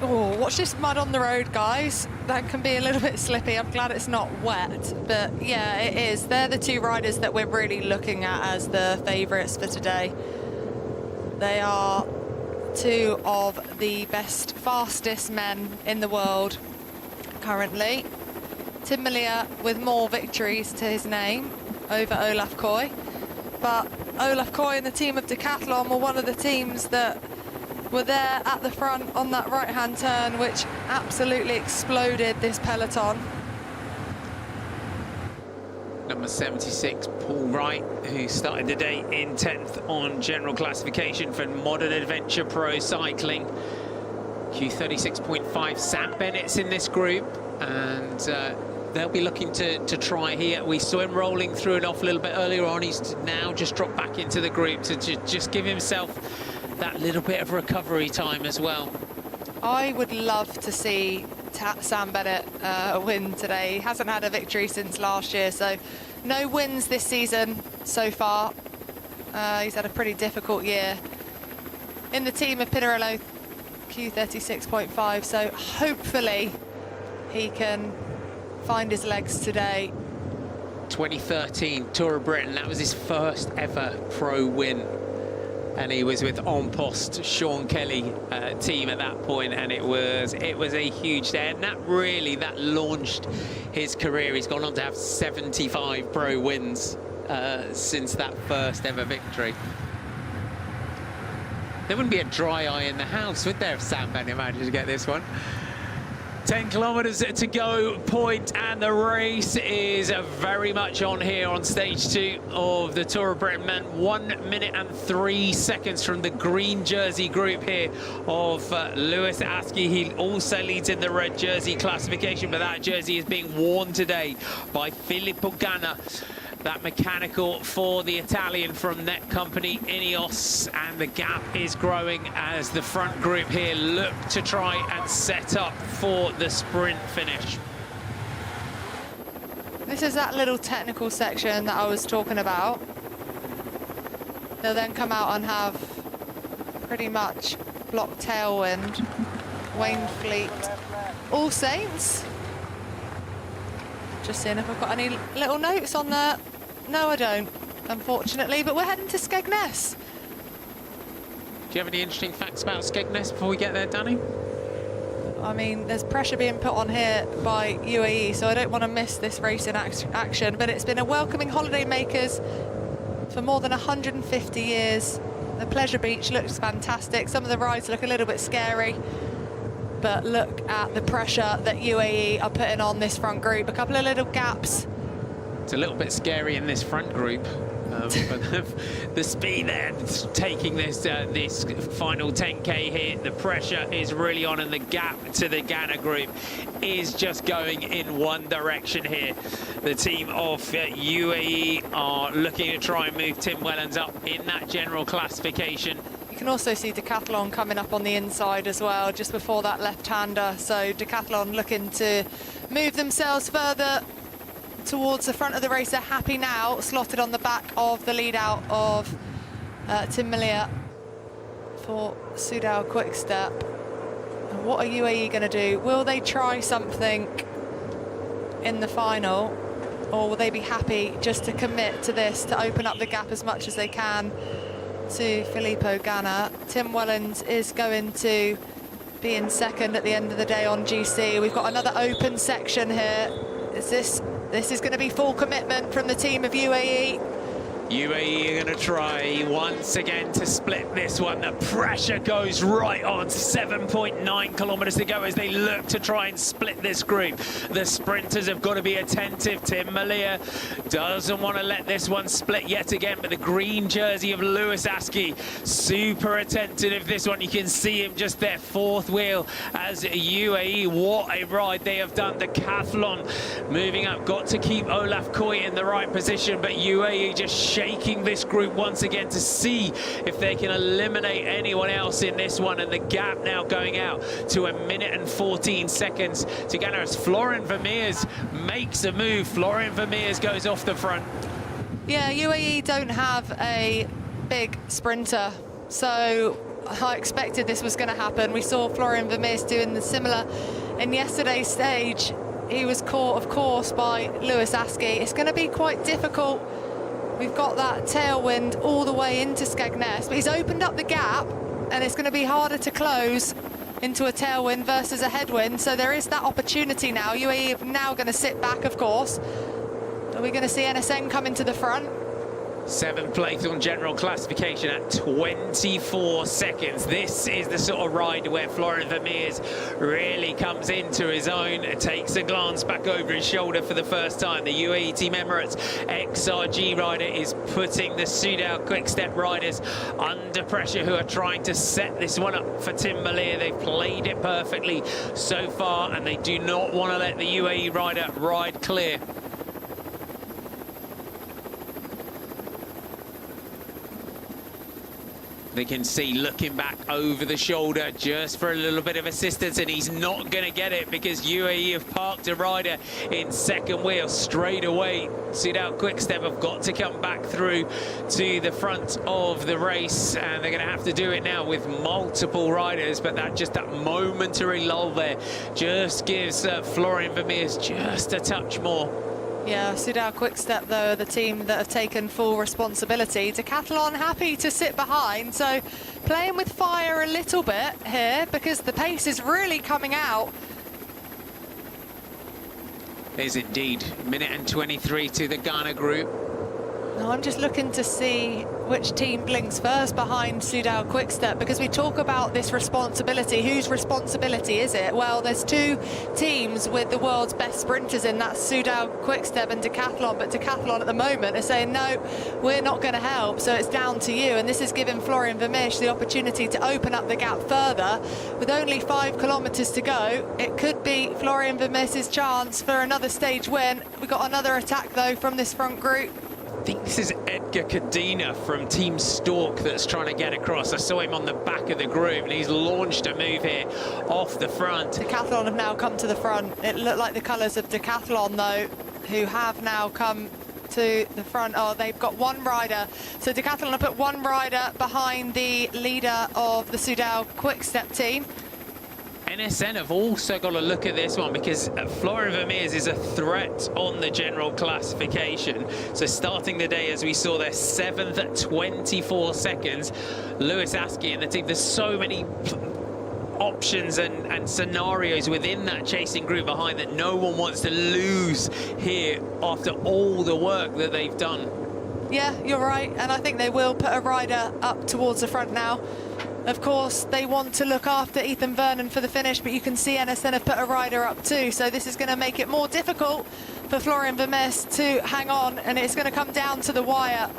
Oh, watch this mud on the road, guys. That can be a little bit slippy. I'm glad it's not wet, but yeah, it is. They're the 2 riders that we're really looking at as the favourites for today. They are 2 of the best, fastest men in the world currently. Tim Merlier with more victories to his name over Olaf Koy, but Olaf Koy and the team of Decathlon were one of the teams that were there at the front on that right-hand turn, which absolutely exploded this peloton. Number 76, Paul Wright, who started the day in 10th on general classification for Modern Adventure Pro Cycling. Q36.5, Sam Bennett's in this group, and they'll be looking to try here. We saw him rolling through and off a little bit earlier on. He's now just dropped back into the group to just give himself that little bit of recovery time as well. I would love to see Sam Bennett win today. He hasn't had a victory since last year, so no wins this season so far. He's had a pretty difficult year in the team of Pinarello Q36.5, so hopefully he can find his legs today. 2013 Tour of Britain, that was his first ever pro win. And he was with On Post, Sean Kelly team at that point, and it was a huge day, and that launched his career. He's gone on to have 75 pro wins since that first ever victory. There wouldn't be a dry eye in the house, would there, if Sam Bennett managed to get this one? 10 kilometers to go point, and the race is very much on here on stage 2 of the Tour of Britain. Man, 1 minute and 3 seconds from the green jersey group here of Lewis Askey. He also leads in the red jersey classification, but that jersey is being worn today by Filippo Ganna, that mechanical for the Italian from net company Ineos, and the gap is growing as the front group here look to try and set up for the sprint finish. This is that little technical section that I was talking about. They'll then come out and have pretty much block tailwind, Wainfleet, All Saints. Just seeing if I've got any little notes on there. No, I don't, unfortunately, but we're heading to Skegness. Do you have any interesting facts about Skegness before we get there, Danny? I mean, there's pressure being put on here by UAE, so I don't want to miss this race in action, but it's been a welcoming holiday makers for more than 150 years. The Pleasure Beach looks fantastic. Some of the rides look a little bit scary, but look at the pressure that UAE are putting on this front group. A couple of little gaps. It's a little bit scary in this front group, but the speed there, taking this this final 10K here, the pressure is really on, and the gap to the Ganna group is just going in one direction here. The team of UAE are looking to try and move Tim Wellens up in that general classification. You can also see Decathlon coming up on the inside as well, just before that left-hander. So Decathlon looking to move themselves further towards the front of the race. They're happy now, slotted on the back of the lead out of Tim Melier for Soudal Quickstep. And what are UAE going to do? Will they try something in the final, or will they be happy just to commit to this, to open up the gap as much as they can to Filippo Ganna? Tim Wellens is going to be in second at the end of the day on GC. We've got another open section here. This is going to be full commitment from the team of UAE. UAE are going to try once again to split this one. The pressure goes right on. 7.9 kilometers to go as they look to try and split this group. The sprinters have got to be attentive. Tim Melier doesn't want to let this one split yet again, but the green jersey of Lewis Askey, super attentive of this one. You can see him just there, fourth wheel as UAE. What a ride they have done. Decathlon moving up, got to keep Olaf Koy in the right position, but UAE just shaking this group once again to see if they can eliminate anyone else in this one. And the gap now going out to 1 minute and 14 seconds to Ganna as Florian Vermeers makes a move. Florian Vermeers goes off the front. Yeah, UAE don't have a big sprinter, so I expected this was going to happen. We saw Florian Vermeers doing the similar in yesterday's stage. He was caught, of course, by Lewis Askey. It's going to be quite difficult. We've got that tailwind all the way into Skegness, but he's opened up the gap, and it's going to be harder to close into a tailwind versus a headwind. So there is that opportunity now. UAE are now going to sit back, of course. Are we going to see NSN come into the front? 7th place on general classification at 24 seconds. This is the sort of ride where Florian Vermeers really comes into his own, takes a glance back over his shoulder for the first time. The UAE Team Emirates XRG rider is putting the Soudal Quickstep riders under pressure, who are trying to set this one up for Tim Melier. They've played it perfectly so far, and they do not want to let the UAE rider ride clear. They can see looking back over the shoulder just for a little bit of assistance, and he's not going to get it because UAE have parked a rider in second wheel straight away. Soudal Quickstep have got to come back through to the front of the race, and they're going to have to do it now with multiple riders, but that momentary lull there just gives Florian Vermeers just a touch more. Yeah, Soudal Quickstep, though, are the team that have taken full responsibility. Decathlon happy to sit behind, so playing with fire a little bit here because the pace is really coming out. Is indeed. Minute and 23 to the Ghana group. Now I'm just looking to see which team blinks first behind Soudal Quickstep, because we talk about this responsibility. Whose responsibility is it? Well, there's two teams with the world's best sprinters in, that's Soudal Quickstep and Decathlon, but Decathlon at the moment are saying, no, we're not going to help, so it's down to you. And this is giving Florian Vermeers the opportunity to open up the gap further. With only 5 kilometres to go, it could be Florian Vermeers' chance for another stage win. We've got another attack, though, from this front group. I think this is Edgar Cadena from Team Stork that's trying to get across. I saw him on the back of the group, and he's launched a move here off the front. Decathlon have now come to the front. It looked like the colours of Decathlon, though, who have now come to the front. Oh, they've got one rider. So Decathlon have put one rider behind the leader of the Soudal Quickstep team. NSN have also got to look at this one because Florian Vermeers is a threat on the general classification. So starting the day, as we saw there, 7th at 24 seconds. Lewis Askey and the team, there's so many options and scenarios within that chasing group behind that no one wants to lose here after all the work that they've done. Yeah, you're right, and I think they will put a rider up towards the front now. Of course, they want to look after Ethan Vernon for the finish, but you can see NSN have put a rider up too, so this is going to make it more difficult for Florian Vermeers to hang on, and it's going to come down to the wire.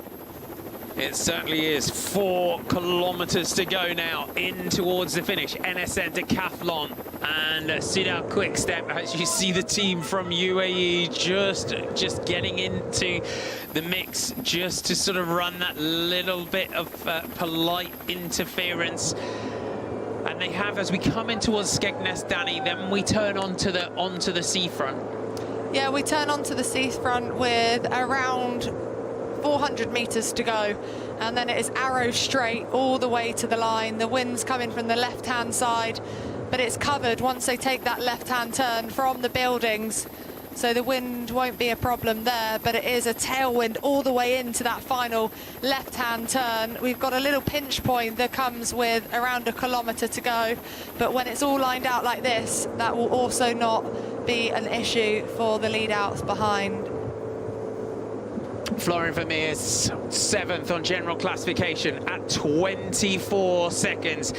It certainly is. 4 kilometres to go now in towards the finish. NSN, Decathlon and Soudal Quickstep. As you see the team from UAE just getting into the mix, just to sort of run that little bit of polite interference. And they have, as we come in towards Skegness, Danny, then we turn onto the seafront. Yeah, we turn onto the seafront with around 400 metres to go, and then it is arrow straight all the way to the line. The wind's coming from the left-hand side, but it's covered once they take that left-hand turn from the buildings, so the wind won't be a problem there, but it is a tailwind all the way into that final left-hand turn. We've got a little pinch point that comes with around 1 kilometre to go, but when it's all lined out like this, that will also not be an issue for the lead-outs behind. Florian Vermeers, 7th on general classification at 24 seconds.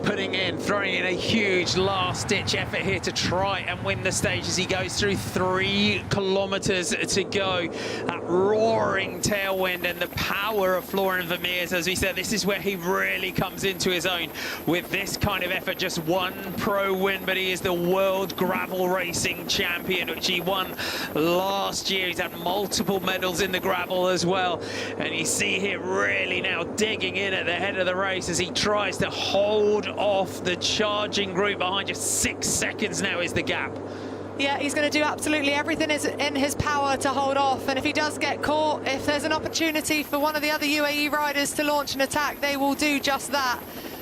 Throwing in a huge last-ditch effort here to try and win the stage as he goes through 3 kilometres to go. That roaring tailwind and the power of Florian Vermeers, as we said, this is where he really comes into his own with this kind of effort. Just 1 pro win, but he is the world gravel racing champion, which he won last year. He's had multiple medals in the gravel as well. And you see here really now digging in at the head of the race as he tries to hold off the charging group behind. Just 6 seconds now is the gap. Yeah, he's going to do absolutely everything in his power to hold off, and if he does get caught, if there's an opportunity for one of the other UAE riders to launch an attack, they will do just that.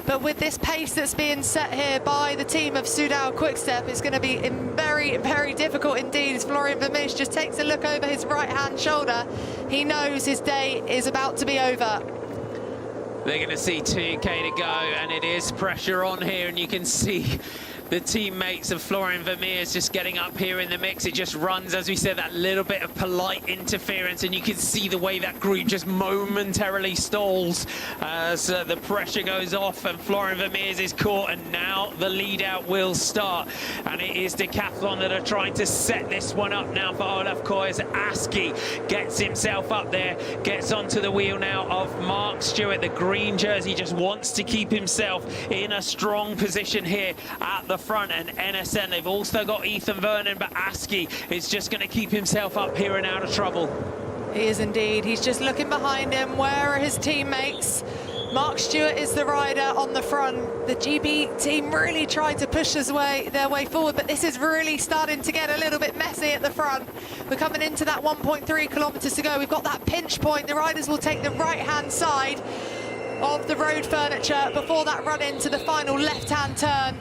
But with this pace that's being set here by the team of Soudal Quickstep, it's going to be very, very difficult indeed as Florian Vermeers just takes a look over his right-hand shoulder. He knows his day is about to be over. They're going to see 2K to go, and it is pressure on here, and you can see the teammates of Florian Vermeers just getting up here in the mix. It just runs, as we said, that little bit of polite interference, and you can see the way that group just momentarily stalls as the pressure goes off and Florian Vermeers is caught, and now the lead out will start. And it is Decathlon that are trying to set this one up now for OMODA KoM as Askey gets himself up there, gets onto the wheel now of Mark Stewart. The green jersey just wants to keep himself in a strong position here at the front, and NSN, they've also got Ethan Vernon, but Askey is just going to keep himself up here and out of trouble. He is indeed. He's just looking behind him. Where are his teammates? Mark Stewart is the rider on the front. The GB team really tried to push their way forward, but this is really starting to get a little bit messy at the front. We're coming into that 1.3 kilometres to go. We've got that pinch point. The riders will take the right-hand side of the road furniture before that run into the final left-hand turn.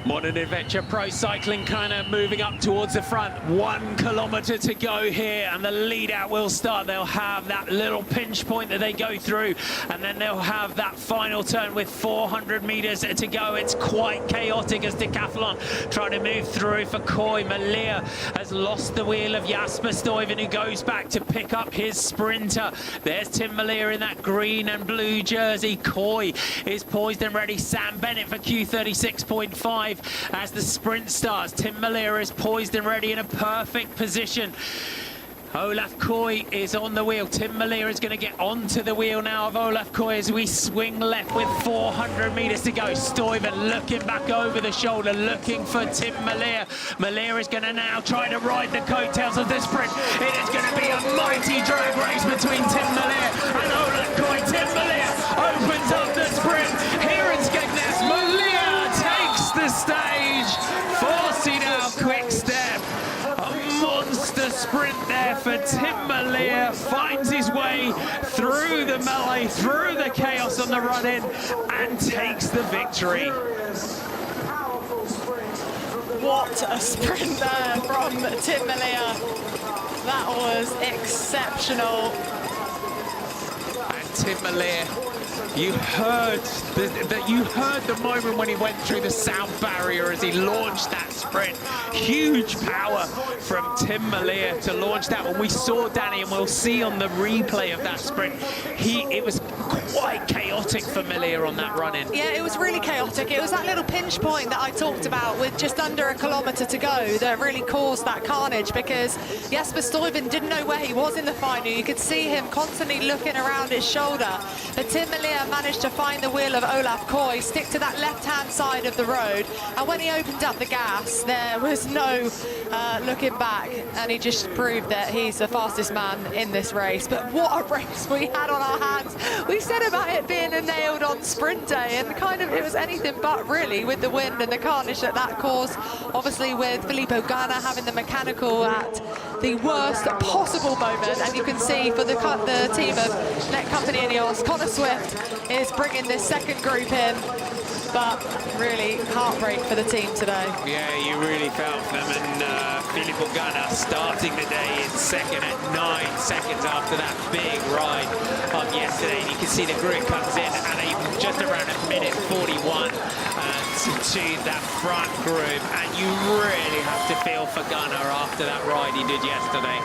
Modern Adventure Pro Cycling kind of moving up towards the front. 1 kilometre to go here, and the lead out will start. They'll have that little pinch point that they go through, and then they'll have that final turn with 400 metres to go. It's quite chaotic as Decathlon trying to move through for Coy. Malia has lost the wheel of Jasper Stuyven, who goes back to pick up his sprinter. There's Tim Malia in that green and blue jersey. Coy is poised and ready. Sam Bennett for Q36.5. As the sprint starts, Tim Malia is poised and ready in a perfect position. Olaf Koy is on the wheel. Tim Malia is going to get onto the wheel now of Olaf Koy as we swing left with 400 metres to go. Stuyven looking back over the shoulder, looking for Tim Malia. Malia is going to now try to ride the coattails of the sprint. It is going to be a mighty drag race between Tim Malia and Olaf Koy. Tim Malia opens up the sprint here in Skegness. Malia takes the stage for Seedal Quickstep. A monster sprint there for Tim Malia. Finds his way through the melee, through the chaos on the run in, and takes the victory. What a sprint there from Tim Malia. That was exceptional. And Tim Malia, you heard the moment when he went through the sound barrier as he launched that sprint. Huge power from Tim Malia to launch that one. We saw Danny, and we'll see on the replay of that sprint, it was quite chaotic for Malia on that run in. Yeah, it was really chaotic. It was that little pinch point that I talked about with just under a kilometre to go that really caused that carnage, because Jasper Stuyven didn't know where he was in the final. You could see him constantly looking around his shoulder. But Tim Malia managed to find the wheel of Olaf Koy, stick to that left-hand side of the road, and when he opened up the gas, there was no looking back, and he just proved that he's the fastest man in this race. But what a race we had on our hands. We said about it being a nailed-on sprint day, and kind of it was anything but, really, with the wind and the carnage that caused, obviously with Filippo Ganna having the mechanical at the worst possible moment. And you can see for the team of Net Company Ineos, Connor Swift is bringing this second group in, but really heartbreak for the team today. Yeah, you really felt for them, and Filippo Ganna starting the day in second at 9 seconds after that big ride of yesterday. And you can see the group comes in at just around a minute 41 to that front group, and you really have to feel for Ganna after that ride he did yesterday.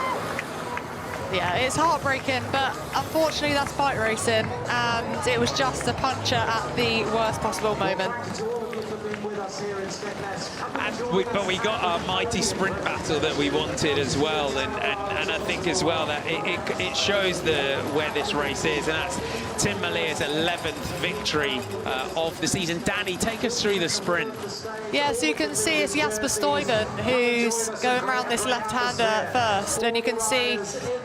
Yeah, it's heartbreaking, but unfortunately that's bike racing, and it was just a puncher at the worst possible moment. But we got our mighty sprint battle that we wanted as well, and I think as well that it shows where this race is, and that's Tim Malia's 11th victory of the season. Danny, take us through the sprint. Yeah, so you can see it's Jasper Stuyven who's going around this left-hander first, and you can see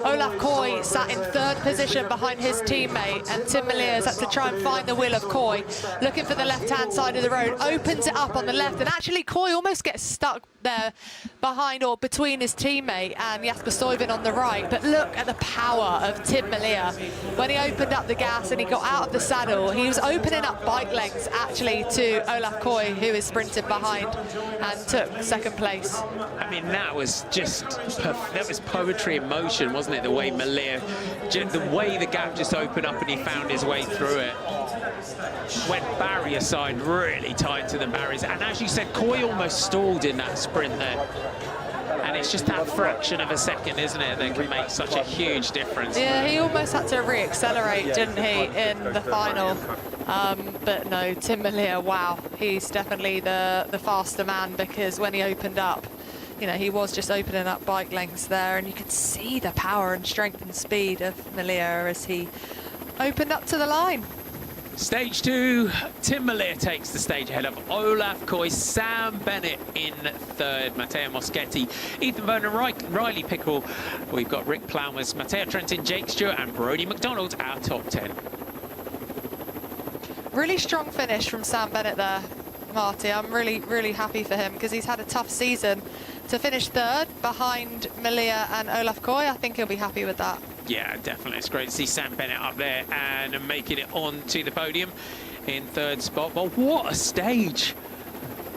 Olaf Koy sat in 3rd position behind his teammate, and Tim Malia's had to try and find the wheel of Koy, looking for the left-hand side of the road, opens it up on the left, and actually Koy almost gets stuck there behind or between his teammate and Jasper Stuyven on the right. But look at the power of Tim Malia. When he opened up the gas and he got out of the saddle, he was opening up bike lengths actually to Olaf Koy, who is sprinted behind and took 2nd place. I mean, that was poetry in motion, wasn't it? The way Malia, the way the gap just opened up and he found his way through it. Went barrier side really tight to the barriers, and as you said, Koy almost stalled in that sprint there, and it's just that fraction of a second, isn't it, that can make such a huge difference. Yeah, he almost had to re-accelerate, didn't he, in the final. But no, Tim Malia, wow, he's definitely the faster man, because when he opened up, you know, he was just opening up bike lengths there, and you could see the power and strength and speed of Malia as he opened up to the line. Stage 2, Tim Malia takes the stage ahead of Olaf Koy, Sam Bennett in 3rd, Matteo Moschetti, Ethan Vernon, Riley Pickle. We've got Rick Plowmers, Matteo Trentin, Jake Stewart and Brodie McDonald, our top 10. Really strong finish from Sam Bennett there, Marty. I'm really, really happy for him because he's had a tough season. To finish third behind Malia and Olaf Koy, I think he'll be happy with that. Yeah, definitely. It's great to see Sam Bennett up there and making it on to the podium in third spot. But what a stage.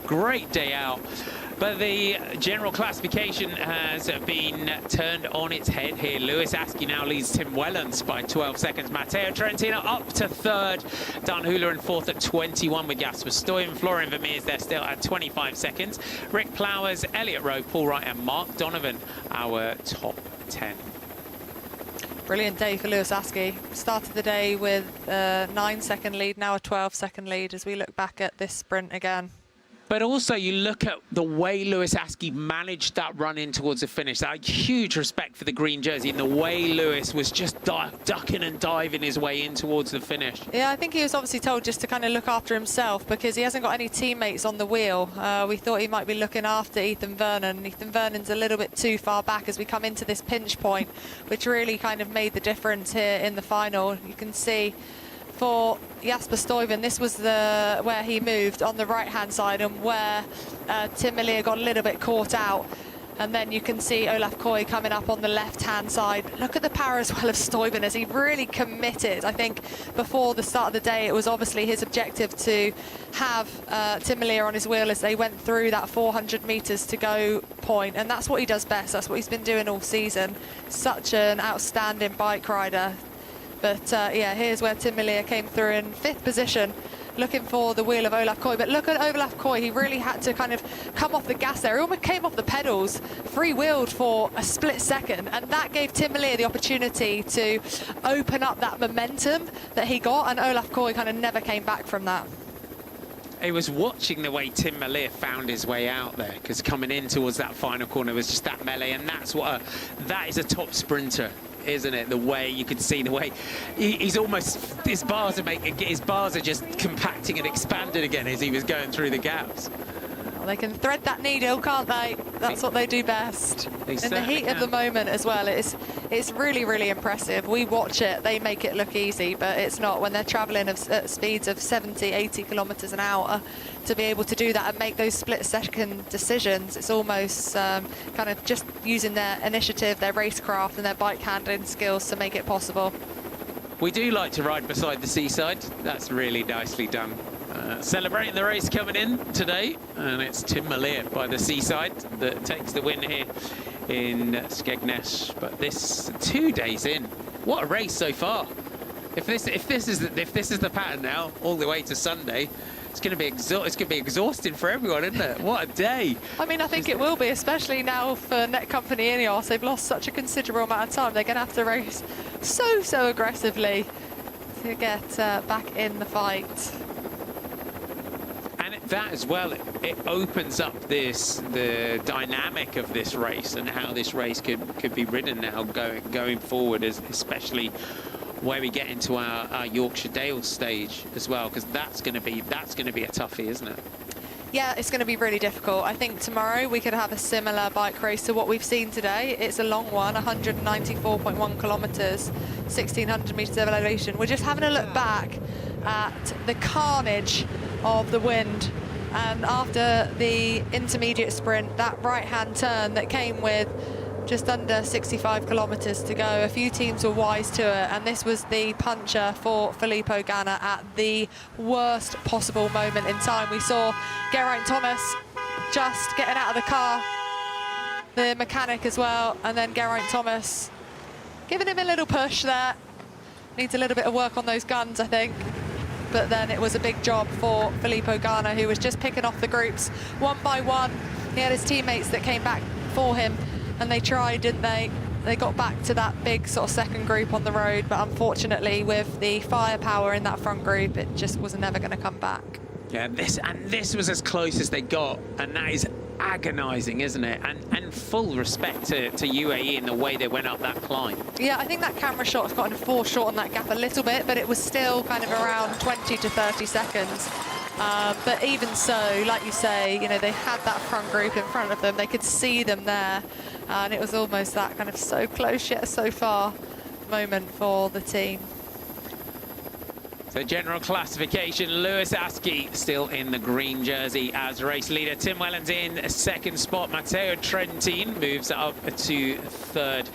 Great day out. But the general classification has been turned on its head here. Lewis Askey now leads Tim Wellens by 12 seconds. Matteo Trentino up to third. Dan Hula in fourth at 21 with Jasper Stuyven. Florian Vermeers there still at 25 seconds. Rick Plowers, Elliot Rowe, Paul Wright and Mark Donovan, our top 10. Brilliant day for Lewis Askey. Started the day with a 9-second lead, now a 12-second lead as we look back at this sprint again. But also you look at the way Lewis Askey managed that run in towards the finish. That huge respect for the green jersey and the way Lewis was just ducking and diving his way in towards the finish. Yeah, I think he was obviously told just to kind of look after himself because he hasn't got any teammates on the wheel. We thought he might be looking after Ethan Vernon. Ethan Vernon's a little bit too far back as we come into this pinch point, which really kind of made the difference here in the final. You can see for Jasper Stuyven, this was where he moved on the right-hand side and where Tim Malia got a little bit caught out. And then you can see Olaf Koy coming up on the left-hand side. Look at the power as well of Stuyven as he really committed. I think before the start of the day, it was obviously his objective to have Tim Malia on his wheel as they went through that 400 metres to go point. And that's what he does best. That's what he's been doing all season. Such an outstanding bike rider. But yeah, here's where Tim Malia came through in 5th position, looking for the wheel of Olaf Koy. But look at Olaf Koy, he really had to kind of come off the gas there. He almost came off the pedals, free-wheeled for a split second, and that gave Tim Malia the opportunity to open up that momentum that he got, and Olaf Koy kind of never came back from that. It was watching the way Tim Malia found his way out there, because coming in towards that final corner was just that melee, and that's what that is a top sprinter, isn't it? The way you could see the way he's almost, his bars are just compacting and expanding again as he was going through the gaps. Well, they can thread that needle, can't they? That's what they do best. In the heat of the moment as well, it's really, really impressive. We watch it, they make it look easy, but it's not. When they're traveling at speeds of 70, 80 kilometers an hour, to be able to do that and make those split-second decisions, it's almost kind of just using their initiative, their racecraft and their bike handling skills to make it possible. We do like to ride beside the seaside. That's really nicely done. Celebrating the race coming in today, and it's Tim Malia by the seaside that takes the win here in Skegness. But this 2 days in, what a race so far! If this is the pattern now, all the way to Sunday, it's going to be exhausting for everyone, isn't it? What a day! I mean, I think it will be, especially now for Net Company Ineos. They've lost such a considerable amount of time. They're going to have to race so aggressively to get back in the fight. That as well, it opens up the dynamic of this race and how this race could be ridden now going forward, especially where we get into our Yorkshire Dales stage as well, because that's going to be a toughie, isn't it? Yeah, it's going to be really difficult. I think tomorrow we could have a similar bike race to what we've seen today. It's a long one, 194.1 kilometres, 1,600 metres of elevation. We're just having a look back at the carnage of the wind, and after the intermediate sprint, that right-hand turn that came with just under 65 kilometres to go, a few teams were wise to it, and this was the puncher for Filippo Ganna at the worst possible moment in time. We saw Geraint Thomas just getting out of the car, the mechanic as well, and then Geraint Thomas giving him a little push there. Needs a little bit of work on those guns, I think. But then it was a big job for Filippo Ganna, who was just picking off the groups one by one. He had his teammates that came back for him, and they tried, didn't they? They got back to that big sort of second group on the road, but unfortunately with the firepower in that front group, it just was never going to come back. Yeah, this was as close as they got, and that is agonising, isn't it? And full respect to UAE in the way they went up that climb. Yeah, I think that camera shot has gotten to fall short on that gap a little bit, but it was still kind of around 20 to 30 seconds. But even so, like you say, you know, they had that front group in front of them. They could see them there, and it was almost that kind of so close yet so far moment for the team. So general classification, Lewis Askey still in the green jersey as race leader. Tim Wellens in second spot. Matteo Trentin moves up to third.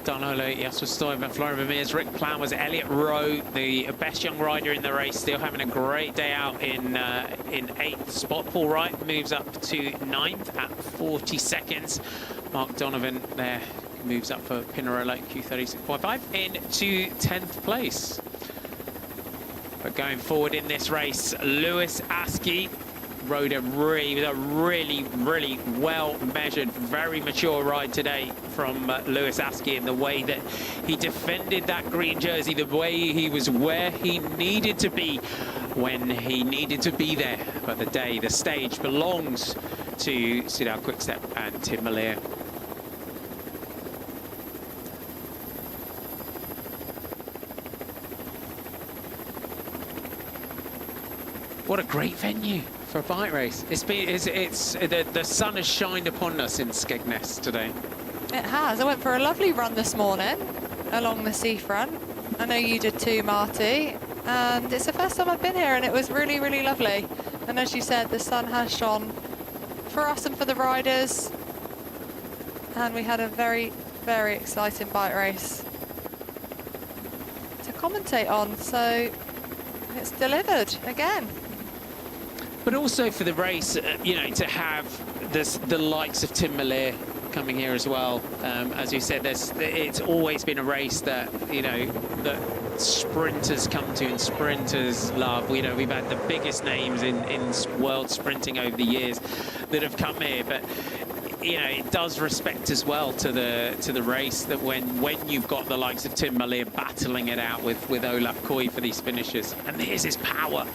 Danilo Jasper Florian Vermeers, Rick Plan was Elliot Rowe, the best young rider in the race, still having a great day out in 8th spot. Paul Wright moves up to 9th at 40 seconds. Mark Donovan there moves up for Pinarello Q36.5 into 10th place. But going forward in this race, Lewis Askey rode a really well measured, very mature ride today from Lewis Askey in the way that he defended that green jersey, the way he was where he needed to be when he needed to be there. But the stage belongs to Soudal Quickstep and Tim Merlier. What a great venue for a bike race. The sun has shined upon us in Skegness today. It has. I went for a lovely run this morning along the seafront. I know you did too, Marty. And it's the first time I've been here, and it was really lovely. And as you said, the sun has shone for us and for the riders. And we had a very exciting bike race to commentate on. So it's delivered again. But also for the race, you know, to have the likes of Tim Merlier coming here as well. As you said, it's always been a race that, you know, that sprinters come to and sprinters love. You know, we've had the biggest names in world sprinting over the years that have come here, but you know, it does respect as well to the race that when you've got the likes of Tim Merlier battling it out with Olaf Koy for these finishes, and here's his power.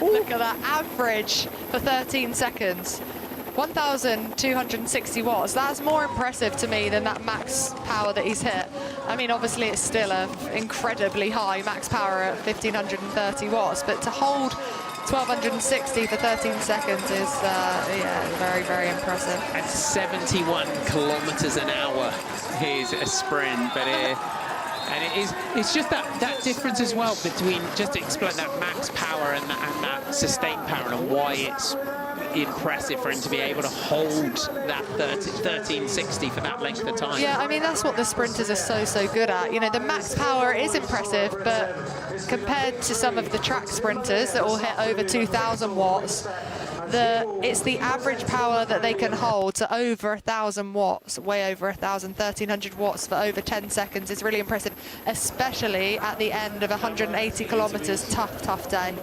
Look at that average for 13 seconds. 1,260 watts. That's more impressive to me than that max power that he's hit. I mean, obviously it's still an incredibly high max power at 1,530 watts, but to hold 1,260 for 13 seconds is, yeah, very impressive. At 71 kilometers an hour, here's a sprint, but and it's just that difference as well between, just to explain that max power and that sustained power, and why it's impressive for him to be able to hold that 1360 for that length of time. Yeah, I mean, that's what the sprinters are so good at. You know, the max power is impressive, but compared to some of the track sprinters that will hit over 2,000 watts, it's the average power that they can hold to over 1,000 watts, way over 1,300 watts for over 10 seconds is really impressive, especially at the end of 180 kilometers, tough day.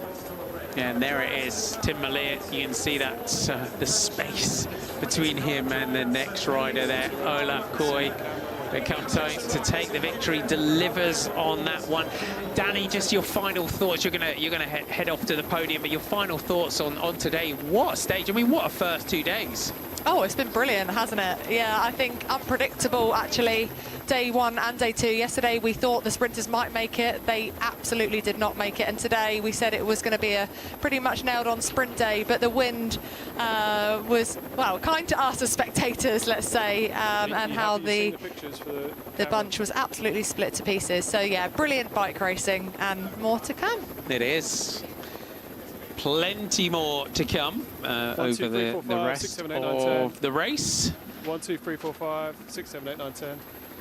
Yeah, and there it is, Tim Merlier. You can see that the space between him and the next rider there, Olaf Koy. That comes home to take the victory, delivers on that one. Danny, just your final thoughts. You're gonna head off to the podium, but your final thoughts on today. What a stage! I mean, what a first 2 days. Oh, it's been brilliant, hasn't it? Yeah, I think unpredictable, actually, day one and day two. Yesterday, we thought the sprinters might make it. They absolutely did not make it. And today, we said it was going to be a pretty much nailed-on sprint day, but the wind was, well, kind to us as spectators, let's say, and how the bunch was absolutely split to pieces. So, yeah, brilliant bike racing and more to come. It is. Plenty more to come over the rest of the race. 1, 2, 3, 4, 5, 6, 7, 8, 9, 10.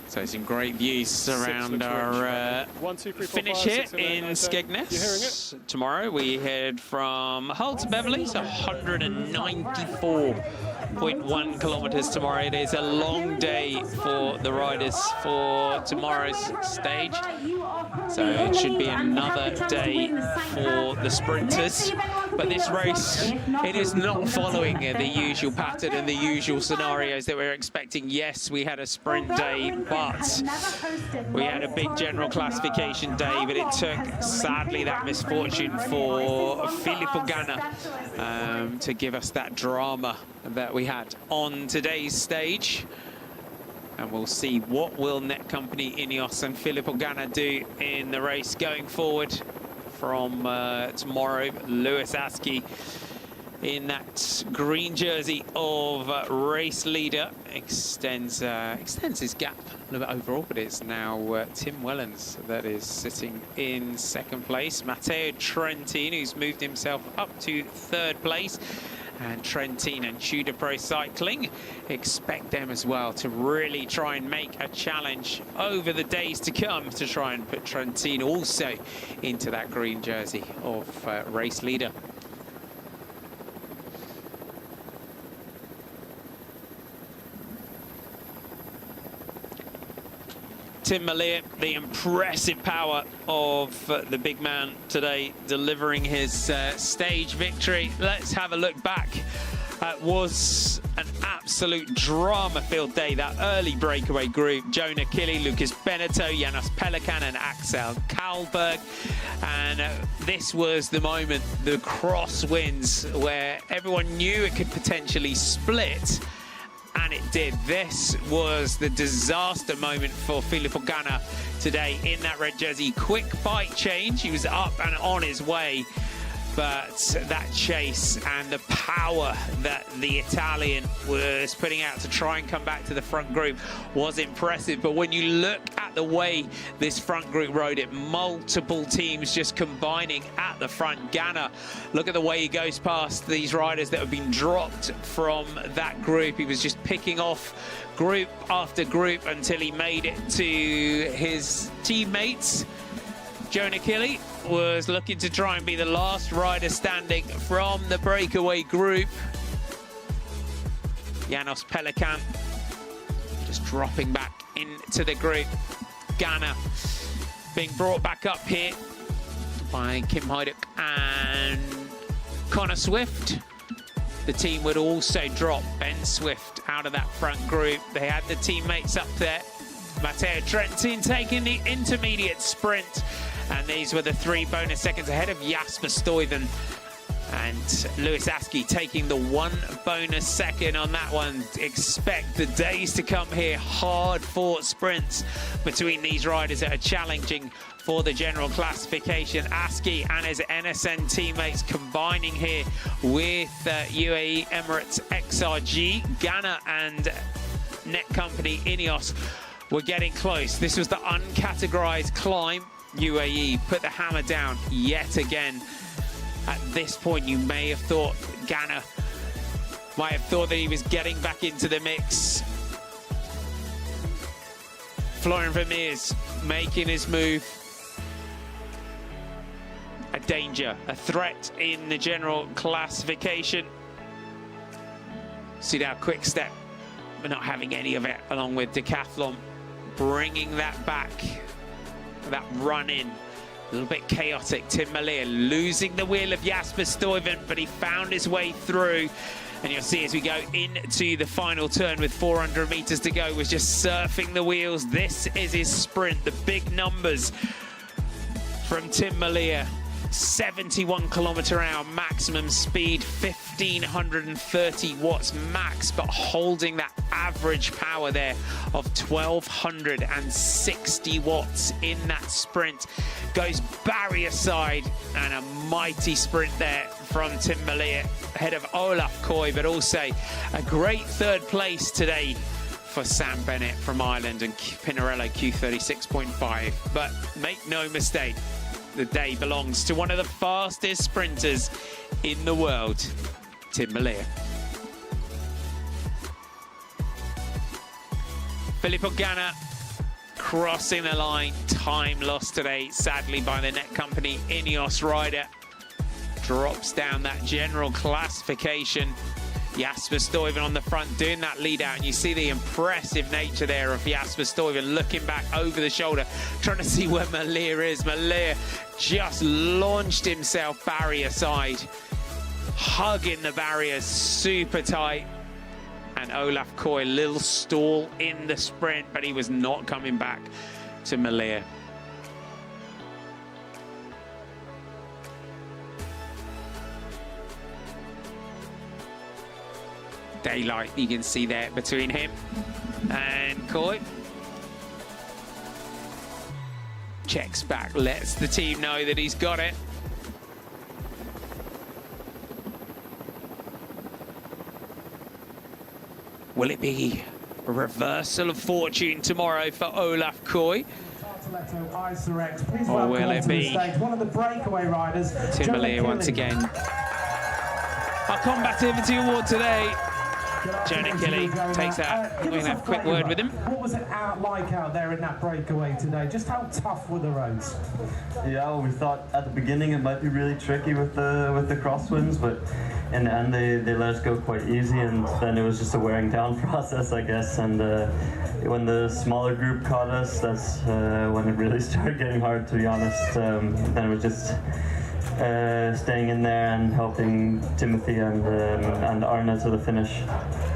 So some great views around our finish here in Skegness. Tomorrow we head from Hull to Beverley, so 194.1 kilometers tomorrow. It is a long day for the riders for tomorrow's stage. So it should be another day for the sprinters. But this race, it is not following the usual pattern and the usual scenarios that we're expecting. Yes, we had a sprint day, but we had a big general classification day, but it took, sadly, that misfortune for Filippo Ganna to give us that drama that we had on today's stage. And we'll see what will Netcompany, Ineos and Filippo Ganna do in the race going forward from tomorrow. Lewis Askey in that green jersey of race leader. Extends his gap a little bit overall, but it's now Tim Wellens that is sitting in second place. Matteo Trentin, who's moved himself up to third place. And Trentin and Tudor Pro Cycling, expect them as well to really try and make a challenge over the days to come to try and put Trentin also into that green jersey of race leader. Tim Malia, the impressive power of the big man today, delivering his stage victory. Let's have a look back. It was an absolute drama-filled day, that early breakaway group. Jonah Kili, Lucas Beneteau, Janos Pelikan and Axel Kalberg. And this was the moment, the crosswinds, where everyone knew it could potentially split. And it did. This was the disaster moment for Filippo Ganna today in that red jersey. Quick bike change. He was up and on his way. But that chase and the power that the Italian was putting out to try and come back to the front group was impressive. But when you look at the way this front group rode it, multiple teams just combining at the front. Ganna, look at the way he goes past these riders that have been dropped from that group. He was just picking off group after group until he made it to his teammates. Jonah Kili was looking to try and be the last rider standing from the breakaway group. Janos Pelikan just dropping back into the group. Ganna being brought back up here by Kim Heiduk and Connor Swift. The team would also drop Ben Swift out of that front group. They had the teammates up there. Matteo Trentin taking the intermediate sprint. And these were the 3 bonus seconds ahead of Jasper Stuyven. And Lewis Askey taking the 1 bonus second on that one. Expect the days to come here. Hard-fought sprints between these riders that are challenging for the general classification. Askey and his NSN teammates combining here with UAE Emirates XRG. Ganna and Net Company Ineos were getting close. This was the uncategorized climb. UAE put the hammer down yet again. At this point, you may have thought Ganna might have thought that he was getting back into the mix. Florian Vermeers making his move. A danger, a threat in the general classification. Soudal Quickstep, but not having any of it, along with Decathlon, bringing that back. That run in, a little bit chaotic. Tim Malia losing the wheel of Jasper Stuyven, but he found his way through. And you'll see as we go into the final turn with 400 meters to go, was just surfing the wheels. This is his sprint, the big numbers from Tim Malia. 71 km/h maximum speed, 1530 watts max, but holding that average power there of 1260 watts in that sprint. Goes barrier side, and a mighty sprint there from Tim Malia ahead of Olaf Koy, but also a great third place today for Sam Bennett from Ireland and Pinarello Q36.5. But make no mistake, the day belongs to one of the fastest sprinters in the world, Tim Malia. Filippo Ganna crossing the line. Time lost today, sadly, by the Net Company Ineos rider. Drops down that general classification. Jasper Stuyven on the front doing that lead out, and you see the impressive nature there of Jasper Stuyven looking back over the shoulder, trying to see where Malia is. Malia just launched himself barrier side, hugging the barriers super tight. And Olaf Koy, little stall in the sprint, but he was not coming back to Malia. Daylight you can see there between him and Koy. Checks back, lets the team know that he's got it. Will it be a reversal of fortune tomorrow for Olaf Koy? Or will it be one of the breakaway riders, Tim Malia once again? Our combativity award today. Jonah Killy takes that. We're going to have a quick word with him. What was it like out there in that breakaway today? Just how tough were the roads? Yeah, well, we thought at the beginning it might be really tricky with the crosswinds, but in the end they let us go quite easy, and then it was just a wearing down process, I guess. And when the smaller group caught us, that's when it really started getting hard, to be honest. Then it was just staying in there and helping Timothy and Arne to the finish.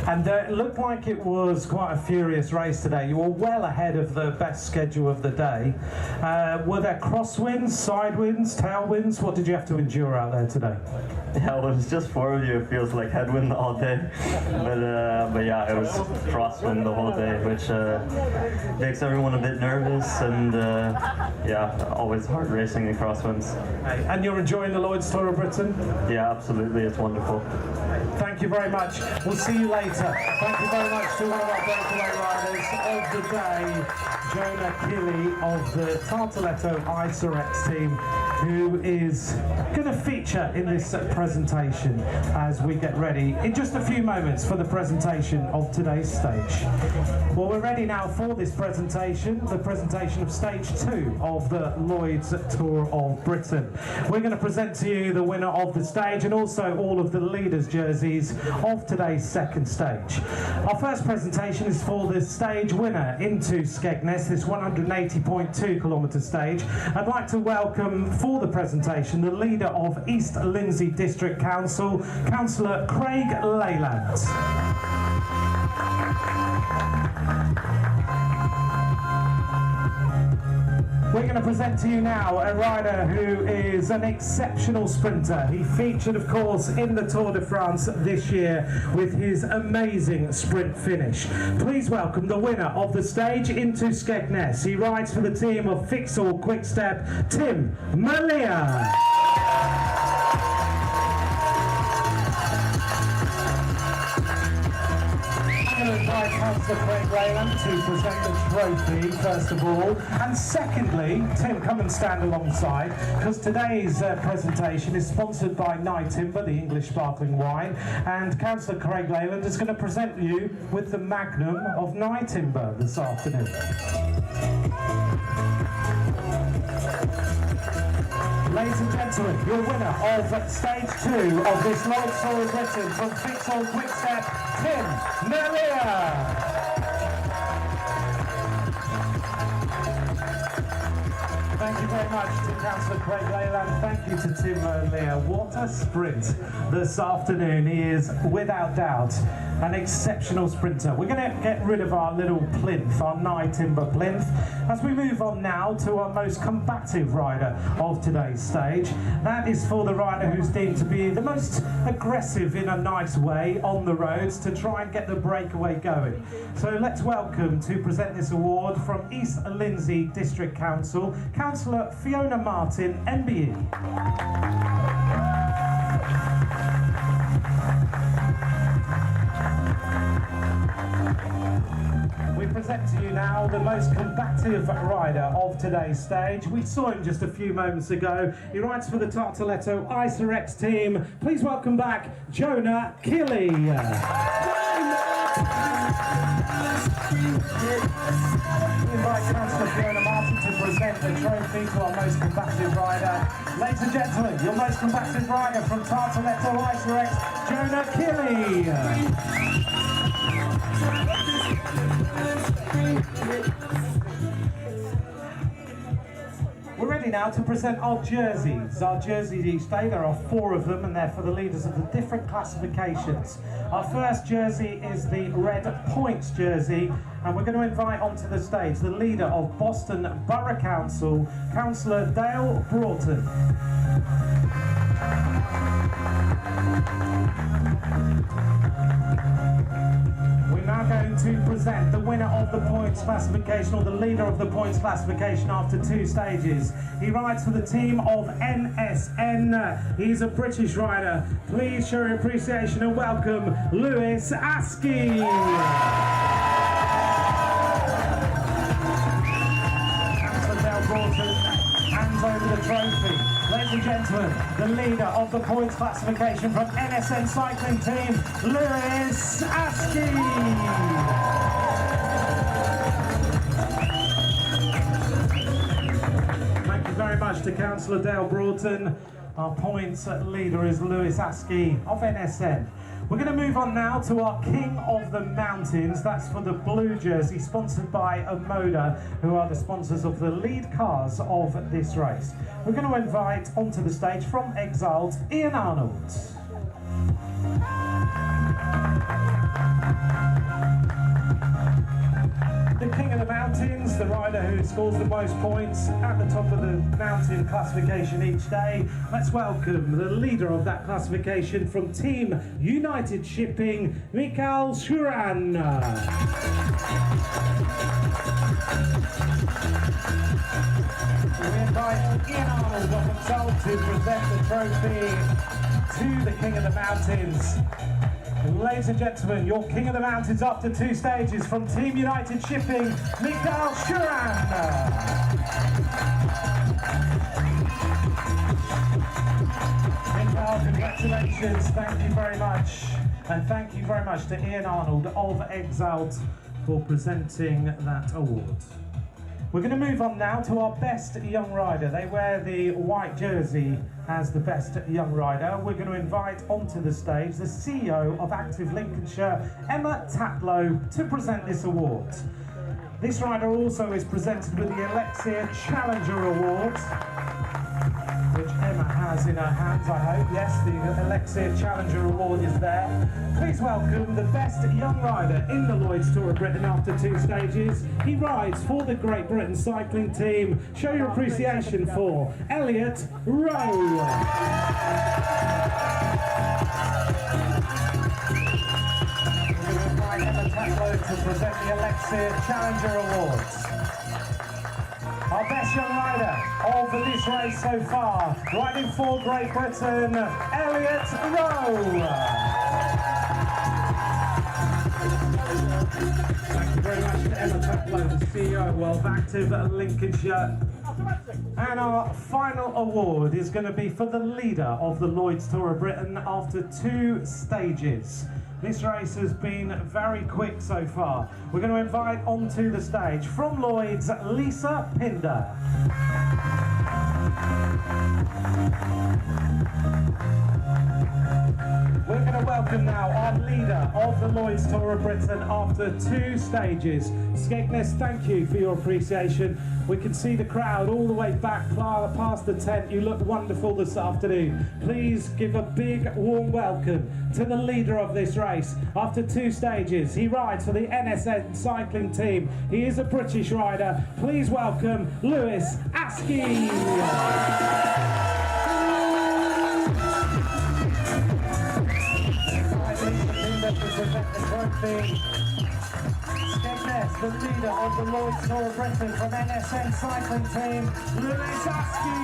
And it looked like it was quite a furious race today. You were well ahead of the best schedule of the day. Were there crosswinds, side winds, tailwinds? What did you have to endure out there today? Yeah, well, it's just 4 of you. It feels like headwind all day. But yeah, it was crosswind the whole day, which makes everyone a bit nervous, and yeah, always hard racing in crosswinds. And you're enjoying the Lloyds Tour of Britain? Yeah, absolutely. It's wonderful. Thank you very much. We'll see you later. Thank you very much to one of our breakaway riders of the day, Jonah Killy of the Tartaletto Isorex team, who is going to feature in this presentation as we get ready in just a few moments for the presentation of today's stage. Well, we're ready now for this presentation, the presentation of Stage 2 of the Lloyds Tour of Britain. We're going to present to you the winner of the stage and also all of the leaders' jerseys of today's second stage. Our first presentation is for the stage winner into Skegness, this 180.2 kilometre stage. I'd like to welcome for the presentation the leader of East Lindsey District Council, Councillor Craig Leyland. We're going to present to you now a rider who is an exceptional sprinter. He featured, of course, in the Tour de France this year with his amazing sprint finish. Please welcome the winner of the stage into Skegness. He rides for the team of Fixall Quickstep, Tim Malia. Councillor Craig Leyland to present the trophy first of all, and secondly, Tim, come and stand alongside, because today's presentation is sponsored by Nye Timber, the English sparkling wine, and Councillor Craig Leyland is going to present you with the Magnum of Nye Timber this afternoon. Ladies and gentlemen, your winner of Stage 2 of this Lloyds Tour of Britain from Fixall Quickstep, Tim Malia. Thank you very much to Councillor Craig Leyland. Thank you to Tim Malia. What a sprint this afternoon. He is, without doubt, an exceptional sprinter. We're going to get rid of our little plinth, our Nye Timber plinth, as we move on now to our most combative rider of today's stage. That is for the rider who's deemed to be the most aggressive in a nice way on the roads to try and get the breakaway going. So let's welcome to present this award from East Lindsey District Council, Councillor Fiona Martin, MBE. We present to you now the most combative rider of today's stage. We saw him just a few moments ago. He rides for the Tartaletto Isorex team. Please welcome back Jonah Killy. We invite Councillor Fiona Martin to present the trophy to our most combative rider. Ladies and gentlemen, your most combative rider from Tartaletto Isorex, Jonah Killy. We're ready now to present our jerseys. Our jerseys each day, there are 4 of them, and they're for the leaders of the different classifications. Our first jersey is the Red Points jersey, and we're going to invite onto the stage the leader of Boston Borough Council, Councillor Dale Broughton. We now now going to present the winner of the points classification, or the leader of the points classification after 2 stages. He rides for the team of NSN. He's a British rider. Please show your appreciation and welcome Lloyds Askey. Hands over the trophy. Ladies and gentlemen, the leader of the points classification from NSN cycling team, Lloyds Askey. Thank you very much to Councillor Dale Broughton. Our points leader is Lloyds Askey of NSN. We're going to move on now to our King of the Mountains. That's for the blue jersey, sponsored by OMODA, who are the sponsors of the lead cars of this race. We're going to invite onto the stage from Exalt, Ian Arnold. The King of the Mountains, the rider who scores the most points at the top of the mountain classification each day. Let's welcome the leader of that classification from Team United Shipping, Michael Shuran. We invite Ian Arnold of Exalt to present the trophy to the King of the Mountains. Ladies and gentlemen, your King of the Mountains after 2 stages from Team United Shipping, Michael Shuran. Michael, congratulations, thank you very much. And thank you very much to Ian Arnold of Exalt for presenting that award. We're going to move on now to our best young rider. They wear the white jersey as the best young rider. We're going to invite onto the stage the CEO of Active Lincolnshire, Emma Tatlow, to present this award. This rider also is presented with the Elixir Challenger Award, which Emma has in her hands, I hope. Yes, the Elixir Challenger Award is there. Please welcome the best young rider in the Lloyds Tour of Britain after 2 stages. He rides for the Great Britain cycling team. Show your appreciation for Elliot Rowe. To present the Elixir Challenger Awards. Our best young rider of this race so far, riding for Great Britain, Elliot Rowe. Thank you very much to Emma Tatlow, the CEO of Active Lincolnshire. And our final award is going to be for the leader of the Lloyds Tour of Britain after 2 stages. This race has been very quick so far. We're going to invite onto the stage from Lloyds, Lisa Pinder. We're going to welcome now our leader of the Lloyds Tour of Britain after 2 stages. Skegness, thank you for your appreciation. We can see the crowd all the way back past the tent. You look wonderful this afternoon. Please give a big warm welcome to the leader of this race after 2 stages. He rides for the NSN cycling team. He is a British rider. Please welcome Lloyds Askey. To present the trophy. Skegness, the leader of the Lloyds Tour of Britain from NSN cycling team, Lloyds Askey.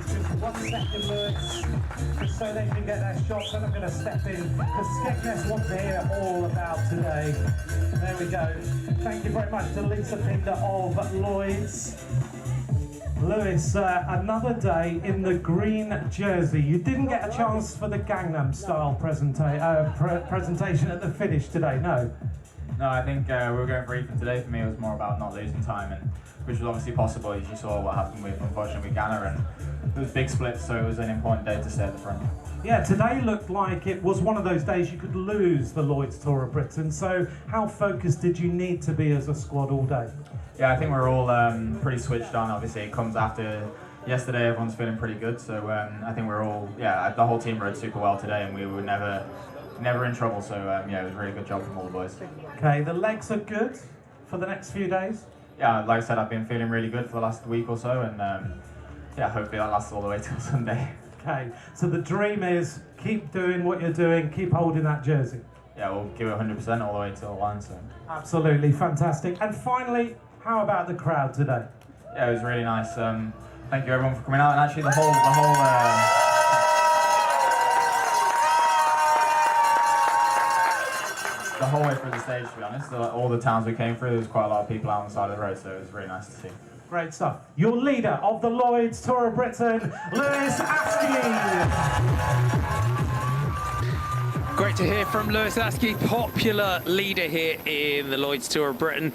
Just 1 second, Lloyds, just so they can get their shots. And I'm going to step in because Skegness wants to hear all about today. There we go. Thank you very much to Lisa Pinder of Lloyds. Lewis, another day in the green jersey. You didn't get a chance for the Gangnam Style presentation at the finish today, no? No, I think we were going for even today. For me, it was more about not losing time, and which was obviously possible as you saw what happened with, unfortunately, with Ghana, and it was big splits, so it was an important day to stay at the front. Yeah, today looked like it was one of those days you could lose the Lloyds Tour of Britain, so how focused did you need to be as a squad all day? Yeah, I think we're all pretty switched on. Obviously, it comes after yesterday, everyone's feeling pretty good, so I think we're all, the whole team rode super well today, and we were never in trouble, so it was a really good job from all the boys. Okay, the legs are good for the next few days? Yeah, like I said, I've been feeling really good for the last week or so, and hopefully that lasts all the way till Sunday. Okay, so the dream is keep doing what you're doing, keep holding that jersey. Yeah, we'll give it 100% all the way to the line. So. Absolutely fantastic. And finally, how about the crowd today? Yeah, it was really nice. Thank you everyone for coming out, and actually the whole way through the stage, to be honest. All the towns we came through, there was quite a lot of people out on the side of the road, so it was really nice to see. Great stuff. Your leader of the Lloyds Tour of Britain, Lewis Askey. Great to hear from Lewis Askey, popular leader here in the Lloyds Tour of Britain.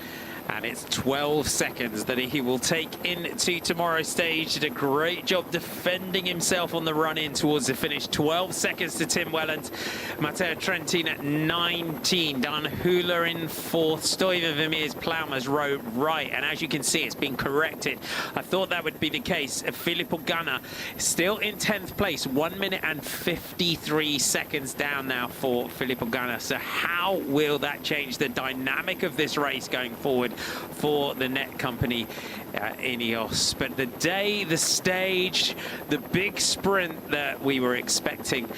And it's 12 seconds that he will take into tomorrow's stage. Did a great job defending himself on the run-in towards the finish. 12 seconds to Tim Welland. Matteo Trentin at 19. Dan Hula in 4th. Stuyven Vermeer's Plowmers Road right. And as you can see, it's been corrected. I thought that would be the case. Filippo Ganna still in 10th place. 1 minute and 53 seconds down now for Filippo Ganna. So how will that change the dynamic of this race going forward for the net company Ineos? But the day, the stage, the big sprint that we were expecting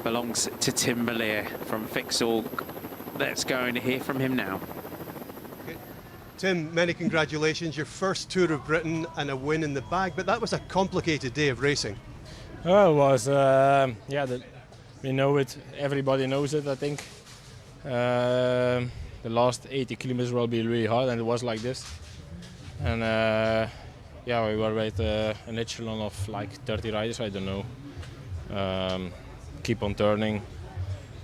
belongs to Tim Merlier from Fixall. Let's go and hear from him now. Okay. Tim, many congratulations. Your first Tour of Britain and a win in the bag, but that was a complicated day of racing. Oh, it was, yeah, we know it, everybody knows it, I think. The last 80 kilometers will be really hard, and it was like this. And yeah, we were with an echelon of like 30 riders, I don't know. Keep on turning,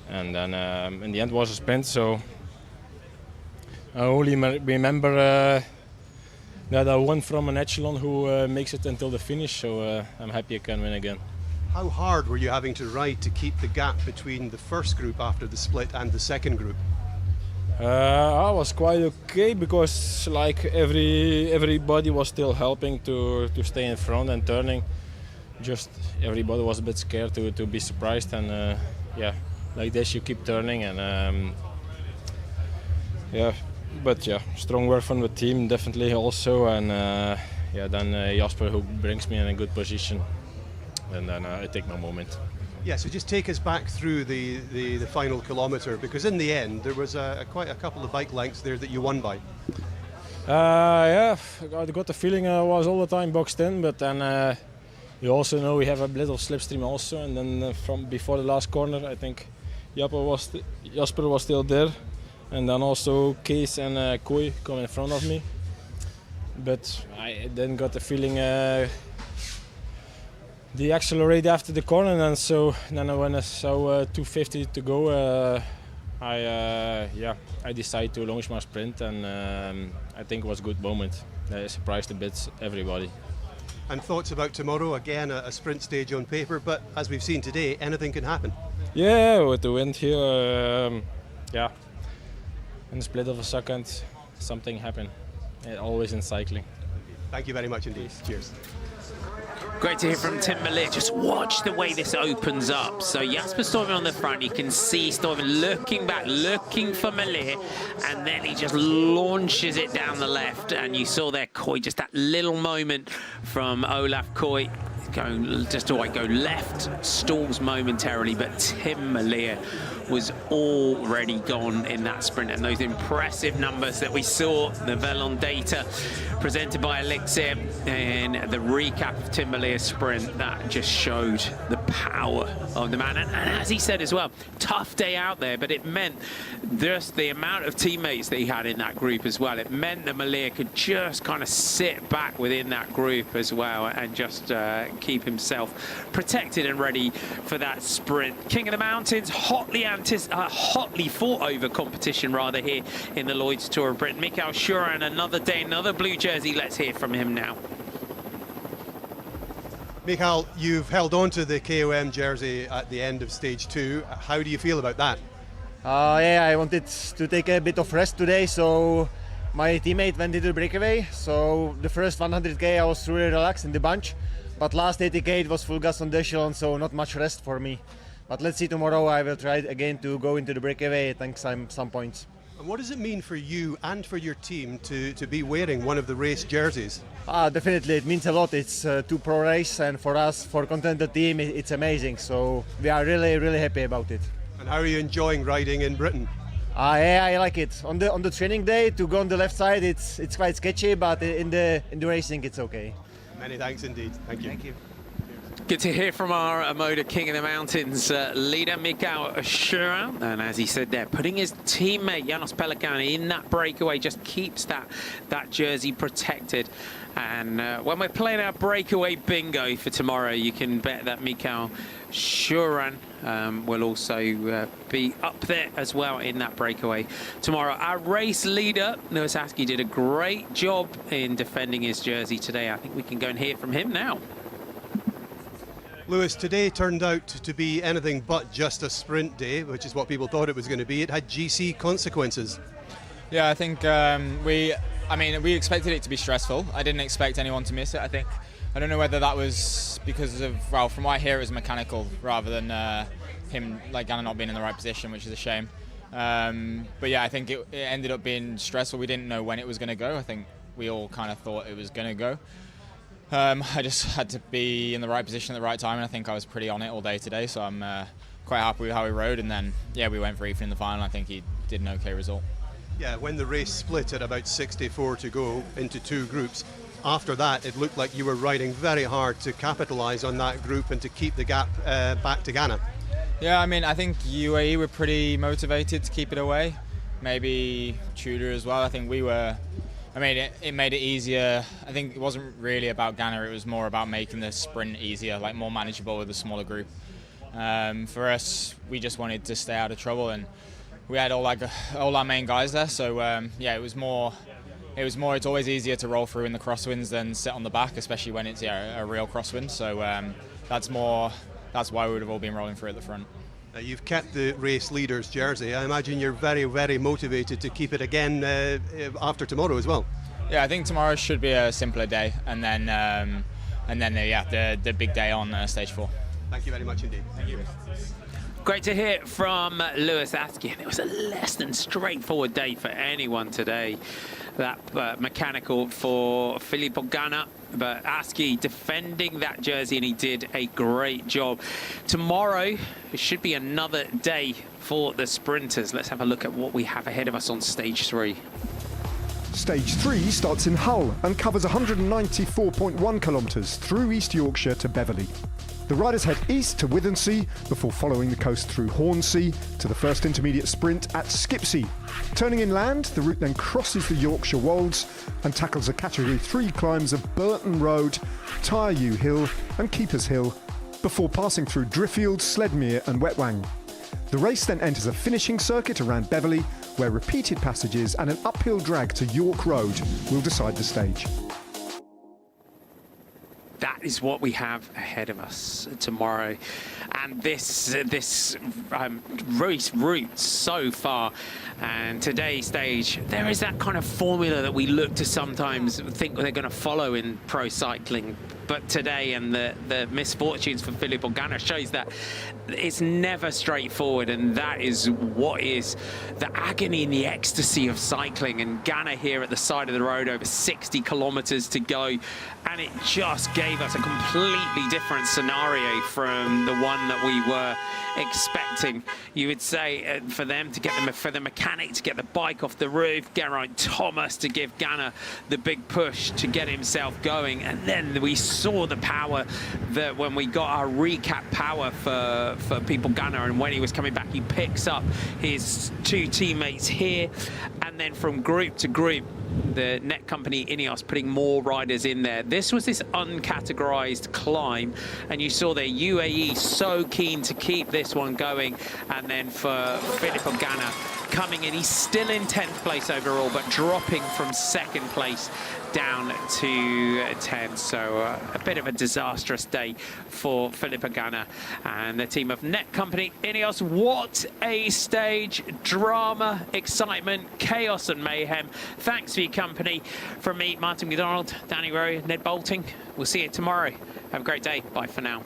and then in the end was a sprint. So I only remember that I won from an echelon who makes it until the finish. So I'm happy I can win again. How hard were you having to ride to keep the gap between the first group after the split and the second group? I was quite okay because like everybody was still helping to stay in front and turning. Just everybody was a bit scared to be surprised, and yeah, like this you keep turning, and yeah, but yeah, strong work from the team definitely also, and yeah, then Jasper who brings me in a good position, and then I take my moment. Yeah, so just take us back through the final kilometre, because in the end there was quite a couple of bike lengths there that you won by. Yeah, I got the feeling I was all the time boxed in, but then you also know we have a little slipstream also, and then from before the last corner I think Jasper was still there, and then also Kees and Kooi come in front of me. But I then got the feeling they accelerate after the corner, and so then when I saw 250 to go, I decided to launch my sprint, and I think it was a good moment. It surprised a bit everybody. And thoughts about tomorrow? Again, a sprint stage on paper, but as we've seen today, anything can happen. Yeah, with the wind here, yeah, in the split of a second, something happened. Always in cycling. Thank you very much indeed. Cheers. Great to hear from Tim Merlier. Just watch the way this opens up. So Jasper Stuyven on the front. You can see Stuyven looking back, looking for Merlier, and then he just launches it down the left. And you saw there Kooi, just that little moment from Olaf Kooi. Going just to go left, stalls momentarily, but Tim Merlier was already gone in that sprint, and those impressive numbers that we saw, the Velon data presented by Elixir in the recap of Tim Merlier's sprint, that just showed the power of the man. And as he said as well, tough day out there, but it meant just the amount of teammates that he had in that group as well. It meant that Merlier could just kind of sit back within that group as well and just keep himself protected and ready for that sprint. King of the Mountains, hotly fought over competition rather here in the Lloyds Tour of Britain. Mikael Schuran, another day, another blue jersey. Let's hear from him now. Mikael, you've held on to the KOM jersey at the end of stage 2. How do you feel about that? Yeah, I wanted to take a bit of rest today, so my teammate went into the breakaway. So the first 100k I was really relaxed in the bunch, but last 80k it was full gas on the echelon, so not much rest for me. But let's see tomorrow. I will try again to go into the breakaway, thanks some points. And what does it mean for you and for your team to be wearing one of the race jerseys? Definitely, it means a lot. It's two pro race, and for us, for Continental team, it's amazing. So we are really, really happy about it. And how are you enjoying riding in Britain? Yeah, I like it. On the training day, to go on the left side, it's quite sketchy, but in the racing, it's okay. Many thanks indeed. Thank you. Thank you. Good to hear from our OMODA King of the Mountains leader, Michael Schuran. And as he said there, putting his teammate Janos Pellegrini in that breakaway just keeps that jersey protected. And when we're playing our breakaway bingo for tomorrow, you can bet that Michael Schuran will also be up there as well in that breakaway tomorrow. Our race leader, Lewis Askey, did a great job in defending his jersey today. I think we can go and hear from him now. Lewis, today turned out to be anything but just a sprint day, which is what people thought it was going to be. It had GC consequences. Yeah, I think we expected it to be stressful. I didn't expect anyone to miss it. I don't know whether that was because of, well, from what I hear, it was mechanical rather than him, like Ganna, not being in the right position, which is a shame. But yeah, I think it ended up being stressful. We didn't know when it was going to go. I think we all kind of thought it was going to go. I just had to be in the right position at the right time, and I think I was pretty on it all day today, so I'm quite happy with how he rode. And then, yeah, we went for Ethan in the final. I think he did an okay result. Yeah, when the race split at about 64 to go into two groups, after that it looked like you were riding very hard to capitalise on that group and to keep the gap back to Ganna. Yeah, I mean, I think UAE were pretty motivated to keep it away. Maybe Tudor as well. I think we were... it made it easier. I think it wasn't really about Ganna, it was more about making the sprint easier, like more manageable with a smaller group. For us, we just wanted to stay out of trouble, and we had all our main guys there, so yeah, it was more, it's always easier to roll through in the crosswinds than sit on the back, especially when it's a real crosswind, so that's why we would have all been rolling through at the front. You've kept the race leader's jersey. I imagine you're very, very motivated to keep it again after tomorrow as well. Yeah, I think tomorrow should be a simpler day, and then the big day on stage 4. Thank you very much indeed. Thank you. Great to hear from Lewis Askey. And it was a less than straightforward day for anyone today. That mechanical for Filippo Ganna, but Askey defending that jersey, and he did a great job. Tomorrow, it should be another day for the sprinters. Let's have a look at what we have ahead of us on stage 3. Stage 3 starts in Hull and covers 194.1 kilometres through East Yorkshire to Beverley. The riders head east to Withensea before following the coast through Hornsea to the first intermediate sprint at Skipsea. Turning inland, the route then crosses the Yorkshire Wolds and tackles a Category 3 climbs of Burton Road, Tyre Hill and Keepers Hill before passing through Driffield, Sledmere and Wetwang. The race then enters a finishing circuit around Beverley, where repeated passages and an uphill drag to York Road will decide the stage. That is what we have ahead of us tomorrow, and this race route so far, and today's stage, there is that kind of formula that we look to sometimes think they're going to follow in pro cycling, but today and the misfortunes for Filippo Ganna shows that it's never straightforward, and that is what is the agony and the ecstasy of cycling. And Ganna here at the side of the road, over 60 kilometers to go, and it just gave us a completely different scenario from the one that we were expecting. You would say for them to get for the mechanic to get the bike off the roof, Geraint Thomas to give Ganna the big push to get himself going, and then we saw the power that when we got our recap power for Filippo Ganna, and when he was coming back, he picks up his two teammates here, and then from group to group, the net company Ineos putting more riders in there. This was this uncategorized climb, and you saw the UAE so keen to keep this one going, and then for Filippo Ganna coming in, he's still in 10th place overall, but dropping from 2nd place down to 10. So a bit of a disastrous day for Filippo Ganna and the team of net company Ineos. What a stage! Drama, excitement, chaos and mayhem. Thanks for your company. From me, Martin McDonald, Danny Rowe, Ned Bolting. We'll see you tomorrow. Have a great day. Bye for now.